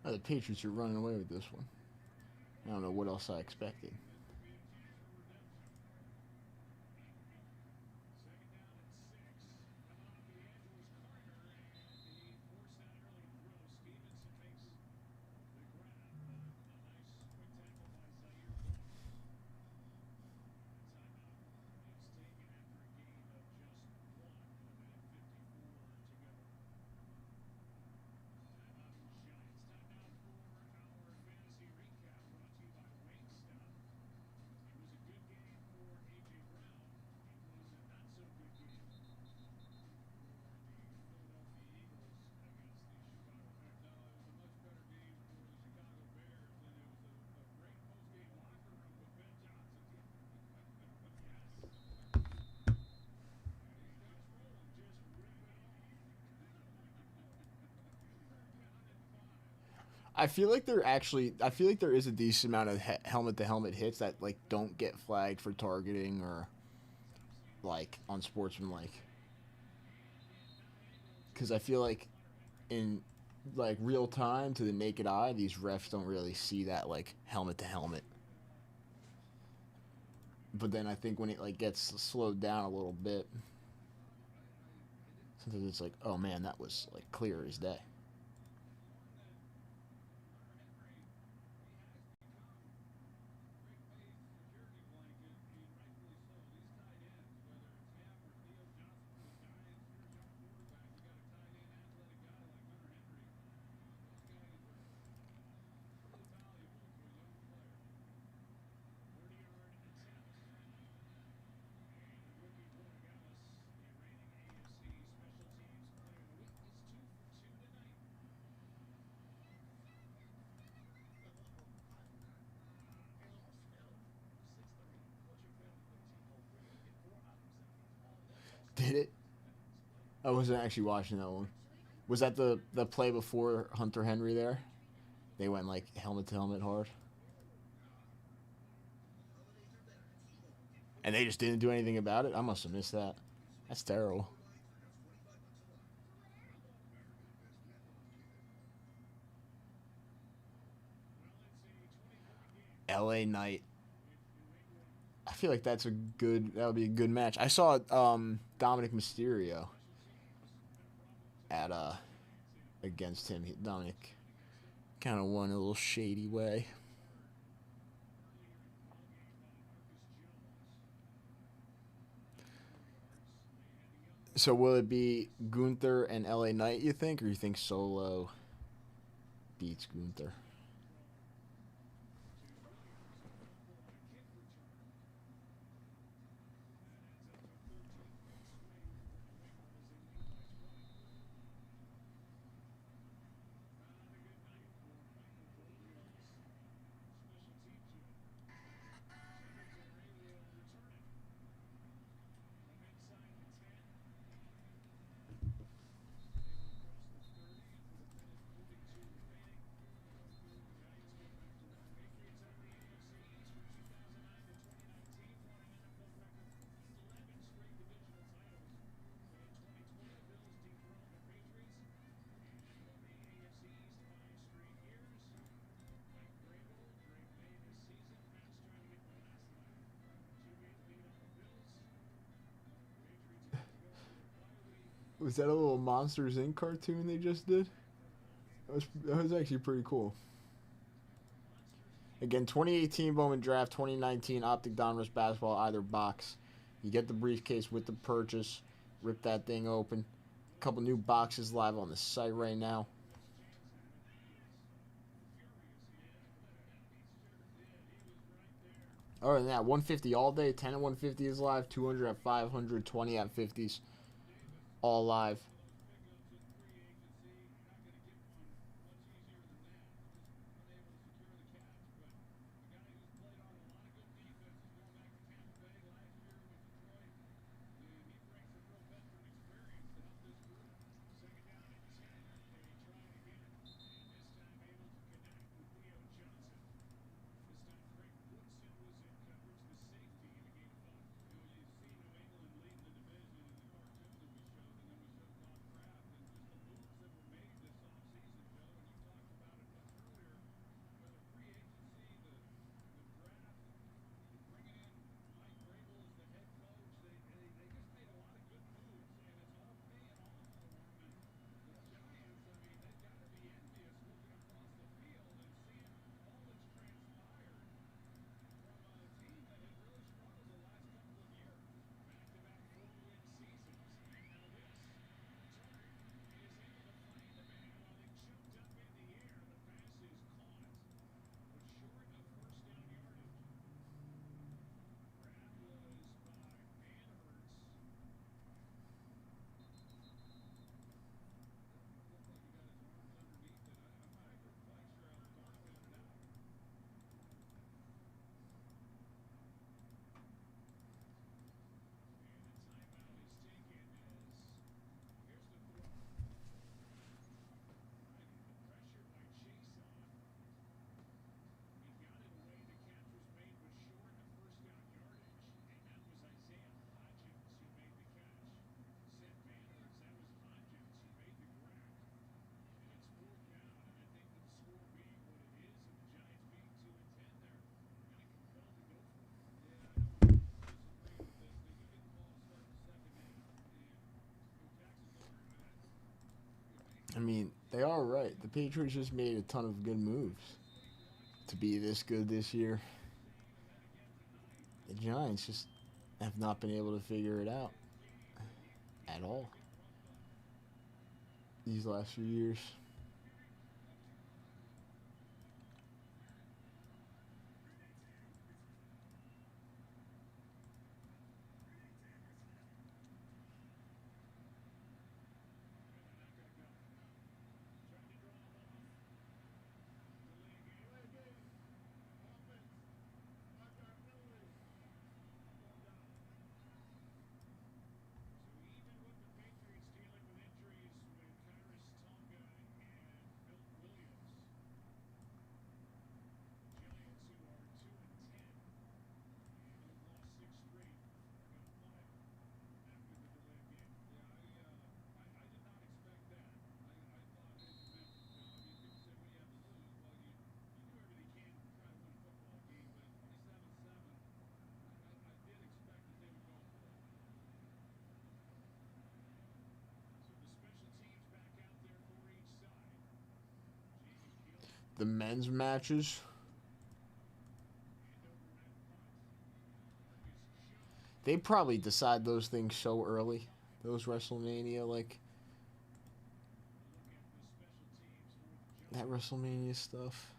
S6: Oh, the Patriots are running away with this one. I don't know what else I expected. I feel like there is a decent amount of helmet to helmet hits that like don't get flagged for targeting or like unsportsmanlike. Because I feel like in like real time to the naked eye, these refs don't really see that like helmet to helmet. But then I think when it like gets slowed down a little bit, sometimes it's like, oh man, that was like clear as day. Did it? I wasn't actually watching that one. Was that the play before Hunter Henry there? They went like helmet to helmet hard. And they just didn't do anything about it? I must have missed that. That's terrible. LA Knight. I feel like that would be a good match. I saw Dominic Mysterio at against him. Dominic kind of won in a little shady way. So will it be Gunther and LA Knight, you think, or you think Solo beats Gunther? Was that a little Monsters Inc. cartoon they just did? That was actually pretty cool. Again, 2018 Bowman Draft, 2019 Optic Donruss Basketball, either box. You get the briefcase with the purchase. Rip that thing open. A couple new boxes live on the site right now. Other than that, 150 all day, 10 at 150 is live, 200 at 500, 20 at 50s, all live. I mean, they are right. The Patriots just made a ton of good moves to be this good this year. The Giants just have not been able to figure it out at all these last few years. The men's matches, they probably decide those things so early Those WrestleMania, like that WrestleMania stuff.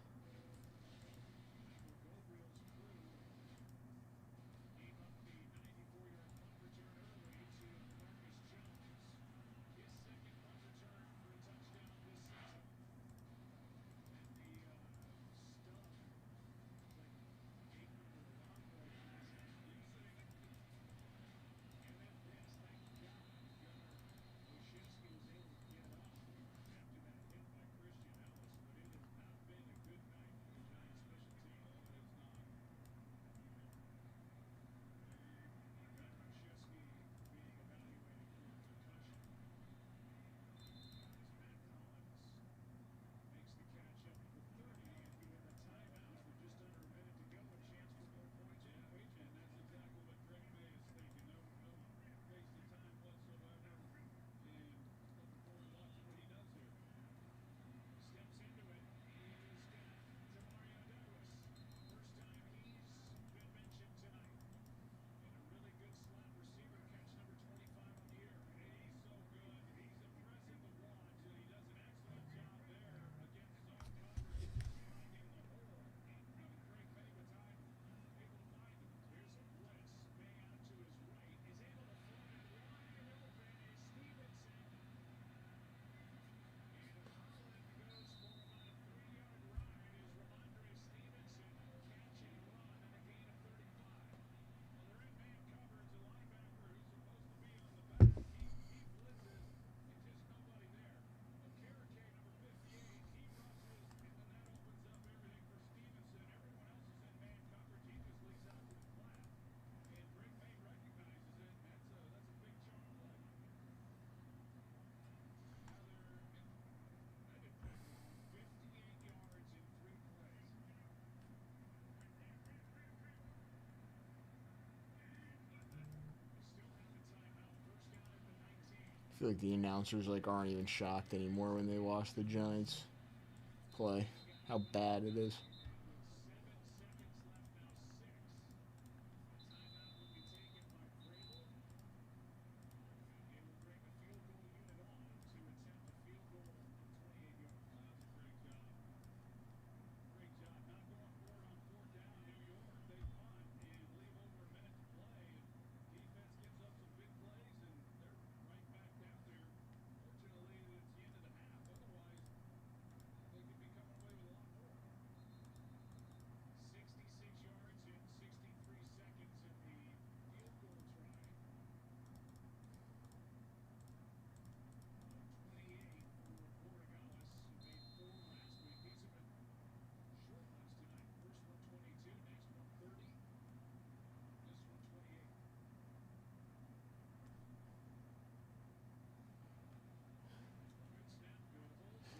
S6: I feel like the announcers like aren't even shocked anymore when they watch the Giants play. How bad it is.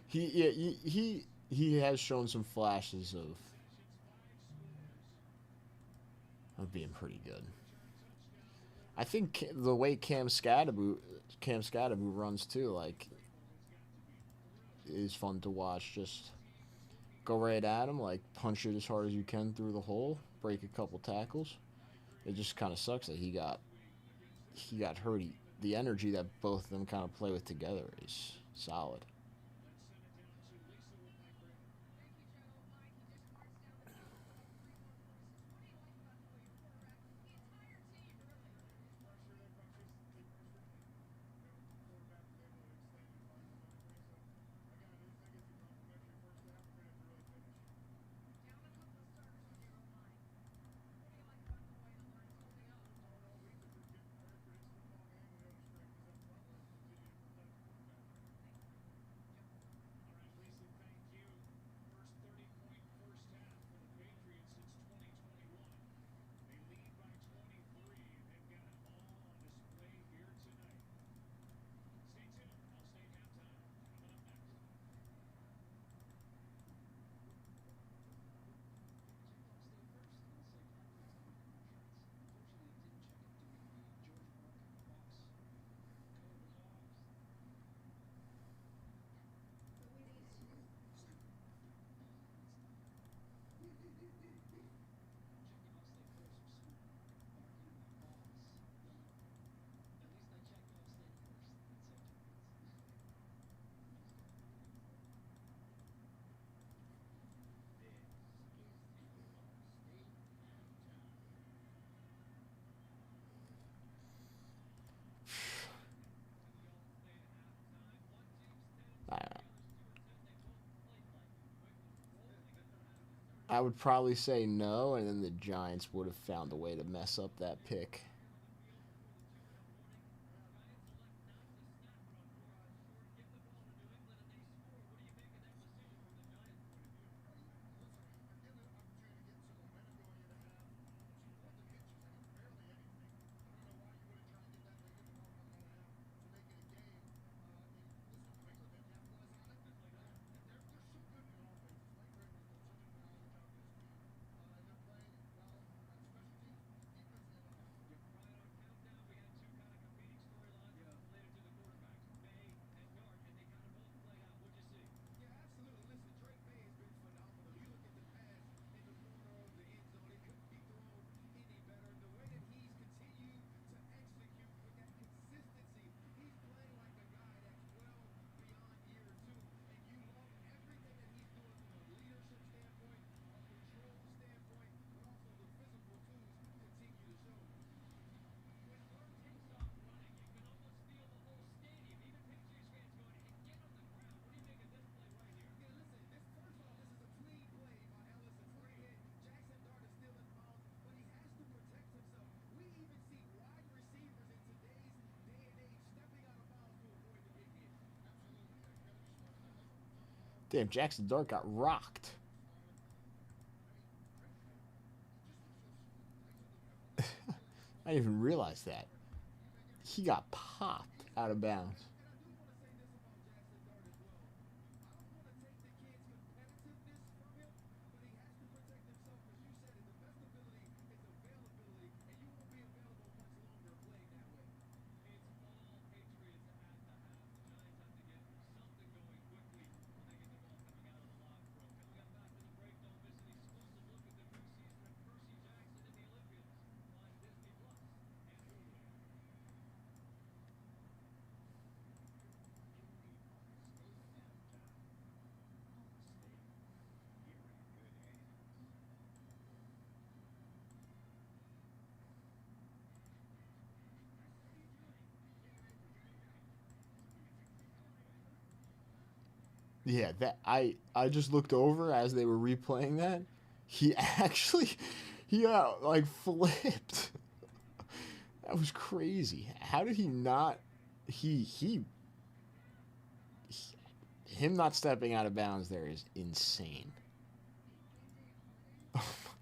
S6: He has shown some flashes of being pretty good. I think the way Cam Scadaboo runs too, like, is fun to watch. Just go right at him, like punch it as hard as you can through the hole, break a couple tackles. It just kind of sucks that he got hurt. The energy that both of them kind of play with together is solid. I would probably say no, and then the Giants would have found a way to mess up that pick. Damn, Jackson Dart got rocked. I didn't even realize that. He got popped out of bounds. Yeah, that I just looked over as they were replaying that. He actually he like flipped. That was crazy. How did he not he him not stepping out of bounds there is insane. Oh my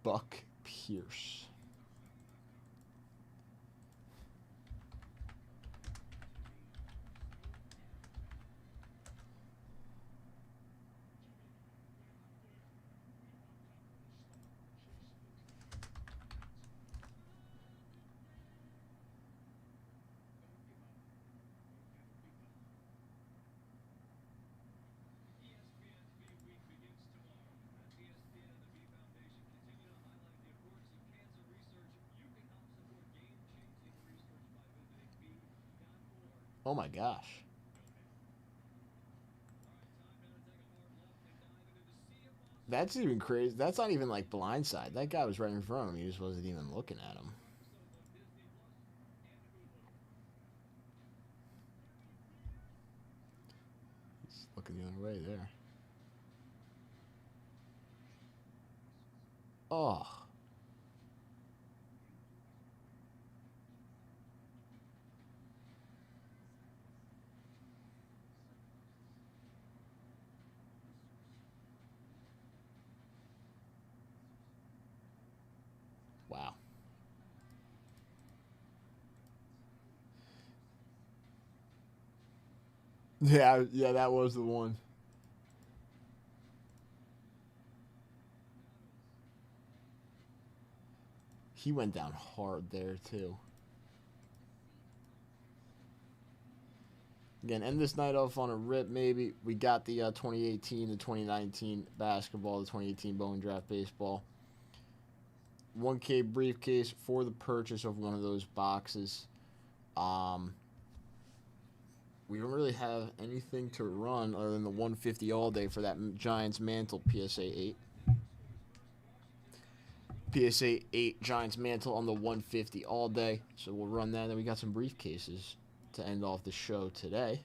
S6: Buck Pierce. Oh my gosh. That's even crazy. That's not even like blindside. That guy was right in front of him. He just wasn't even looking at him. He's looking the other way there. Oh. Wow. Yeah, that was the one. He went down hard there too. Again, end this night off on a rip, maybe. We got the 2018, the 2019 basketball, the 2018 Bowling Draft baseball. 1K briefcase for the purchase of one of those boxes. We don't really have anything to run other than the 150 all day for that Giants Mantle PSA 8. PSA 8 Giants Mantle on the 150 all day. So we'll run that. Then we got some briefcases to end off the show today.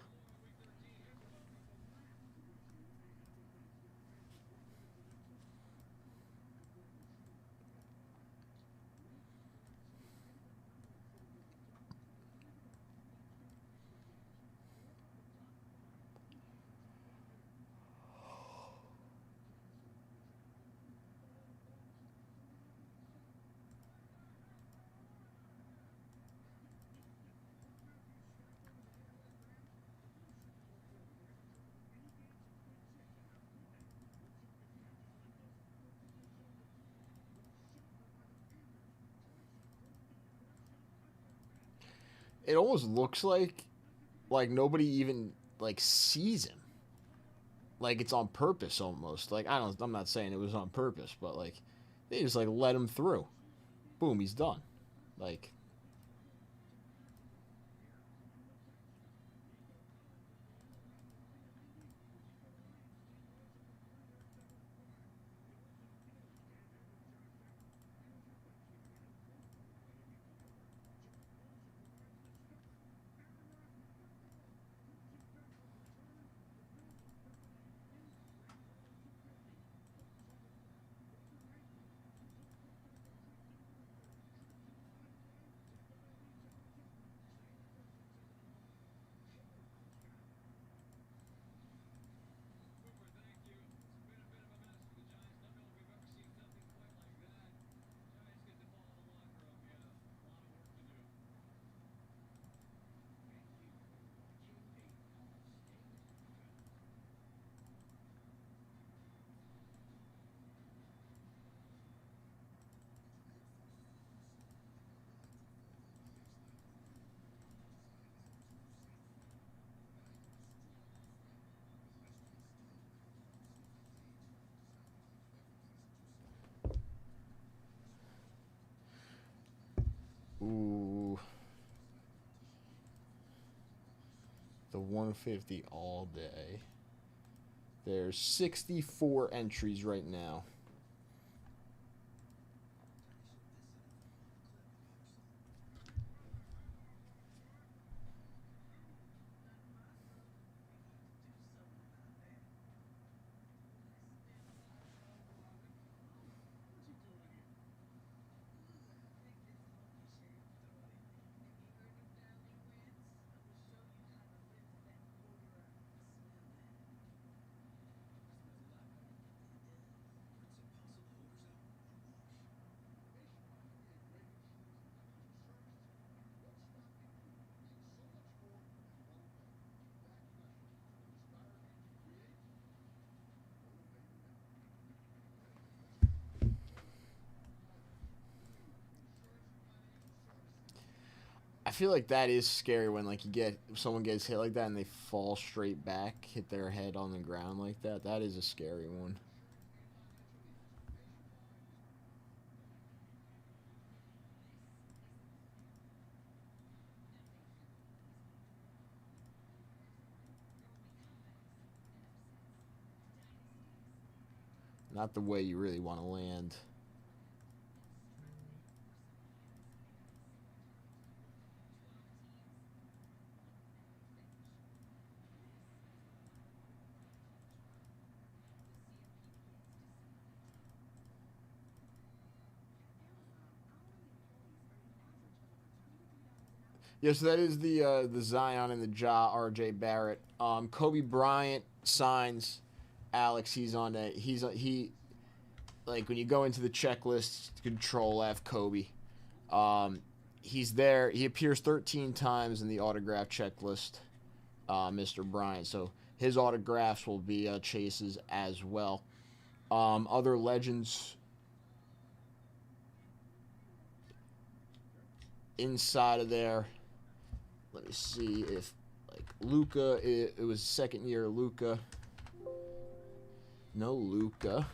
S6: It almost looks like nobody even like sees him. Like it's on purpose almost. Like I'm not saying it was on purpose, but like they just like let him through. Boom, he's done. Like ooh. The 150 all day. There's 64 entries right now. I feel like that is scary when like someone gets hit like that and they fall straight back, hit their head on the ground like that. That is a scary one. Not the way you really want to land. Yes, that is the Zion and the Ja R.J. Barrett. Kobe Bryant signs Alex. He's on a he like when you go into the checklist, Control F Kobe. He's there. He appears 13 times in the autograph checklist, Mr. Bryant. So his autographs will be Chase's as well. Other legends inside of there. Let me see if like Luka. It was second year Luka. No Luka.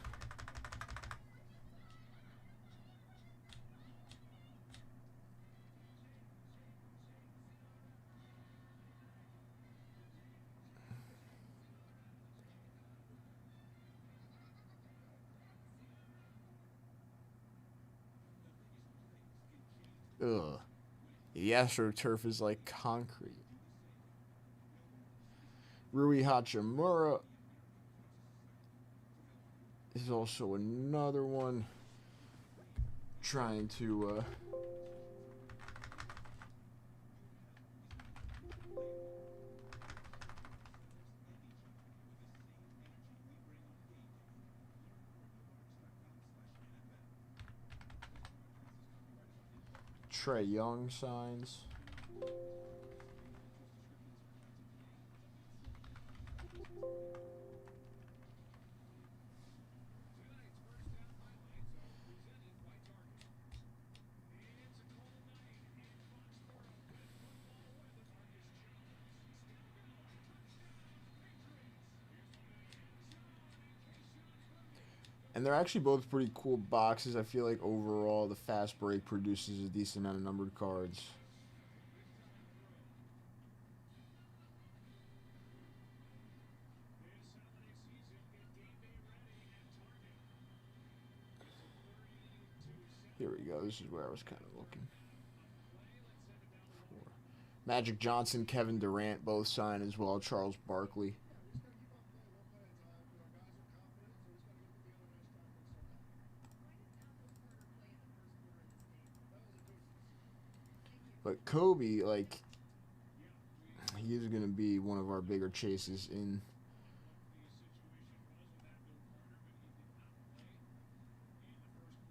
S6: Ugh. The AstroTurf is like concrete. Rui Hachimura is also another one trying to Trey Young signs. And they're actually both pretty cool boxes. I feel like overall the Fast Break produces a decent amount of numbered cards. Here we go. This is where I was kind of looking for. Magic Johnson, Kevin Durant both signed as well. Charles Barkley. But Kobe, like, he is going to be one of our bigger chases in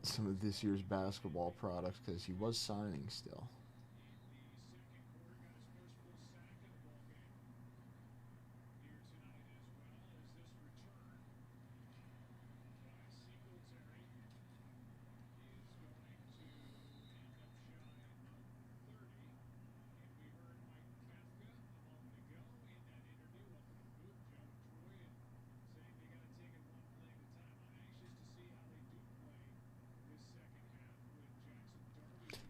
S6: some of this year's basketball products because he was signing still.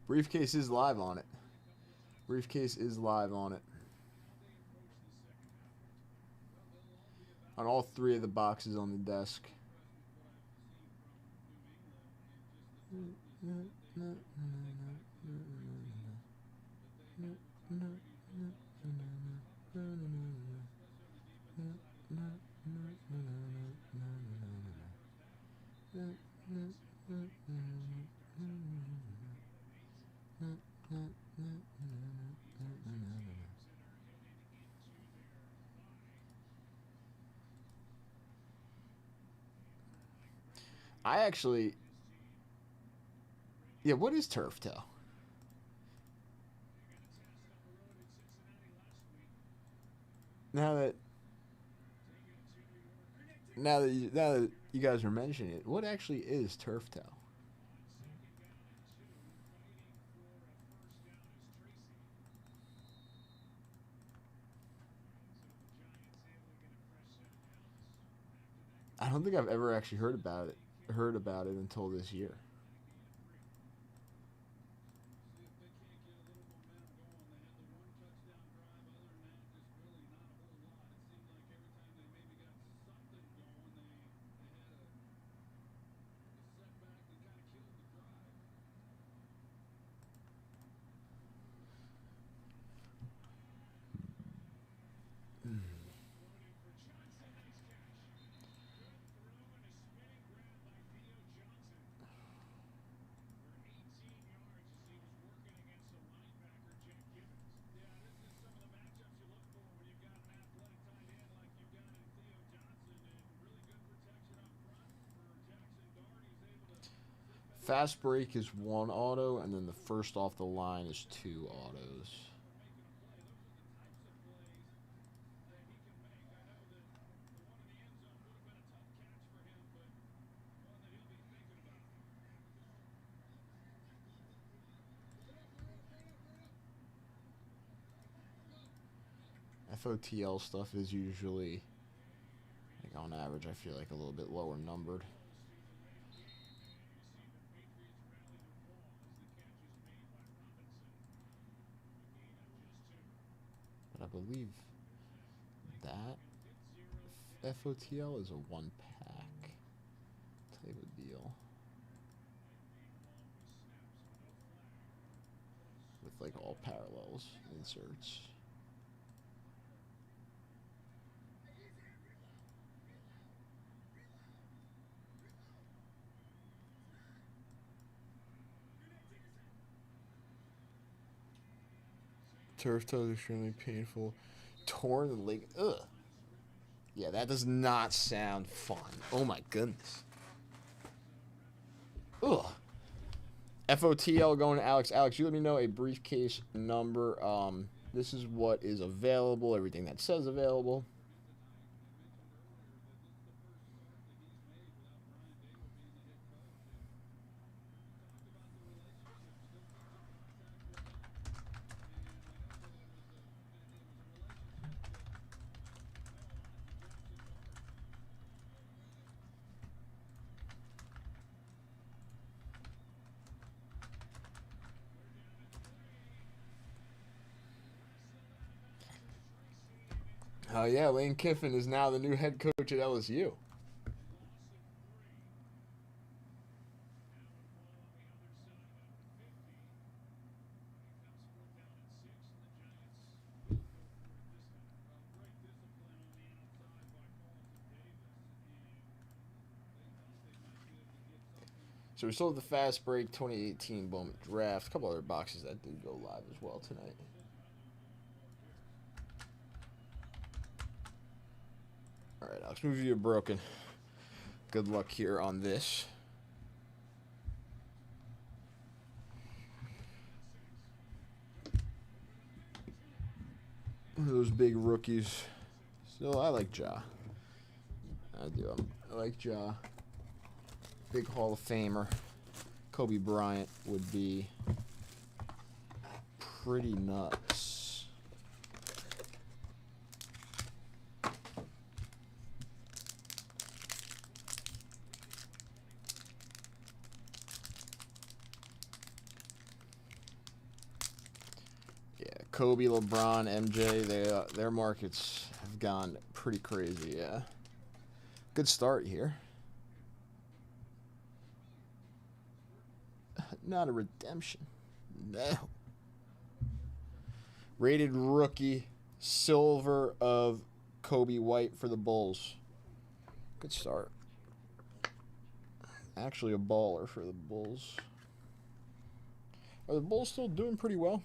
S6: Briefcase is live on it. Briefcase is live on it. On all three of the boxes on the desk. I actually... Yeah, what is turf toe? Now that you guys are mentioning it, what actually is turf toe? I don't think I've ever actually heard about it until this year. Fast break is one auto, and then the first off the line is two autos. FOTL stuff is usually, like on average, I feel like a little bit lower numbered. But I believe that FOTL is a one pack type of deal. like all parallels inserts. Turf toe is extremely painful. Torn leg. Ugh. Yeah, that does not sound fun. Oh my goodness. Ugh. FOTL going to Alex. Alex, you let me know a briefcase number. This is what is available. Everything that says available. Oh yeah, Lane Kiffin is now the new head coach at LSU. So we sold the Fast Break 2018 Bowman Draft. A couple other boxes that did go live as well tonight. All right, Alex, move you broken. Good luck here on this. Those big rookies. Still, I like Ja. I do. I like Ja. Big Hall of Famer. Kobe Bryant would be pretty nuts. Yeah, Kobe, LeBron, MJ, their markets have gone pretty crazy, yeah. Good start here. Not a redemption. No. Rated rookie, silver of Kobe White for the Bulls. Good start. Actually a baller for the Bulls. Are the Bulls still doing pretty well?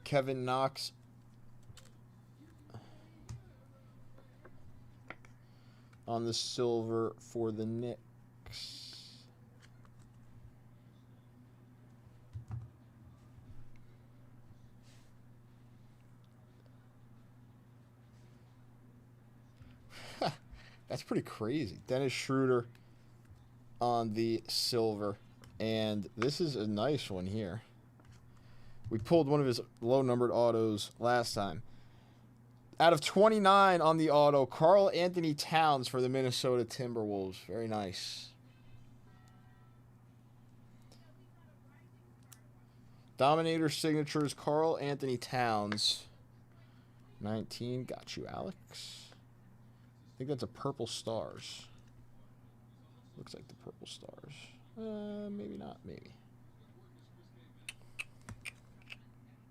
S6: Kevin Knox. On the silver for the Knicks. That's pretty crazy. Dennis Schroeder on the silver. And this is a nice one here. We pulled one of his low-numbered autos last time. Out of 29 on the auto, Karl Anthony Towns for the Minnesota Timberwolves. Very nice. Dominator signatures, Karl Anthony Towns. 19. Got you, Alex. I think that's a Purple Stars. Looks like the Purple Stars. Maybe not. Maybe.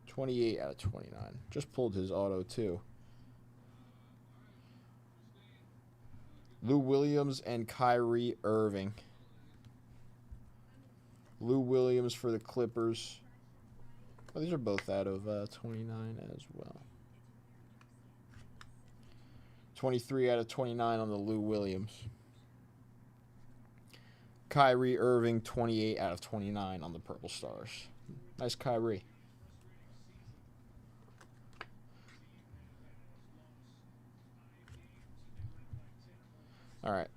S6: 28 out of 29. Just pulled his auto, too. Lou Williams and Kyrie Irving. Lou Williams for the Clippers. Oh, these are both out of 29 as well. 23 out of 29 on the Lou Williams. Kyrie Irving, 28 out of 29 on the Purple Stars. Nice Kyrie. All right.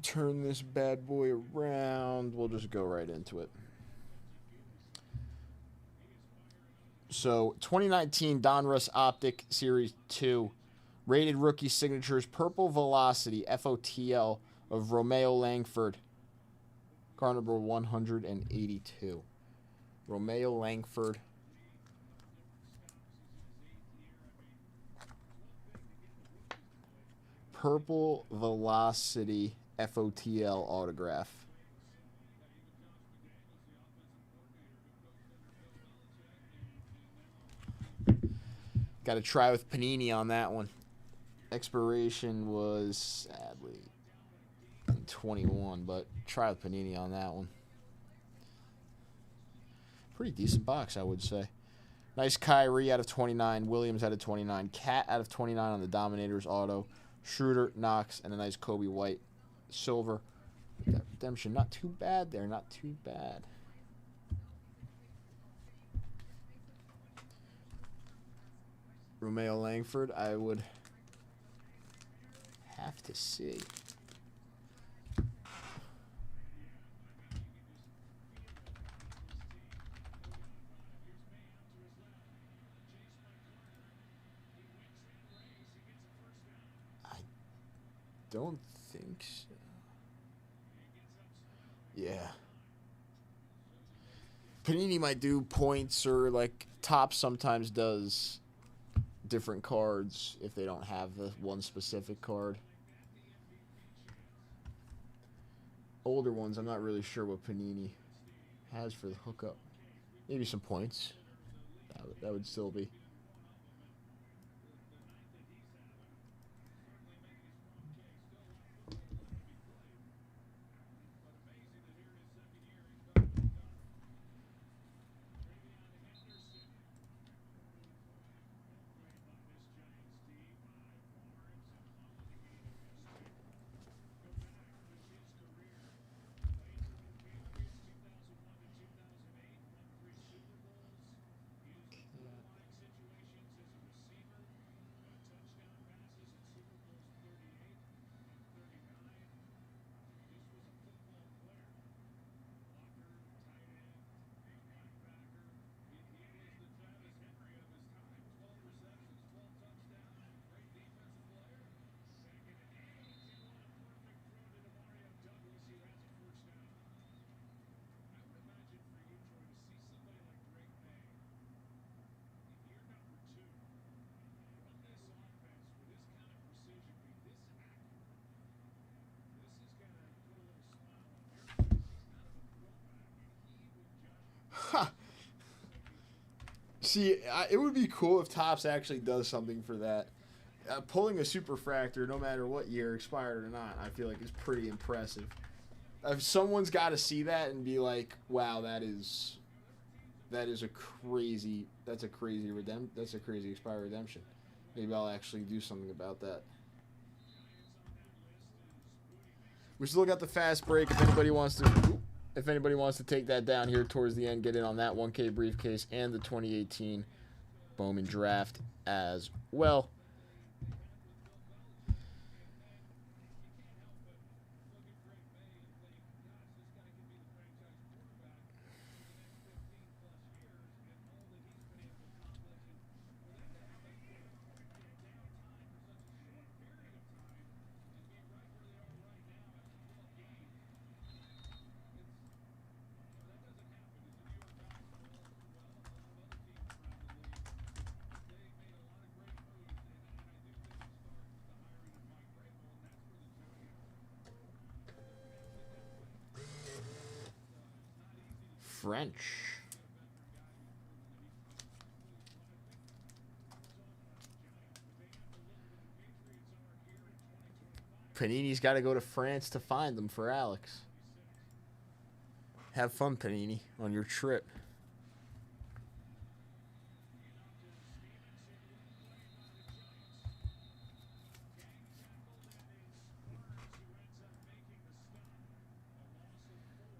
S6: Turn this bad boy around. We'll just go right into it. So, 2019 Donruss Optic Series 2. Rated rookie signatures, Purple Velocity, FOTL, of Romeo Langford. Card number 182. Romeo Langford. Purple Velocity FOTL autograph. Got to try with Panini on that one. Expiration was sadly in 21, but try with Panini on that one. Pretty decent box, I would say. Nice Kyrie out of 29, Williams out of 29, Cat out of 29 on the Dominators auto, Schroeder, Knox, and a nice Kobe White silver. That redemption, not too bad there, not too bad. Romeo Langford, I would have to see. I don't think so. Yeah. Panini might do points, or like Top sometimes does different cards if they don't have the one specific card. Older ones, I'm not really sure what Panini has for the hookup. Maybe some points. That would still be. See, it would be cool if Topps actually does something for that. Pulling a superfractor, no matter what year, expired or not, I feel like is pretty impressive. If someone's got to see that and be like, "Wow, that's a crazy expired redemption." Maybe I'll actually do something about that. We still got the fast break. If anybody wants to take that down here towards the end, get in on that 1K briefcase and the 2018 Bowman draft as well. French. Panini's got to go to France to find them for Alex. Have fun, Panini, on your trip.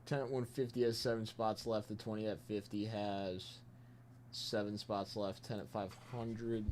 S6: Ten at 150 has 7 spots left. The 20 at 50 has 7 spots left. 10 at 500.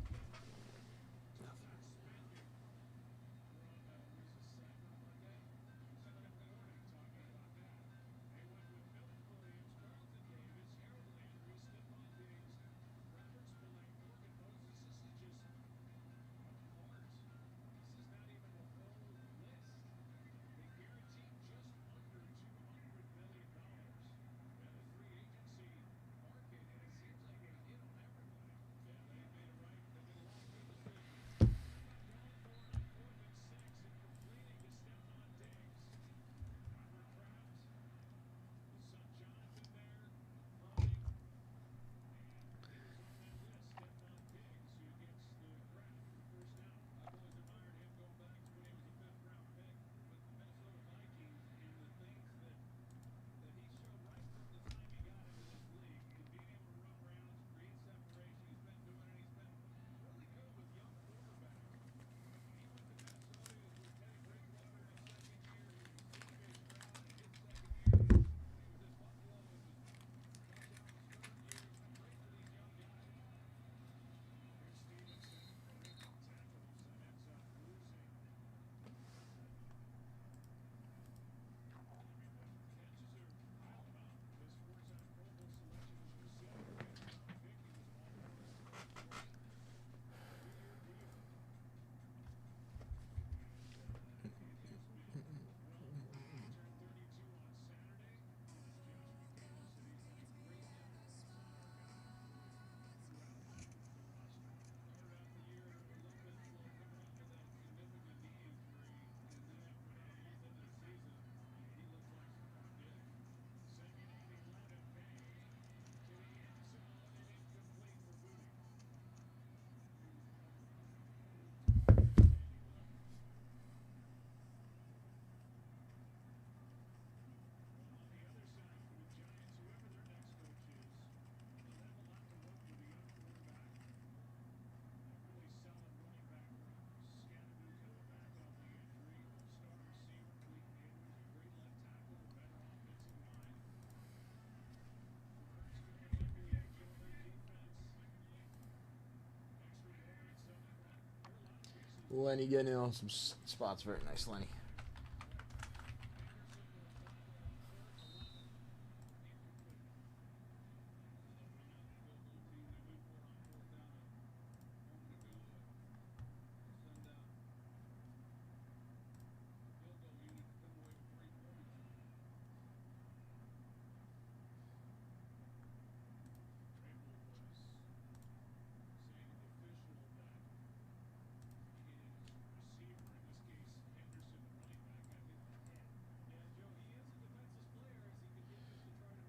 S6: Lenny getting in on some spots. Very nice, Lenny.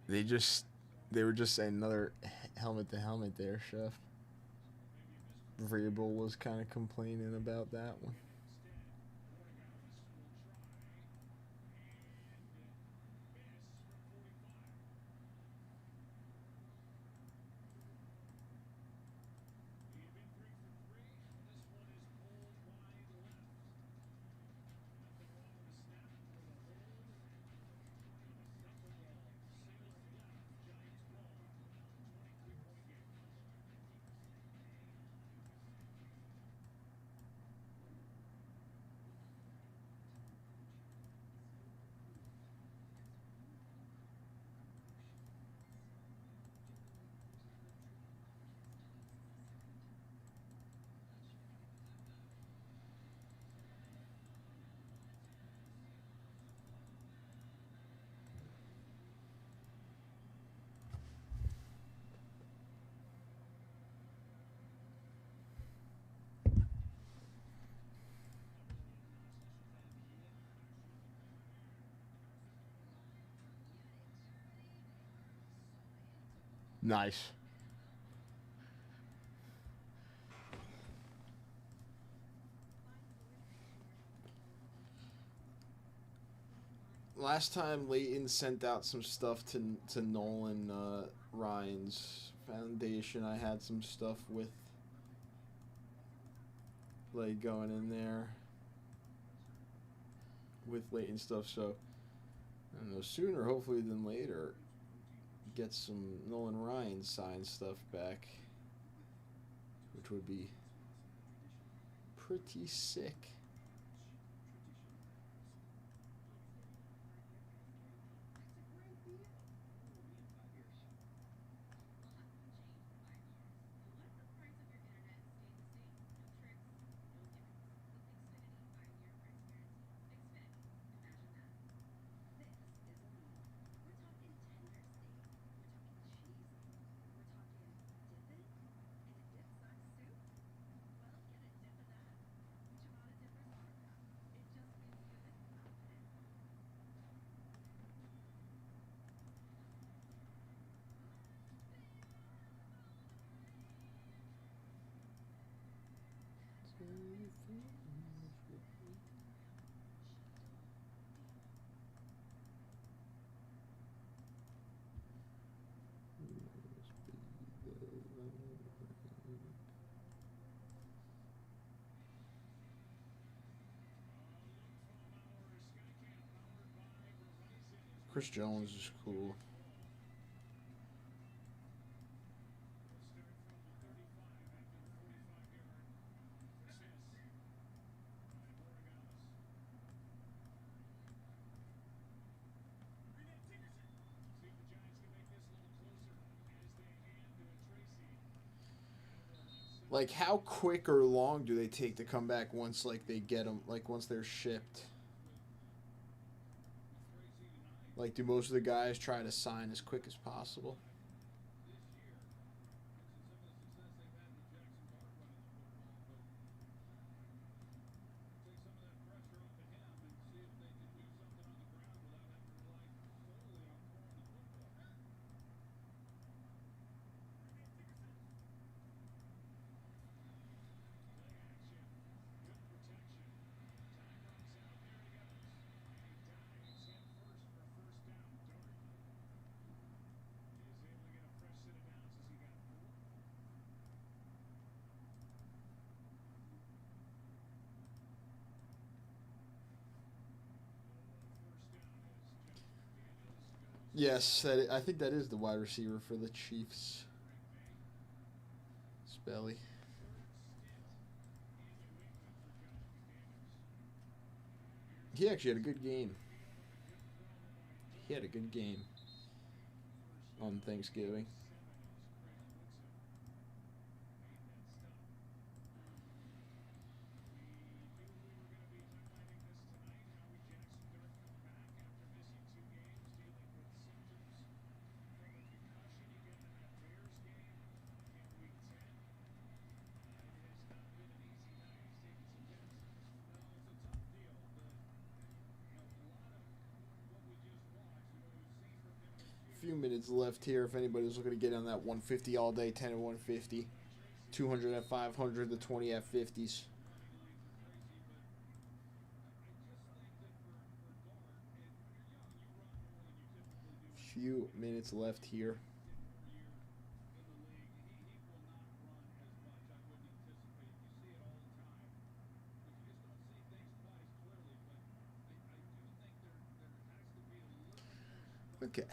S6: They were just saying another helmet to helmet there, Chef. Vrabel was kind of complaining about that one. Nice. Last time Leighton sent out some stuff to Nolan Ryan's foundation, I had some stuff with like going in there with Leighton stuff, so I don't know, sooner hopefully than later get some Nolan Ryan signed stuff back, which would be pretty sick. Chris Jones is cool. Like, how quick or long do they take to come back once, like, they get them, like, once they're shipped? Like, do most of the guys try to sign as quick as possible? Yes, I think that is the wide receiver for the Chiefs. Spelly. He actually had a good game. He had a good game on Thanksgiving. Few minutes left here if anybody's looking to get on that 150 all day, 10 at 150, 200 at 500, the 20 at 50s. Few minutes left here. Okay.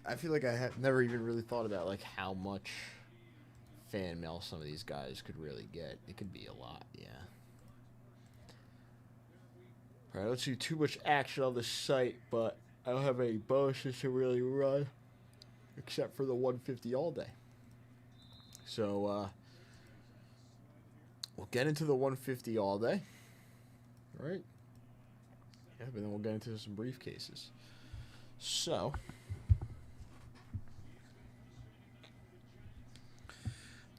S6: I feel like I have never even really thought about like how much fan mail some of these guys could really get. It could be a lot, yeah. All right, let's see too much action on the site, but I don't have any bonuses to really run except for the 150 all day. So we'll get into the 150 all day. All right. Yeah, but then we'll get into some briefcases. So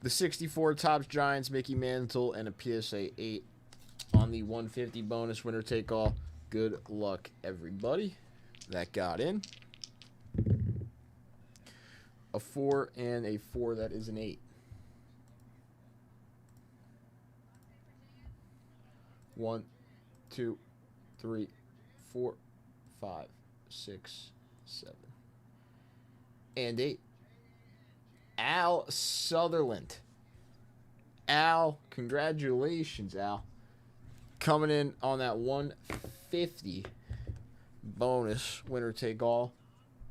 S6: the 64 Topps Giants, Mickey Mantle, and a PSA 8 on the 150 bonus winner take all. Good luck, everybody that got in. A 4 and a 4, that is an 8. 1, 2, 3, 4, 5, 6, 7, and 8. Al Sutherland. Al, congratulations, Al. Coming in on that 150 bonus winner take all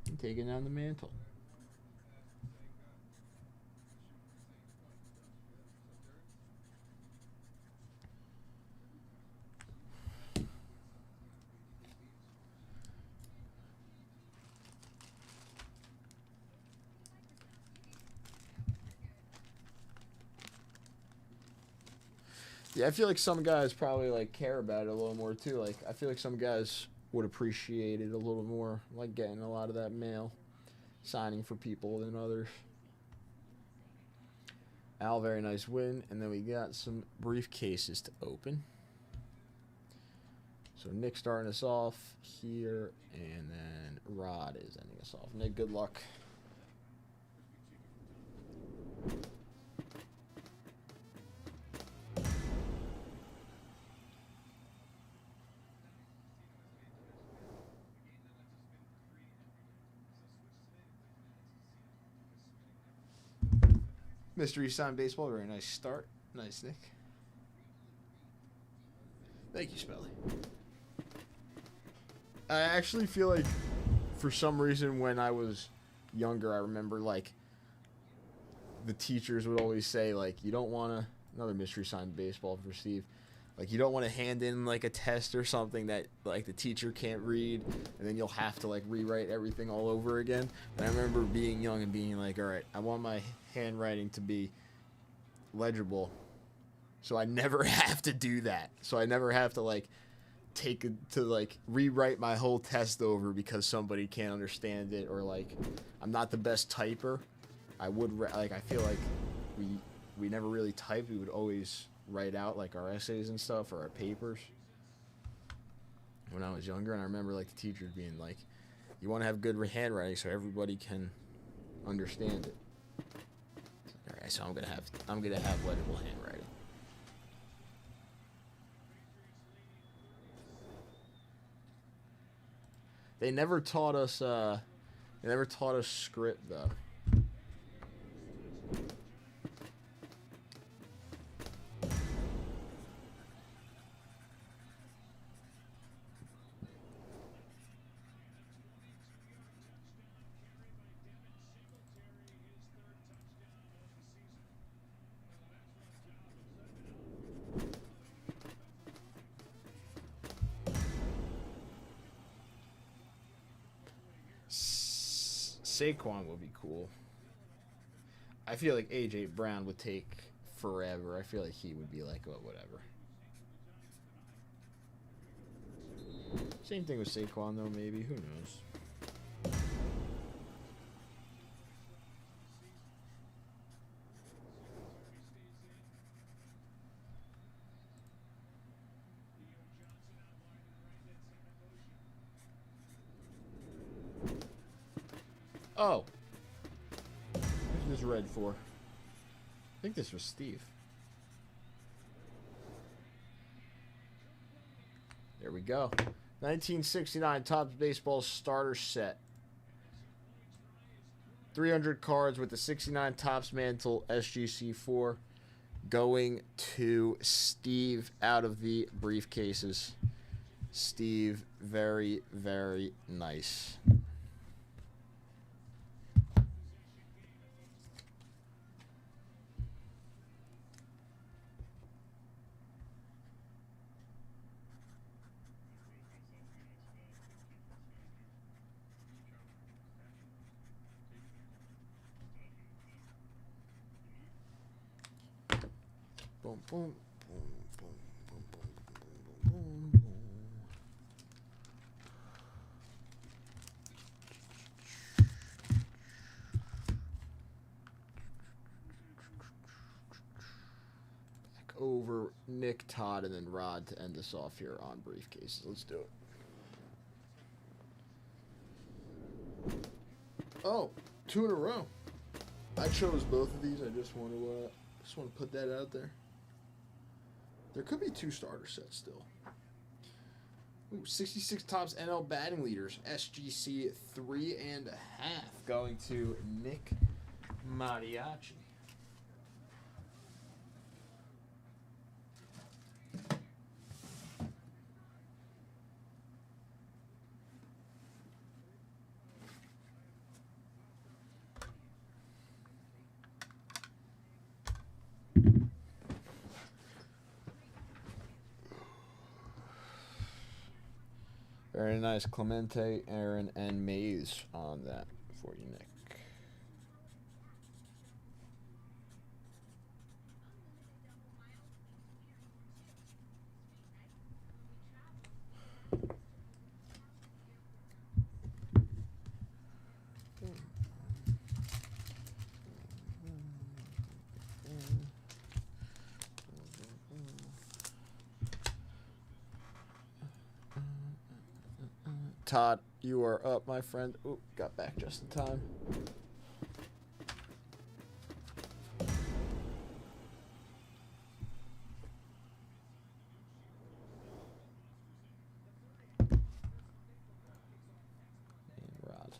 S6: and taking down the mantle. Yeah, I feel like some guys probably like care about it a little more too. Like I feel like some guys would appreciate it a little more, like getting a lot of that mail, signing for people than others. Al, very nice win, and then we got some briefcases to open. So Nick starting us off here, and then Rod is ending us off. Nick, good luck. Mystery Sign Baseball, very nice start. Nice, Nick. Thank you, Spelly. I actually feel like, for some reason, when I was younger, I remember, like, the teachers would always say, like, you don't want to, another Mystery Sign Baseball for Steve, like, you don't want to hand in, like, a test or something that, like, the teacher can't read, and then you'll have to, like, rewrite everything all over again. And I remember being young and being like, all right, I want my handwriting to be legible, so I never have to do that. So I never have to, like, rewrite my whole test over because somebody can't understand it, or, like, I'm not the best typer. I feel like we never really typed. We would always write out, like, our essays and stuff, or our papers when I was younger. And I remember, like, the teachers being like, you want to have good handwriting so everybody can understand it. All right, so I'm gonna have legible handwriting. They never taught us script though. Saquon would be cool. I feel like AJ Brown would take forever. I feel like he would be like, oh, whatever. Same thing with Saquon, though, maybe. Who knows? Oh. Who's this red for? I think this was Steve. There we go. 1969 Topps Baseball Starter Set. 300 cards with the 69 Topps Mantle SGC4 going to Steve out of the briefcases. Steve, very, very nice. Boom, boom, boom, boom, boom, boom, boom, boom, boom. Back over Nick, Todd, and then Rod to end us off here on briefcases. Let's do it. Oh, 2 in a row. I chose both of these. I just want to put that out there. There could be 2 starter sets still. Ooh, 66 Topps NL batting leaders, SGC 3.5, going to Nick Mariachi. Very nice. Clemente, Aaron, and Mays on that for you, Nick. Todd, you are up, my friend. Ooh, got back just in time. And Rod.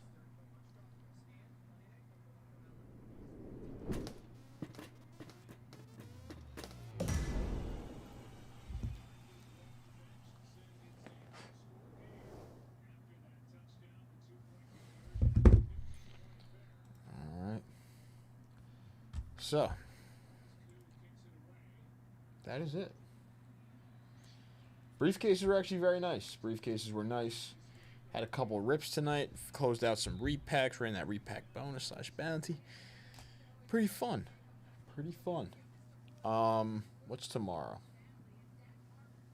S6: All right. So, that is it. Briefcases were actually very nice. Briefcases were nice. Had a couple rips tonight. Closed out some repacks. Ran that repack bonus / bounty. Pretty fun. Pretty fun. What's tomorrow?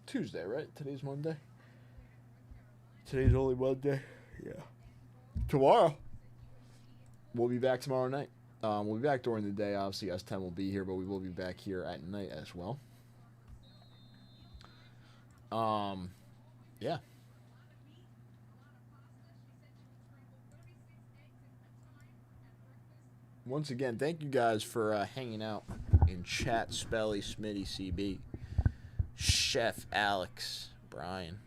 S6: Tuesday, right? Today's Monday. Today's only Monday. Yeah. Tomorrow. We'll be back tomorrow night. We'll be back during the day. Obviously, S10 will be here, but we will be back here at night as well. Yeah. Once again, thank you guys for hanging out in chat. Spelly, Smitty, CB, Chef, Alex, Brian,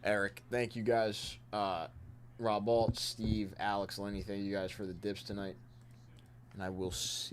S6: Eric. Thank you guys. Rob Alt, Steve, Alex, Lenny. Thank you guys for the dips tonight. And I will see